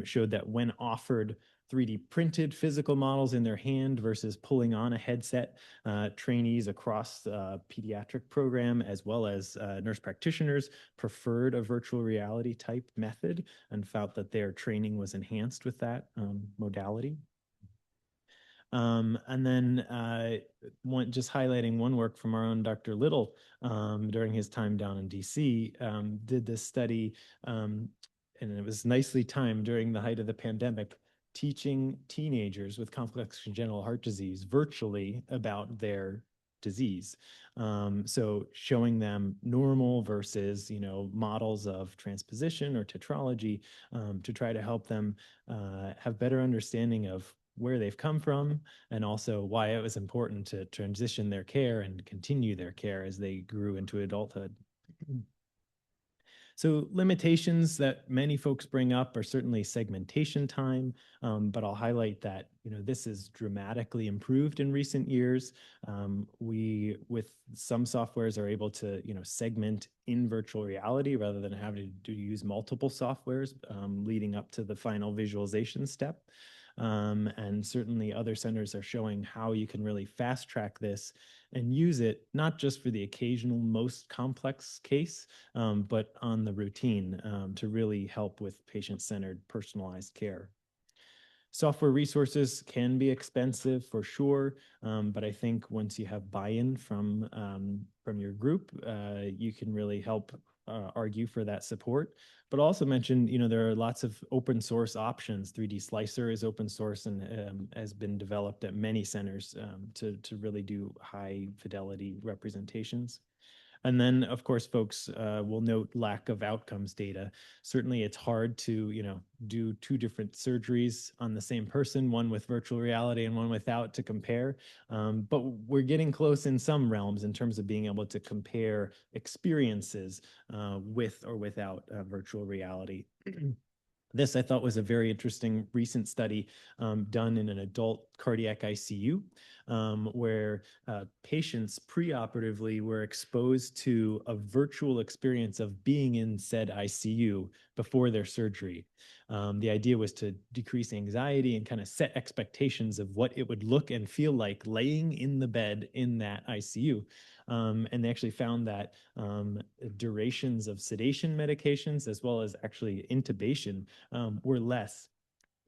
showed that when offered 3D printed physical models in their hand versus pulling on a headset, trainees across the pediatric program as well as nurse practitioners preferred a virtual reality type method and felt that their training was enhanced with that modality. And then just highlighting one work from our own Dr. Little during his time down in DC, did this study, and it was nicely timed during the height of the pandemic, teaching teenagers with complex congenital heart disease virtually about their disease. So showing them normal versus, models of transposition or tetralogy to try to help them have better understanding of where they've come from, and also why it was important to transition their care and continue their care as they grew into adulthood. So limitations that many folks bring up are certainly segmentation time, but I'll highlight that this is dramatically improved in recent years. We, with some softwares, are able to segment in virtual reality rather than having to use multiple softwares leading up to the final visualization step. And certainly other centers are showing how you can really fast track this and use it not just for the occasional most complex case, but on the routine to really help with patient-centered personalized care. Software resources can be expensive for sure, but I think once you have buy-in from your group, you can really help argue for that support. But also mention, there are lots of open source options. 3D Slicer is open source and has been developed at many centers to really do high fidelity representations. And then, of course, folks will note lack of outcomes data. Certainly, it's hard to, do two different surgeries on the same person, one with virtual reality and one without, to compare. But we're getting close in some realms in terms of being able to compare experiences with or without virtual reality. This, I thought, was a very interesting recent study done in an adult cardiac ICU, where patients preoperatively were exposed to a virtual experience of being in said ICU before their surgery. The idea was to decrease anxiety and kind of set expectations of what it would look and feel like laying in the bed in that ICU. And they actually found that durations of sedation medications, as well as actually intubation, were less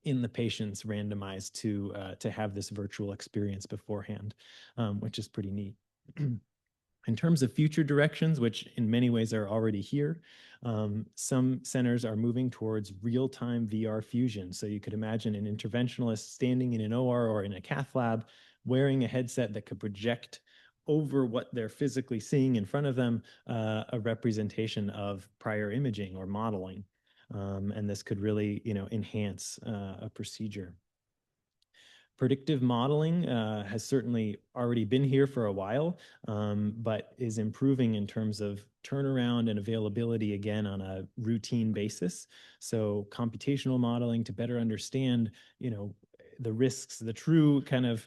in the patients randomized to have this virtual experience beforehand, which is pretty neat. In terms of future directions, which in many ways are already here, some centers are moving towards real-time VR fusion. So you could imagine an interventionalist standing in an OR or in a cath lab, wearing a headset that could project over what they're physically seeing in front of them, a representation of prior imaging or modeling. And this could really, enhance a procedure. Predictive modeling has certainly already been here for a while, but is improving in terms of turnaround and availability again on a routine basis. So computational modeling to better understand, the risks, the true kind of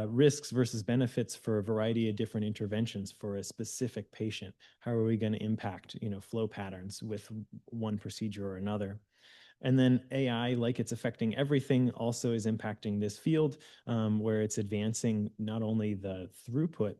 risks versus benefits for a variety of different interventions for a specific patient. How are we going to impact, flow patterns with one procedure or another? And then AI, like it's affecting everything, also is impacting this field, where it's advancing not only the throughput,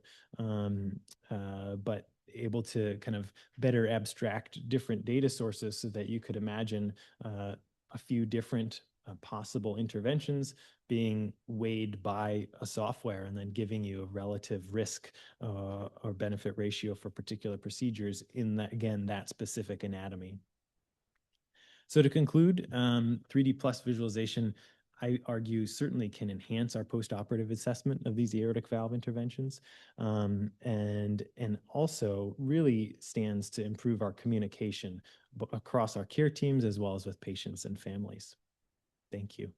but able to kind of better abstract different data sources so that you could imagine a few different possible interventions being weighed by a software and then giving you a relative risk or benefit ratio for particular procedures in that, again, that specific anatomy. So to conclude, 3D plus visualization, I argue, certainly can enhance our postoperative assessment of these aortic valve interventions, and also really stands to improve our communication across our care teams as well as with patients and families. Thank you.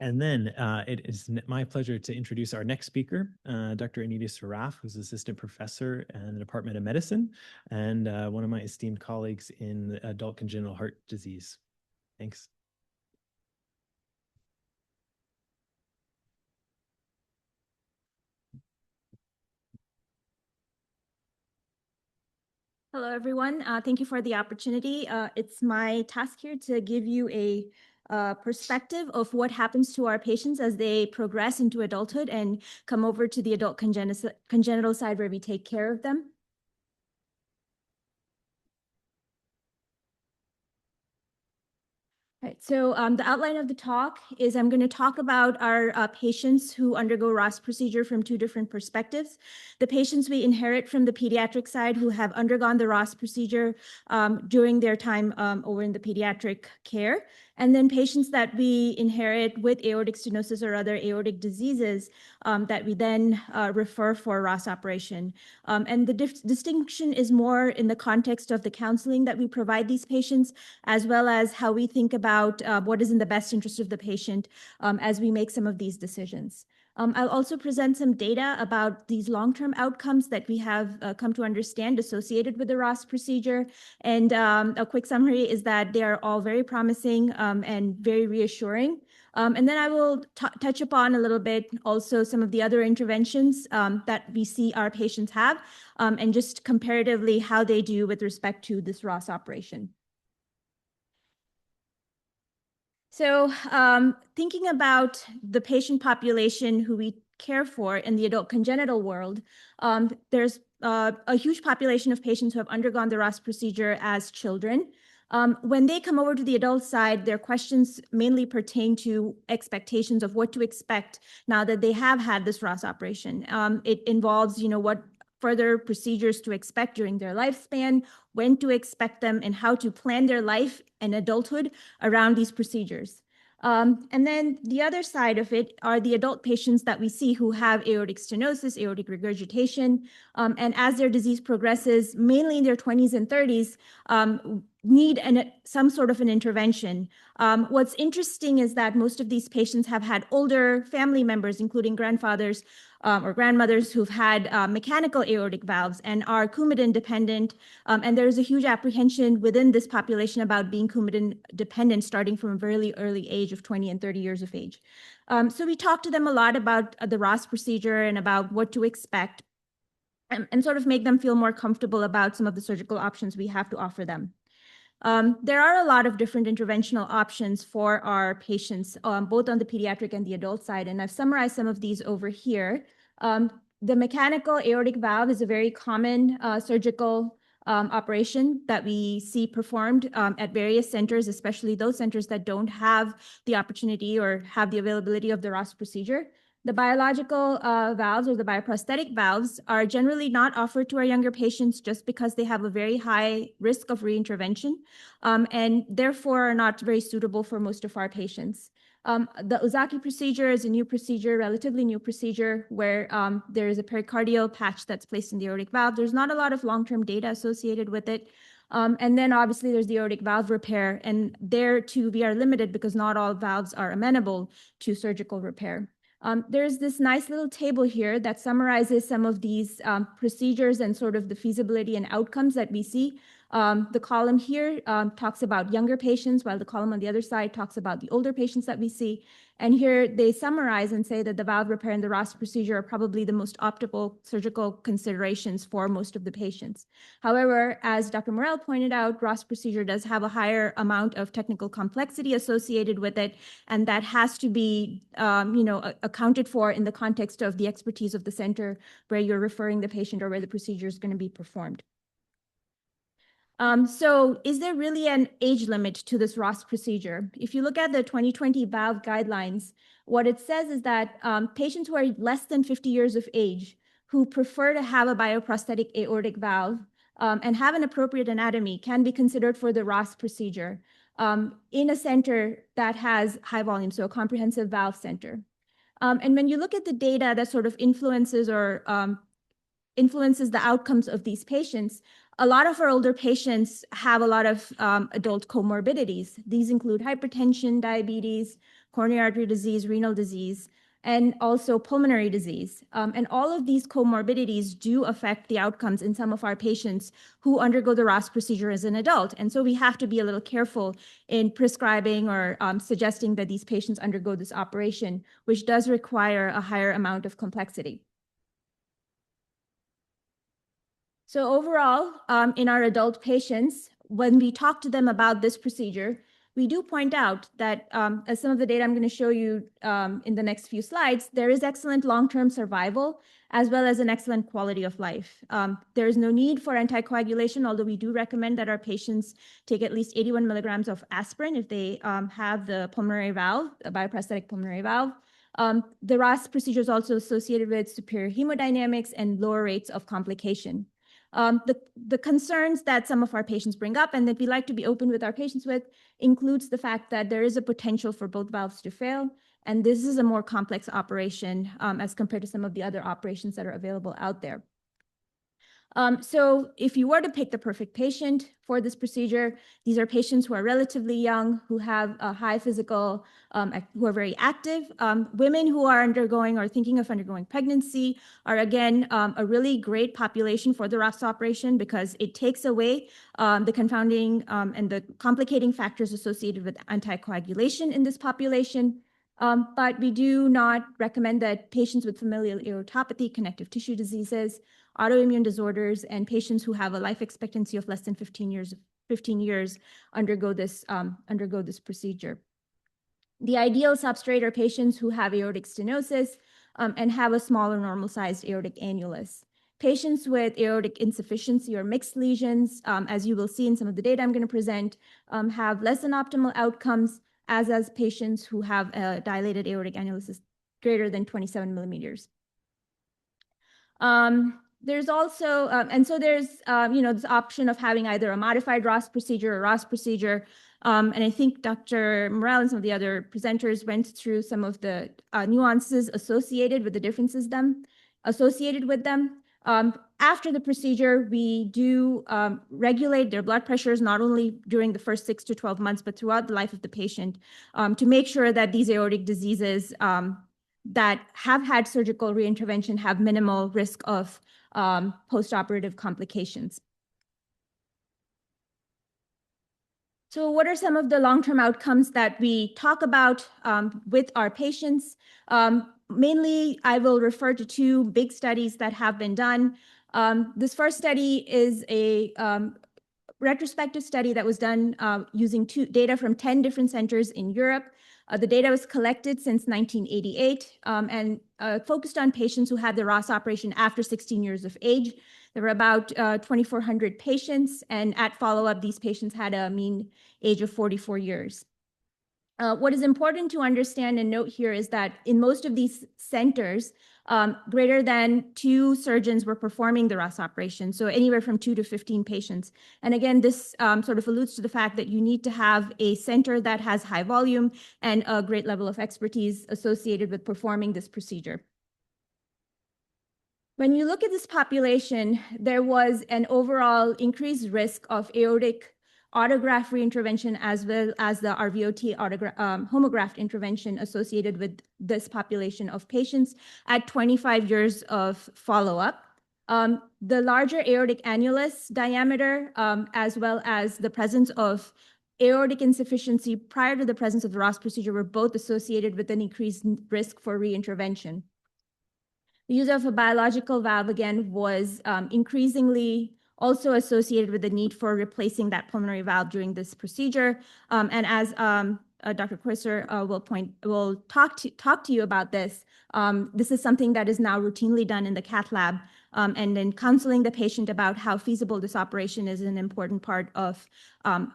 And then it is my pleasure to introduce our next speaker, Dr. Anita Saraf, who's assistant professor in the Department of Medicine and one of my esteemed colleagues in adult congenital heart disease. Thanks. Hello, everyone. Thank you for the opportunity. It's my task here to give you a perspective of what happens to our patients as they progress into adulthood and come over to the adult congenital side where we take care of them. Right, so the outline of the talk is I'm going to talk about our patients who undergo Ross procedure from two different perspectives. The patients we inherit from the pediatric side who have undergone the Ross procedure during their time over in the pediatric care, and then patients that we inherit with aortic stenosis or other aortic diseases that we then refer for Ross operation. And the distinction is more in the context of the counseling that we provide these patients, as well as how we think about what is in the best interest of the patient as we make some of these decisions. I'll also present some data about these long-term outcomes that we have come to understand associated with the Ross procedure. And a quick summary is that they are all very promising and very reassuring. And then I will touch upon a little bit also some of the other interventions that we see our patients have, and just comparatively how they do with respect to this Ross operation. So thinking about the patient population who we care for in the adult congenital world, there's a huge population of patients who have undergone the Ross procedure as children. When they come over to the adult side, their questions mainly pertain to expectations of what to expect now that they have had this Ross operation. It involves, what further procedures to expect during their lifespan, when to expect them, and how to plan their life and adulthood around these procedures. And then the other side of it are the adult patients that we see who have aortic stenosis, aortic regurgitation, and as their disease progresses, mainly in their 20s and 30s, need some sort of an intervention. What's interesting is that most of these patients have had older family members, including grandfathers or grandmothers who've had mechanical aortic valves and are Coumadin dependent. And there's a huge apprehension within this population about being Coumadin dependent starting from a very early age of 20 and 30 years of age. So we talked to them a lot about the Ross procedure and about what to expect and sort of make them feel more comfortable about some of the surgical options we have to offer them. There are a lot of different interventional options for our patients, both on the pediatric and the adult side, and I've summarized some of these over here. The mechanical aortic valve is a very common surgical operation that we see performed at various centers, especially those centers that don't have the opportunity or have the availability of the Ross procedure. The biological valves or the bioprosthetic valves are generally not offered to our younger patients just because they have a very high risk of reintervention and therefore are not very suitable for most of our patients. The Ozaki procedure is a new procedure, relatively new procedure, where there is a pericardial patch that's placed in the aortic valve. There's not a lot of long-term data associated with it. And then obviously there's the aortic valve repair, and there too we are limited because not all valves are amenable to surgical repair. There's this nice little table here that summarizes some of these procedures and sort of the feasibility and outcomes that we see. The column here talks about younger patients, while the column on the other side talks about the older patients that we see. And here they summarize and say that the valve repair and the Ross procedure are probably the most optimal surgical considerations for most of the patients. However, as Dr. Morel pointed out, Ross procedure does have a higher amount of technical complexity associated with it, and that has to be accounted for in the context of the expertise of the center where you're referring the patient or where the procedure is going to be performed. So is there really an age limit to this Ross procedure? If you look at the 2020 valve guidelines, what it says is that patients who are less than 50 years of age who prefer to have a bioprosthetic aortic valve and have an appropriate anatomy can be considered for the Ross procedure in a center that has high volume, so a comprehensive valve center. And when you look at the data that sort of influences the outcomes of these patients, a lot of our older patients have a lot of adult comorbidities. These include hypertension, diabetes, coronary artery disease, renal disease, and also pulmonary disease. And all of these comorbidities do affect the outcomes in some of our patients who undergo the Ross procedure as an adult. And so we have to be a little careful in prescribing or suggesting that these patients undergo this operation, which does require a higher amount of complexity. So overall, in our adult patients, when we talk to them about this procedure, we do point out that as some of the data I'm going to show you in the next few slides, there is excellent long-term survival as well as an excellent quality of life. There is no need for anticoagulation, although we do recommend that our patients take at least 81 milligrams of aspirin if they have the pulmonary valve, a bioprosthetic pulmonary valve. The Ross procedure is also associated with superior hemodynamics and lower rates of complication. The concerns that some of our patients bring up and that we like to be open with our patients with includes the fact that there is a potential for both valves to fail, and this is a more complex operation as compared to some of the other operations that are available out there. So if you were to pick the perfect patient for this procedure, these are patients who are relatively young, who have a high physical, who are very active. Women who are undergoing or thinking of undergoing pregnancy are, again, a really great population for the Ross operation because it takes away the confounding and the complicating factors associated with anticoagulation in this population. But we do not recommend that patients with familial aortopathy, connective tissue diseases, autoimmune disorders, and patients who have a life expectancy of less than 15 years undergo this procedure. The ideal substrate are patients who have aortic stenosis and have a small or normal-sized aortic annulus. Patients with aortic insufficiency or mixed lesions, as you will see in some of the data I'm going to present, have less than optimal outcomes, as patients who have a dilated aortic annulus greater than 27 millimeters. There's also, and so there's, this option of having either a modified Ross procedure or Ross procedure. And I think Dr. Morel and some of the other presenters went through some of the nuances associated with the differences associated with them. After the procedure, we do regulate their blood pressures, not only during the first 6 to 12 months, but throughout the life of the patient to make sure that these aortic diseases that have had surgical reintervention have minimal risk of postoperative complications. So what are some of the long-term outcomes that we talk about with our patients? Mainly, I will refer to 2 big studies that have been done. This first study is a retrospective study that was done using data from 10 different centers in Europe. The data was collected since 1988 and focused on patients who had the Ross operation after 16 years of age. There were about 2,400 patients, and at follow-up, these patients had a mean age of 44 years. What is important to understand and note here is that in most of these centers, greater than 2 surgeons were performing the Ross operation, so anywhere from 2 to 15 patients. And again, this sort of alludes to the fact that you need to have a center that has high volume and a great level of expertise associated with performing this procedure. When you look at this population, there was an overall increased risk of aortic autograft reintervention as well as the RVOT homograft intervention associated with this population of patients at 25 years of follow-up. The larger aortic annulus diameter, as well as the presence of aortic insufficiency prior to the presence of the Ross procedure, were both associated with an increased risk for reintervention. The use of a biological valve, again, was increasingly also associated with the need for replacing that pulmonary valve during this procedure. And as Dr. Kreutzer will talk to you about this, this is something that is now routinely done in the cath lab. And then counseling the patient about how feasible this operation is an important part of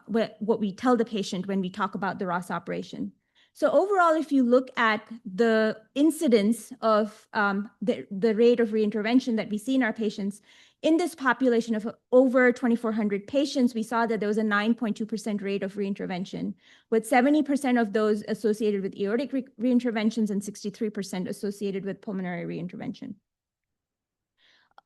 what we tell the patient when we talk about the Ross operation. So overall, if you look at the incidence of the rate of reintervention that we see in our patients, in this population of over 2,400 patients, we saw that there was a 9.2% rate of reintervention, with 70% of those associated with aortic reinterventions and 63% associated with pulmonary reintervention.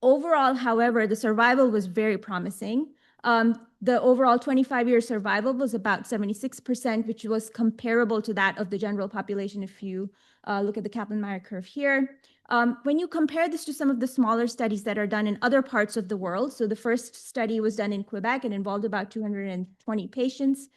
Overall, however, the survival was very promising. The overall 25-year survival was about 76%, which was comparable to that of the general population if you look at the Kaplan-Meier curve here. When you compare this to some of the smaller studies that are done in other parts of the world, so the first study was done in Quebec and involved about 220 patients.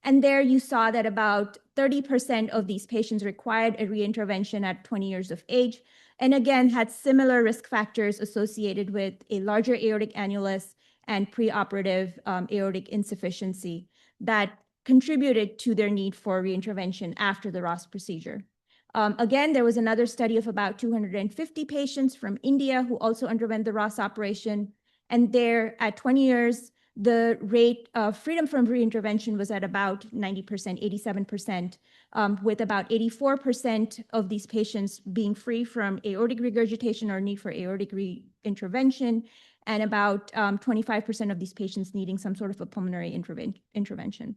And there you saw that about 30% of these patients required a reintervention at 20 years of age, and again had similar risk factors associated with a larger aortic annulus and preoperative aortic insufficiency that contributed to their need for reintervention after the Ross procedure. Again, there was another study of about 250 patients from India who also underwent the Ross operation. And there, at 20 years, the rate of freedom from reintervention was at about 90%, 87%, with about 84% of these patients being free from aortic regurgitation or need for aortic reintervention, and about 25% of these patients needing some sort of a pulmonary intervention.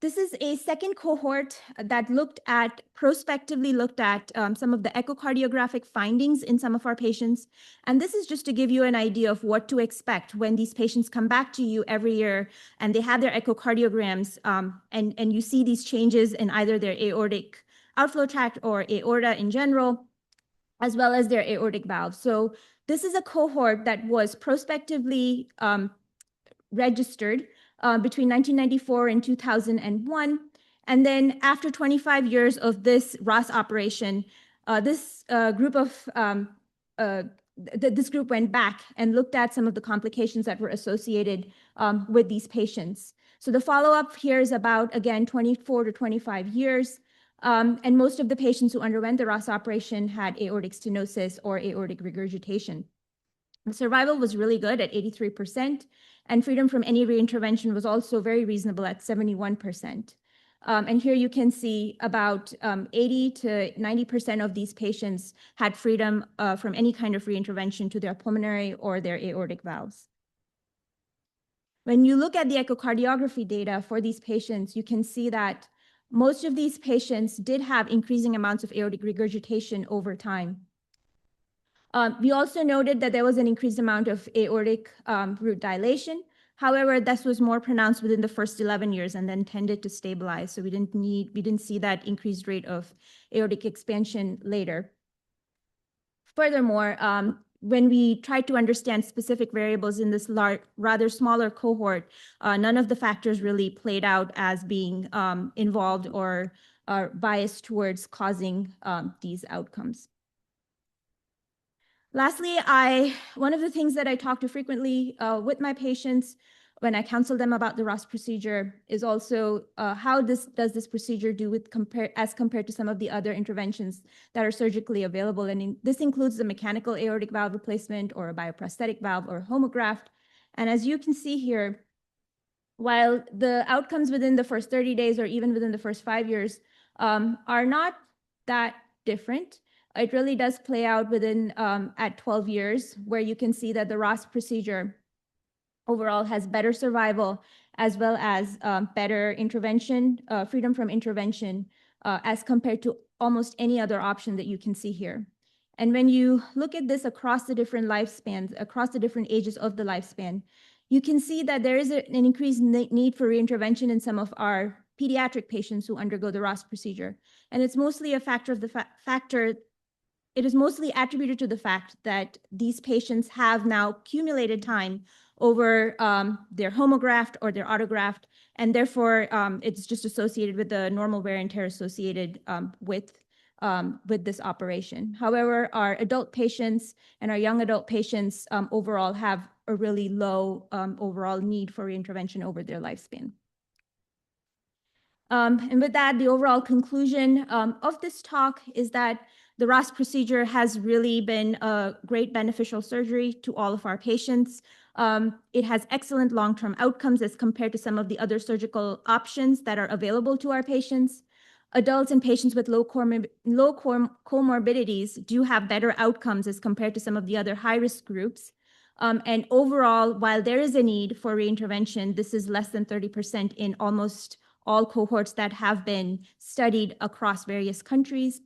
This is a second cohort that prospectively looked at some of the echocardiographic findings in some of our patients. And this is just to give you an idea of what to expect when these patients come back to you every year and they have their echocardiograms and you see these changes in either their aortic outflow tract or aorta in general, as well as their aortic valve. So this is a cohort that was prospectively registered between 1994 and 2001. And then after 25 years of this ROS operation, this group went back and looked at some of the complications that were associated with these patients. So the follow-up here is about, again, 24 to 25 years. And most of the patients who underwent the ROS operation had aortic stenosis or aortic regurgitation. The survival was really good at 83%, and freedom from any reintervention was also very reasonable at 71%. And here you can see about 80 to 90% of these patients had freedom from any kind of reintervention to their pulmonary or their aortic valves. When you look at the echocardiography data for these patients, you can see that most of these patients did have increasing amounts of aortic regurgitation over time. We also noted that there was an increased amount of aortic root dilation. However, this was more pronounced within the first 11 years and then tended to stabilize. So we didn't see that increased rate of aortic expansion later. Furthermore, when we tried to understand specific variables in this rather smaller cohort, none of the factors really played out as being involved or biased towards causing these outcomes. Lastly, one of the things that I talk to frequently with my patients when I counsel them about the ROS procedure is also how does this procedure do as compared to some of the other interventions that are surgically available. And this includes the mechanical aortic valve replacement or a bioprosthetic valve or homograft. And as you can see here, while the outcomes within the first 30 days or even within the first 5 years are not that different, it really does play out within at 12 years, where you can see that the ROS procedure overall has better survival as well as better intervention, freedom from intervention as compared to almost any other option that you can see here. And when you look at this across the different lifespans, across the different ages of the lifespan, you can see that there is an increased need for reintervention in some of our pediatric patients who undergo the ROS procedure. And it's mostly a factor of the it is mostly attributed to the fact that these patients have now accumulated time over their homograft or their autograft, and therefore it's just associated with the normal wear and tear associated with this operation. However, our adult patients and our young adult patients overall have a really low overall need for reintervention over their lifespan. And with that, the overall conclusion of this talk is that the ROS procedure has really been a great beneficial surgery to all of our patients. It has excellent long-term outcomes as compared to some of the other surgical options that are available to our patients. Adults and patients with low comorbidities do have better outcomes as compared to some of the other high-risk groups. And overall, while there is a need for reintervention, this is less than 30% in almost all cohorts that have been studied across various countries.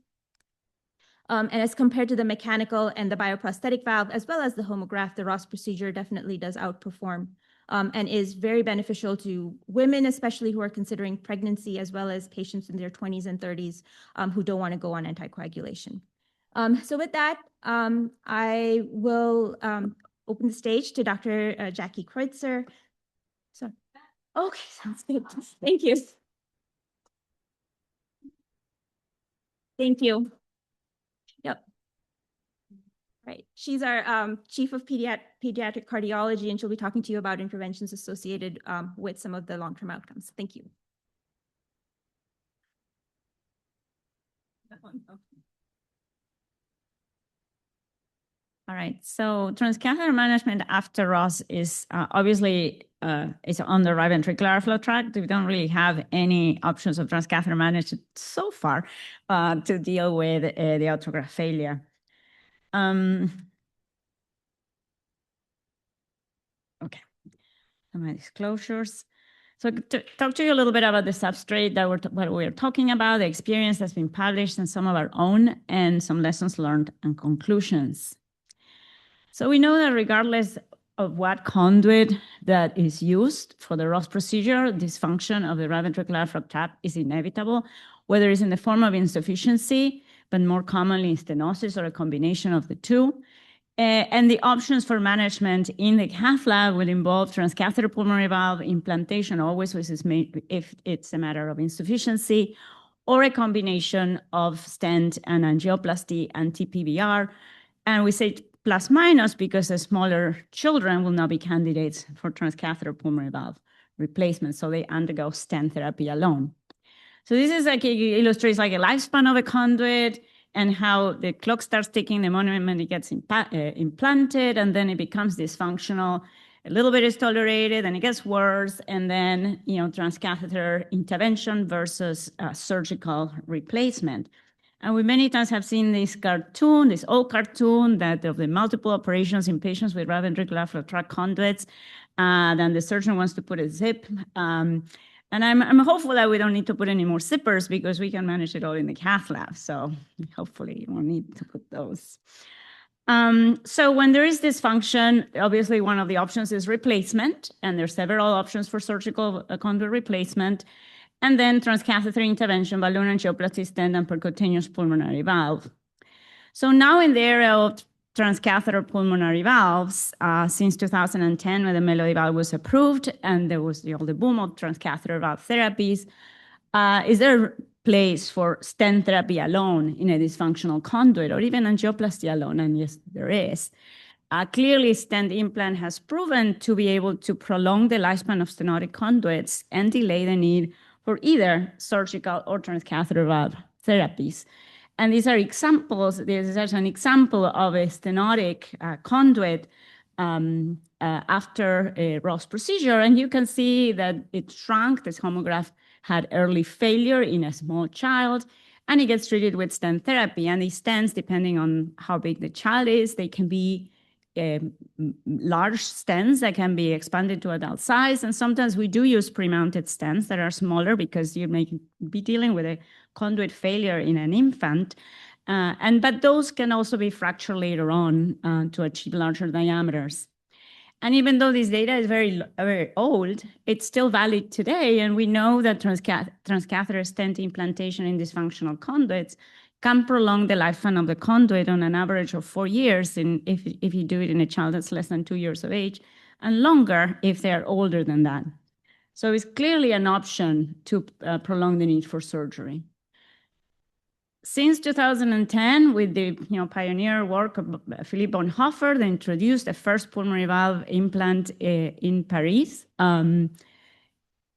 And as compared to the mechanical and the bioprosthetic valve, as well as the homograft, the ROS procedure definitely does outperform and is very beneficial to women, especially who are considering pregnancy, as well as patients in their 20s and 30s who don't want to go on anticoagulation. So with that, I will open the stage to Dr. Jackie Kreutzer. So, okay, sounds good. Thank you. Thank you. Yep. Right. She's our chief of pediatric cardiology, and she'll be talking to you about interventions associated with some of the long-term outcomes. Thank you. All right. So transcatheter management after ROS is obviously it's on the right ventricular flow tract. We don't really have any options of transcatheter management so far to deal with the autograft failure. Okay, my disclosures. So to talk to you a little bit about the substrate that what we're talking about, the experience that's been published and some of our own, and some lessons learned and conclusions. So we know that regardless of what conduit that is used for the Ross procedure, dysfunction of the right ventricular outflow tract is inevitable, whether it's in the form of insufficiency, but more commonly stenosis or a combination of the two. And the options for management in the cath lab would involve transcatheter pulmonary valve implantation, always which is made if it's a matter of insufficiency, or a combination of stent and angioplasty and TPVR. And we say plus minus because the smaller children will not be candidates for transcatheter pulmonary valve replacement, so they undergo stent therapy alone. So this is like, it illustrates like a lifespan of a conduit and how the clock starts ticking the moment it gets implanted, and then it becomes dysfunctional. A little bit is tolerated, and it gets worse, and then transcatheter intervention versus surgical replacement. And we many times have seen this cartoon, this old cartoon, that of the multiple operations in patients with right ventricular outflow tract conduits. Then the surgeon wants to put a zip. And I'm hopeful that we don't need to put any more zippers because we can manage it all in the cath lab. So hopefully you won't need to put those. So when there is dysfunction, obviously one of the options is replacement, and there's several options for surgical conduit replacement, and then transcatheter intervention, balloon angioplasty, stent, and percutaneous pulmonary valve. So now in the area of transcatheter pulmonary valves, since 2010, when the Melody valve was approved, and there was the boom of transcatheter valve therapies, is there a place for stent therapy alone in a dysfunctional conduit, or even angioplasty alone? And yes, there is. Clearly, stent implant has proven to be able to prolong the lifespan of stenotic conduits and delay the need for either surgical or transcatheter valve therapies. And these are examples. This is an example of a stenotic conduit after a Ross procedure. And you can see that it shrunk. This homograph had early failure in a small child, and it gets treated with stent therapy. And these stents, depending on how big the child is, they can be large stents that can be expanded to adult size. And sometimes we do use pre-mounted stents that are smaller because you may be dealing with a conduit failure in an infant. But those can also be fractured later on to achieve larger diameters. And even though this data is very, very old, it's still valid today. And we know that transcatheter stent implantation in dysfunctional conduits can prolong the lifespan of the conduit on an average of 4 years if you do it in a child that's less than 2 years of age, and longer if they are older than that. So it's clearly an option to prolong the need for surgery. Since 2010, with the pioneer work of Philippe Bonhoeffer, they introduced the first pulmonary valve implant in Paris.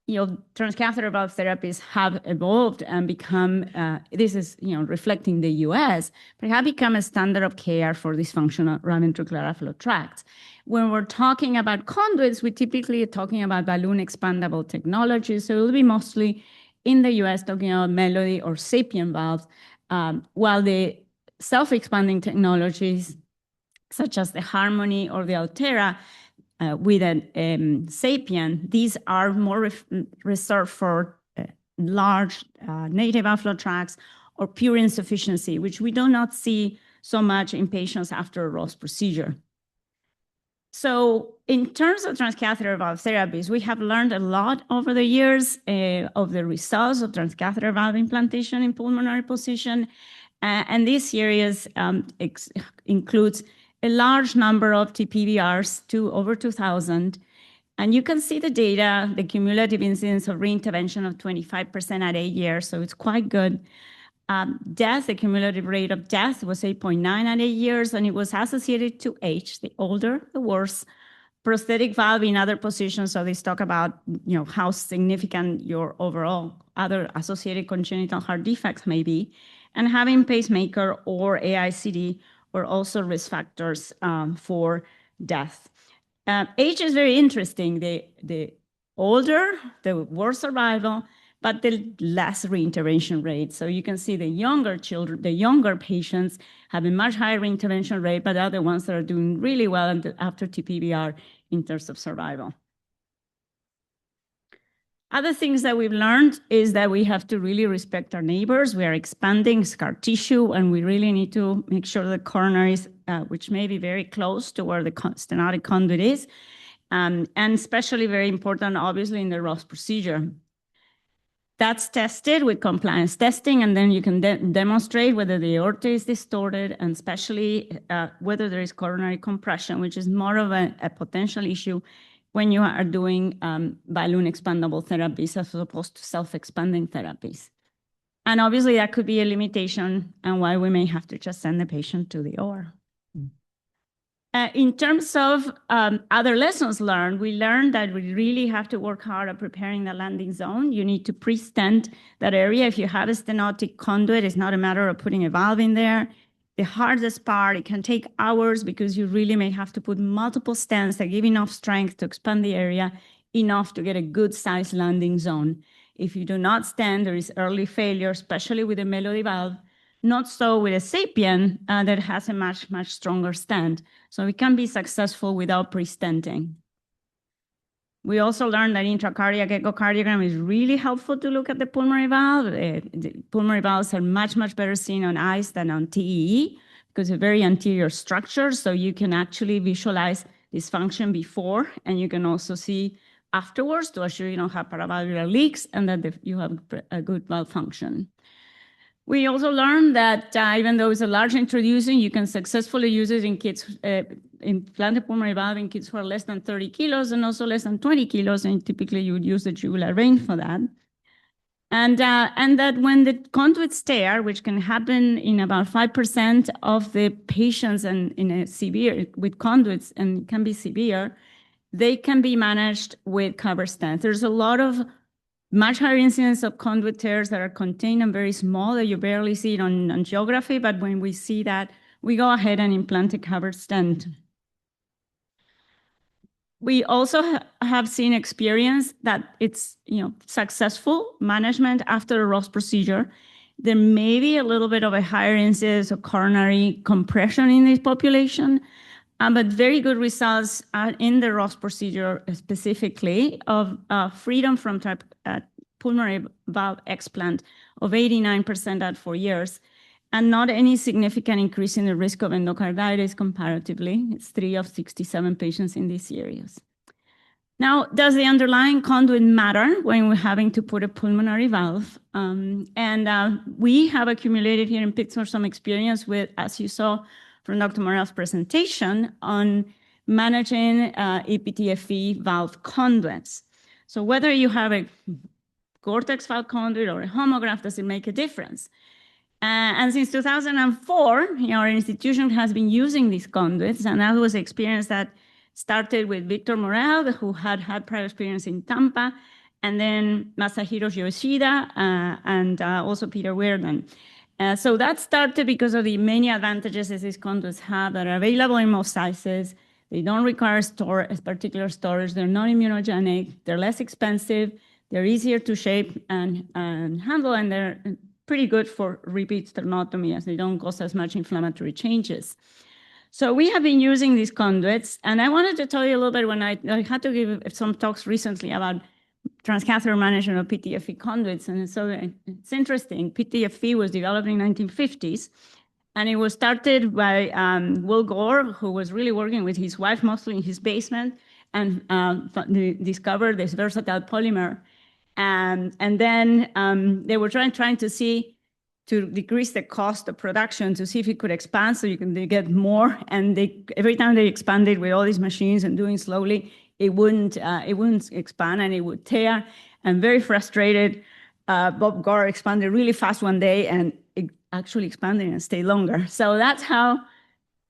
Transcatheter valve therapies have evolved and become, this is reflecting the US, but have become a standard of care for dysfunctional right ventricular outflow tracts. When we're talking about conduits, we typically are talking about balloon expandable technology. So it will be mostly in the US talking about Melody or Sapien valves, while the self-expanding technologies, such as the Harmony or the Altera, with a Sapien, these are more reserved for large native outflow tracts or pure insufficiency, which we do not see so much in patients after a Ross procedure. So in terms of transcatheter valve therapies, we have learned a lot over the years of the results of transcatheter valve implantation in pulmonary position. And this series includes a large number of TPVRs, over 2,000. And you can see the data, the cumulative incidence of reintervention of 25% at 8 years, so it's quite good. Death, the cumulative rate of death was 8.9 at 8 years, and it was associated to age. The older, the worse. Prosthetic valve in other positions, so they talk about how significant your overall other associated congenital heart defects may be. And having pacemaker or AICD were also risk factors for death. Age is very interesting. The older, the worse survival, but the less reintervention rate. So you can see the younger children, the younger patients have a much higher reintervention rate, but the other ones that are doing really well after TPVR in terms of survival. Other things that we've learned is that we have to really respect our neighbors. We are expanding scar tissue, and we really need to make sure the coronaries, which may be very close to where the stenotic conduit is, and especially very important, obviously, in the Ross procedure. That's tested with compliance testing, and then you can demonstrate whether the aorta is distorted, and especially whether there is coronary compression, which is more of a potential issue when you are doing balloon expandable therapies as opposed to self-expanding therapies. And obviously that could be a limitation and why we may have to just send the patient to the OR. In terms of other lessons learned, we learned that we really have to work hard at preparing the landing zone. You need to pre-stent that area. If you have a stenotic conduit, it's not a matter of putting a valve in there. The hardest part, it can take hours because you really may have to put multiple stents that give enough strength to expand the area enough to get a good size landing zone. If you do not stent, there is early failure, especially with a Melody valve. Not so with a Sapien that has a much, much stronger stent. So it can be successful without pre-stenting. We also learned that intracardiac echocardiogram is really helpful to look at the pulmonary valve. The pulmonary valves are much, much better seen on ice than on TEE because they're very anterior structures. So you can actually visualize dysfunction before, and you can also see afterwards to assure you don't have paravalvular leaks and that you have a good valve function. We also learned that even though it's a large introducing, you can successfully use it in kids, implanted pulmonary valve in kids who are less than 30 kilos and also less than 20 kilos, and typically you would use the jugular vein for that. And that when the conduits tear, which can happen in about 5% of the patients and in a severe with conduits and can be severe, they can be managed with cover stents. There's a lot of much higher incidence of conduit tears that are contained and very small that you barely see it on angiography, but when we see that, we go ahead and implant a covered stent. We also have seen experience that it's successful management after a Ross procedure. There may be a little bit of a higher incidence of coronary compression in this population, but very good results in the Ross procedure specifically of freedom from pulmonary valve explant of 89% at 4 years, and not any significant increase in the risk of endocarditis comparatively. It's 3 of 67 patients in these areas. Now, does the underlying conduit matter when we're having to put a pulmonary valve? We have accumulated here in Pittsburgh some experience with, as you saw from Dr. Morel's presentation, on managing EPTFE valve conduits. So whether you have a Gore-Tex valve conduit or a homograph, does it make a difference? And since 2004, our institution has been using these conduits, and that was an experience that started with Victor Morel, who had prior experience in Tampa, and then Masahiro Yoshida, and also Peter Weirden. So that started because of the many advantages that these conduits have that are available in most sizes. They don't require particular storage. They're non-immunogenic. They're less expensive. They're easier to shape and handle, and they're pretty good for repeat sternotomy as they don't cause as much inflammatory changes. So we have been using these conduits, and I wanted to tell you a little bit when I had to give some talks recently about transcatheter management of PTFE conduits. And so it's interesting. PTFE was developed in the 1950s, and it was started by Will Gore, who was really working with his wife, mostly in his basement, and discovered this versatile polymer. And then they were trying to see to decrease the cost of production to see if it could expand so they get more. And every time they expanded with all these machines and doing slowly, it wouldn't expand and it would tear. And very frustrated, Bob Gore expanded really fast one day and it actually expanded and stayed longer. So that's how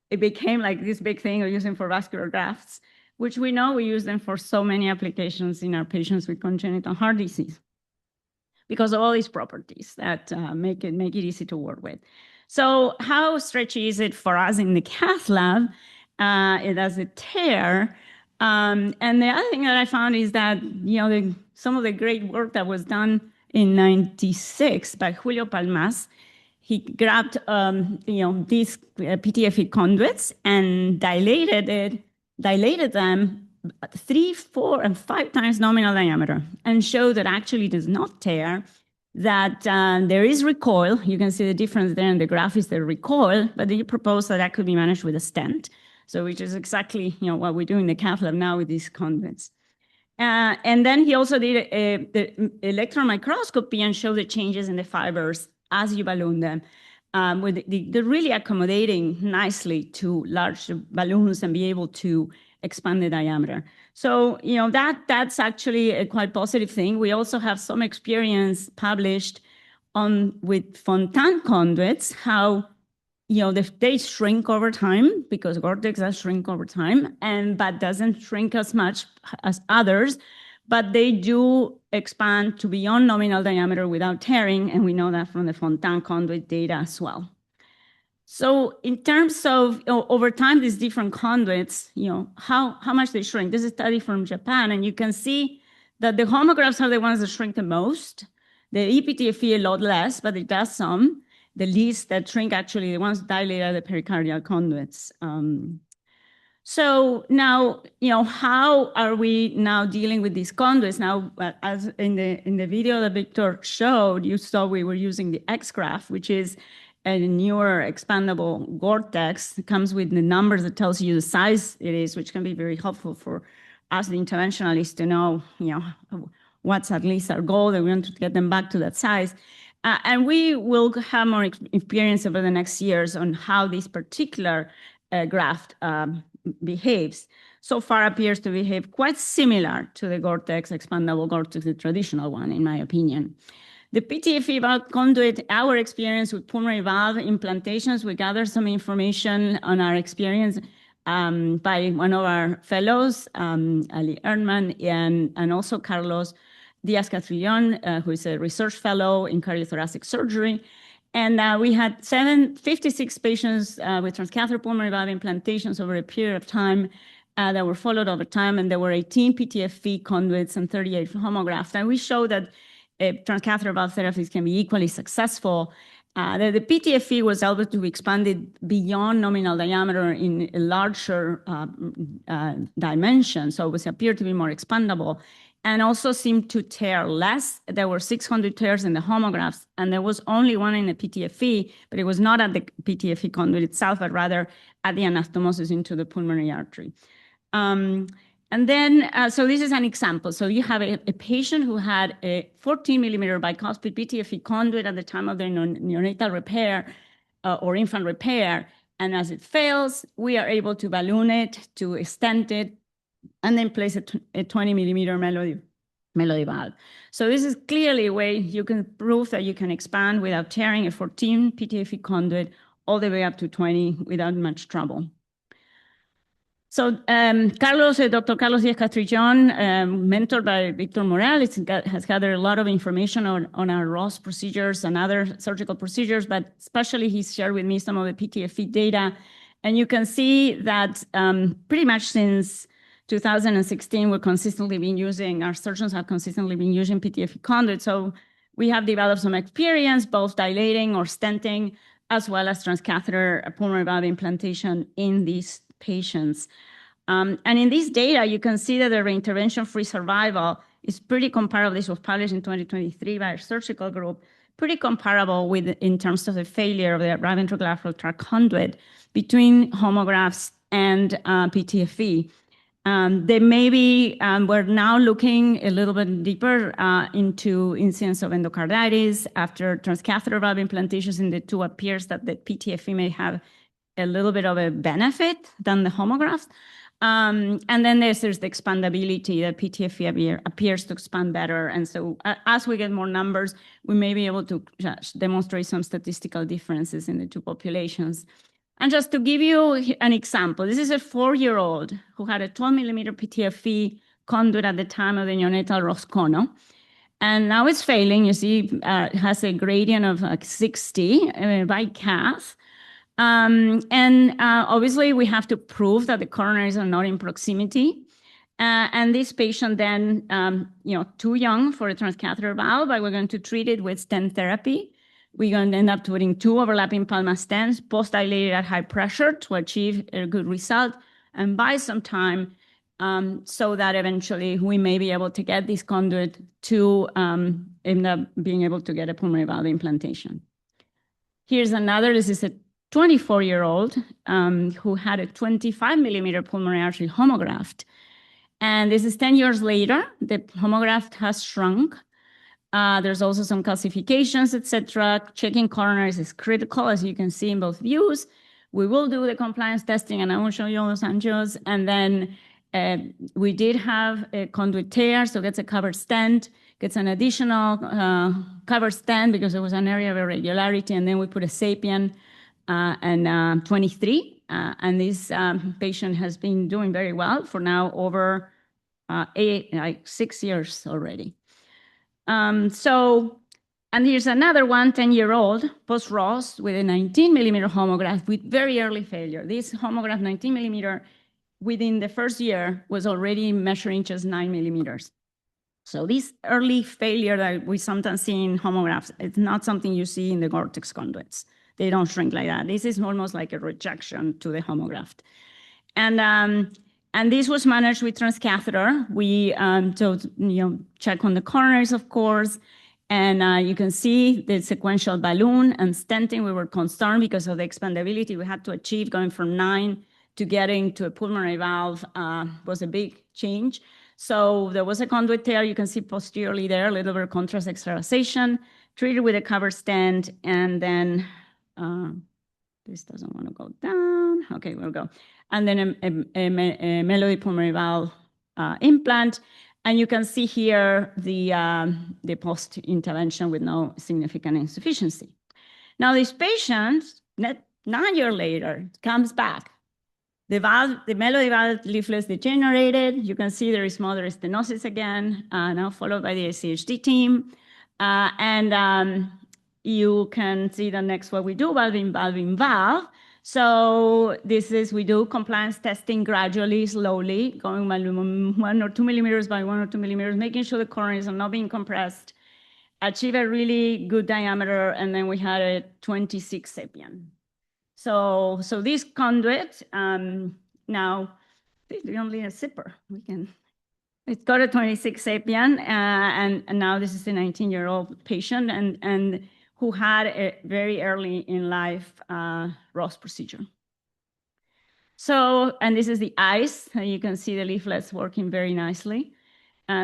it became like this big thing we're using for vascular grafts, which we know we use them for so many applications in our patients with congenital heart disease because of all these properties that make it easy to work with. So how stretchy is it for us in the cath lab? It has a tear. And the other thing that I found is that, some of the great work that was done in 96 by Julio Palmas, he grabbed, these PTFE conduits and dilated them 3, 4, and 5 times nominal diameter and show that actually it does not tear, that there is recoil. You can see the difference there in the graph is the recoil, but he proposed that that could be managed with a stent. So which is exactly what we do in the cath lab now with these conduits. And then he also did the electron microscopy and showed the changes in the fibers as you balloon them, with they're really accommodating nicely to large balloons and be able to expand the diameter. So, that's actually a quite positive thing. We also have some experience published with Fontan conduits, how they shrink over time because Gore-Tex does shrink over time, but doesn't shrink as much as others, but they do expand to beyond nominal diameter without tearing, and we know that from the Fontan conduit data as well. So in terms of over time, these different conduits, how much they shrink. This is a study from Japan, and you can see that the homographs are the ones that shrink the most. The ePTFE a lot less, but it does some. The least that shrink actually, the ones dilated the pericardial conduits. So now, how are we now dealing with these conduits? Now, as in the video that Victor showed, you saw we were using the X-Graph, which is a newer expandable Gore-Tex. It comes with the numbers that tells you the size it is, which can be very helpful for us, the interventionalists, to know, what's at least our goal, that we want to get them back to that size. And we will have more experience over the next years on how this particular graft behaves. So far appears to behave quite similar to the Gore-Tex expandable Gore-Tex, the traditional one, in my opinion. The PTFE valve conduit, our experience with pulmonary valve implantations, we gathered some information on our experience by one of our fellows, Ali Erdman, and also Carlos Diaz-Castrillon, who is a research fellow in cardiothoracic surgery. And we had 56 patients with transcatheter pulmonary valve implantations over a period of time that were followed over time, and there were 18 PTFE conduits and 38 homografts. And we showed that transcatheter valve therapies can be equally successful. The PTFE was able to be expanded beyond nominal diameter in a larger dimension, so it appeared to be more expandable, and also seemed to tear less. There were 600 tears in the homographs, and there was only one in the PTFE, but it was not at the PTFE conduit itself, but rather at the anastomosis into the pulmonary artery. And then, so this is an example. So you have a patient who had a 14 millimeter bicuspid PTFE conduit at the time of their neonatal repair or infant repair. And as it fails, we are able to balloon it, to stent it, and then place a 20 millimeter melody valve. So this is clearly a way you can prove that you can expand without tearing a 14 PTFE conduit all the way up to 20 without much trouble. So Dr. Carlos Diaz-Castrillon, mentored by Victor Morel, has gathered a lot of information on our Ross procedures and other surgical procedures, but especially he's shared with me some of the PTFE data. And you can see that pretty much since 2016, we're consistently been using, our surgeons have consistently been using PTFE conduits. So we have developed some experience, both dilating or stenting, as well as transcatheter pulmonary valve implantation in these patients. And in this data, you can see that the reintervention-free survival is pretty comparable. This was published in 2023 by our surgical group, pretty comparable with in terms of the failure of the right ventricular outflow tract conduit between homografts and PTFE. They maybe, we're now looking a little bit deeper into incidence of endocarditis after transcatheter valve implantations in the two. Appears that the PTFE may have a little bit of a benefit than the homographs. And then there's the expandability that PTFE appears to expand better. And so as we get more numbers, we may be able to demonstrate some statistical differences in the two populations. And just to give you an example, this is a 4-year-old who had a 12 millimeter PTFE conduit at the time of the neonatal Roscono. And now it's failing. You see, it has a gradient of like 60 by cath. Obviously, we have to prove that the coronaries are not in proximity. And this patient then, too young for a transcatheter valve, but we're going to treat it with stent therapy. We're going to end up putting 2 overlapping palma stents, post-dilated at high pressure to achieve a good result, and buy some time so that eventually we may be able to get this conduit to end up being able to get a pulmonary valve implantation. Here's another, this is a 24-year-old who had a 25 millimeter pulmonary artery homograft. And this is 10 years later, the homograft has shrunk. There's also some calcifications, etc. Checking coronaries is critical, as you can see in both views. We will do the compliance testing, and I will show you all those angios. And then we did have a conduit tear, so gets a covered stent, gets an additional covered stent because there was an area of irregularity, and then we put a sapien and 23. And this patient has been doing very well for now over 6 years already. And here's another one, 10-year-old, post-Ross with a 19 millimeter homograft with very early failure. This homograft, 19 millimeter, within the first year was already measuring just 9 millimeters. So this early failure that we sometimes see in homographs, it's not something you see in the Gore-Tex conduits. They don't shrink like that. This is almost like a rejection to the homograft. And this was managed with transcatheter. We check on the coronaries, of course, and you can see the sequential balloon and stenting. We were concerned because of the expandability we had to achieve. Going from 9 to getting to a pulmonary valve was a big change. So there was a conduit tear. You can see posteriorly there, a little bit of contrast extravasation, treated with a covered stent, and then this doesn't want to go down. Okay, we'll go. And then a Melody pulmonary valve implant. And you can see here the post-intervention with no significant insufficiency. Now this patient, 9 years later, comes back. The Melody valve leaflets degenerated. You can see there is moderate stenosis again, now followed by the ACHD team. You can see the next what we do, valve in valve. So this is, we do compliance testing gradually, slowly, going 1 or 2 millimeters by 1 or 2 millimeters, making sure the coronaries are not being compressed, achieve a really good diameter, and then we had a 26 sapien. So this conduit, now, we only a zipper. It's got a 26 sapien, and now this is a 19-year-old patient, and who had a very early in life Ross procedure. So, and this is the eyes. You can see the leaflets working very nicely.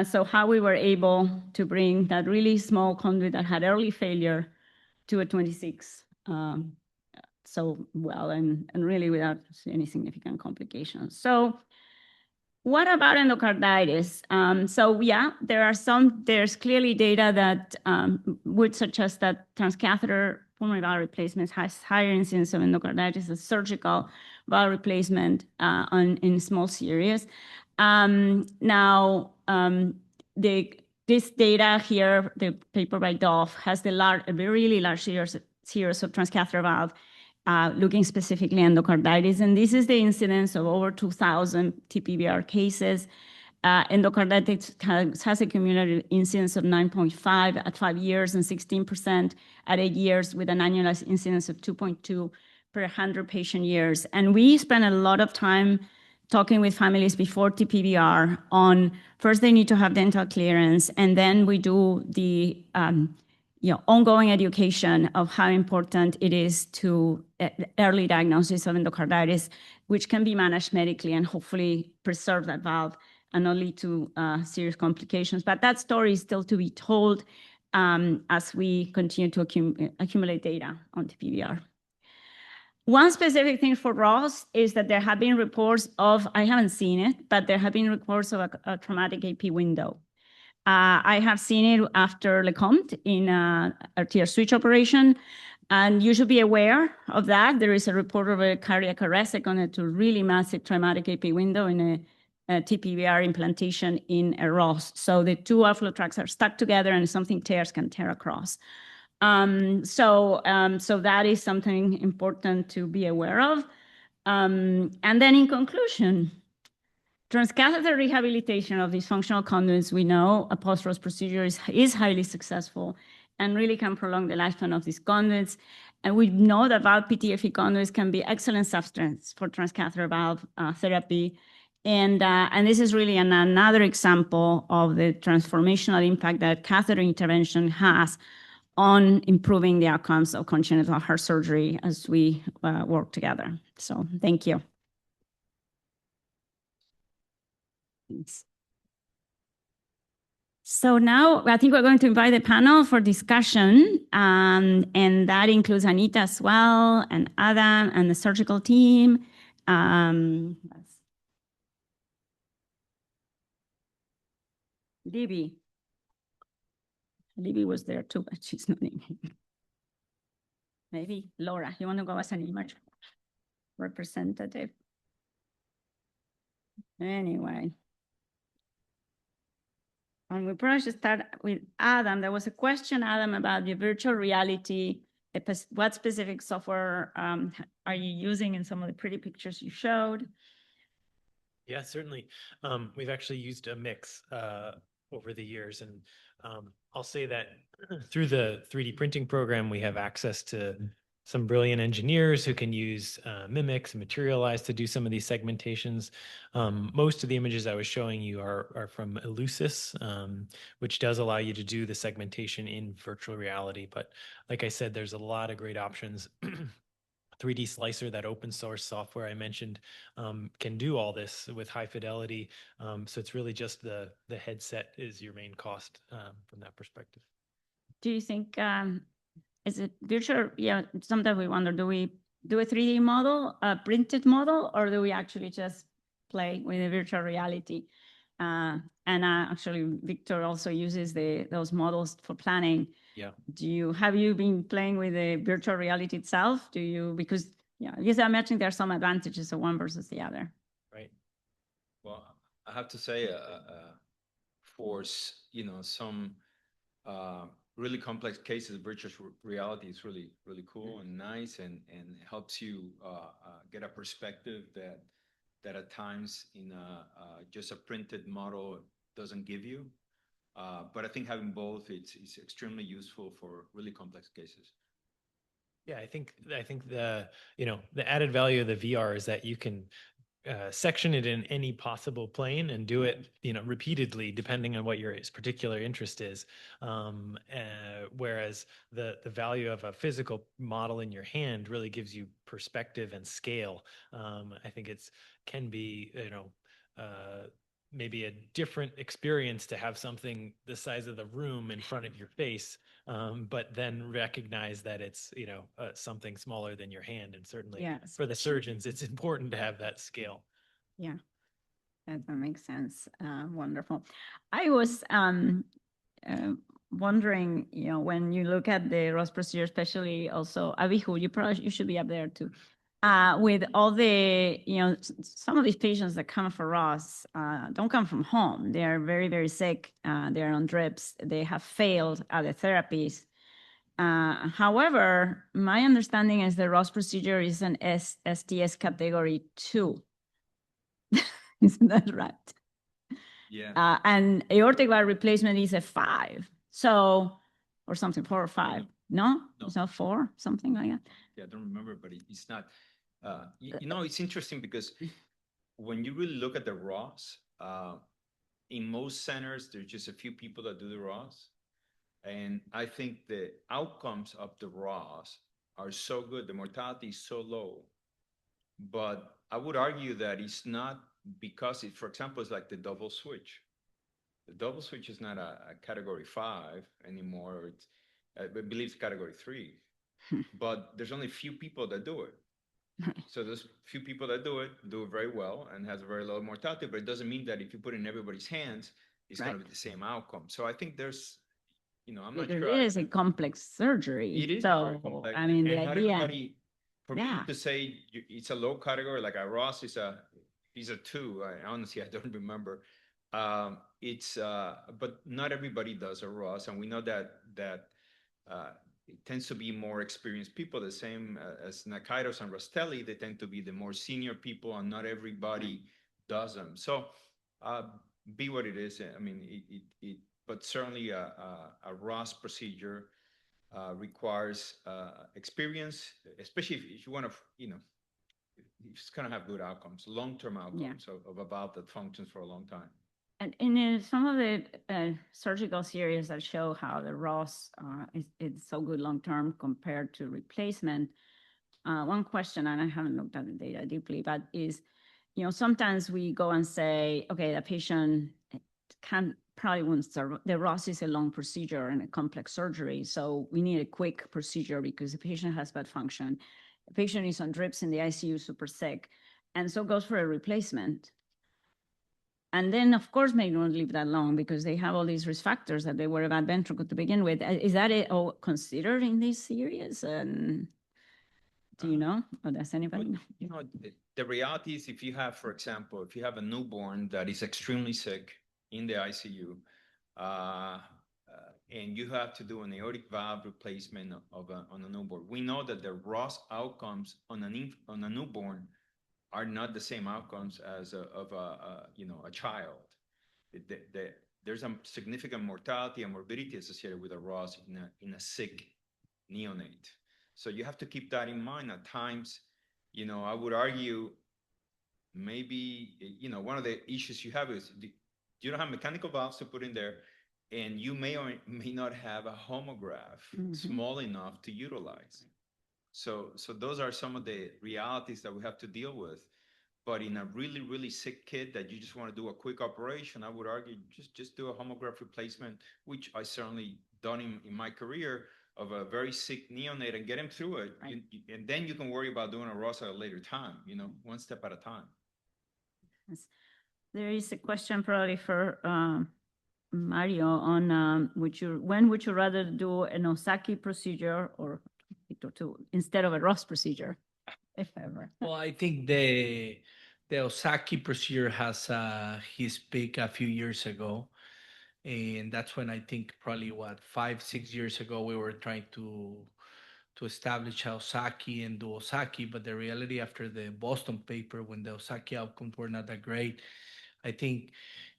So how we were able to bring that really small conduit that had early failure to a 26 so well, and really without any significant complications. So what about endocarditis? So yeah, there's clearly data that would suggest that transcatheter pulmonary valve replacement has higher incidence of endocarditis than surgical valve replacement in small series. This data here, the paper by Dove, has a really large series of transcatheter valve looking specifically at endocarditis. And this is the incidence of over 2,000 TPVR cases. Endocarditis has a cumulative incidence of 9.5 at 5 years and 16% at 8 years, with an annualized incidence of 2.2 per 100 patient years. And we spend a lot of time talking with families before TPVR on, first they need to have dental clearance, and then we do the ongoing education of how important it is to early diagnosis of endocarditis, which can be managed medically and hopefully preserve that valve and not lead to serious complications. But that story is still to be told as we continue to accumulate data on TPVR. One specific thing for Ross is that there have been reports of, I haven't seen it, but there have been reports of a traumatic AP window. I have seen it after LeCompte in arterial switch operation, and you should be aware of that. There is a report of a cardiac arrest seconded to really massive traumatic AP window in a TPVR implantation in a Ross. So the two outflow tracts are stuck together, and if something tears, can tear across. So that is something important to be aware of. And then in conclusion, transcatheter rehabilitation of dysfunctional conduits, we know a post-Ross procedure is highly successful and really can prolong the lifespan of these conduits. And we know that valve PTFE conduits can be excellent substrates for transcatheter valve therapy. And this is really another example of the transformational impact that catheter intervention has on improving the outcomes of congenital heart surgery as we work together. So thank you. Thanks. So now I think we're going to invite the panel for discussion, and that includes Anita as well, and Adam, and the surgical team. Libby. Libby was there too, but she's not in here. Maybe Laura, you want to go as an image representative? Anyway. And we probably should start with Adam. There was a question, Adam, about the virtual reality. What specific software are you using in some of the pretty pictures you showed? Yeah, certainly. We've actually used a mix over the years. And I'll say that through the 3D printing program, we have access to some brilliant engineers who can use mimics and materialize to do some of these segmentations. Most of the images I was showing you are from Elucis, which does allow you to do the segmentation in virtual reality. But like I said, there's a lot of great options. 3D Slicer, that open source software I mentioned, can do all this with high fidelity. So it's really just the headset is your main cost from that perspective. Do you think, is it virtual? Yeah, sometimes we wonder, do we do a 3D model, a printed model, or do we actually just play with the virtual reality? And actually, Victor also uses those models for planning. Yeah. Have you been playing with the virtual reality itself? Because I guess I imagine there are some advantages of one versus the other. Right. Well, I have to say, for some really complex cases, virtual reality is really cool and nice, and helps you get a perspective that at times in just a printed model doesn't give you. But I think having both, it's extremely useful for really complex cases. Yeah, I think the added value of the VR is that you can section it in any possible plane and do it repeatedly depending on what your particular interest is. Whereas the value of a physical model in your hand really gives you perspective and scale. I think can be maybe a different experience to have something the size of the room in front of your face, but then recognize that it's something smaller than your hand. And certainly for the surgeons, it's important to have that scale. Yeah, that makes sense. Wonderful. I was wondering, when you look at the Ross procedure, especially also Abihu, you should be up there too. With all the, some of these patients that come for Ross don't come from home. They are very, very sick. They're on drips. They have failed other therapies. However, my understanding is the Ross procedure is an STS category 2. Isn't that right? Yeah. And aortic valve replacement is a 5. So, or something, 4 or 5. No? It's not 4, something like that. Yeah, I don't remember, but it's not. It's interesting because when you really look at the Ross, in most centers, there's just a few people that do the Ross. And I think the outcomes of the Ross are so good, the mortality is so low. But I would argue that it's not because for example, it's like the double switch. The double switch is not a category 5 anymore. I believe it's category 3. But there's only few people that do it. So those few people that do it very well and has a very low mortality, but it doesn't mean that if you put it in everybody's hands, it's going to be the same outcome. So I think there's, I'm not sure. It is a complex surgery. It is so complex. I mean, the not idea. Everybody, for me to say it's a low category, like a Ross is a 2. Honestly, I don't remember. But not everybody does a Ross, and we know that it tends to be more experienced people, the same as Nakairos and Rastelli. They tend to be the more senior people, and not everybody does them. So be what it is. I mean, but certainly a Ross procedure requires experience, especially if you want to, it's going to have good outcomes, long-term outcomes of a valve that functions for a long time. And in some of the surgical series that show how the ROS is so good long-term compared to replacement, one question, and I haven't looked at the data deeply, but is, sometimes we go and say, okay, the patient probably won't serve. The ROS is a long procedure and a complex surgery, so we need a quick procedure because the patient has bad function. The patient is on drips in the ICU, super sick, and so goes for a replacement. And then, of course, maybe won't live that long because they have all these risk factors that they were a bad ventricle to begin with. Is that considered in this series? And do you know? Or does anybody know? The reality is, if you have, for example, if you have a newborn that is extremely sick in the ICU, and you have to do an aortic valve replacement on a newborn, we know that the ROS outcomes on a newborn are not the same outcomes as of a child. There's a significant mortality and morbidity associated with a ROS in a sick neonate. So you have to keep that in mind. At times, I would argue maybe, one of the issues you have is you don't have mechanical valves to put in there, and you may or may not have a homograph small enough to utilize. So those are some of the realities that we have to deal with. But in a really, really sick kid that you just want to do a quick operation, I would argue just do a homograph replacement, which I certainly done in my career, of a very sick neonate, and get him through it. Right. And then you can worry about doing a ROS at a later time, one step at a time. Yes. There is a question probably for Mario on when would you rather do an Osaki procedure or instead of a ROS procedure, if ever? Well, I think the Osaki procedure has his peak a few years ago. And that's when I think probably 5-6 years ago, we were trying to establish Osaki and do Osaki. But the reality after the Boston paper, when the Osaki outcomes were not that great, I think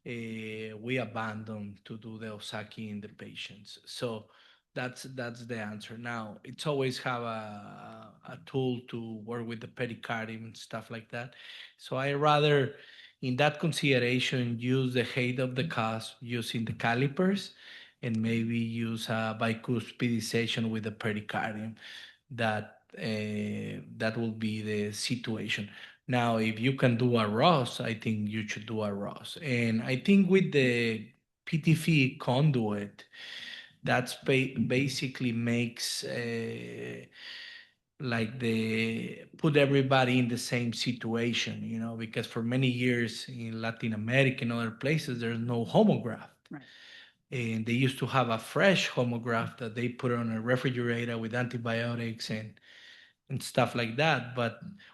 we abandoned to do the Osaki in the patients. So that's the answer. Now, it's always have a tool to work with the pericardium and stuff like that. So I rather, in that consideration, use the height of the cusp using the calipers, and maybe use a bicuspidization with the pericardium. That will be the situation. Now, if you can do a ROS, I think you should do a ROS. And I think with the PTFE conduit, that's basically makes put everybody in the same situation, because for many years in Latin America and other places, there's no homograph. Right. And they used to have a fresh homograph that they put on a refrigerator with antibiotics and stuff like that.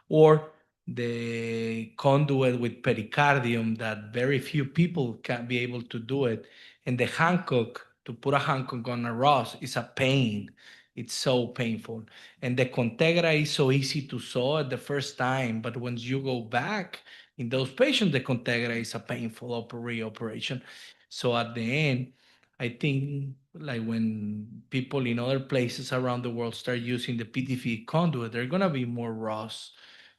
Or the conduit with pericardium, that very few people can be able to do it. And the Hancock, to put a Hancock on a ROS is a pain. It's so painful. And the Contegra is so easy to sew at the first time, but once you go back in those patients, the Contegra is a painful reoperation. So at the end, I think like when people in other places around the world start using the PTFE conduit, there are going to be more ROS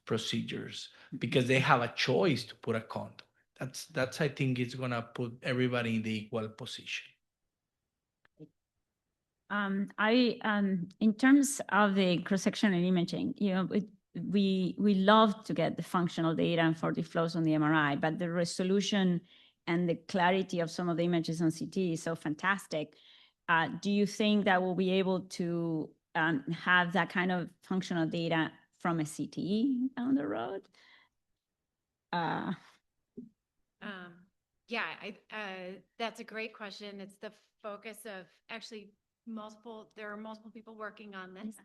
procedures because they have a choice to put a conduit. That's I think it's going to put everybody in the equal position. In terms of the cross-sectional imaging, we love to get the functional data and 40 flows on the MRI, but the resolution and the clarity of some of the images on CT is so fantastic. Do you think that we'll be able to have that kind of functional data from a CT down the road? Yeah, that's a great question. It's the focus of actually there are multiple people working on this.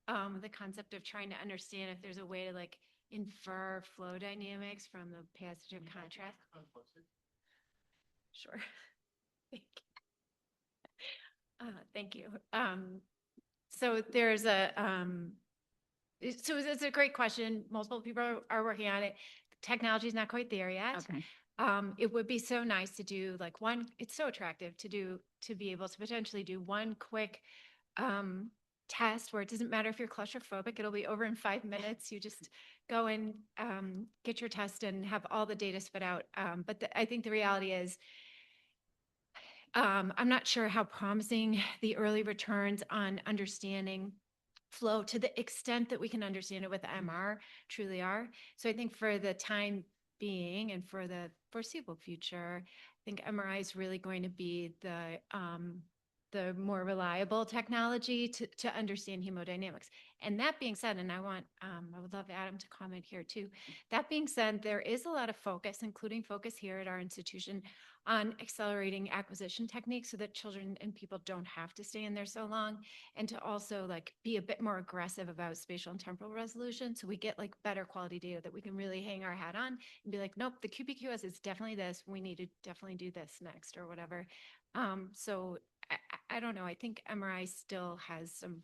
The concept of trying to understand if there's a way to infer flow dynamics from the passage of contrast. Sure. Thank you. So there's so it's a great question. Multiple people are working on it. Technology is not quite there yet. Okay. It would be so nice to do it's so attractive to be able to potentially do one quick test where it doesn't matter if you're claustrophobic, it'll be over in 5 minutes. You just go and get your test and have all the data spit out. But I think the reality is, I'm not sure how promising the early returns on understanding flow to the extent that we can understand it with MR truly are. So I think for the time being and for the foreseeable future, I think MRI is really going to be the more reliable technology to understand hemodynamics. And that being said, and I would love Adam to comment here too. That being said, there is a lot of focus, including focus here at our institution, on accelerating acquisition techniques so that children and people don't have to stay in there so long, and to also like be a bit more aggressive about spatial and temporal resolution, so we get like better quality data that we can really hang our hat on and be like, nope, the QPQS is definitely this. We need to definitely do this next or whatever. So I don't know. I think MRI still has some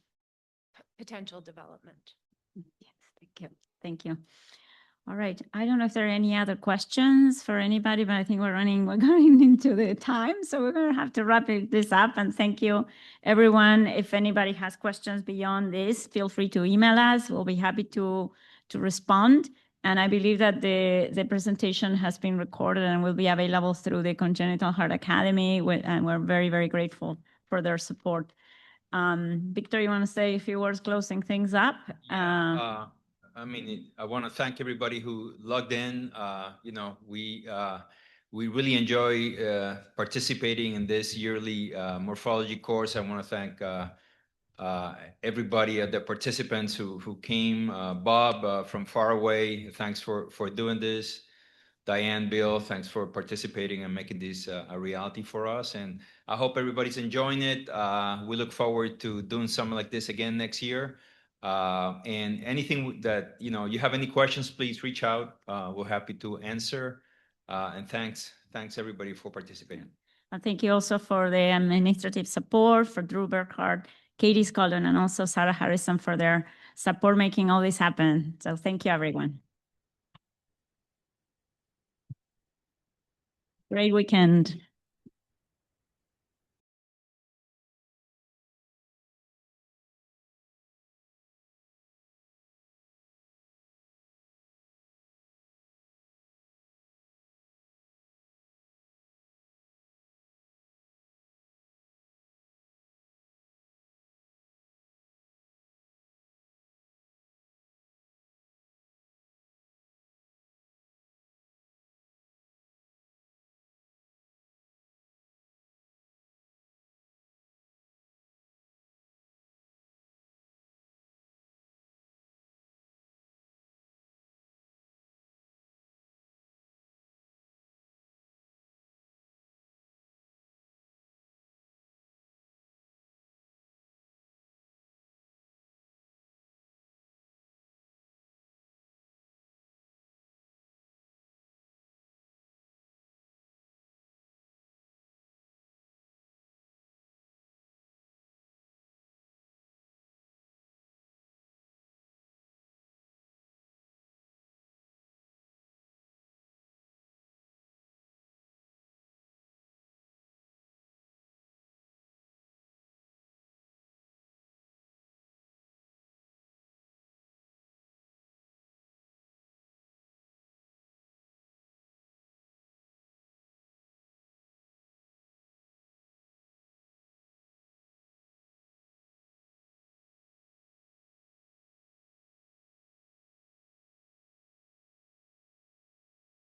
potential development. Yes, thank you. Thank you. All right. I don't know if there are any other questions for anybody, but I think we're going into the time. So we're going to have to wrap this up. And thank you, everyone. If anybody has questions beyond this, feel free to email us. We'll be happy to respond. And I believe that the presentation has been recorded and will be available through the Congenital Heart Academy. And we're very, very grateful for their support. Victor, you want to say a few words closing things up? I mean, I want to thank everybody who logged in. You know, we really enjoy participating in this yearly morphology course. I want to thank everybody, the participants who came. Bob from far away, thanks for doing this. Diane, Bill, thanks for participating and making this a reality for us. And I hope everybody's enjoying it. We look forward to doing something like this again next year. And anything that, you know, you have any questions, please reach out. We're happy to answer. And thanks everybody for participating. And thank you also for the administrative support, for Drew Burkhardt, Katie Scollon, and also Sarah Harrison for their support making all this happen. So thank you, everyone. Great weekend.